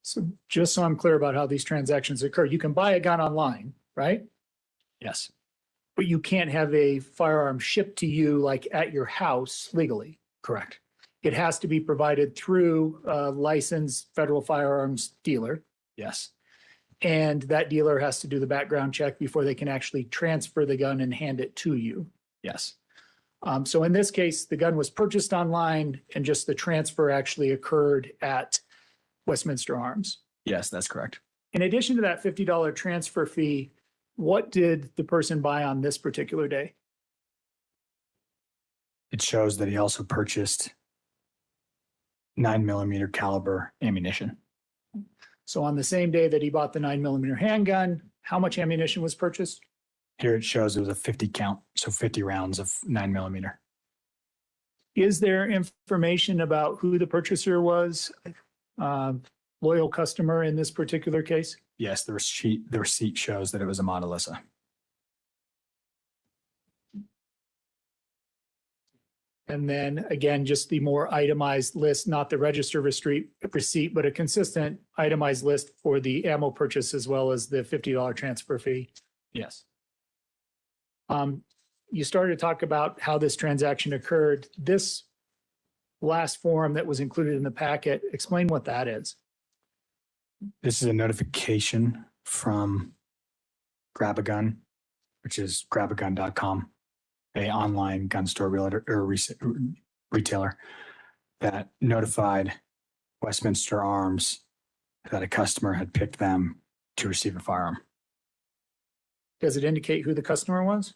So just so I'm clear about how these transactions occur, you can buy a gun online, right? Yes. But you can't have a firearm shipped to you like at your house legally. Correct. it has to be provided through a licensed federal firearms dealer. Yes. And that dealer has to do the background check before they can actually transfer the gun and hand it to you. Yes. So in this case, the gun was purchased online and just the transfer actually occurred at Westminster Arms. Yes, that's correct. In addition to that $50 transfer fee, what did the person buy on this particular day? It shows that he also purchased 9mm caliber ammunition. So on the same day that he bought the 9mm handgun, how much ammunition was purchased? Here it shows it was a 50 count, so 50 rounds of 9mm. Is there information about who the purchaser was? Loyal customer in this particular case? Yes, the receipt shows that it was Ahmad Alissa. And then again, just the more itemized list, not the register receipt, but a consistent itemized list for the ammo purchase as well as the $50 transfer fee. Yes. You started to talk about how this transaction occurred. This last form that was included in the packet, explain what that is. This is a notification from Grab a Gun, which is grabagun.com, a online gun store retailer that notified Westminster Arms that a customer had picked them to receive a firearm. Does it indicate who the customer was?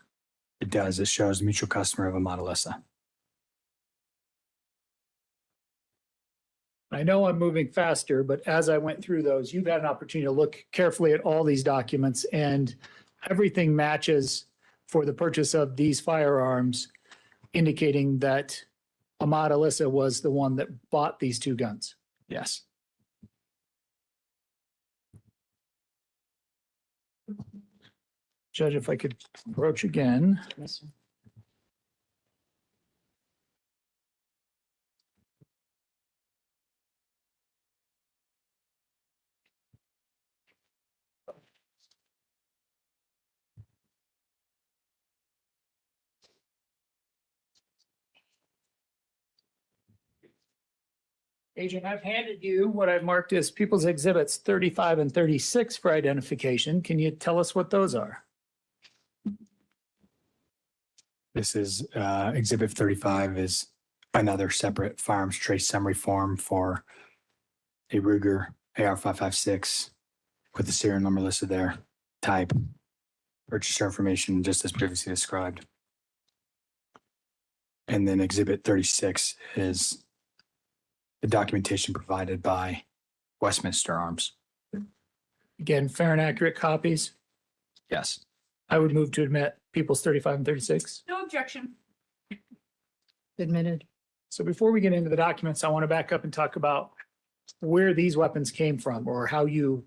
It does. It shows mutual customer of Ahmad Alissa. I know I'm moving faster, but as I went through those, you've had an opportunity to look carefully at all these documents and everything matches for the purchase of these firearms, indicating that Ahmad Alissa was the one that bought these two guns. Yes. Judge, if I could approach again. Yes, sir. Agent, I've handed you what I've marked as People's Exhibits 35 and 36 for identification. Can you tell us what those are? This is Exhibit 35 is another separate firearms trace summary form for a Ruger AR-556 with the serial number listed there, type, purchaser information, just as previously described. And then Exhibit 36 is the documentation provided by Westminster Arms. Again, fair and accurate copies. Yes. I would move to admit People's 35 and 36. No objection. Admitted. So before we get into the documents, I want to back up and talk about where these weapons came from or how you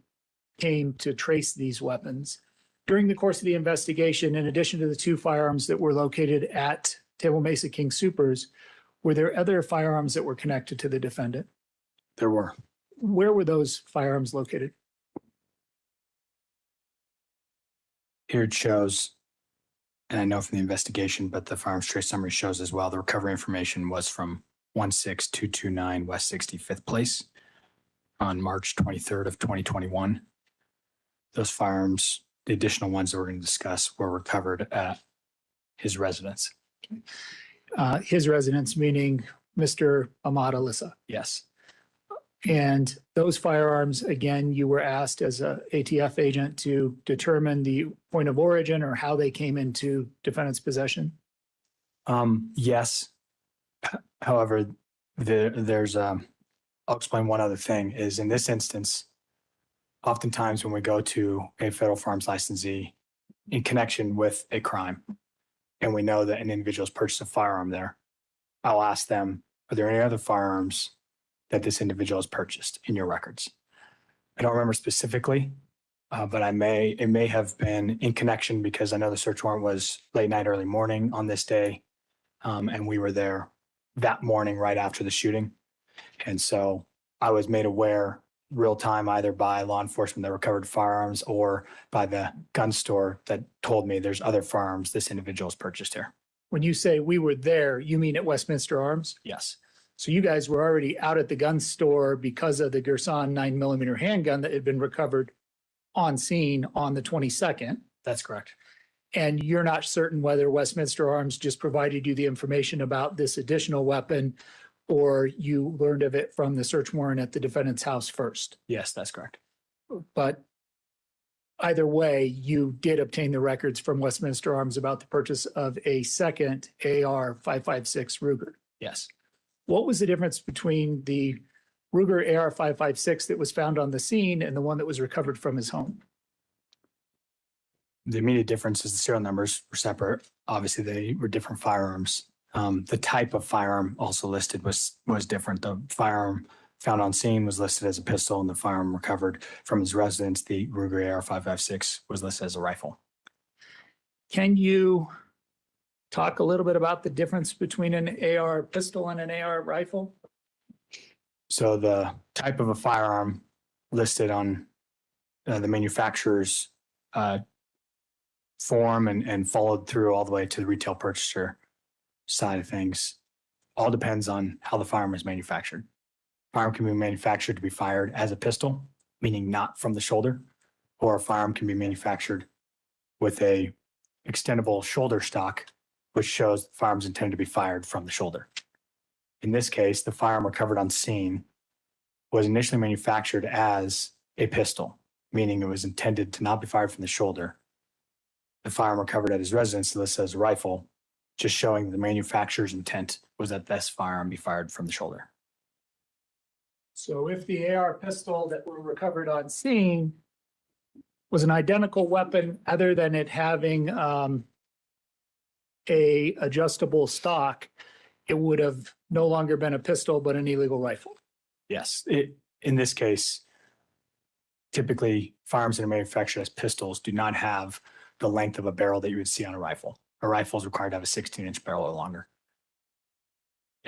came to trace these weapons. During the course of the investigation, in addition to the two firearms that were located at Table Mesa King Supers, were there other firearms that were connected to the defendant? There were. Where were those firearms located? Here it shows, and I know from the investigation, but the firearms trace summary shows as well, the recovery information was from 16229 West 65th Place on March 23rd of 2021. Those firearms, the additional ones that we're going to discuss, were recovered at his residence. His residence, meaning Mr. Ahmad Alissa. Yes. And those firearms, again, you were asked as a ATF agent to determine the point of origin or how they came into defendant's possession? Yes. However, I'll explain one other thing is in this instance, oftentimes when we go to a federal firearms licensee in connection with a crime, and we know that an individual's purchased a firearm there, I'll ask them, are there any other firearms that this individual has purchased in your records? I don't remember specifically, but it may have been in connection because I know the search warrant was late night, early morning on this day. And we were there that morning right after the shooting. And so I was made aware real time either by law enforcement that recovered firearms or by the gun store that told me there's other firearms this individual has purchased here. When you say we were there, you mean at Westminster Arms? Yes. So you guys were already out at the gun store because of the Gerson 9mm handgun that had been recovered on scene on the 22nd. That's correct. And you're not certain whether Westminster Arms just provided you the information about this additional weapon, or you learned of it from the search warrant at the defendant's house first. Yes, that's correct. But either way, you did obtain the records from Westminster Arms about the purchase of a second AR-556 Ruger. Yes. What was the difference between the Ruger AR-556 that was found on the scene and the one that was recovered from his home? The immediate difference is the serial numbers were separate. Obviously, they were different firearms. The type of firearm also listed was different. The firearm found on scene was listed as a pistol, and the firearm recovered from his residence, the Ruger AR-556, was listed as a rifle. Can you talk a little bit about the difference between an AR pistol and an AR rifle? So the type of a firearm listed on the manufacturer's form and followed through all the way to the retail purchaser side of things all depends on how the firearm is manufactured. Firearm can be manufactured to be fired as a pistol, meaning not from the shoulder, or a firearm can be manufactured with a extendable shoulder stock, which shows the firearm's intended to be fired from the shoulder. In this case, the firearm recovered on scene was initially manufactured as a pistol, meaning it was intended to not be fired from the shoulder. The firearm recovered at his residence listed as a rifle, just showing the manufacturer's intent was that this firearm be fired from the shoulder. So if the AR pistol that were recovered on scene was an identical weapon other than it having a adjustable stock, it would have no longer been a pistol, but an illegal rifle. Yes, in this case, typically firearms that are manufactured as pistols do not have the length of a barrel that you would see on a rifle. A rifle is required to have a 16-inch barrel or longer.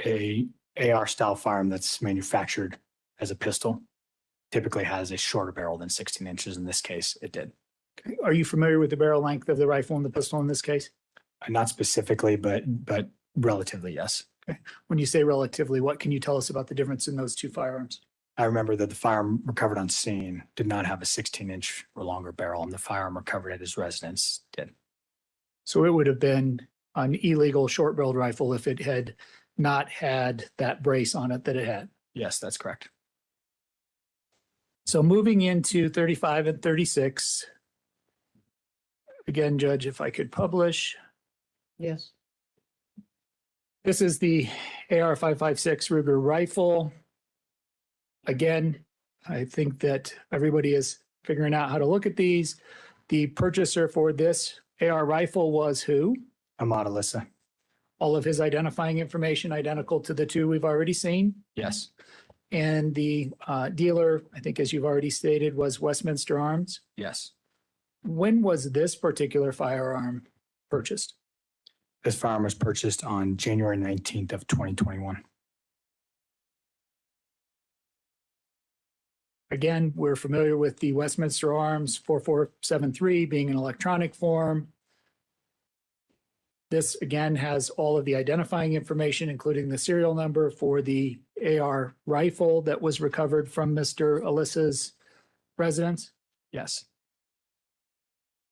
A AR style firearm that's manufactured as a pistol typically has a shorter barrel than 16 inches. In this case, it did. Okay. Are you familiar with the barrel length of the rifle and the pistol in this case? Not specifically, but relatively, yes. Okay. When you say relatively, what can you tell us about the difference in those two firearms? I remember that the firearm recovered on scene did not have a 16-inch or longer barrel, and the firearm recovered at his residence did. So it would have been an illegal short-barreled rifle if it had not had that brace on it that it had. Yes, that's correct. So moving into 35 and 36. Again, Judge, if I could publish. Yes. This is the AR-556 Ruger rifle. Again, I think that everybody is figuring out how to look at these. The purchaser for this AR rifle was who? Ahmad Alissa. All of his identifying information identical to the two we've already seen. Yes. And the dealer, I think as you've already stated, was Westminster Arms. Yes. When was this particular firearm purchased? This firearm was purchased on January 19th of 2021. Again, we're familiar with the Westminster Arms 4473 being an electronic form. This again has all of the identifying information, including the serial number for the AR rifle that was recovered from Mr. Alissa's residence. Yes.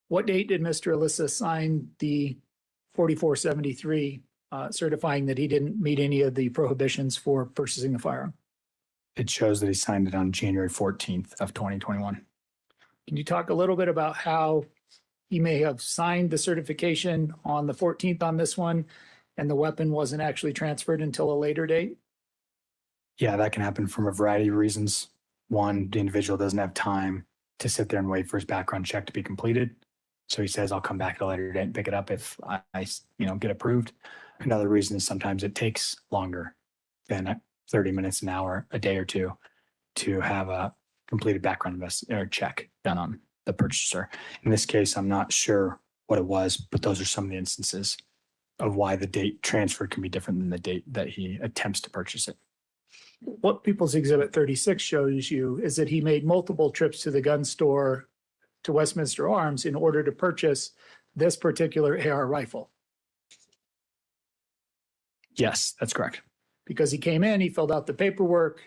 What date did Mr. Alissa sign the 4473 certifying that he didn't meet any of the prohibitions for purchasing the firearm? It shows that he signed it on January 14th of 2021. Can you talk a little bit about how he may have signed the certification on the 14th on this one and the weapon wasn't actually transferred until a later date? Yeah, that can happen from a variety of reasons. One, the individual doesn't have time to sit there and wait for his background check to be completed. So he says, I'll come back at a later date and pick it up if I get approved. Another reason is sometimes it takes longer than 30 minutes, an hour, a day or two to have a completed background check done on the purchaser. In this case, I'm not sure what it was, but those are some of the instances of why the date transfer can be different than the date that he attempts to purchase it. What People's Exhibit 36 shows you is that he made multiple trips to the gun store to Westminster Arms in order to purchase this particular AR rifle. Yes, that's correct. because he came in, he filled out the paperwork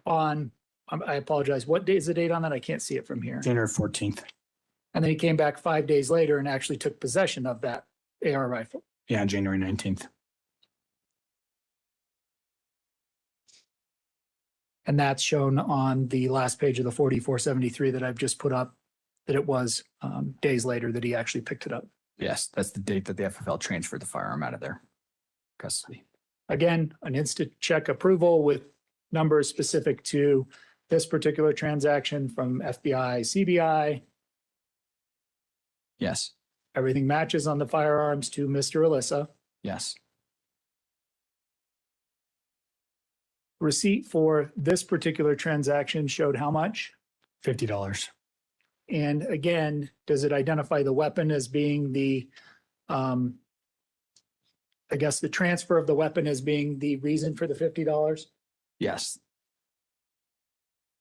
on, I apologize, what day is the date on that? I can't see it from here. January 14th. And then he came back 5 days later and actually took possession of that AR rifle. Yeah, January 19th. And that's shown on the last page of the 4473 that I've just put up, that it was days later that he actually picked it up. Yes, that's the date that the FFL transferred the firearm out of their custody. Again, an instant check approval with numbers specific to this particular transaction from FBI, CBI. Yes, Everything matches on the firearms to Mr. Alissa. yes. Receipt for this particular transaction showed how much? $50. And again, does it identify the weapon as being the, I guess the transfer of the weapon as being the reason for the $50? Yes,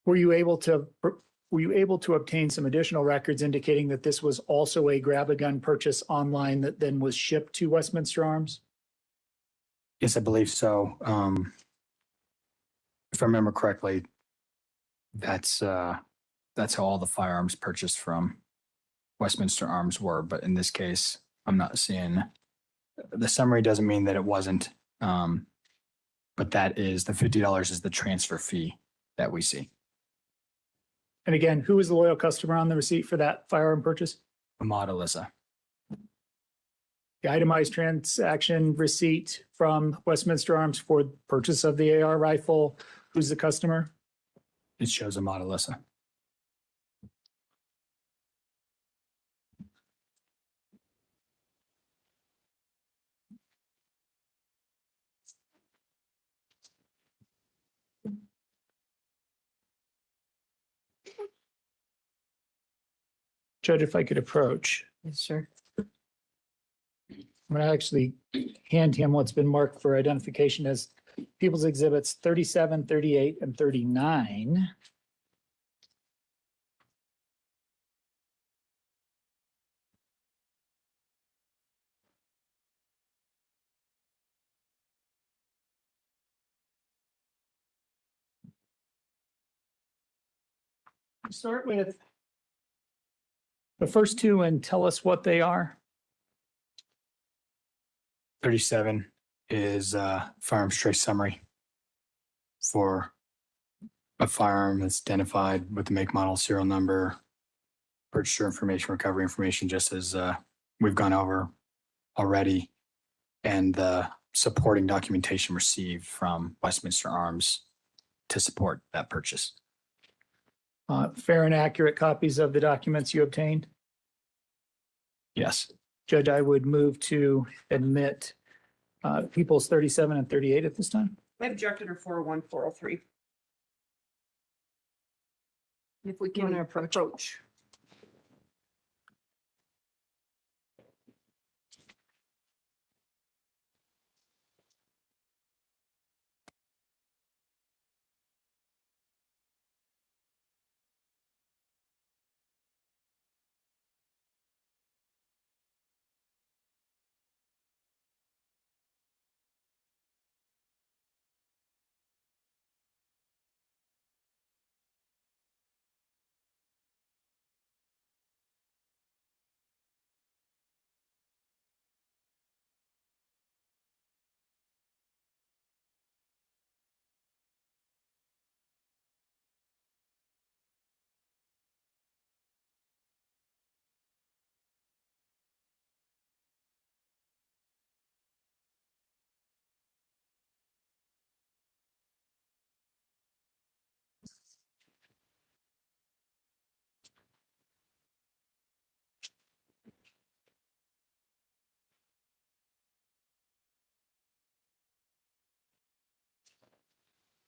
Were you able to obtain some additional records indicating that this was also a grab-a-gun purchase online that then was shipped to Westminster Arms? yes, I believe so. If I remember correctly, that's how all the firearms purchased from Westminster Arms were. But in this case, I'm not seeing, the summary doesn't mean that it wasn't. But that is, the $50 is the transfer fee that we see. And again, who was the loyal customer on the receipt for that firearm purchase? Ahmad Alissa. The itemized transaction receipt from Westminster Arms for purchase of the AR rifle, who's the customer? It shows Ahmad Alissa. Judge, if I could approach. Yes, sir. I'm going to actually hand him what's been marked for identification as People's Exhibits 37, 38, and 39. Start with the first two and tell us what they are. 37 is firearms trace summary for a firearm that's identified with the make, model, serial number, purchaser information, recovery information, just as we've gone over already, and the supporting documentation received from Westminster Arms to support that purchase. Fair and accurate copies of the documents you obtained. Yes. Judge, I would move to admit People's 37 and 38 at this time. I object under 401, 403. If we You can wanna approach?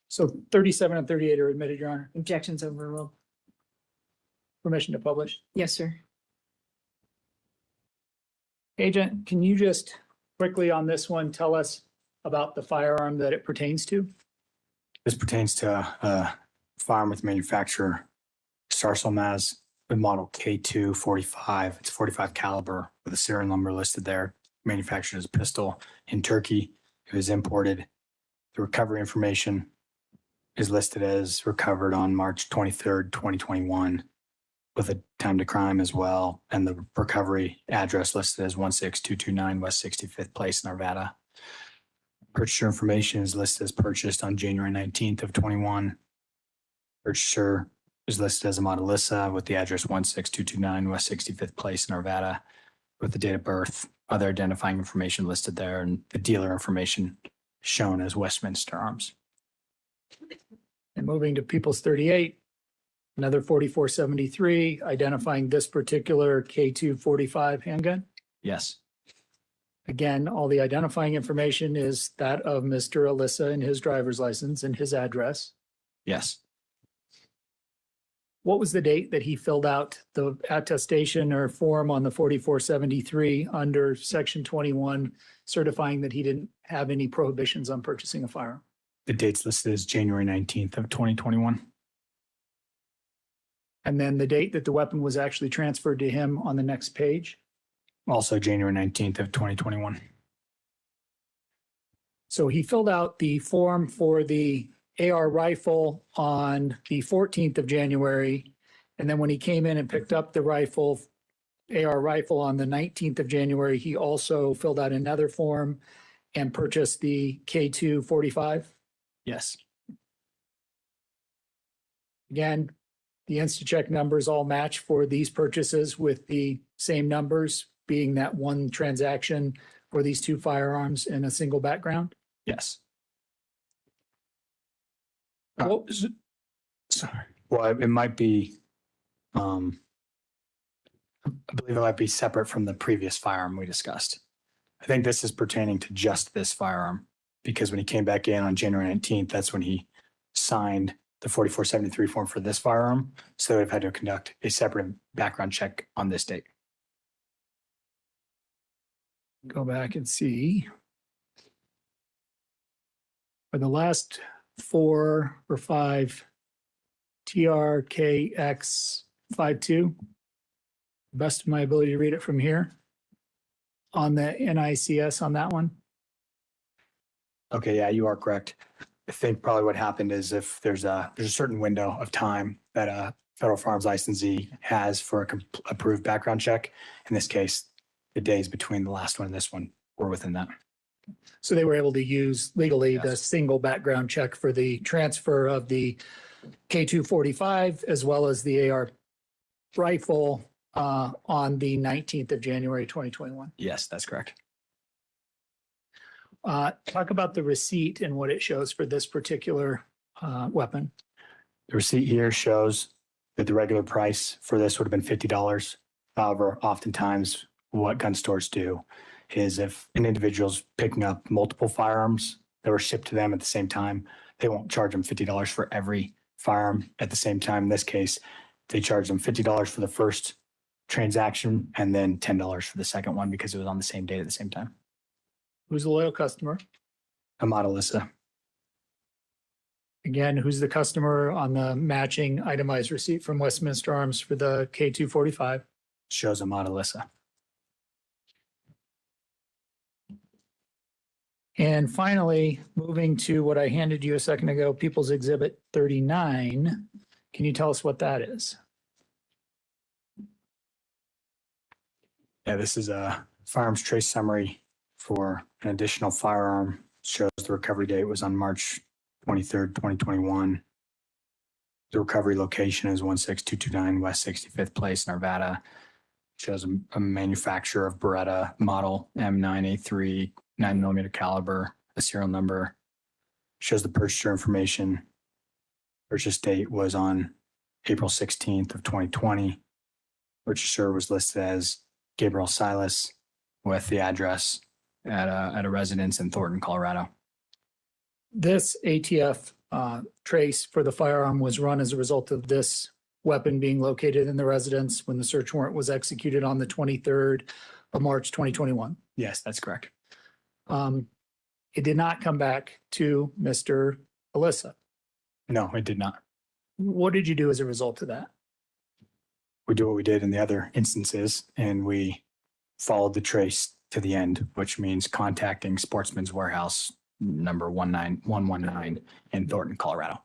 So 37 and 38 are admitted, Your Honor. Objections overruled. Permission to publish. Yes, sir. Agent, can you just quickly on this one, tell us about the firearm that it pertains to? This pertains to a firearm with manufacturer Sarsolmaz with model K245. It's 45 caliber with a serial number listed there. Manufactured as a pistol in Turkey. It was imported The recovery information is listed as recovered on March 23rd, 2021, with a time to crime as well. And the recovery address listed as 16229 West 65th Place, Nevada. Purchaser information is listed as purchased on January 19th of 21. Purchaser is listed as Ahmad Al Alissa with the address 16229 West 65th Place, Nevada, with the date of birth, other identifying information listed there, and the dealer information shown as Westminster Arms. And moving to People's 38, another 4473, identifying this particular K245 handgun. Yes. Again, all the identifying information is that of Mr. Alissa and his driver's license and his address. Yes. What was the date that he filled out the attestation or form on the 4473 under section 21, certifying that he didn't have any prohibitions on purchasing a firearm? The date's listed as January 19th of 2021. And then the date that the weapon was actually transferred to him on the next page. Also January 19th of 2021. So he filled out the form for the AR rifle on the 14th of January. And then when he came in and picked up the rifle, AR rifle on the 19th of January, he also filled out another form and purchased the K245. Yes. Again, the InstaCheck numbers all match for these purchases with the same numbers, being that one transaction for these two firearms in a single background. Yes. What- Sorry. Well, it might be, I believe it might be separate from the previous firearm we discussed. I think this is pertaining to just this firearm, because when he came back in on January 19th, that's when he signed the 4473 form for this firearm. So they've had to conduct a separate background check on this date. Go back and see. For the last 4 or 5 TRKX52, best of my ability to read it from here, on the NICS on that one. Okay, yeah, you are correct. I think probably what happened is if there's a certain window of time that a federal firearms licensee has for a approved background check. In this case, the days between the last one and this one were within that. So they were able to use legally the Yes. single background check for the transfer of the K245 as well as the AR rifle on the 19th of January, 2021. Yes, that's correct. Talk about the receipt and what it shows for this particular weapon. The receipt here shows that the regular price for this would have been $50. However, oftentimes what gun stores do is if an individual's picking up multiple firearms that were shipped to them at the same time, they won't charge them $50 for every firearm at the same time. In this case, they charge them $50 for the first transaction and then $10 for the second one because it was on the same date at the same time. Who's a loyal customer? Ahmad Al Alissa. Again, who's the customer on the matching itemized receipt from Westminster Arms for the K245? Shows Ahmad Al Alissa. And finally, moving to what I handed you a second ago, People's Exhibit 39. Can you tell us what that is? Yeah, this is a firearms trace summary for an additional firearm. Shows the recovery date was on March 23rd, 2021. The recovery location is 16229 West 65th Place, Nevada. Shows a manufacturer of Beretta model M9A3 9mm caliber, a serial number. Shows the purchaser information. Purchase date was on April 16th of 2020. Purchaser was listed as Gabriel Silas with the address at a residence in Thornton, Colorado. This ATF trace for the firearm was run as a result of this weapon being located in the residence when the search warrant was executed on the 23rd of March, 2021. Yes, that's correct. It did not come back to Mr. Alissa. No, it did not. What did you do as a result of that? We do what we did in the other instances, and we followed the trace to the end, which means contacting Sportsman's Warehouse number 19119 in Thornton, Colorado.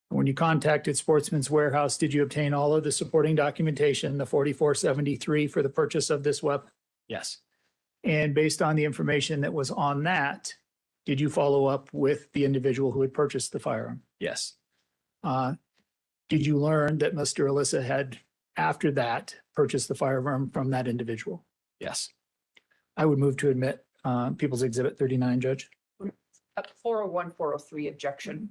When you contacted Sportsman's Warehouse, did you obtain all of the supporting documentation, the 4473 for the purchase of this weapon? Yes. And based on the information that was on that, did you follow up with the individual who had purchased the firearm? Yes. Did you learn that Mr. Alissa had, after that, purchased the firearm from that individual? Yes. I would move to admit People's Exhibit 39, Judge. 401, 403 objection.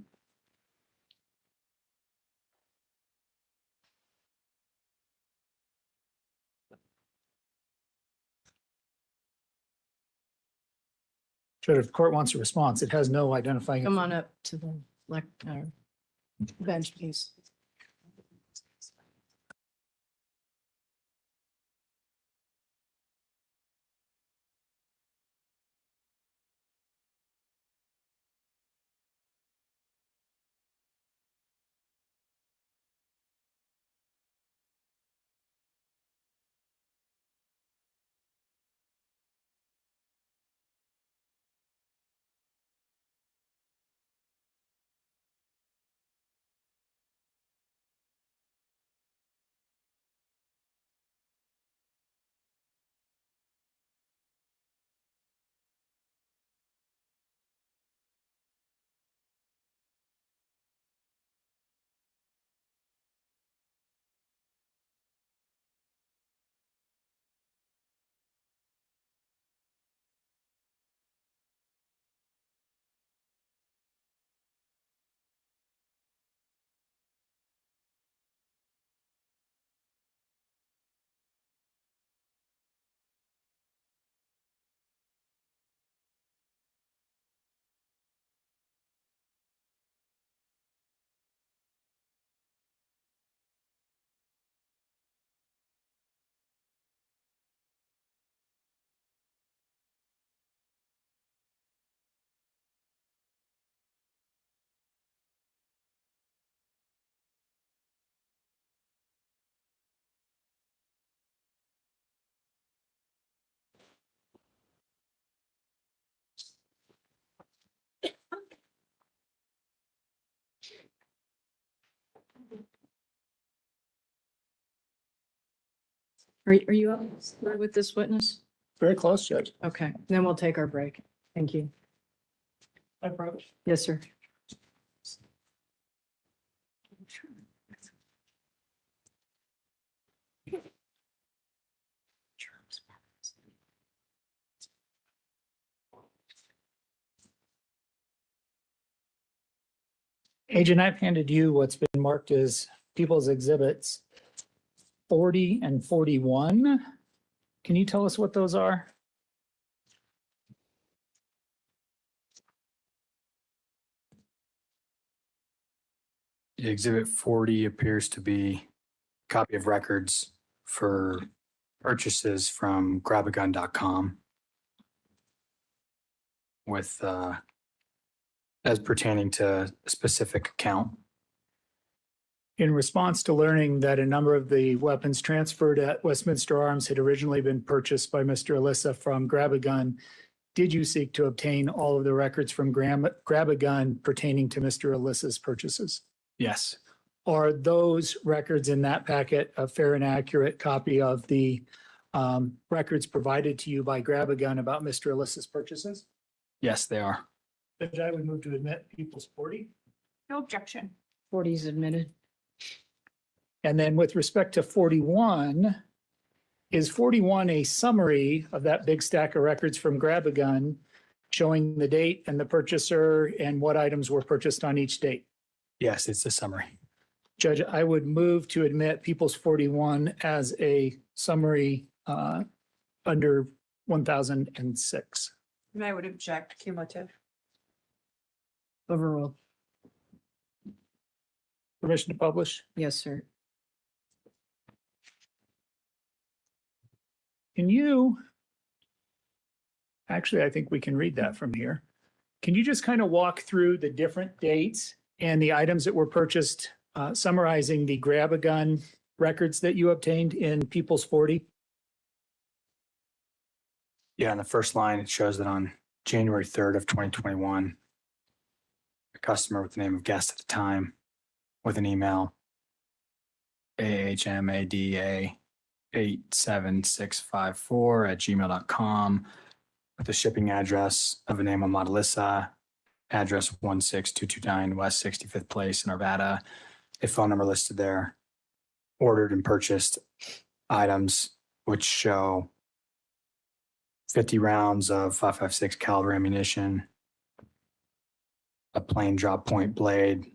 Judge, if the court wants a response, it has no identifying. Come on up to the bench, please. Are you up with this witness? Very close, Judge. Okay, then we'll take our break. Thank you. Approach. Yes, sir. Agent, I've handed you what's been marked as People's Exhibits 40 and 41. Can you tell us what those are? Exhibit 40 appears to be a copy of records for purchases from grabagun.com with as pertaining to a specific account. In response to learning that a number of the weapons transferred at Westminster Arms had originally been purchased by Mr. Alissa from Grab-A-Gun, did you seek to obtain all of the records from Grab-A-Gun pertaining to Mr. Alissa's purchases? Yes. Are those records in that packet a fair and accurate copy of the records provided to you by Grab-A-Gun about Mr. Alissa's purchases? Yes, they are. Judge, I would move to admit People's 40. No objection. 40 is admitted. And then with respect to 41, is 41 a summary of that big stack of records from Grab-A-Gun showing the date and the purchaser and what items were purchased on each date? Yes, it's a summary. Judge, I would move to admit People's 41 as a summary under 1006. And I would object cumulative. Overruled. Permission to publish? Yes, sir. Can you, actually, I think we can read that from here. Can you just kind of walk through the different dates and the items that were purchased, summarizing the Grab-A-Gun records that you obtained in People's 40? Yeah, on the first line, it shows that on January 3rd of 2021. A customer with the name of guest at the time with an email ahmada87654@gmail.com with a shipping address of the name Ahmad Al Alissa, address 16229 West 65th Place in Arvada, a phone number listed there, ordered and purchased items which show 50 rounds of 5.56 caliber ammunition, a plain drop point blade,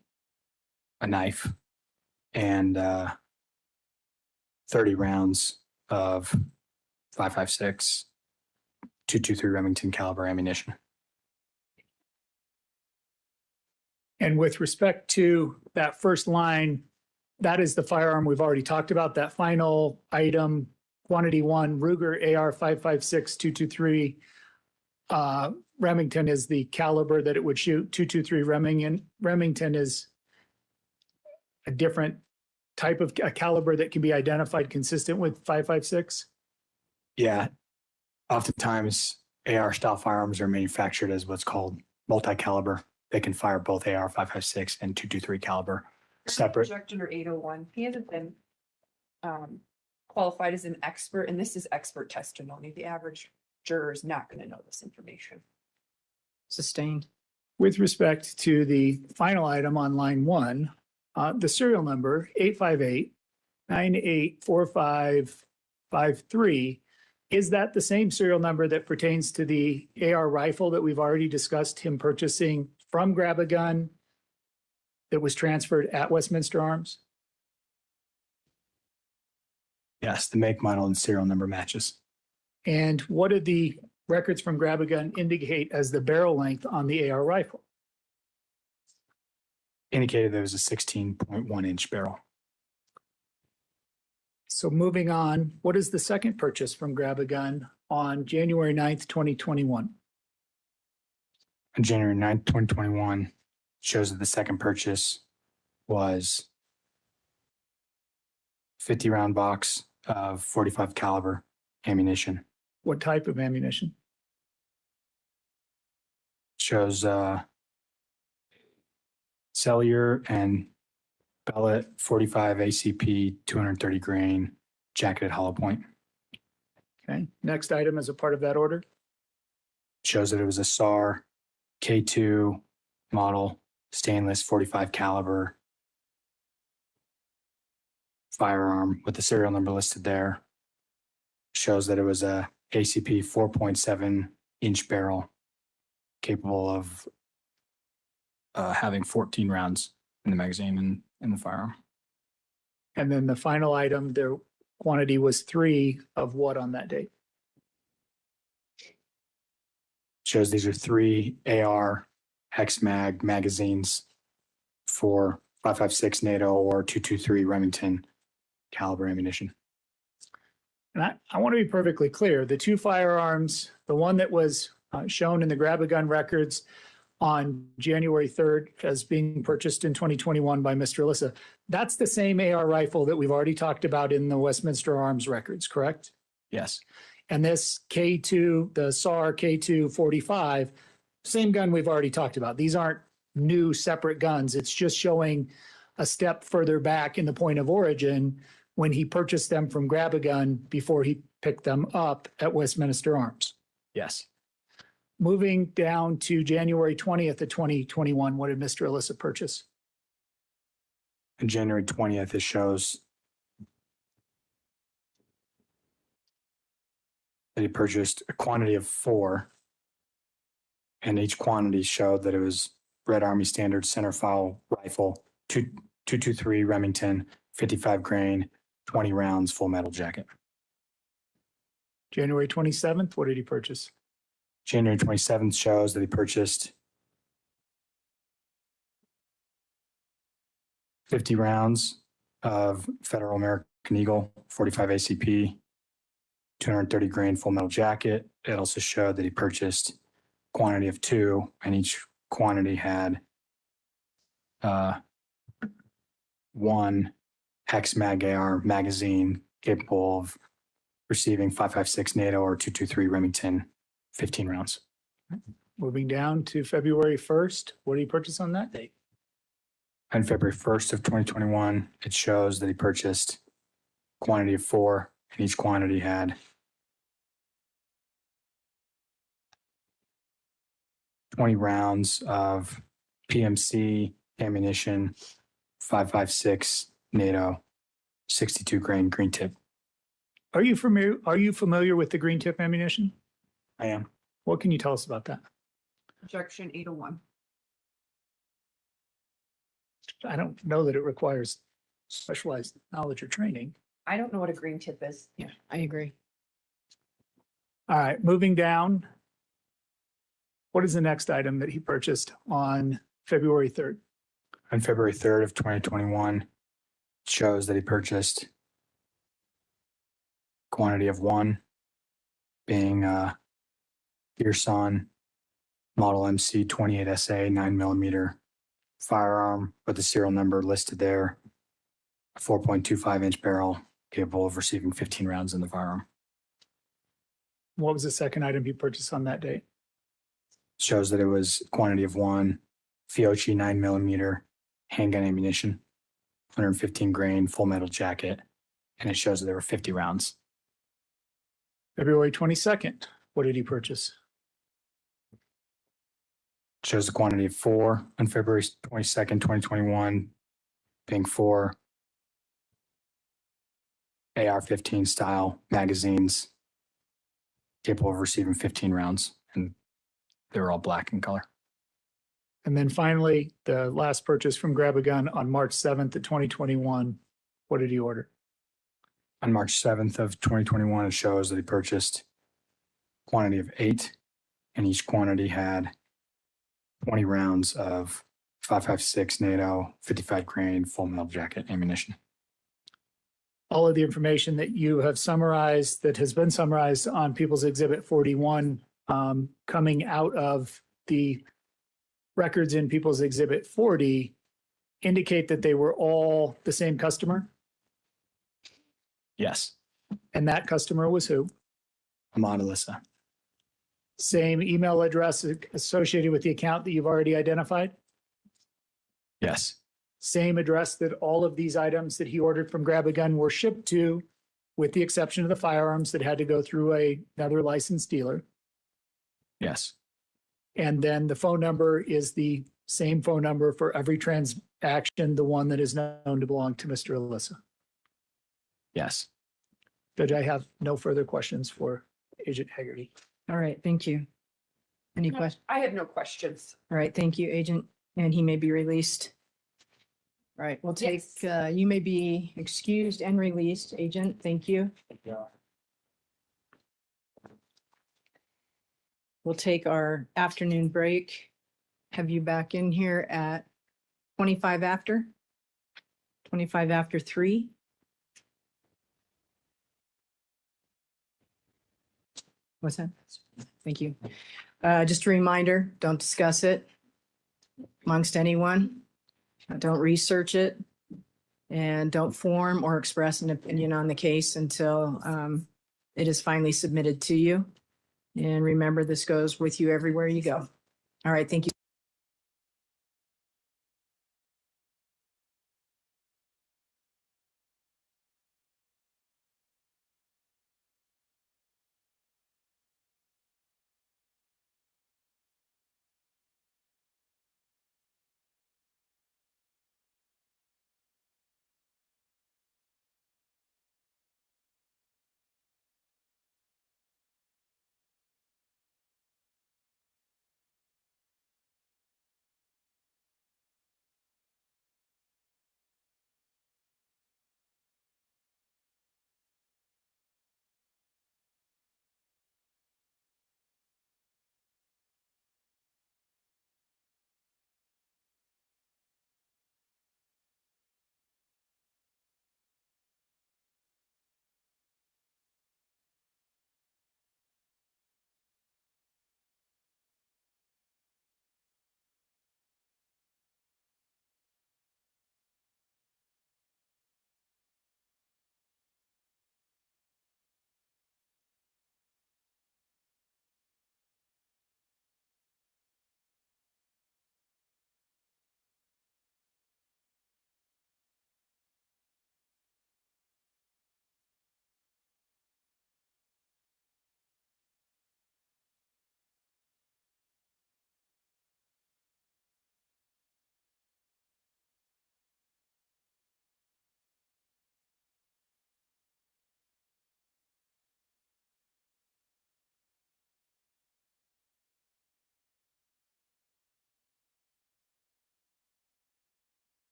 a knife, and 30 rounds of 5.56 .223 Remington caliber ammunition. And with respect to that first line, that is the firearm we've already talked about. That final item, quantity 1, Ruger AR 5.56 .223 Remington is the caliber that it would shoot. .223 Remington is a different type of a caliber that can be identified consistent with 5.56. Yeah, oftentimes AR style firearms are manufactured as what's called multi-caliber. They can fire both AR 5.56 and .223 caliber separate. Project under 801, he hasn't been qualified as an expert, and this is expert testimony. The average juror is not going to know this information. Sustained. With respect to the final item on line 1, the serial number 858-984553, is that the same serial number that pertains to the AR rifle that we've already discussed him purchasing from Grab a Gun that was transferred at Westminster Arms? Yes, the make, model, and serial number matches. And what did the records from Grab a Gun indicate as the barrel length on the AR rifle? Indicated there was a 16.1 inch barrel. So moving on, what is the second purchase from Grab a Gun on January 9th, 2021? On January 9th, 2021, shows that the second purchase was 50 round box of 45 caliber ammunition. What type of ammunition? Shows cellular and pellet 45 ACP 230 grain jacketed hollow point. Okay, next item as a part of that order. Shows that it was a SAR K2 model stainless 45 caliber firearm with the serial number listed there. Shows that it was a ACP 4.7 inch barrel capable of having 14 rounds in the magazine in the firearm. And then the final item, their quantity was 3 of what on that date? Shows these are 3 AR hex mag magazines for 5.56 NATO or 223 Remington caliber ammunition. And I want to be perfectly clear, the 2 firearms, the one that was shown in the Grab a Gun records on January 3rd as being purchased in 2021 by Mr. Alissa, that's the same AR rifle that we've already talked about in the Westminster Arms records, correct? Yes. And this K2, the SAR K2 45, same gun we've already talked about. These aren't new separate guns. It's just showing a step further back in the point of origin when he purchased them from Grab a Gun before he picked them up at Westminster Arms. Yes. Moving down to January 20th of 2021, what did Mr. Alissa purchase? On January 20th, it shows that he purchased a quantity of 4, and each quantity showed that it was Red Army Standard centerfire rifle, 223 Remington, 55 grain, 20 rounds, full metal jacket. January 27th, what did he purchase? January 27th shows that he purchased 50 rounds of Federal American Eagle 45 ACP, 230 grain full metal jacket. It also showed that he purchased quantity of 2, and each quantity had 1 hex mag AR magazine capable of receiving 5.56 NATO or 223 Remington 15 rounds. Moving down to February 1st, what did he purchase on that date? On February 1st of 2021, it shows that he purchased quantity of 4, and each quantity had 20 rounds of PMC ammunition, 5.56 NATO, 62 grain green tip. Are you familiar with the green tip ammunition? I am. What can you tell us about that? Objection 801. I don't know that it requires specialized knowledge or training. I don't know what a green tip is. Yeah, I agree. All right, moving down. What is the next item that he purchased on February 3rd? On February 3rd of 2021, it shows that he purchased quantity of 1, being Pearson Model MC 28SA 9mm firearm with the serial number listed there, a 4.25-inch barrel capable of receiving 15 rounds in the firearm. What was the second item he purchased on that date? Shows that it was quantity of 1 Fiocchi 9mm handgun ammunition, 115 grain full metal jacket, and it shows that there were 50 rounds. February 22nd, what did he purchase? Shows the quantity of 4 on February 22nd, 2021, being 4 AR-15 style magazines capable of receiving 15 rounds, and they were all black in color. And then finally, the last purchase from Grab a Gun on March 7th of 2021, what did he order? On March 7th of 2021, it shows that he purchased quantity of 8, and each quantity had 20 rounds of 5.56 NATO 55 grain full metal jacket ammunition. All of the information that you have summarized, that has been summarized on People's Exhibit 41, coming out of the records in People's Exhibit 40, indicate that they were all the same customer? Yes. And that customer was who? Ahmad Alissa. Same email address associated with the account that you've already identified? Yes. Same address that all of these items that he ordered from Grab a Gun were shipped to, with the exception of the firearms that had to go through another licensed dealer. Yes. And then the phone number is the same phone number for every transaction, the one that is known to belong to Mr. Alissa. Yes. Judge, I have no further questions for Agent Haggerty. All right, thank you. Any questions? I have no questions. All right, thank you, Agent, and he may be released. All right, we'll take, you may be excused and released, Agent. Thank you. We'll take our afternoon break. Have you back in here at 25 after? 25 after 3? What's that? Thank you. Just a reminder, don't discuss it amongst anyone. Don't research it. And don't form or express an opinion on the case until it is finally submitted to you. And remember, this goes with you everywhere you go. All right, thank you.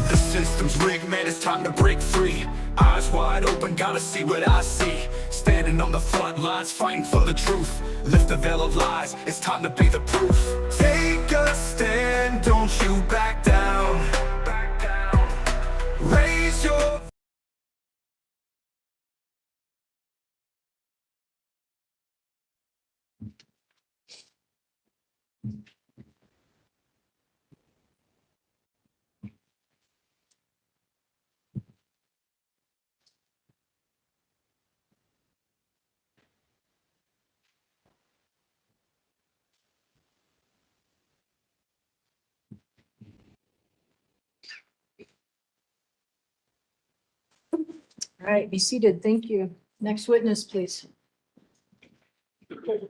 The system's rigged, man, it's time to break free. Eyes wide open, gotta see what I see. Standing on the front lines, fighting for the truth. Lift the veil of lies, it's time to be the proof. Take a stand, don't you back down. Raise your All right, be seated. Thank you. Next witness, please.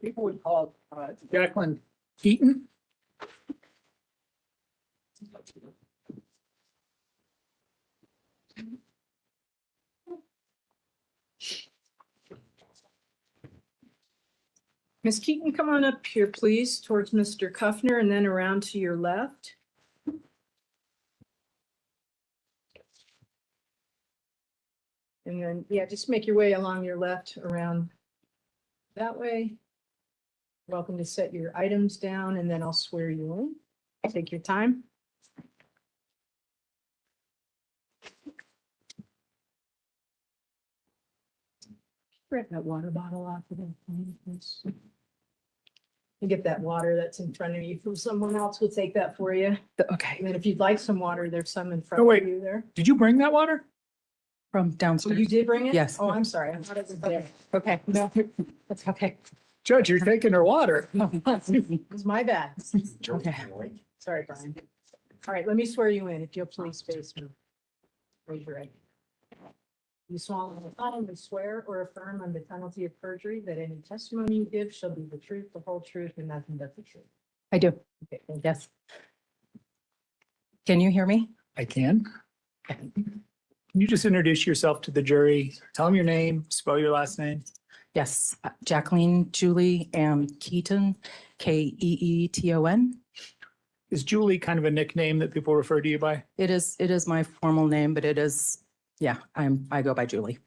People would call Jacqueline Keaton. Ms. Keaton, come on up here, please, towards Mr. Kuffner and then around to your left. And then, yeah, just make your way along your left around that way. Welcome to set your items down and then I'll swear you in. Take your time. Grab that water bottle off of there. Please. You get that water that's in front of you from someone else. We'll take that for you. Okay. And then if you'd like some water, there's some in front Oh, wait. of you there. Did you bring that water? From Oh, downstairs. you did bring it? Yes. Oh, I'm sorry. I thought it was there. Okay, no, that's okay. Judge, you're taking her water. It's my bad. Okay. Sorry, Brian. All right, let me swear you in, if you'll please face me. Raise your right hand. You solemnly swear or affirm under penalty of perjury that any testimony you give shall be the truth, the whole truth, and nothing but the truth. I do. Okay, thank you. Yes. Can you hear me? I can. Can you just introduce yourself to the jury? Tell them your name, spell your last name. Yes, Jacqueline Julie M. Keaton, Keeton. Is Julie kind of a nickname that people refer to you by? It is my formal name, but it is, yeah, I go by Julie.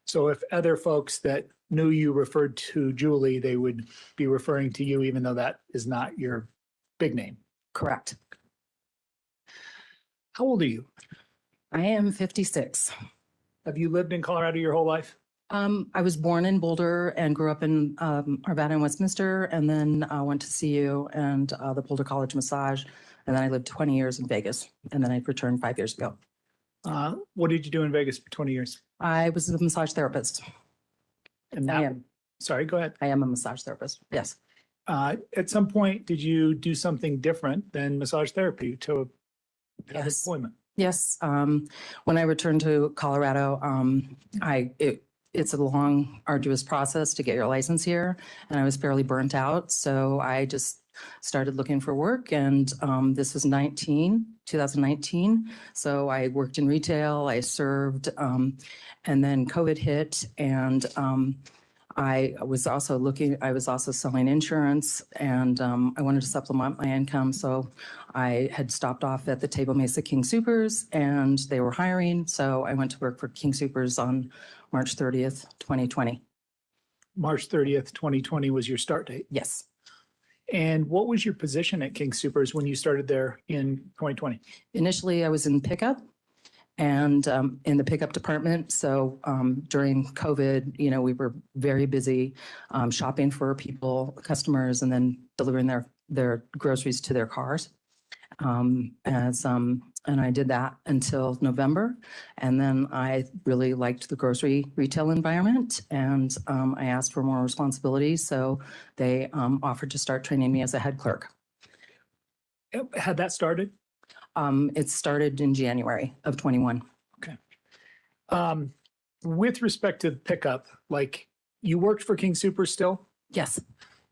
So if other folks that knew you referred to Julie, they would be referring to you, even though that is not your big name. Correct. How old are you? I am 56. Have you lived in Colorado your whole life? I was born in Boulder and grew up in Arvada and Westminster, and then went to CU and the Boulder College Massage. And then I lived 20 years in Vegas, and then I returned 5 years ago. What did you do in Vegas for 20 years? I was a massage therapist. And I that, am. sorry, go ahead. I am a massage therapist. Yes. At some point, did you do something different than massage therapy to have Yes. employment? Yes. When I returned to Colorado, it's a long, arduous process to get your license here, and I was fairly burnt out. So I just started looking for work, and this was 2019. So I worked in retail, I served, and then COVID hit, and I was also selling insurance, and I wanted to supplement my income. So I had stopped off at the Table Mesa King Soopers, and they were hiring. So I went to work for King Soopers on March 30th, 2020. March 30th, 2020 was your start date. Yes. And what was your position at King Soopers when you started there in 2020? Initially, I was in pickup and in the pickup department. So during COVID, we were very busy shopping for people, customers, and then delivering their groceries to their cars. And I did that until November. And then I really liked the grocery retail environment, and I asked for more responsibility. So they offered to start training me as a head clerk. Had that started? It started in January of 21. Okay. With respect to pickup, like you worked for King Soopers still? Yes.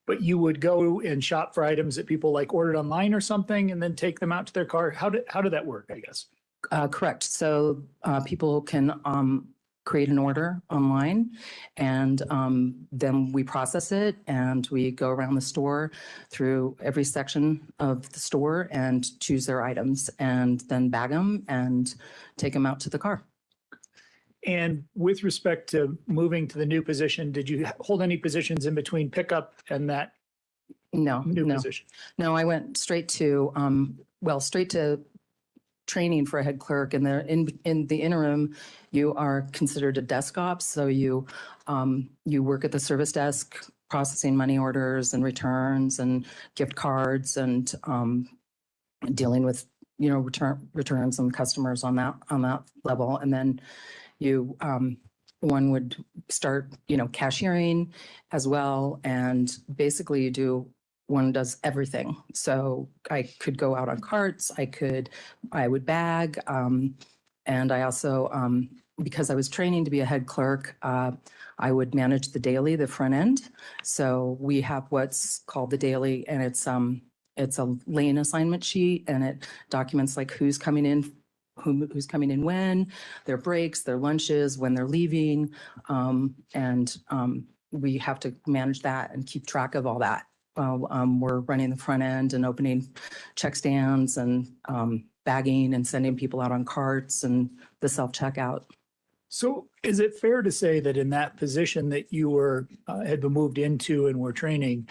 But you would go and shop for items that people like ordered online or something and then take them out to their car. How did that work, I guess? Correct. So people can create an order online, and then we process it, and we go around the store through every section of the store and choose their items, and then bag them and take them out to the car. And with respect to moving to the new position, did you hold any positions in between pickup and that No, new no, position? no, I went straight to, straight to training for a head clerk, and in the interim, you are considered a desk op. So you work at the service desk, processing money orders and returns and gift cards, and dealing with, returns and customers on that level. And then one would start, cashiering as well. And basically one does everything. So I could go out on carts, I would bag. And I also, because I was training to be a head clerk, I would manage the daily, the front end. So we have what's called the daily, and it's a lane assignment sheet, and it documents like who's coming in, who's coming in when, their breaks, their lunches, when they're leaving. And we have to manage that and keep track of all that. We're running the front end and opening check stands and bagging and sending people out on carts and the self-checkout. So is it fair to say that in that position that you had been moved into and were training,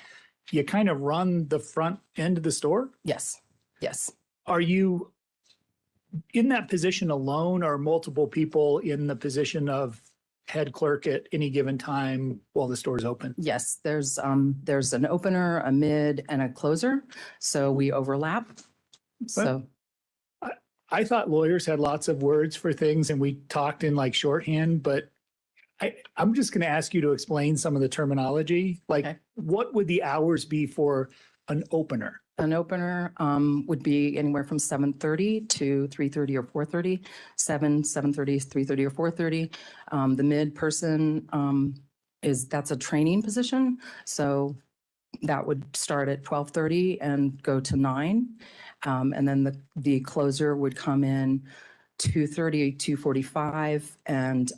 you kind of run the front end of the store? Yes, yes. Are you in that position alone, or multiple people in the position of head clerk at any given time while the store is open? Yes, there's an opener, a mid, and a closer. So we overlap. So I thought lawyers had lots of words for things and we talked in like shorthand, but I'm just going to ask you to explain some of the terminology. Like, what would the hours be for an opener? An opener would be anywhere from 7:30 to 3:30 or 4:30, 7:30, 3:30 or 4:30. The mid person that's a training position. So that would start at 12:30 and go to 9. And then the closer would come in 2:30, 2:45 and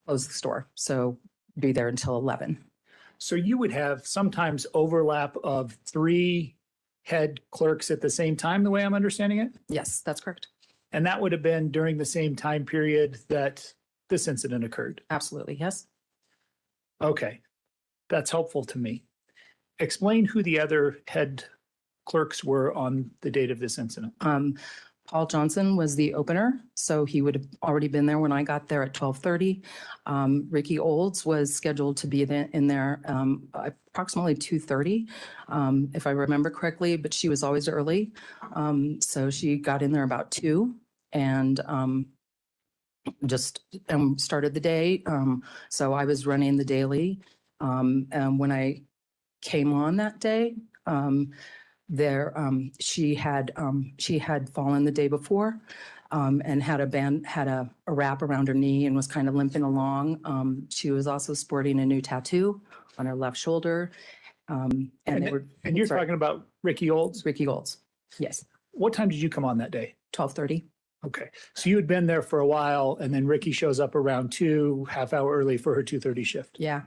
close the store. So be there until 11. So you would have sometimes overlap of 3 head clerks at the same time, the way I'm understanding it? Yes, that's correct. And that would have been during the same time period that this incident occurred? Absolutely, yes. Okay, that's helpful to me. Explain who the other head clerks were on the date of this incident. Paul Johnson was the opener, so he would have already been there when I got there at 12:30. Ricky Olds was scheduled to be in there approximately 2:30, if I remember correctly, but she was always early. So she got in there about 2 and just started the day. So I was running the daily. And when I came on that day, she had fallen the day before and had a wrap around her knee and was kind of limping along. She was also sporting a new tattoo on her left shoulder. And you're talking about Ricky Olds? Ricky Olds, yes. What time did you come on that day? 12:30. Okay, so you had been there for a while, and then Ricky shows up around 2, half hour early for her 2:30 shift. Yeah.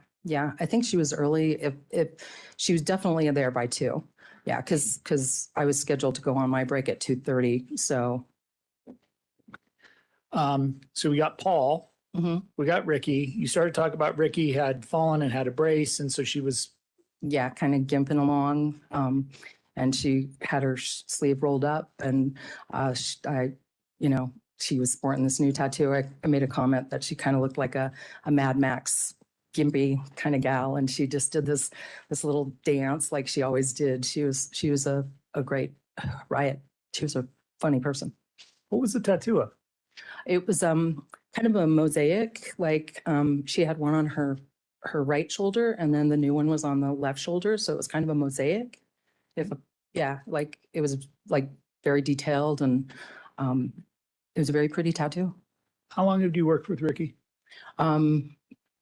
I think she was early. If she was definitely there by 2. Yeah, because I was scheduled to go on my break at 2:30. So we got Paul, we got Ricky. You started talking about Ricky had fallen and had a brace, and so she was kind of gimping along. And she had her sleeve rolled up, and she was sporting this new tattoo. I made a comment that she kind of looked like a Mad Max gimpy kind of gal, and she just did this little dance like she always did. She was a great riot. She was a funny person. What was the tattoo of? It was kind of a mosaic. Like she had one on her right shoulder, and then the new one was on the left shoulder. So it was kind of a mosaic. Like it was like very detailed, and it was a very pretty tattoo. How long have you worked with Ricky?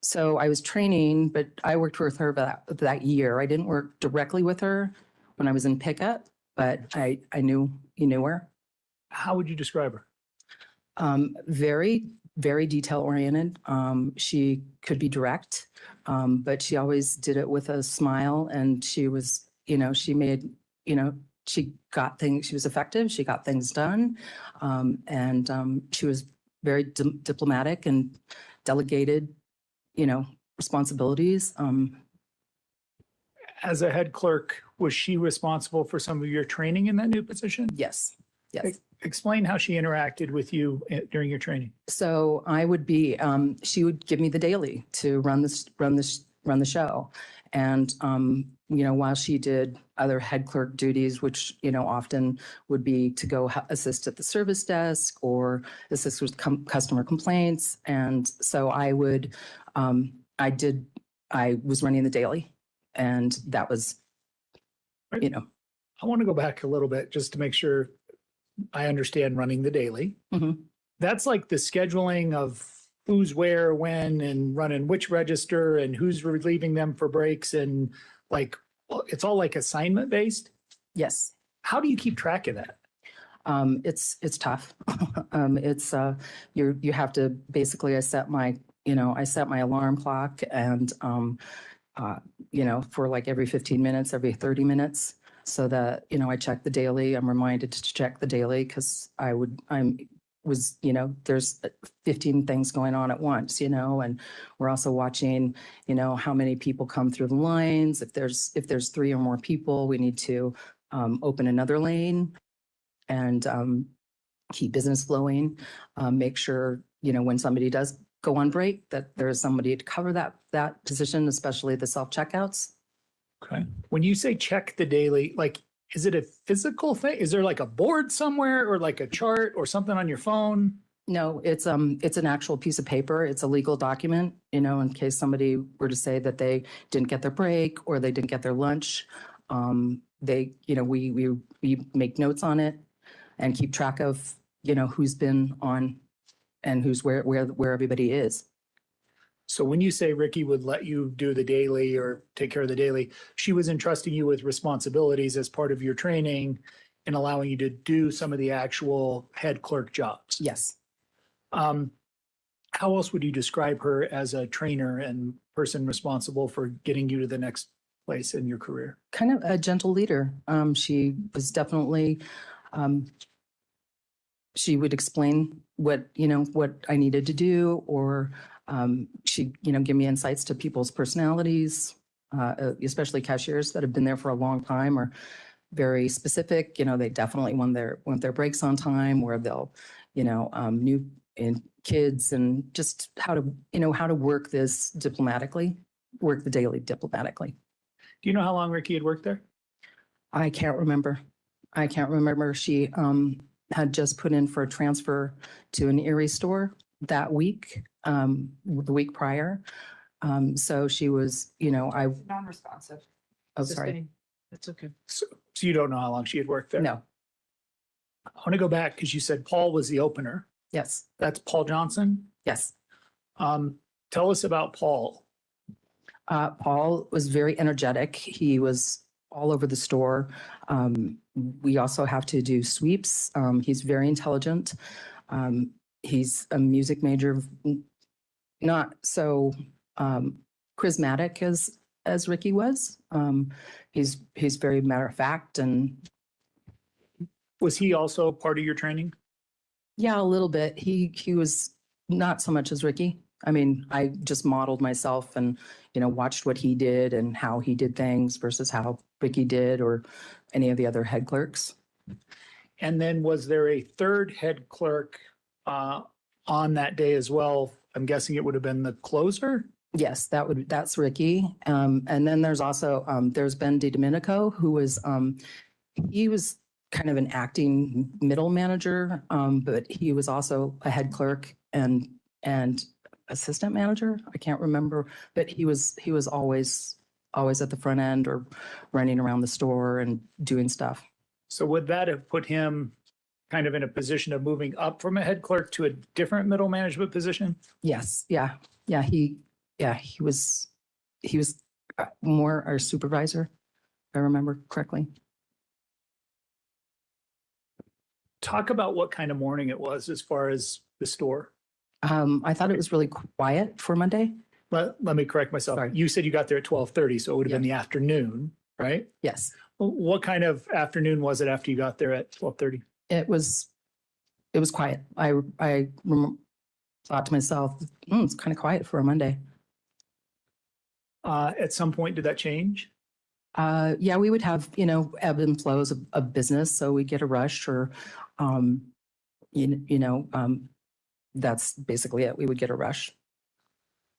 So I was training, but I worked with her that year. I didn't work directly with her when I was in pickup, but I knew her. How would you describe her? Very very detail oriented. She could be direct, but she always did it with a smile, and she was, she made, she got things, she was effective, she got things done. And she was very diplomatic and delegated, responsibilities. As a head clerk, was she responsible for some of your training in that new position? Yes, yes. Explain how she interacted with you during your training. So I would be, she would give me the daily to run the show. And, while she did other head clerk duties, which, I would be to go assist at the service desk or assist with customer complaints. And so I was running the daily, and that was, I want to go back a little bit just to make sure I understand running the daily. Mhm. That's like the scheduling of who's where, when, and running which register and who's relieving them for breaks, and it's all like assignment based. Yes. How do you keep track of that? It's tough. You have to basically, I set my alarm clock, and, for like every 15 minutes, every 30 minutes, so that, I check the daily. I'm reminded to check the daily because there's 15 things going on at once, and we're also watching, how many people come through the lines. If there's 3 or more people, we need to open another lane and keep business flowing. Make sure, when somebody does go on break, that there is somebody to cover that position, especially the self-checkouts. Okay. When you say check the daily, is it a physical thing? Is there like a board somewhere or like a chart or something on your phone? No, it's an actual piece of paper. It's a legal document, in case somebody were to say that they didn't get their break or they didn't get their lunch. We make notes on it and keep track of, who's been on and who's where everybody is. So when you say Ricky would let you do the daily or take care of the daily, she was entrusting you with responsibilities as part of your training and allowing you to do some of the actual head clerk jobs. Yes. How else would you describe her as a trainer and person responsible for getting you to the next place in your career? Kind of a gentle leader. She was definitely, she would explain what I needed to do, or she'd, give me insights to people's personalities, especially cashiers that have been there for a long time or very specific. They definitely want their breaks on time, or they'll, new in kids, and just how to work this diplomatically, work the daily diplomatically. Do you know how long Ricky had worked there? I can't remember. She had just put in for a transfer to an Erie store that week, the week prior. So she was, Non-responsive. oh, sorry. That's okay. So you don't know how long she had worked there? No. I want to go back because you said Paul was the opener. Yes. That's Paul Johnson? Yes. Tell us about Paul. Paul was very energetic. He was all over the store. We also have to do sweeps. He's very intelligent. He's a music major, not so charismatic as Ricky was. He's very matter of fact. And was he also part of your training? Yeah, a little bit. He was not so much as Ricky. I mean, I just modeled myself and, watched what he did and how he did things versus how Ricky did or any of the other head clerks. And then was there a third head clerk on that day as well? I'm guessing it would have been the closer? Yes, that's Ricky. And then there's also, there's Ben DiDomenico, who was, he was kind of an acting middle manager, but he was also a head clerk and assistant manager. I can't remember, but he was always at the front end or running around the store and doing stuff. So would that have put him kind of in a position of moving up from a head clerk to a different middle management position? Yes. Yeah. He was more our supervisor, if I remember correctly. Talk about what kind of morning it was as far as the store. I thought it was really quiet for Monday. Let me correct myself. Sorry. You said you got there at 12:30, so it would have been the afternoon, right? Yes, What kind of afternoon was it after you got there at 12:30? it was quiet. Thought to myself, it's kind of quiet for a Monday. At some point, did that change? Yeah, we would have, ebb and flows of business. So we get a rush or, that's basically it. We would get a rush.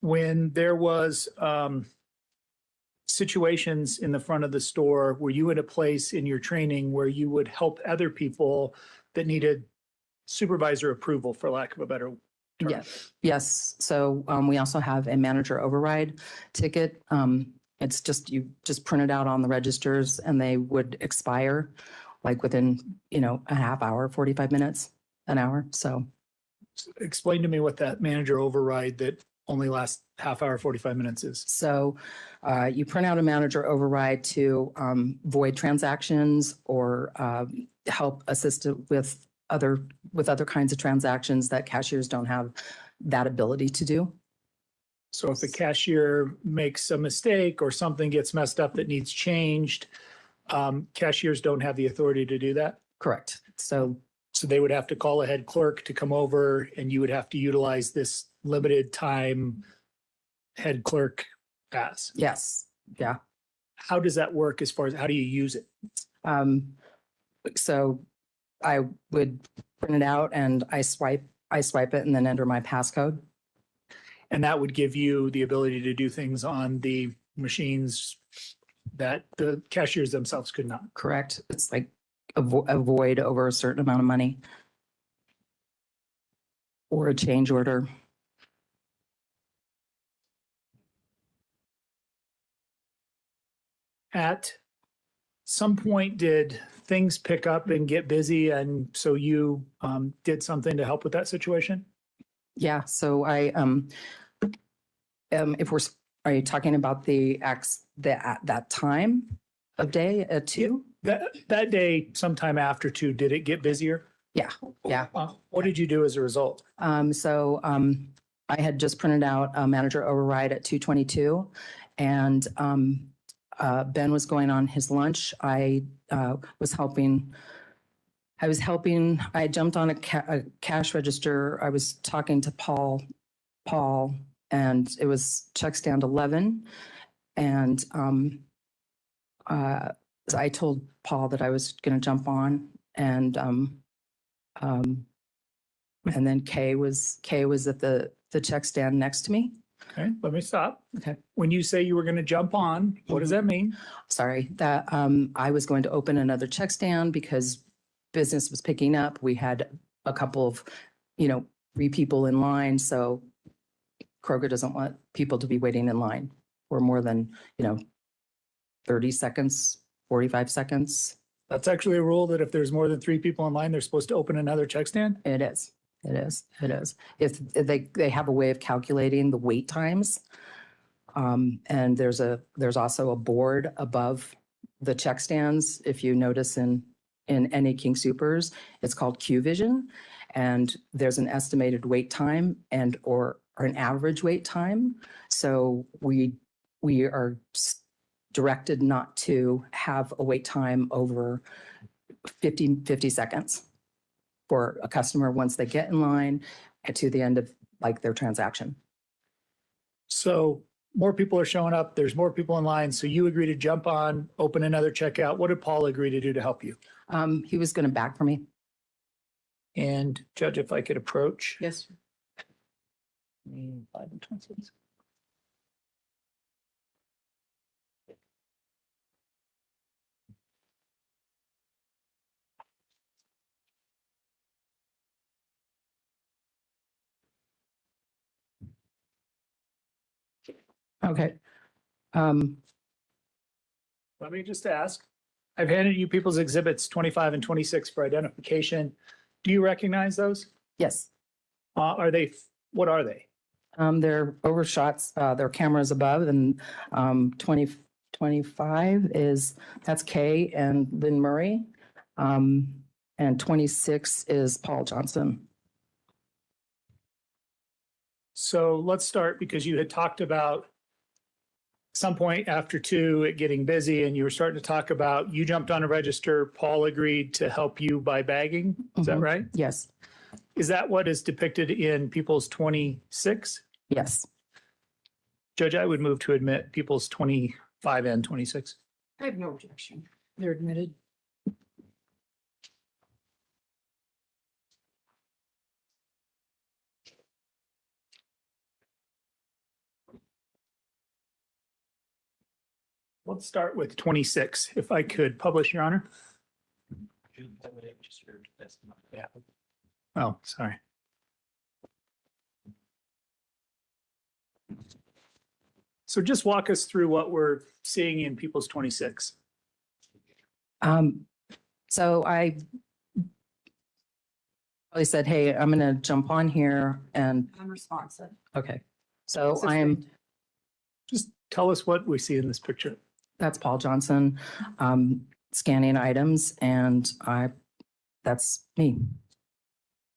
When there was situations in the front of the store, were you in a place in your training where you would help other people that needed supervisor approval, for lack of a better term? Yes. So we also have a manager override ticket. It's just, you just print it out on the registers and they would expire like within, a half hour, 45 minutes, an hour. So Explain to me what that manager override that only lasts half hour, 45 minutes is. So you print out a manager override to void transactions or help assist with other kinds of transactions that cashiers don't have that ability to do. So if the cashier makes a mistake or something gets messed up that needs changed, cashiers don't have the authority to do that? Correct. So they would have to call a head clerk to come over and you would have to utilize this limited time head clerk pass. Yes. Yeah. How does that work as far as how do you use it? So I would print it out and I swipe it and then enter my passcode. And that would give you the ability to do things on the machines that the cashiers themselves could not. Correct. It's like a void over a certain amount of money or a change order. At some point, did things pick up and get busy? And so you did something to help with that situation? Yeah. So I, are you talking about the acts at that time of day at 2? That day, sometime after 2, did it get busier? Yeah. Yeah. What did you do as a result? So I had just printed out a manager override at 2:22 and Ben was going on his lunch. I was helping. I jumped on a cash register. I was talking to Paul, and it was check stand 11. And I told Paul that I was going to jump on, and then Kay was at the check stand next to me. Okay, let me stop. Okay. When you say you were going to jump on, what does that mean? Sorry, that I was going to open another check stand because business was picking up. We had a couple of, 3 people in line. So Kroger doesn't want people to be waiting in line for more than, 30 seconds, 45 seconds. That's actually a rule that if there's more than 3 people in line, they're supposed to open another check stand? It is. If they have a way of calculating the wait times. And there's also a board above the check stands. If you notice in any King Supers, it's called Q Vision. And there's an estimated wait time or an average wait time. So we are directed not to have a wait time over 50 seconds for a customer once they get in line and to the end of their transaction. So more people are showing up, there's more people in line. So you agree to jump on, open another checkout. What did Paul agree to do to help you? He was going to back for me. And Judge, if I could approach. Yes. Okay. Let me just ask. I've handed you people's exhibits 25 and 26 for identification. Do you recognize those? Yes. What are they? They're overshots, they're cameras above, and 25 that's Kay and Lynn Murray. And 26 is Paul Johnson. So let's start because you had talked about some point after 2, it getting busy, and you were starting to talk about, you jumped on a register, Paul agreed to help you by bagging. Is that right? Yes, Is that what is depicted in People's 26? yes. Judge, I would move to admit People's 25 and 26. I have no objection. They're admitted. Let's start with 26, if I could publish, Your Honor. Yeah. Oh, sorry. So just walk us through what we're seeing in People's 26. So I probably said, hey, I'm going to jump on here and, Unresponsive. okay. So I'm, Just tell us what we see in this picture. that's Paul Johnson, scanning items, and that's me.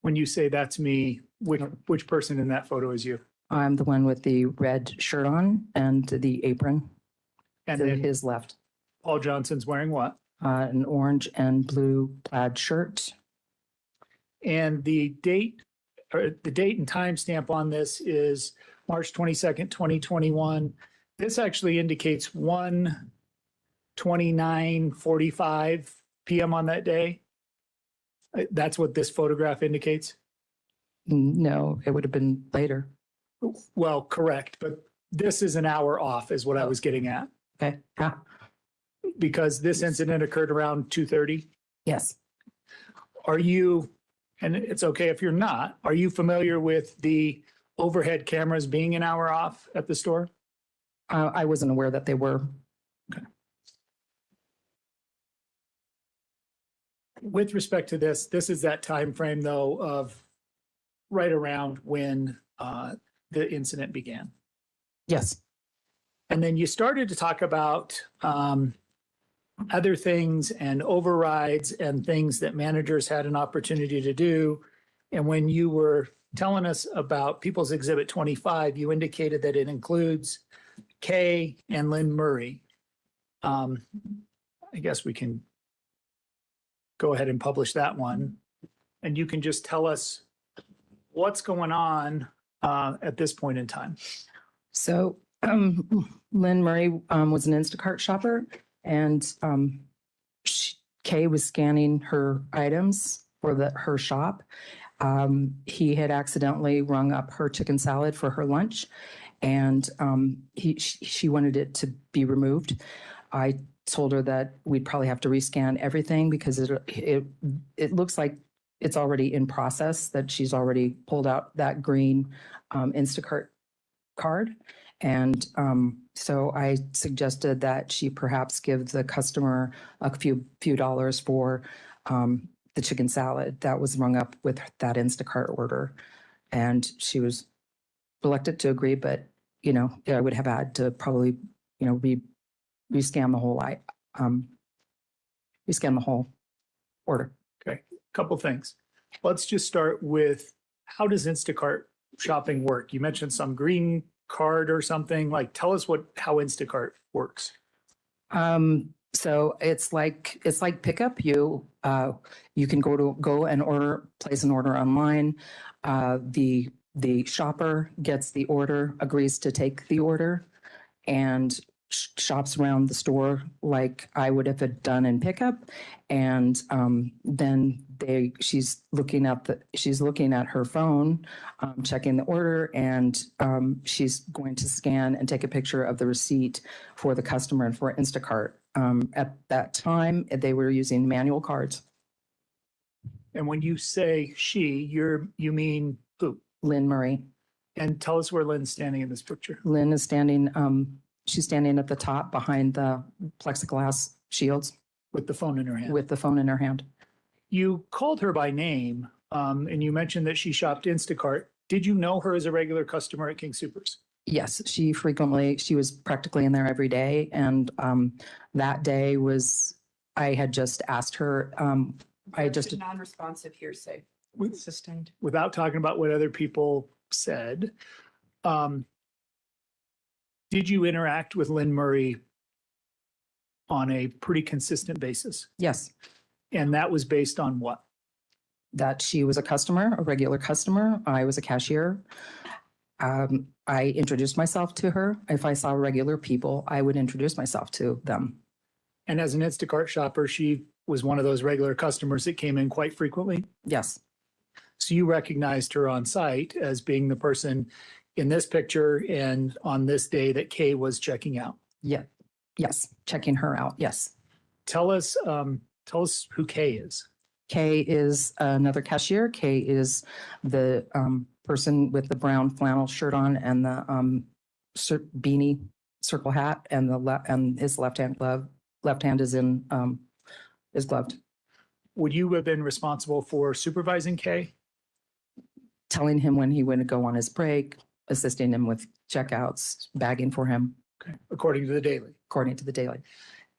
When you say that's me, which person in that photo is you? I'm the one with the red shirt on and the apron And to then his left. Paul Johnson's wearing what? An orange and blue plaid shirt. And the date and time stamp on this is March 22nd, 2021. This actually indicates 1:29:45 PM on that day. That's what this photograph indicates? No, it would have been later. Well, correct, but this is an hour off is what I was getting at. Okay, yeah, Because this incident occurred around 2:30. yes. Are you, and it's okay if you're not, are you familiar with the overhead cameras being an hour off at the store? I wasn't aware that they were. With respect to this is that time frame though of right around when the incident began. Yes. And then you started to talk about other things and overrides and things that managers had an opportunity to do. And when you were telling us about People's Exhibit 25, you indicated that it includes Kay and Lynn Murray. I guess we can go ahead and publish that one. And you can just tell us what's going on at this point in time. So Lynn Murray was an Instacart shopper, and Kay was scanning her items for her shop. He had accidentally rung up her chicken salad for her lunch, and she wanted it to be removed. I told her that we'd probably have to rescan everything because it looks like it's already in process, that she's already pulled out that green Instacart card. And so I suggested that she perhaps give the customer a few dollars for the chicken salad that was rung up with that Instacart order. And she was reluctant to agree, but, I would have had to probably, rescan the whole order. Okay, couple things. Let's just start with, how does Instacart shopping work? You mentioned some green card or something. Like, tell us how Instacart works. So it's like pickup. You can go and place an order online. The shopper gets the order, agrees to take the order, and shops around the store like I would have done in pickup. And then she's looking at her phone, checking the order, and she's going to scan and take a picture of the receipt for the customer and for Instacart. At that time, they were using manual cards. And when you say she, you mean who? Lynn Murray. And tell us where Lynn's standing in this picture. Lynn is standing, she's standing at the top behind the plexiglass shields. With the phone in her hand. With the phone in her hand. You called her by name, and you mentioned that she shopped Instacart. Did you know her as a regular customer at King Soopers? Yes, she was practically in there every day. And that day I had just asked her, Non-responsive hearsay. Sustained. Without talking about what other people said, Did you interact with Lynn Murray on a pretty consistent basis? Yes, And that was based on what? that she was a customer, a regular customer. I was a cashier. I introduced myself to her. If I saw regular people, I would introduce myself to them. And as an Instacart shopper, she was one of those regular customers that came in quite frequently? Yes, So you recognized her on site as being the person in this picture and on this day that Kay was checking out? yeah, yes, checking her out, yes. Tell us who Kay is. Kay is another cashier. Kay is the person with the brown flannel shirt on and the beanie circle hat and and his left hand is is gloved. Would you have been responsible for supervising Kay? Telling him when he would go on his break, assisting him with checkouts, bagging for him. Okay, according to the daily. According to the daily.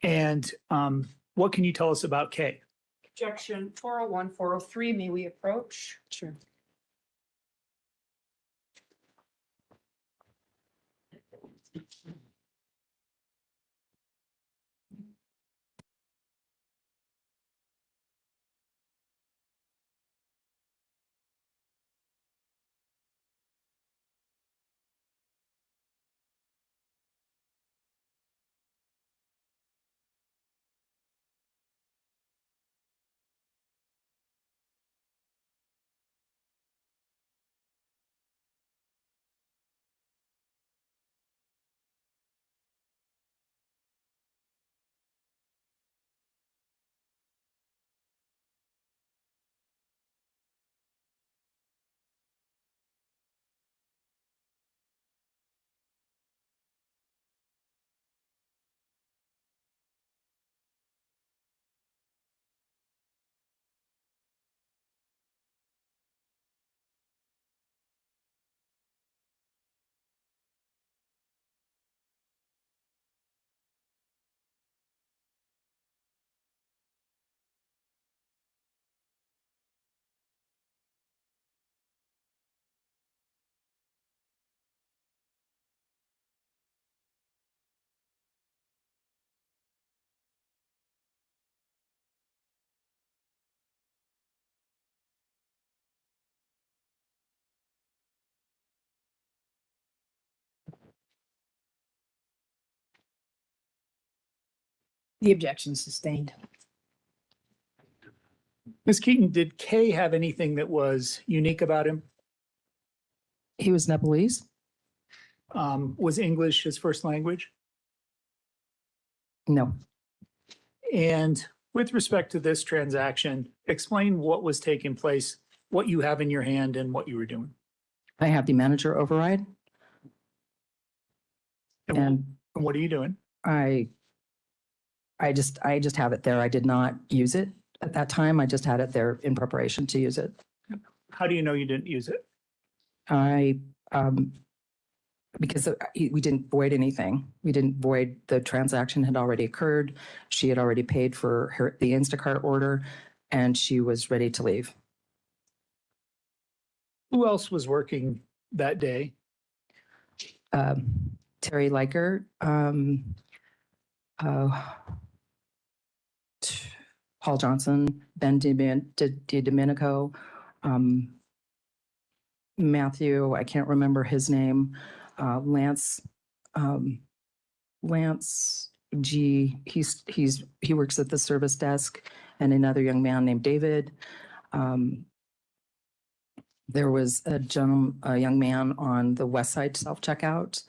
And what can you tell us about Kay? Objection 401, 403, may we approach? Sure. The objection is sustained. Ms. Keaton, did Kay have anything that was unique about him? He was Nepalese. Was English his first language? No. And with respect to this transaction, explain what was taking place, what you have in your hand and what you were doing. I have the manager override. And what are you doing? I just have it there. I did not use it at that time. I just had it there in preparation to use it. How do you know you didn't use it? Because we didn't void anything. We didn't void, the transaction had already occurred. She had already paid for the Instacart order and she was ready to leave. Who else was working that day? Terry Leiker, Paul Johnson, Ben DiDomenico, Matthew, I can't remember his name, Lance G, he works at the service desk, and another young man named David. There was a young man on the west side self-checkout,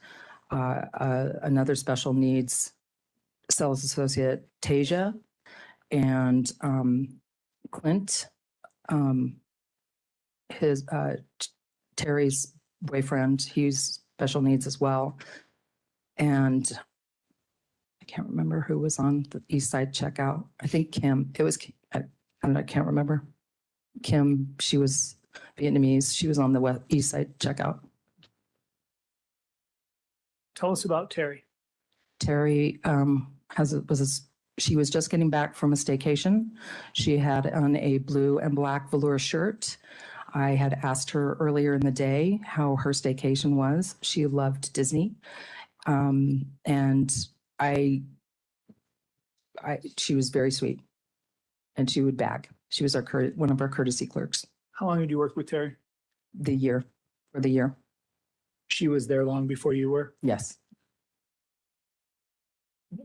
another special needs sales associate, Tasia, and Clint, Terry's boyfriend, he's special needs as well. And I can't remember who was on the east side checkout. I think Kim, it was, I can't remember. Kim, she was Vietnamese. She was on the east side checkout. Tell us about Terry. Terry she was just getting back from a staycation. She had on a blue and black velour shirt. I had asked her earlier in the day how her staycation was. She loved Disney. And she was very sweet and she would bag. She was one of our courtesy clerks. How long did you work with Terry? The year. She was there long before you were? Yes.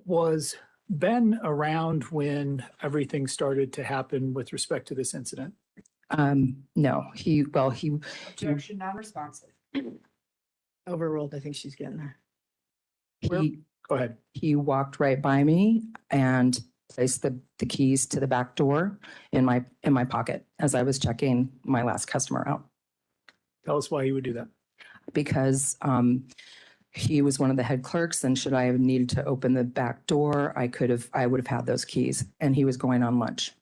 Was Ben around when everything started to happen with respect to this incident? No, he Objection, non-responsive. overruled. I think she's getting there. Go ahead. He walked right by me and placed the keys to the back door in my pocket as I was checking my last customer out. Tell us why he would do that. Because he was one of the head clerks, and should I have needed to open the back door, I would have had those keys, and he was going on lunch.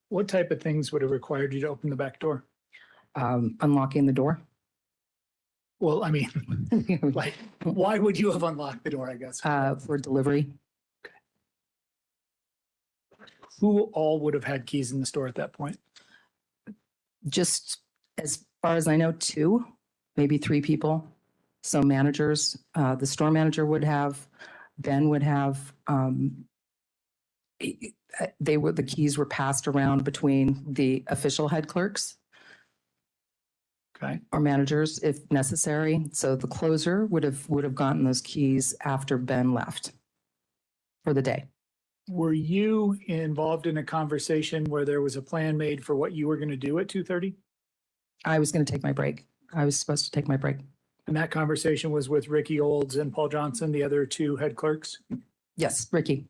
What type of things would have required you to open the back door? Unlocking the door. Well, I mean, like, why would you have unlocked the door, I guess? For delivery. Who all would have had keys in the store at that point? Just as far as I know, 2, maybe 3 people. So managers, the store manager would have, Ben would have, the keys were passed around between the official head clerks. Okay. Or managers if necessary. So the closer would have gotten those keys after Ben left for the day. Were you involved in a conversation where there was a plan made for what you were going to do at 2:30? I was going to take my break. I was supposed to take my break. And that conversation was with Ricky Olds and Paul Johnson, the other 2 head clerks? Yes, Ricky.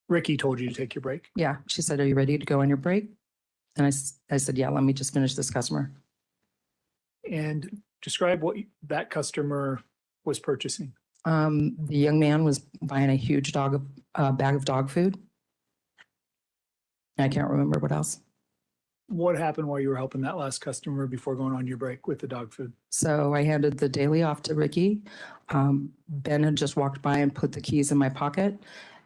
Ricky told you to take your break? Yeah. She said, "Are you ready to go on your break?" And I said, "Yeah, let me just finish this customer." And describe what that customer was purchasing. The young man was buying a huge bag of dog food. I can't remember what else. What happened while you were helping that last customer before going on your break with the dog food? So I handed the daily off to Ricky. Ben had just walked by and put the keys in my pocket.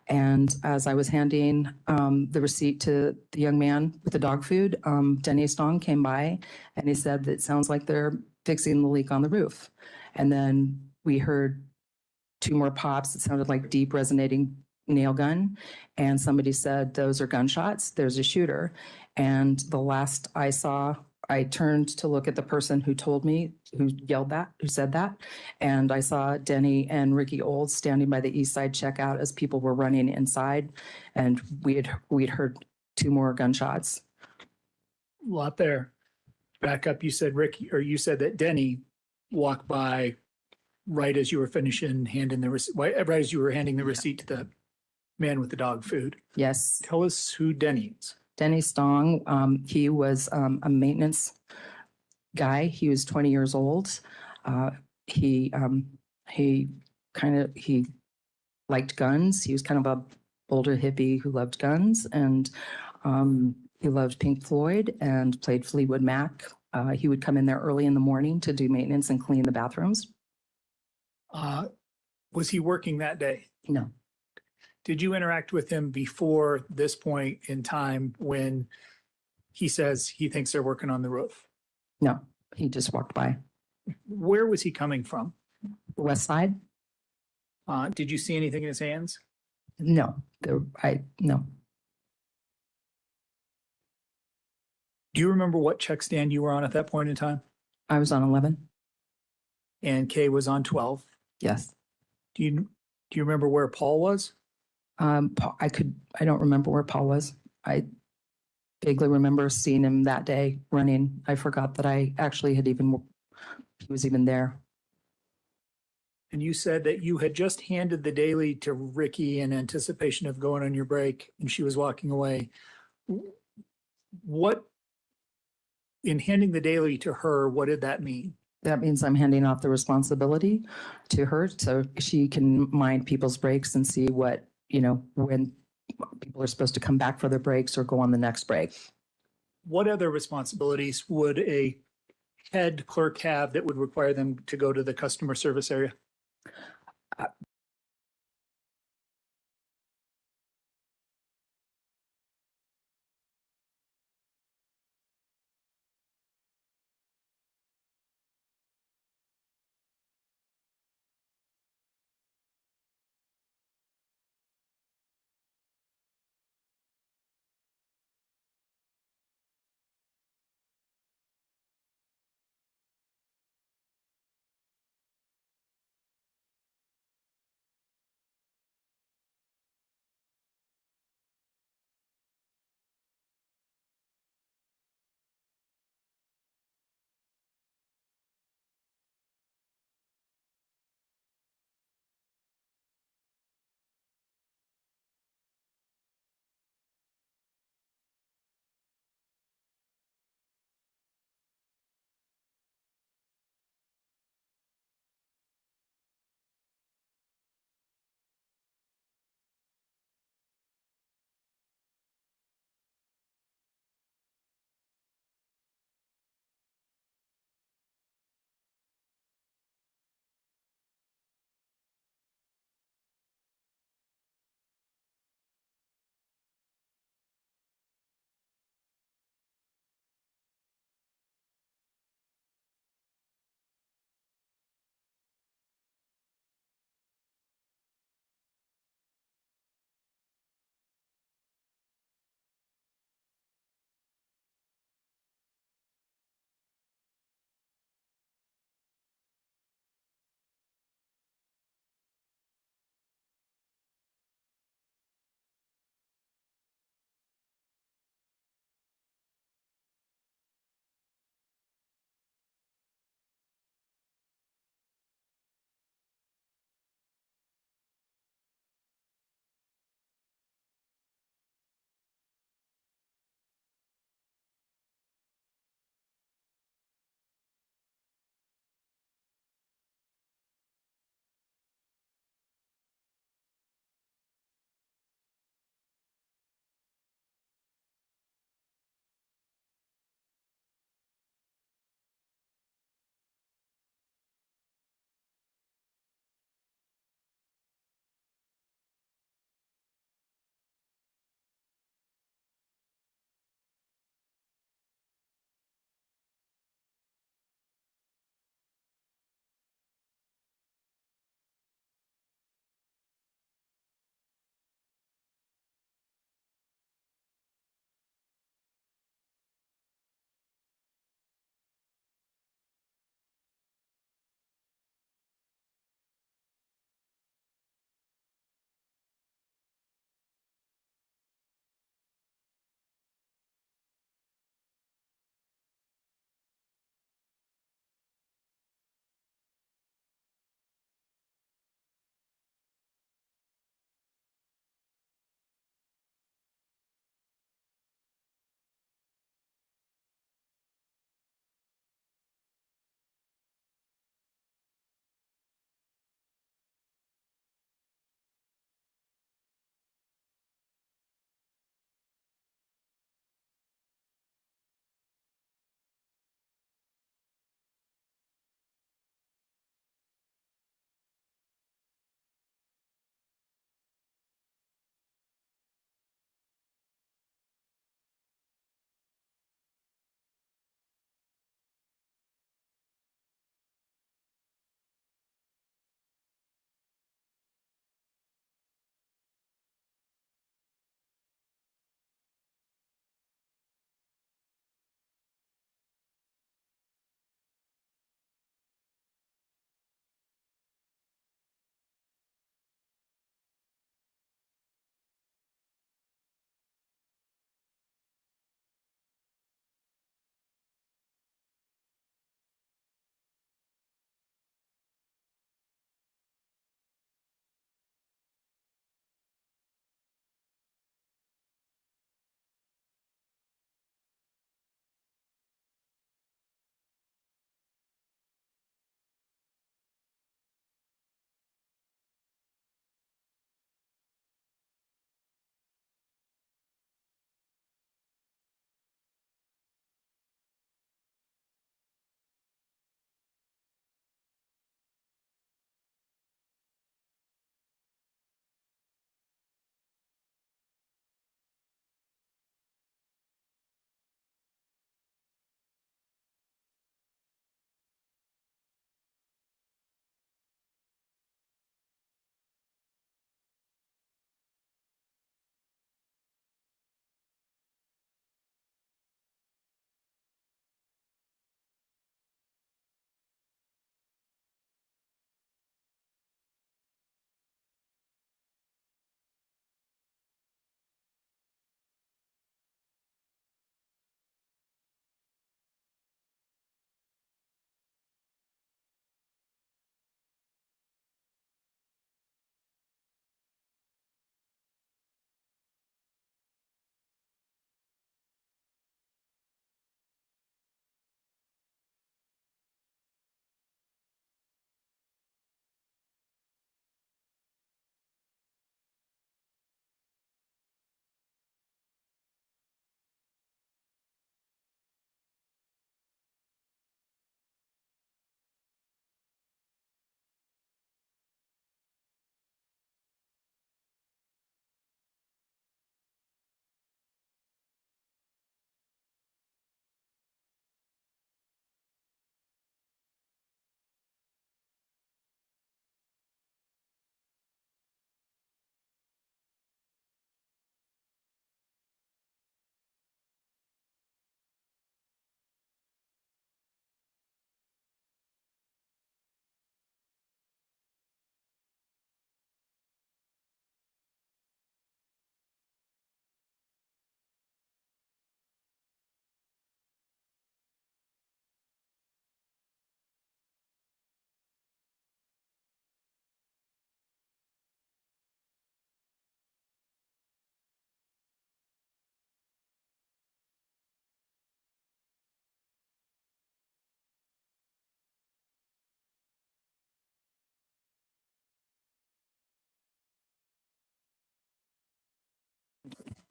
And as I was handing the receipt to the young man with the dog food, Denny Stong came by and he said that it sounds like they're fixing the leak on the roof. And then we heard 2 more pops. It sounded like deep resonating nail gun. And somebody said, "Those are gunshots. There's a shooter." And the last I saw, I turned to look at the person who told me, who said that. And I saw Denny and Ricky Olds standing by the east side checkout as people were running inside. And we'd heard 2 more gunshots. A lot there. Back up, you said you said that Denny walked by right as you were finishing handing the receipt, right as you were handing the receipt to the man with the dog food. Yes. Tell us who Denny is. Denny Stong, he was a maintenance guy. He was 20 years old. He liked guns. He was kind of a Boulder hippie who loved guns, and he loved Pink Floyd and played Fleetwood Mac. He would come in there early in the morning to do maintenance and clean the bathrooms. Was he working that day? No. Did you interact with him before this point in time when he says he thinks they're working on the roof? No, he just walked by. Where was he coming from? The west side? Did you see anything in his hands? No, no. Do you remember what check stand you were on at that point in time? I was on 11. And Kay was on 12? Yes. Do you remember where Paul was? I don't remember where Paul was. I vaguely remember seeing him that day running. I forgot that he was even there. And you said that you had just handed the daily to Ricky in anticipation of going on your break and she was walking away. In handing the daily to her, what did that mean? That means I'm handing off the responsibility to her so she can mind people's breaks and see when people are supposed to come back for their breaks or go on the next break. What other responsibilities would a head clerk have that would require them to go to the customer service area?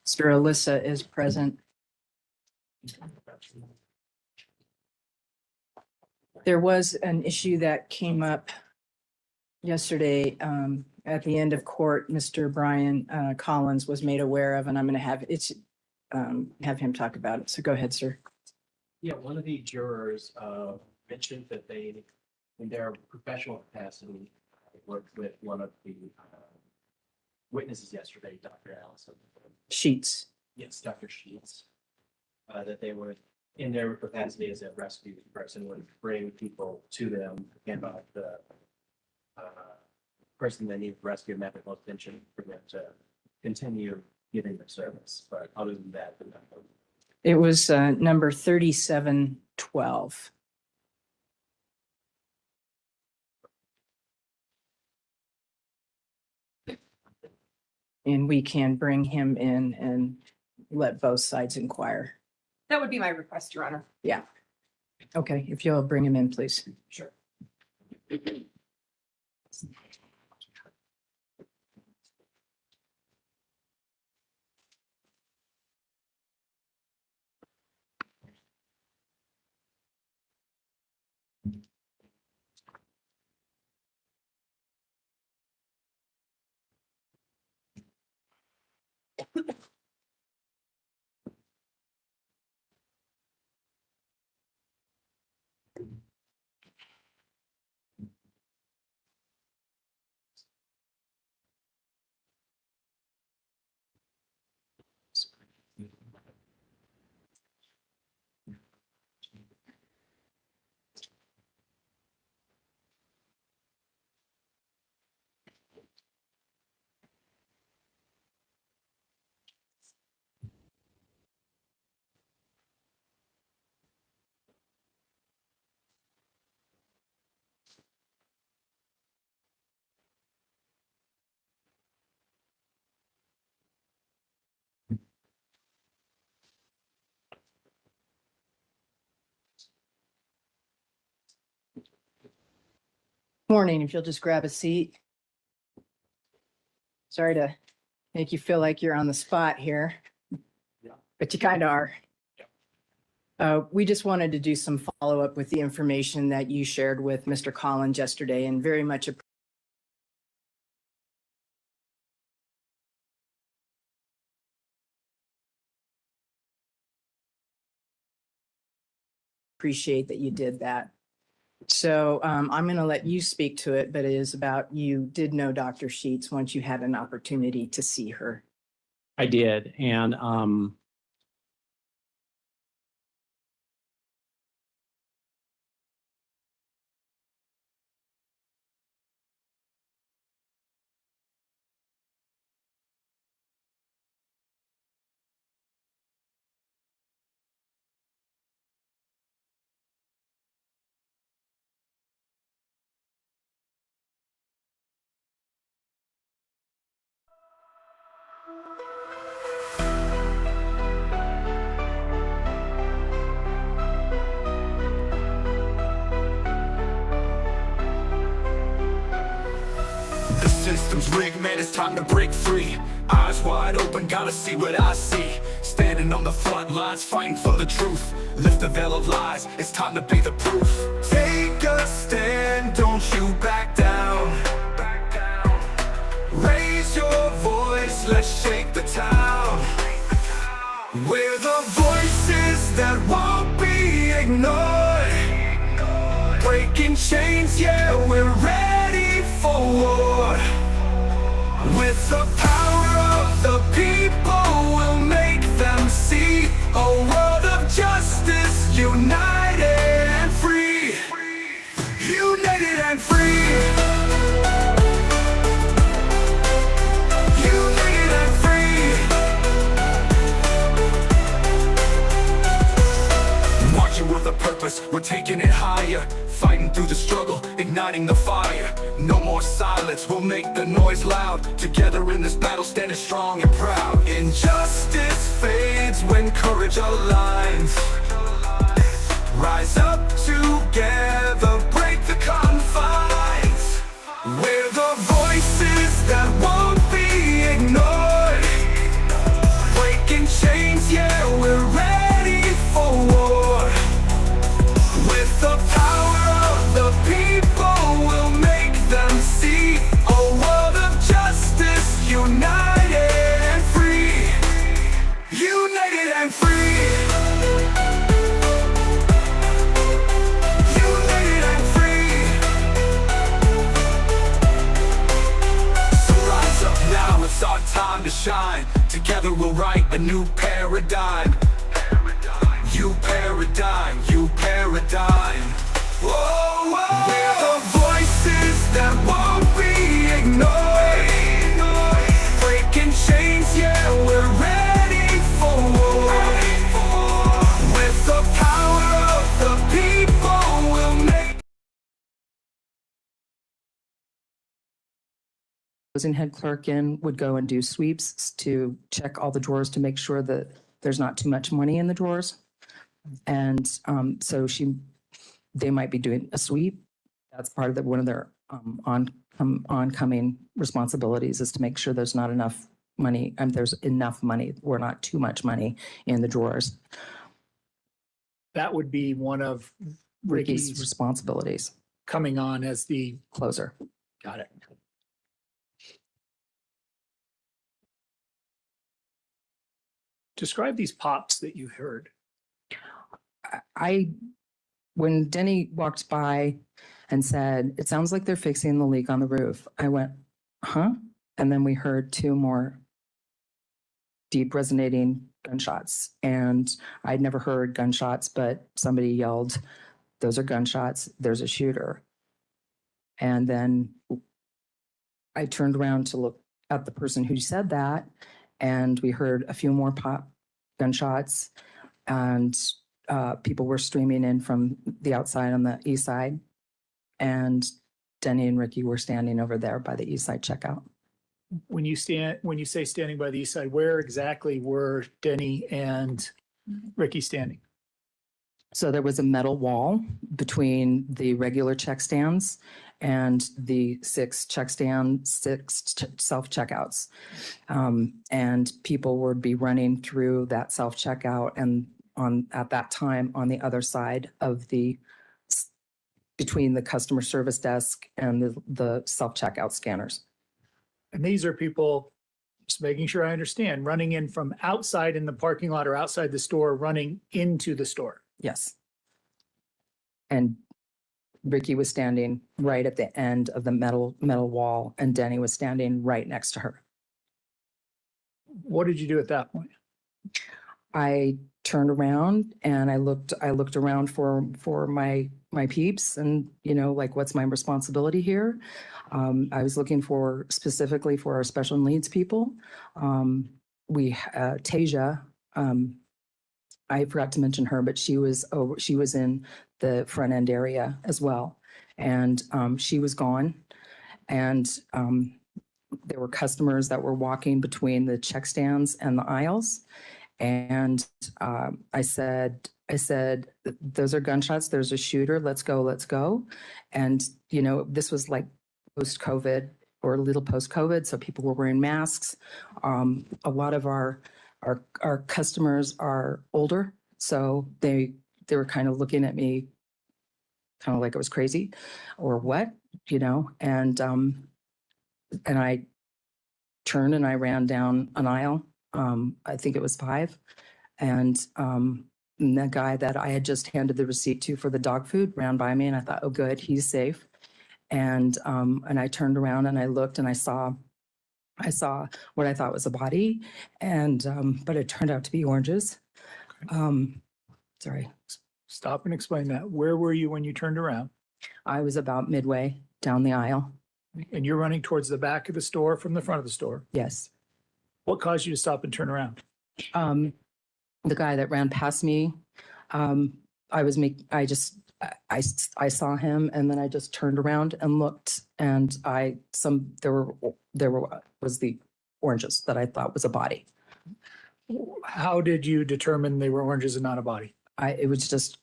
Mr. Alissa is present. There was an issue that came up yesterday at the end of court. Mr. Brian Collins was made aware of, and I'm going to have him talk about it. So go ahead, sir. Yeah, one of the jurors mentioned that they, in their professional capacity, worked with one of the witnesses yesterday, Dr. Allison. Sheets. Yes, Dr. Sheets. That they were, in their capacity as a rescue person, would bring people to them about the person that needed rescue medical attention for them to continue giving their service. But other than that, It was number 3712. And we can bring him in and let both sides inquire. That would be my request, Your Honor. Yeah. Okay, if you'll bring him in, please. Sure. Morning, if you'll just grab a seat. Sorry to make you feel like you're on the spot here, but you kind of are. We just wanted to do some follow-up with the information that you shared with Mr. Collins yesterday, and very much appreciate that you did that. So I'm going to let you speak to it, but it is about you did know Dr. Sheets once you had an opportunity to see her. I did, and The system's rigged, man, it's time to break free. Eyes wide open, gotta see what I see. Standing on the front lines, fighting for the truth. Lift the veil of lies, it's time to be the proof. Take a stand, don't you back down. Raise your voice, let's shake the town. We're the voices that won't be ignored. Breaking chains, yeah, we're ready for war. With the power of the people, we'll make them see a world of justice, united and free. United and free. United and free. Marching with a purpose, we're taking it higher. Fighting through the struggle, igniting the fire. No more silence, we'll make the noise loud. Together in this battle, standing strong and proud. Injustice fades when courage aligns. Rise up together, break the confines. We're the voices that won't be ignored. Break Together we'll write a new paradigm. You paradigm, you paradigm. Whoa, whoa. We're the voices that won't be ignored. Breaking chains, yeah, we're ready for war. With the power of the people, we'll make Closing head clerk in would go and do sweeps to check all the drawers to make sure that there's not too much money in the drawers. And so they might be doing a sweep. That's part of one of their oncoming responsibilities is to make sure there's not enough money, there's enough money, or not too much money in the drawers. That would be one of Ricky's Ricky's responsibilities. coming on as the Closer. Got it. Describe these pops that you heard. When Denny walked by and said, "It sounds like they're fixing the leak on the roof," I went, "Huh?" And then we heard two more deep resonating gunshots. And I'd never heard gunshots, but somebody yelled, "Those are gunshots. There's a shooter." And then I turned around to look at the person who said that, and we heard a few more pop gunshots, and people were streaming in from the outside on the east side. And Denny and Ricky were standing over there by the east side checkout. When you say standing by the east side, where exactly were Denny and Ricky standing? So there was a metal wall between the regular check stands and the six self-checkouts. And people would be running through that self-checkout, and at that time on the other side of between the customer service desk and the self-checkout scanners. And these are people, just making sure I understand, running in from outside in the parking lot or outside the store, running into the store. Yes. And Ricky was standing right at the end of the metal wall, and Denny was standing right next to her. What did you do at that point? I turned around and I looked around for my peeps, and like, what's my responsibility here? I was looking specifically for our special needs people. Tasia, I forgot to mention her, but she was in the front end area as well, and she was gone. And there were customers that were walking between the check stands and the aisles. And I said, "Those are gunshots. There's a shooter. Let's go, let's go." And, this was like post-COVID or a little post-COVID. So people were wearing masks. A lot of our customers are older. So they were kind of looking at me kind of like I was crazy or what, and I turned and I ran down an aisle. I think it was 5. And the guy that I had just handed the receipt to for the dog food ran by me, and I thought, "Oh, good, he's safe." And I turned around and I looked and I saw what I thought was a body, and but it turned out to be oranges. Sorry. Stop and explain that. Where were you when you turned around? I was about midway down the aisle. And you're running towards the back of the store from the front of the store? Yes. What caused you to stop and turn around? The guy that ran past me, I saw him, and then I just turned around and looked, and there was the oranges that I thought was a body. How did you determine they were oranges and not a body? It was just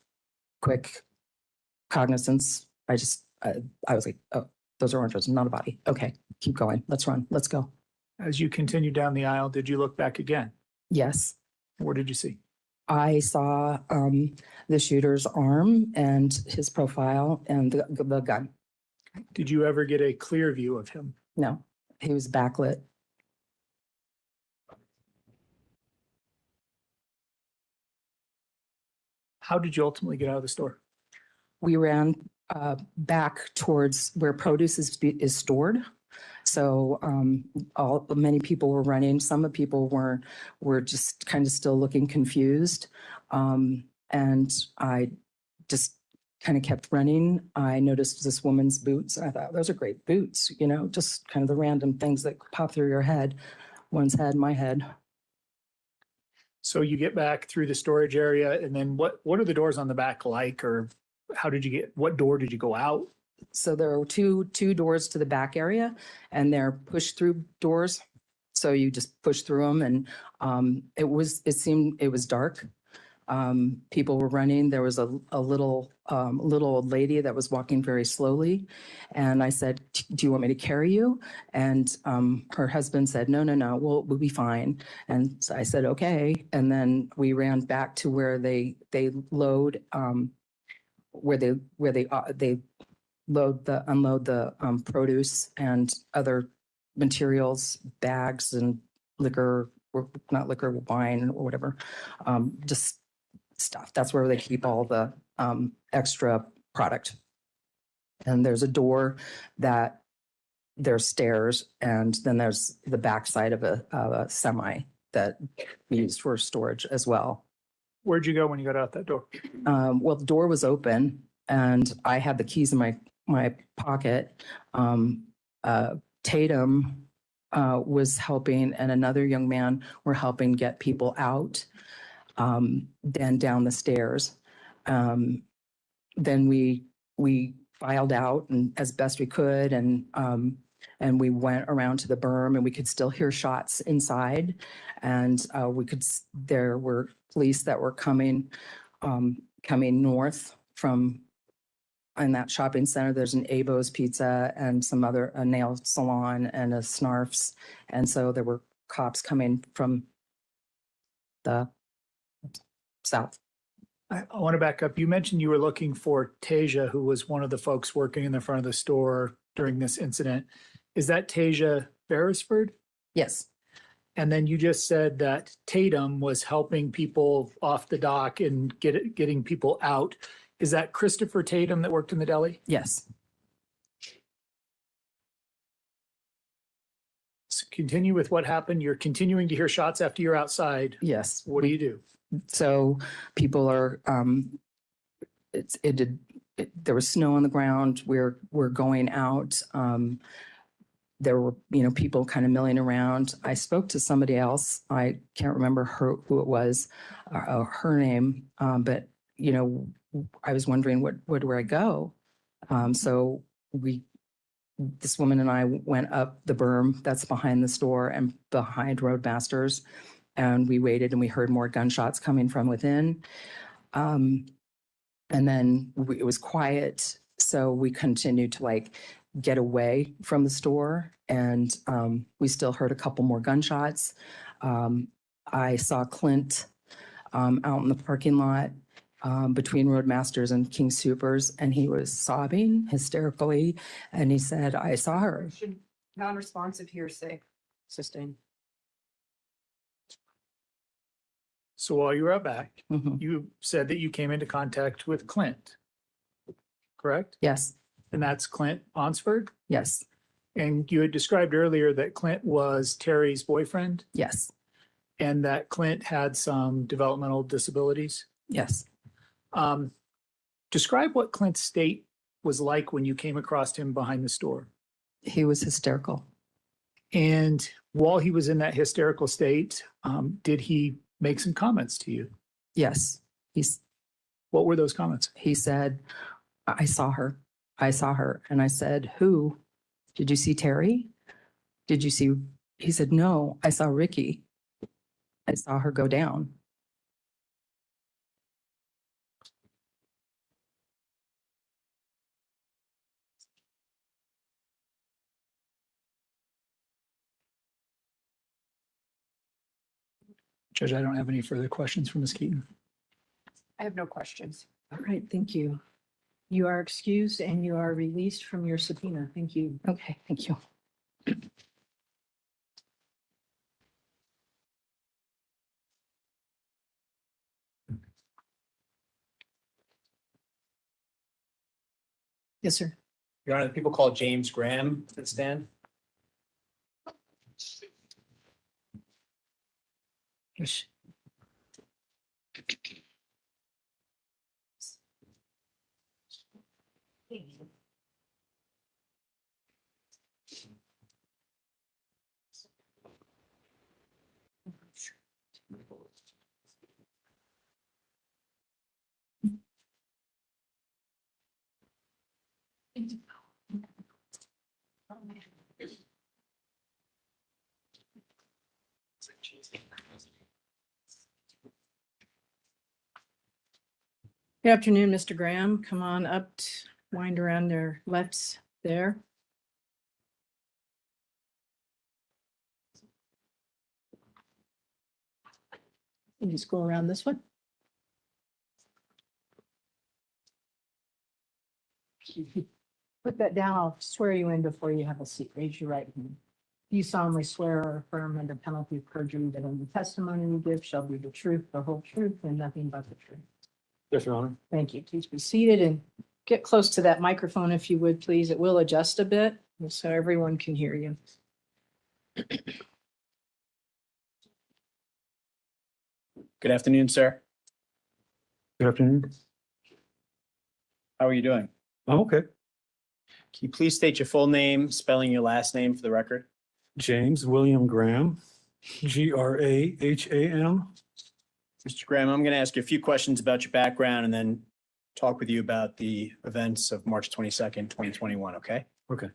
quick cognizance. I was like, "Oh, those are oranges, not a body. Okay, keep going. Let's run. Let's go." As you continued down the aisle, did you look back again? Yes. What did you see? I saw the shooter's arm and his profile and the gun. Did you ever get a clear view of him? No, he was backlit. How did you ultimately get out of the store? We ran back towards where produce is stored. So many people were running. Some of the people were just kind of still looking confused. And I just kind of kept running. I noticed this woman's boots. I thought, those are great boots, just kind of the random things that pop through your head. One's head, my head. So you get back through the storage area, and then what are the doors on the back like, or what door did you go out? So there are two doors to the back area, and they're push-through doors. So you just push through them, and it seemed it was dark. People were running. There was a little old lady that was walking very slowly, and I said, "Do you want me to carry you?" And her husband said, "No, we'll be fine." And so I said, "Okay." And then we ran back to where they load, where they unload the produce and other materials, bags and liquor, or not liquor, wine or whatever, just stuff. That's where they keep all the extra product. And there's a door that there's stairs, and then there's the backside of a semi that we used for storage as well. Where'd you go when you got out that door? Well, the door was open, and I had the keys in my pocket. Tatum was helping, and another young man were helping get people out, then down the stairs. Then we filed out and as best we could, and we went around to the berm, and we could still hear shots inside, and there were police that were coming north from. In that shopping center, there's an Abo's Pizza and some other, a nail salon and a Snarf's. And so there were cops coming from the south. I want to back up. You mentioned you were looking for Tasia, who was one of the folks working in the front of the store during this incident. Is that Tasia Beresford? Yes. And then you just said that Tatum was helping people off the dock and getting people out. Is that Christopher Tatum that worked in the deli? Yes. So continue with what happened. You're continuing to hear shots after you're outside. Yes. What do you do? So people are, there was snow on the ground. We're going out. There were, people kind of milling around. I spoke to somebody else. I can't remember who it was, her name, but I was wondering where do I go? So this woman and I went up the berm that's behind the store and behind Roadmasters, and we waited, and we heard more gunshots coming from within. And then it was quiet, so we continued to get away from the store, and we still heard a couple more gunshots. I saw Clint out in the parking lot between Roadmasters and King Supers, and he was sobbing hysterically, and he said, "I saw her." Non-responsive hearsay. Sustained. So while you were out back, Mhm. you said that you came into contact with Clint, correct? Yes. And that's Clint Onsford? Yes. And you had described earlier that Clint was Terry's boyfriend Yes. and that Clint had some developmental disabilities. Yes. Describe what Clint's state was like when you came across him behind the store. He was hysterical. And while he was in that hysterical state, did he make some comments to you? Yes. What were those comments? He said, "I saw her. I saw her." And I said, "Who? Did you see Terry? Did you see?" He said, "No, I saw Ricky. I saw her go down." Judge, I don't have any further questions for Ms. Keaton. I have no questions. All right, thank you. You are excused and you are released from your subpoena. Thank you. Okay, thank you. Yes, sir. Your Honor, people call James Graham at stand. Good afternoon, Mr. Graham. Come on up, wind around their lefts there. You just go around this one. Put that down. I'll swear you in before you have a seat. Raise your right hand. You solemnly swear or affirm under penalty of perjury that any testimony you give shall be the truth, the whole truth, and nothing but the truth. Yes, Your Honor. Thank you. Please be seated and get close to that microphone if you would, please. It will adjust a bit so everyone can hear you. Good afternoon, sir. Good afternoon. How are you doing? I'm okay. Can you please state your full name, spelling your last name for the record? James William Graham, Graham. Mr. Graham, I'm going to ask you a few questions about your background and then talk with you about the events of March 22nd, 2021, okay? Okay.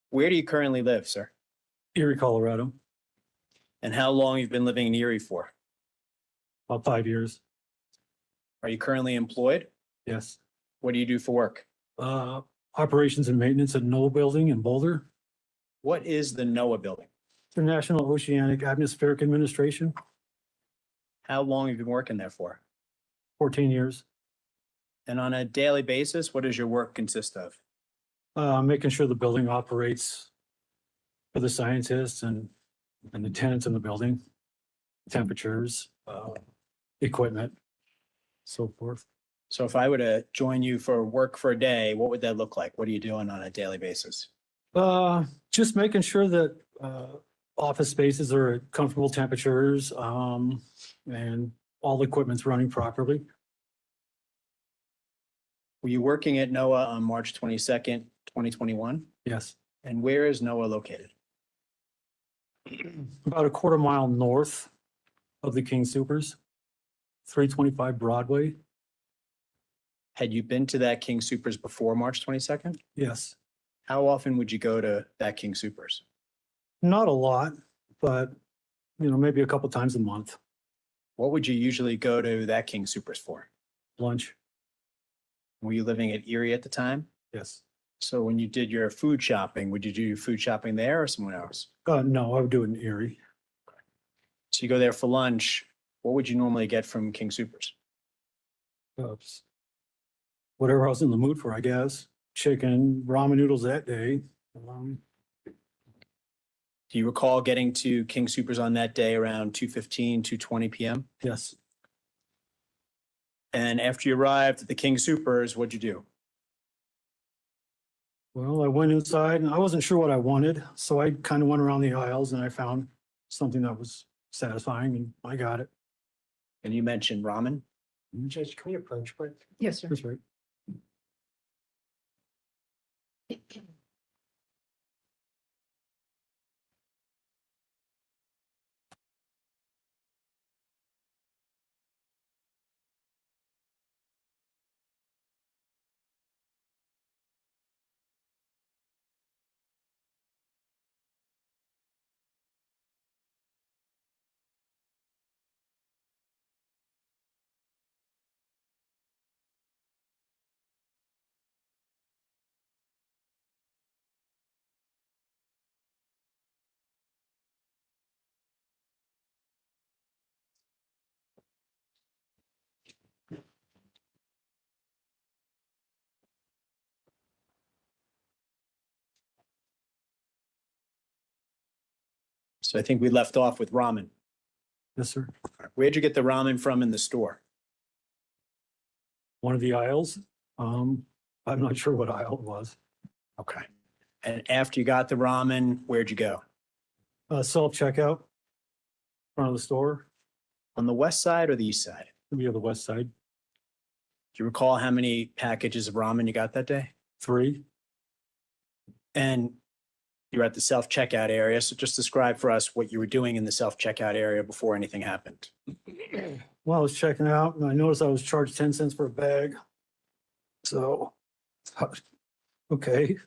Where do you currently live, sir? Erie, Colorado, And how long you've been living in Erie for? about 5 years. Are you currently employed? Yes. What do you do for work? Operations and maintenance at NOAA Building in Boulder. What is the NOAA building? International Oceanic Atmospheric Administration, How long have you been working there for? 14 years. And on a daily basis, what does your work consist of? Making sure the building operates for the scientists and the tenants in the building, temperatures, equipment, so forth. So if I were to join you for work for a day, what would that look like? What are you doing on a daily basis? Just making sure that office spaces are at comfortable temperatures, and all the equipment's running properly. Were you working at NOAA on March 22nd, 2021? Yes. And where is NOAA located? About a quarter mile north of the King Supers, 325 Broadway. Had you been to that King Supers before March 22nd? Yes. How often would you go to that King Supers? Not a lot, but maybe a couple times a month. What would you usually go to that King Supers for? Lunch. Were you living at Erie at the time? Yes. So when you did your food shopping, would you do food shopping there or somewhere else? No, I would do it in Erie. So you go there for lunch. What would you normally get from King Supers? Oops. Whatever I was in the mood for, I guess. Chicken, ramen noodles that day. Do you recall getting to King Supers on that day around 2:15, 2:20 p.m.? Yes. And after you arrived at the King Supers, what'd you do? Well, I went inside and I wasn't sure what I wanted, so I kind of went around the aisles and I found something that was satisfying and I got it. And you mentioned ramen. Judge, can we approach quick? Yes, sir. That's right. So I think we left off with ramen. Yes, sir. Where'd you get the ramen from in the store? One of the aisles. I'm not sure what aisle it was. Okay. And after you got the ramen, where'd you go? Self-checkout, front of the store. On the west side or the east side? It'll be on the west side. Do you recall how many packages of ramen you got that day? 3. And you're at the self-checkout area, so just describe for us what you were doing in the self-checkout area before anything happened. Well, I was checking out and I noticed I was charged 10 cents for a bag. So, okay.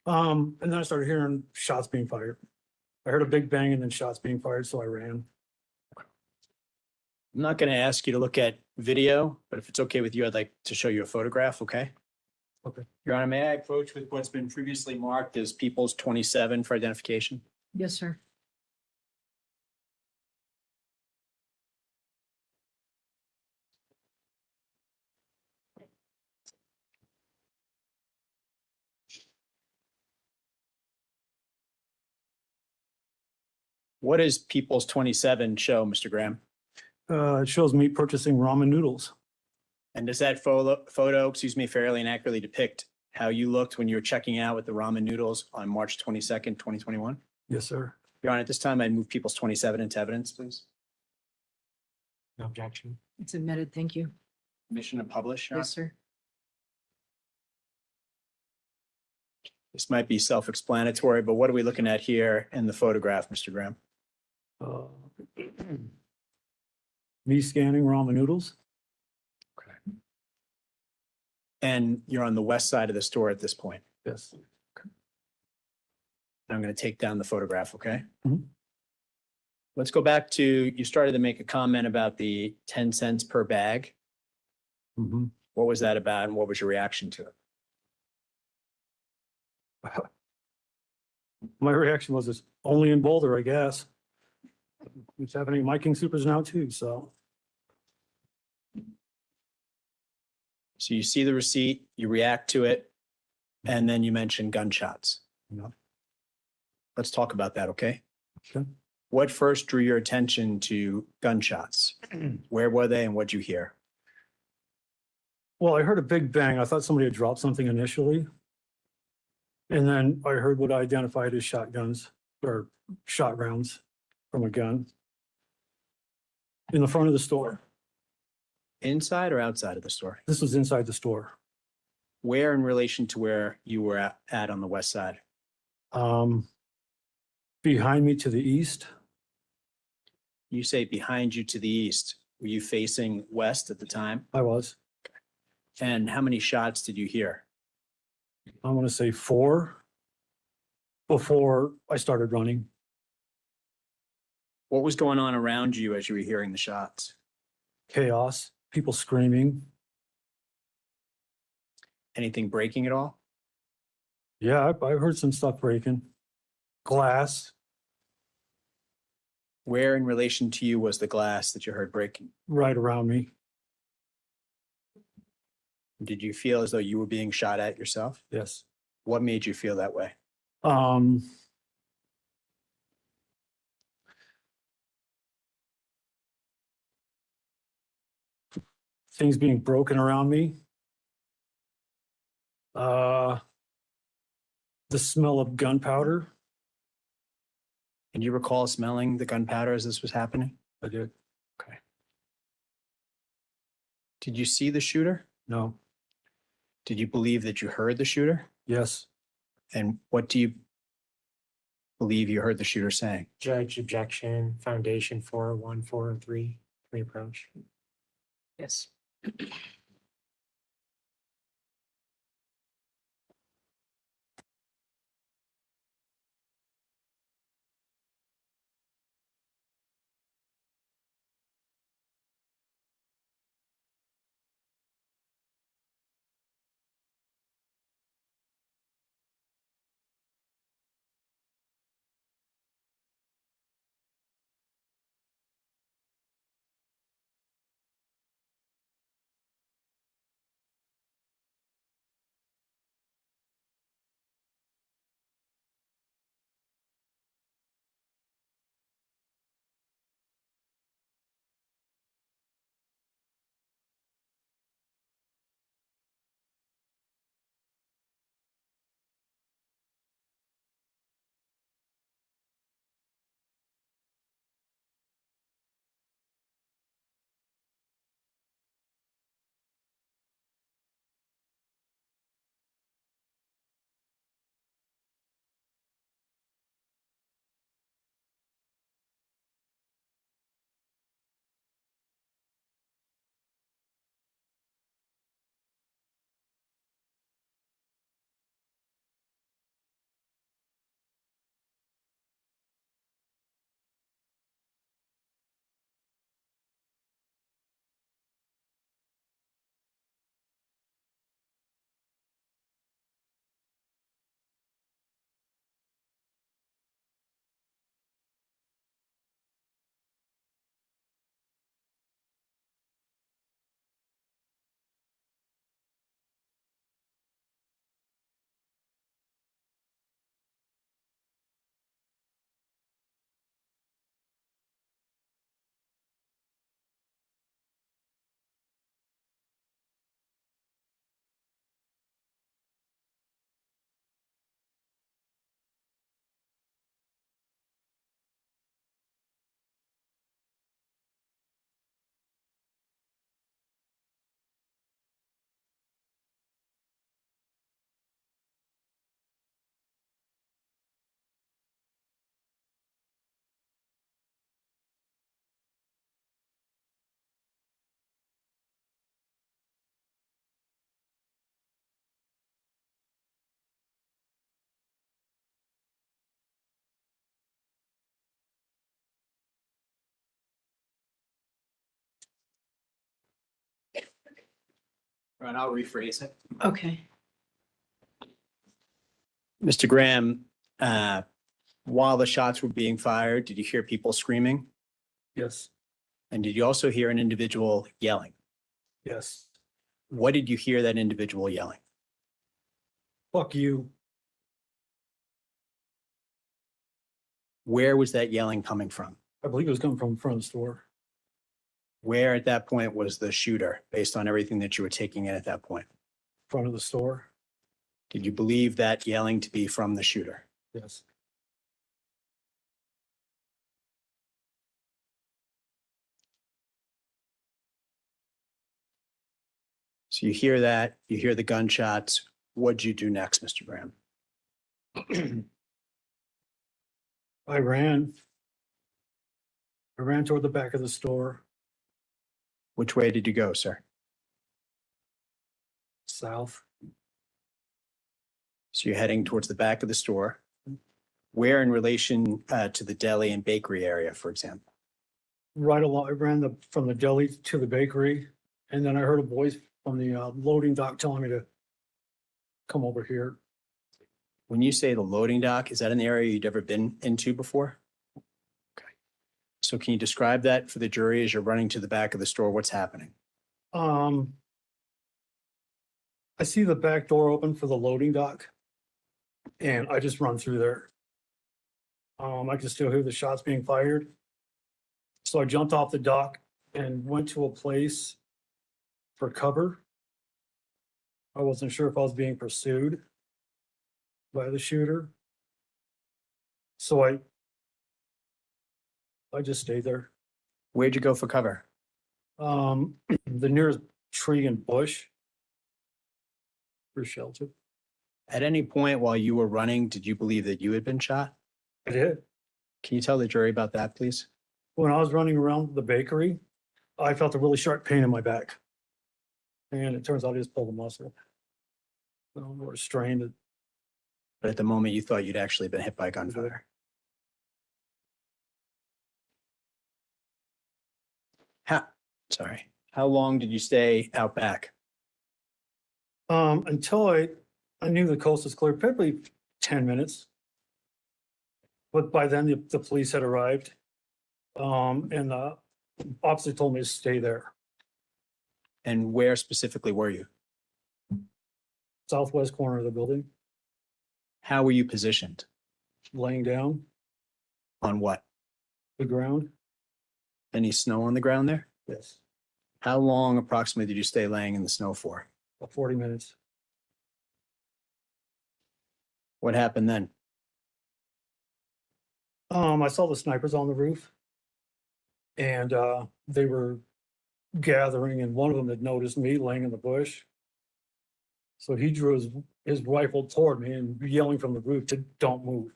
And then I started hearing shots being fired. I heard a big bang and then shots being fired, so I ran. I'm not going to ask you to look at video, but if it's okay with you, I'd like to show you a photograph, okay? Okay. Your Honor, may I approach with what's been previously marked as People's 27 for identification? Yes, sir. What does People's 27 show, Mr. Graham? It shows me purchasing ramen noodles. And does that photo, fairly and accurately depict how you looked when you were checking out with the ramen noodles on March 22nd, 2021? Yes, sir. Your Honor, at this time, I'd move People's 27 into evidence, please. No objection. It's admitted. Thank you. Mission to publish, Your Honor. Yes, sir. This might be self-explanatory, but what are we looking at here in the photograph, Mr. Graham? Uh, Me scanning ramen noodles. And you're on the west side of the store at this point. Yes. I'm going to take down the photograph, okay? Mhm. Let's go back to, you started to make a comment about the 10 cents per bag. Mm-hmm. What was that about and what was your reaction to it? My reaction was it's only in Boulder, I guess. It's happening in my King Supers now too, so. So you see the receipt, you react to it, and then you mention gunshots. Yeah. Let's talk about that, okay? Okay. What first drew your attention to gunshots? Where were they and what'd you hear? Well, I heard a big bang. I thought somebody had dropped something initially. And then I heard what I identified as shotguns or shot rounds from a gun in the front of the store. Inside or outside of the store? This was inside the store. Where in relation to where you were at on the west side? Behind me to the east. You say behind you to the east. Were you facing west at the time? I was. And how many shots did you hear? I want to say 4 before I started running. What was going on around you as you were hearing the shots? Chaos, people screaming. Anything breaking at all? Yeah, I heard some stuff breaking. Glass Where in relation to you was the glass that you heard breaking? right around me. Did you feel as though you were being shot at yourself? Yes. What made you feel that way? Things being broken around me. The smell of gunpowder. Can you recall smelling the gunpowder as this was happening? I did. Okay. Did you see the shooter? No. Did you believe that you heard the shooter? Yes. And what do you believe you heard the shooter saying? Judge, objection, foundation 41403, reapproach. Yes. Right, I'll rephrase it. Okay. Mr. Graham, while the shots were being fired, did you hear people screaming? Yes, And did you also hear an individual yelling? yes. What did you hear that individual yelling? Fuck you. Where was that yelling coming from? I believe it was coming from the front of the store. Where at that point was the shooter, based on everything that you were taking in at that point? Front of the store. Did you believe that yelling to be from the shooter? Yes. So you hear that, you hear the gunshots. What'd you do next, Mr. Graham? I ran. I ran toward the back of the store, Which way did you go, sir? south. So you're heading towards the back of the store. Where in relation to the deli and bakery area, for example? Right along, I ran from the deli to the bakery, and then I heard a voice from the loading dock telling me to come over here. When you say the loading dock, is that an area you'd ever been into before? Okay. So can you describe that for the jury as you're running to the back of the store? What's happening? I see the back door open for the loading dock, and I just run through there. I can still hear the shots being fired. So I jumped off the dock and went to a place for cover. I wasn't sure if I was being pursued by the shooter. So I just stayed there. Where'd you go for cover? The nearest tree and bush for shelter. At any point while you were running, did you believe that you had been shot? I did. Can you tell the jury about that, please? When I was running around the bakery, I felt a really sharp pain in my back. And it turns out I just pulled a muscle. Or strained it. But at the moment, you thought you'd actually been hit by gunfire. How long did you stay out back? Until I knew the coast was clear, probably 10 minutes. But by then the police had arrived. And the officer told me to stay there. And where specifically were you? Southwest corner of the building, How were you positioned? laying down On what? the ground. Any snow on the ground there? Yes, How long approximately did you stay laying in the snow for? about 40 minutes. What happened then? I saw the snipers on the roof. And they were gathering, and one of them had noticed me laying in the bush. So he drew his rifle toward me and yelling from the roof to don't move.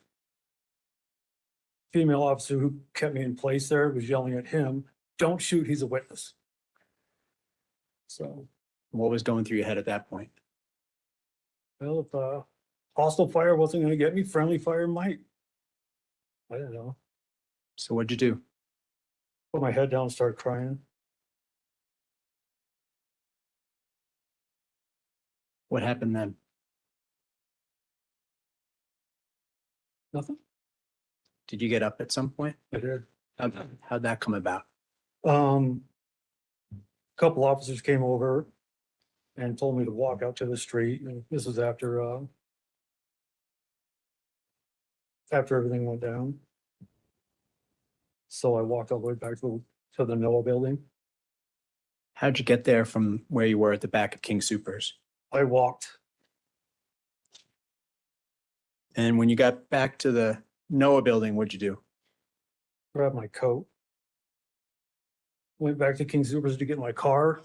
Female officer who kept me in place there was yelling at him, don't shoot, he's a witness. So, What was going through your head at that point? well, if hostile fire wasn't gonna get me, friendly fire might. I don't know. So what'd you do? Put my head down and started crying. What happened then? Nothing. Did you get up at some point? I did. How'd that come about? Couple officers came over and told me to walk out to the street, and this was after everything went down. So I walked all the way back to the Noah building. How'd you get there from where you were at the back of King Supers? I walked. And when you got back to the Noah building, what'd you do? Grabbed my coat. Went back to King Supers to get my car.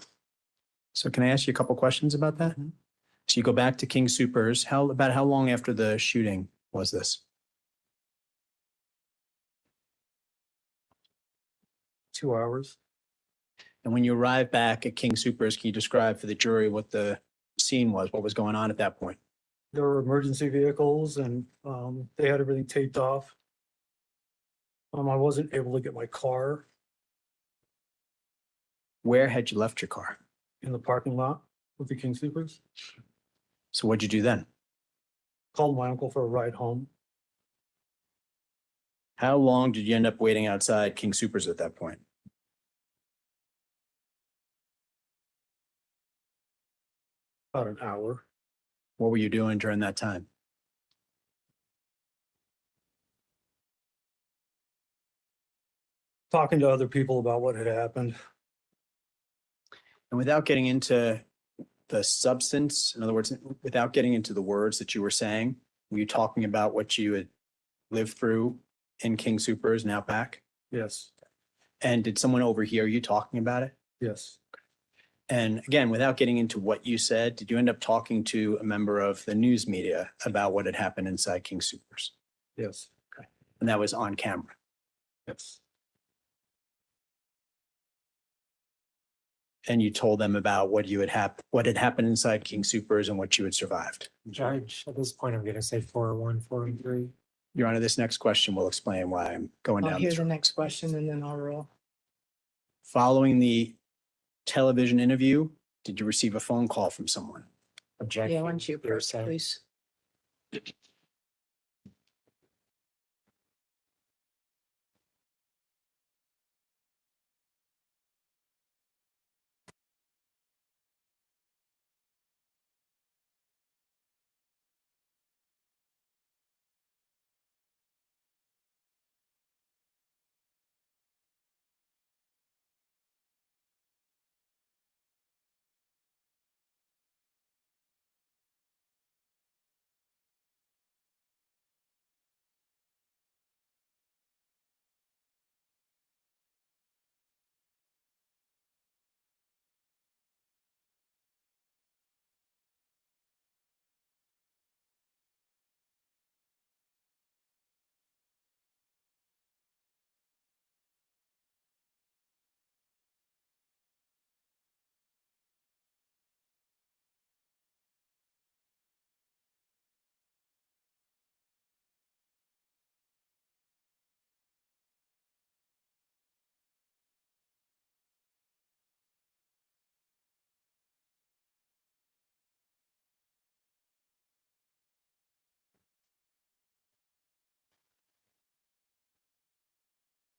So can I ask you a couple questions about that? So you go back to King Supers. About how long after the shooting was this? 2 hours. And when you arrived back at King Supers, can you describe for the jury what the scene was? What was going on at that point? There were emergency vehicles, and they had everything taped off. I wasn't able to get my car Where had you left your car? in the parking lot. with the King Supers. So what'd you do then? Called my uncle for a ride home. How long did you end up waiting outside King Supers at that point? About an hour. What were you doing during that time? Talking to other people about what had happened. And without getting into the substance, in other words, without getting into the words that you were saying, were you talking about what you had lived through in King Supers and Outback? Yes, And did someone overhear you talking about it? yes, And again, without getting into what you said, did you end up talking to a member of the news media about what had happened inside King Supers? yes, And that was on camera. yes, And you told them about what what had happened inside King Supers and what you had survived. Judge, at this point, I'm gonna say 401, 403. Your Honor, this next question will explain why I'm going I'll down hear this the road. next question and then I'll roll. Following the television interview, did you receive a phone call from someone? Objection. Yeah, why don't you approach, Hearsay. please?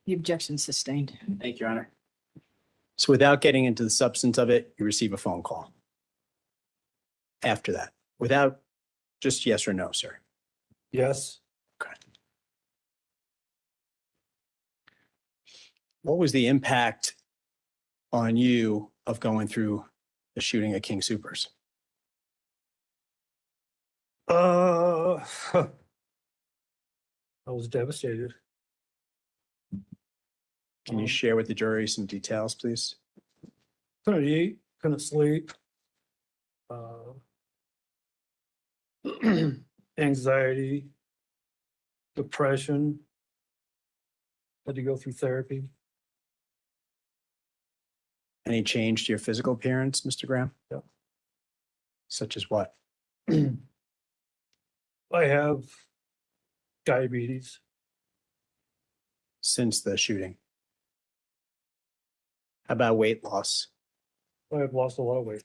The objection sustained. Thank you, Your Honor. So without getting into the substance of it, you receive a phone call. After that, without just yes or no, sir. yes. Okay. What was the impact on you of going through the shooting at King Supers? I was devastated. Can you share with the jury some details, please? Couldn't eat, couldn't sleep. Anxiety, depression. Had to go through therapy. Any change to your physical appearance, Mr. Graham? Yeah. Such as what? I have diabetes. Since the shooting? How about weight loss? I have lost a lot of weight.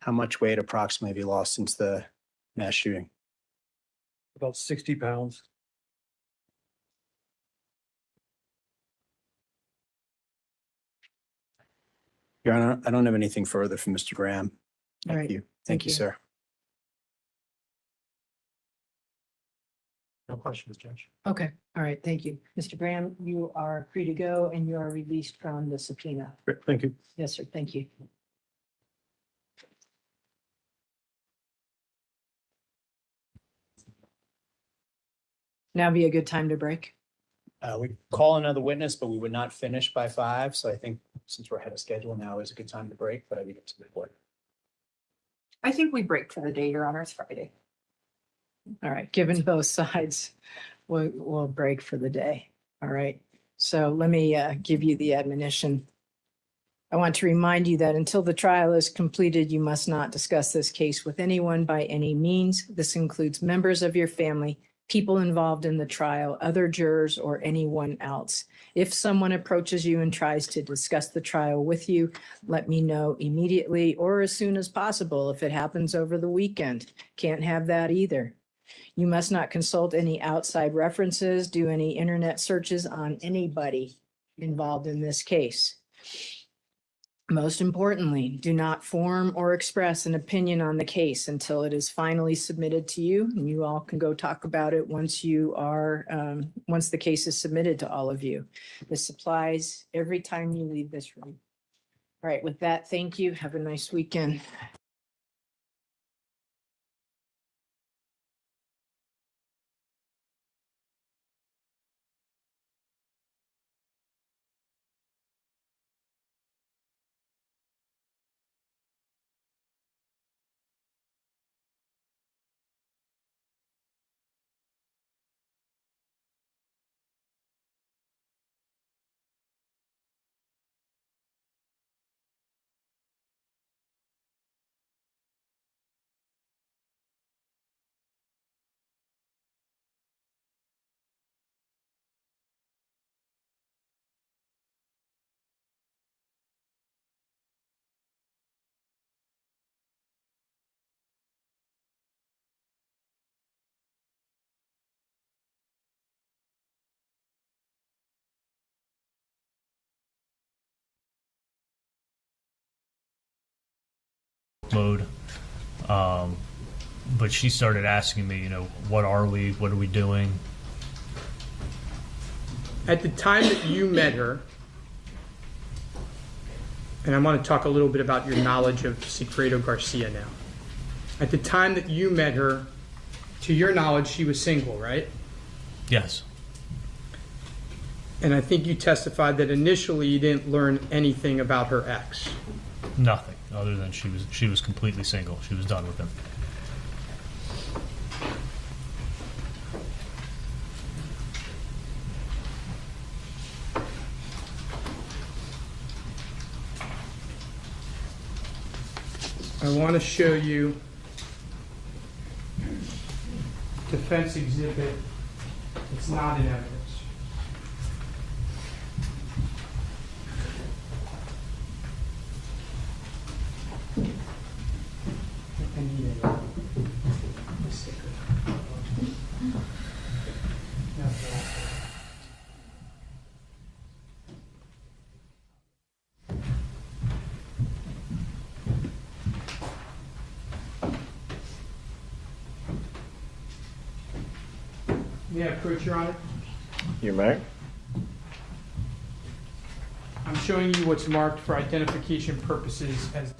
How much weight approximately have you lost since the mass shooting? About 60 pounds. Your Honor, I don't have anything further from Mr. Graham. All Thank right. you. Thank Thank you, you. sir. No questions, Judge. Okay, all right, thank you. Mr. Graham, you are free to go and you are released from the subpoena. Great, thank you. Yes, sir, thank you. Now be a good time to break. We call another witness, but we would not finish by 5. So I think since we're ahead of schedule now is a good time to break, but I leave it to the board. I think we break for the day, Your Honor. It's Friday. All right, given both sides, we'll break for the day. All right, so let me give you the admonition. I want to remind you that until the trial is completed, you must not discuss this case with anyone by any means. This includes members of your family, people involved in the trial, other jurors, or anyone else. If someone approaches you and tries to discuss the trial with you, let me know immediately or as soon as possible. If it happens over the weekend, can't have that either. You must not consult any outside references, do any internet searches on anybody involved in this case. Most importantly, do not form or express an opinion on the case until it is finally submitted to you, and you all can go talk about it once once the case is submitted to all of you. This applies every time you leave this room. All right, with that, thank you. Have a nice weekend. mode. But she started asking me, what are we? What are we doing? At the time that you met her, and I want to talk a little bit about your knowledge of Sigfredo Garcia now. At the time that you met her, to your knowledge, she was single, right? Yes. And I think you testified that initially you didn't learn anything about her ex. Nothing other than she was completely single. She was done with him. I want to show you defense exhibit. It's not in evidence. I need a sticker. Yeah, approach, Your Honor. You're married? I'm showing you what's marked for identification purposes as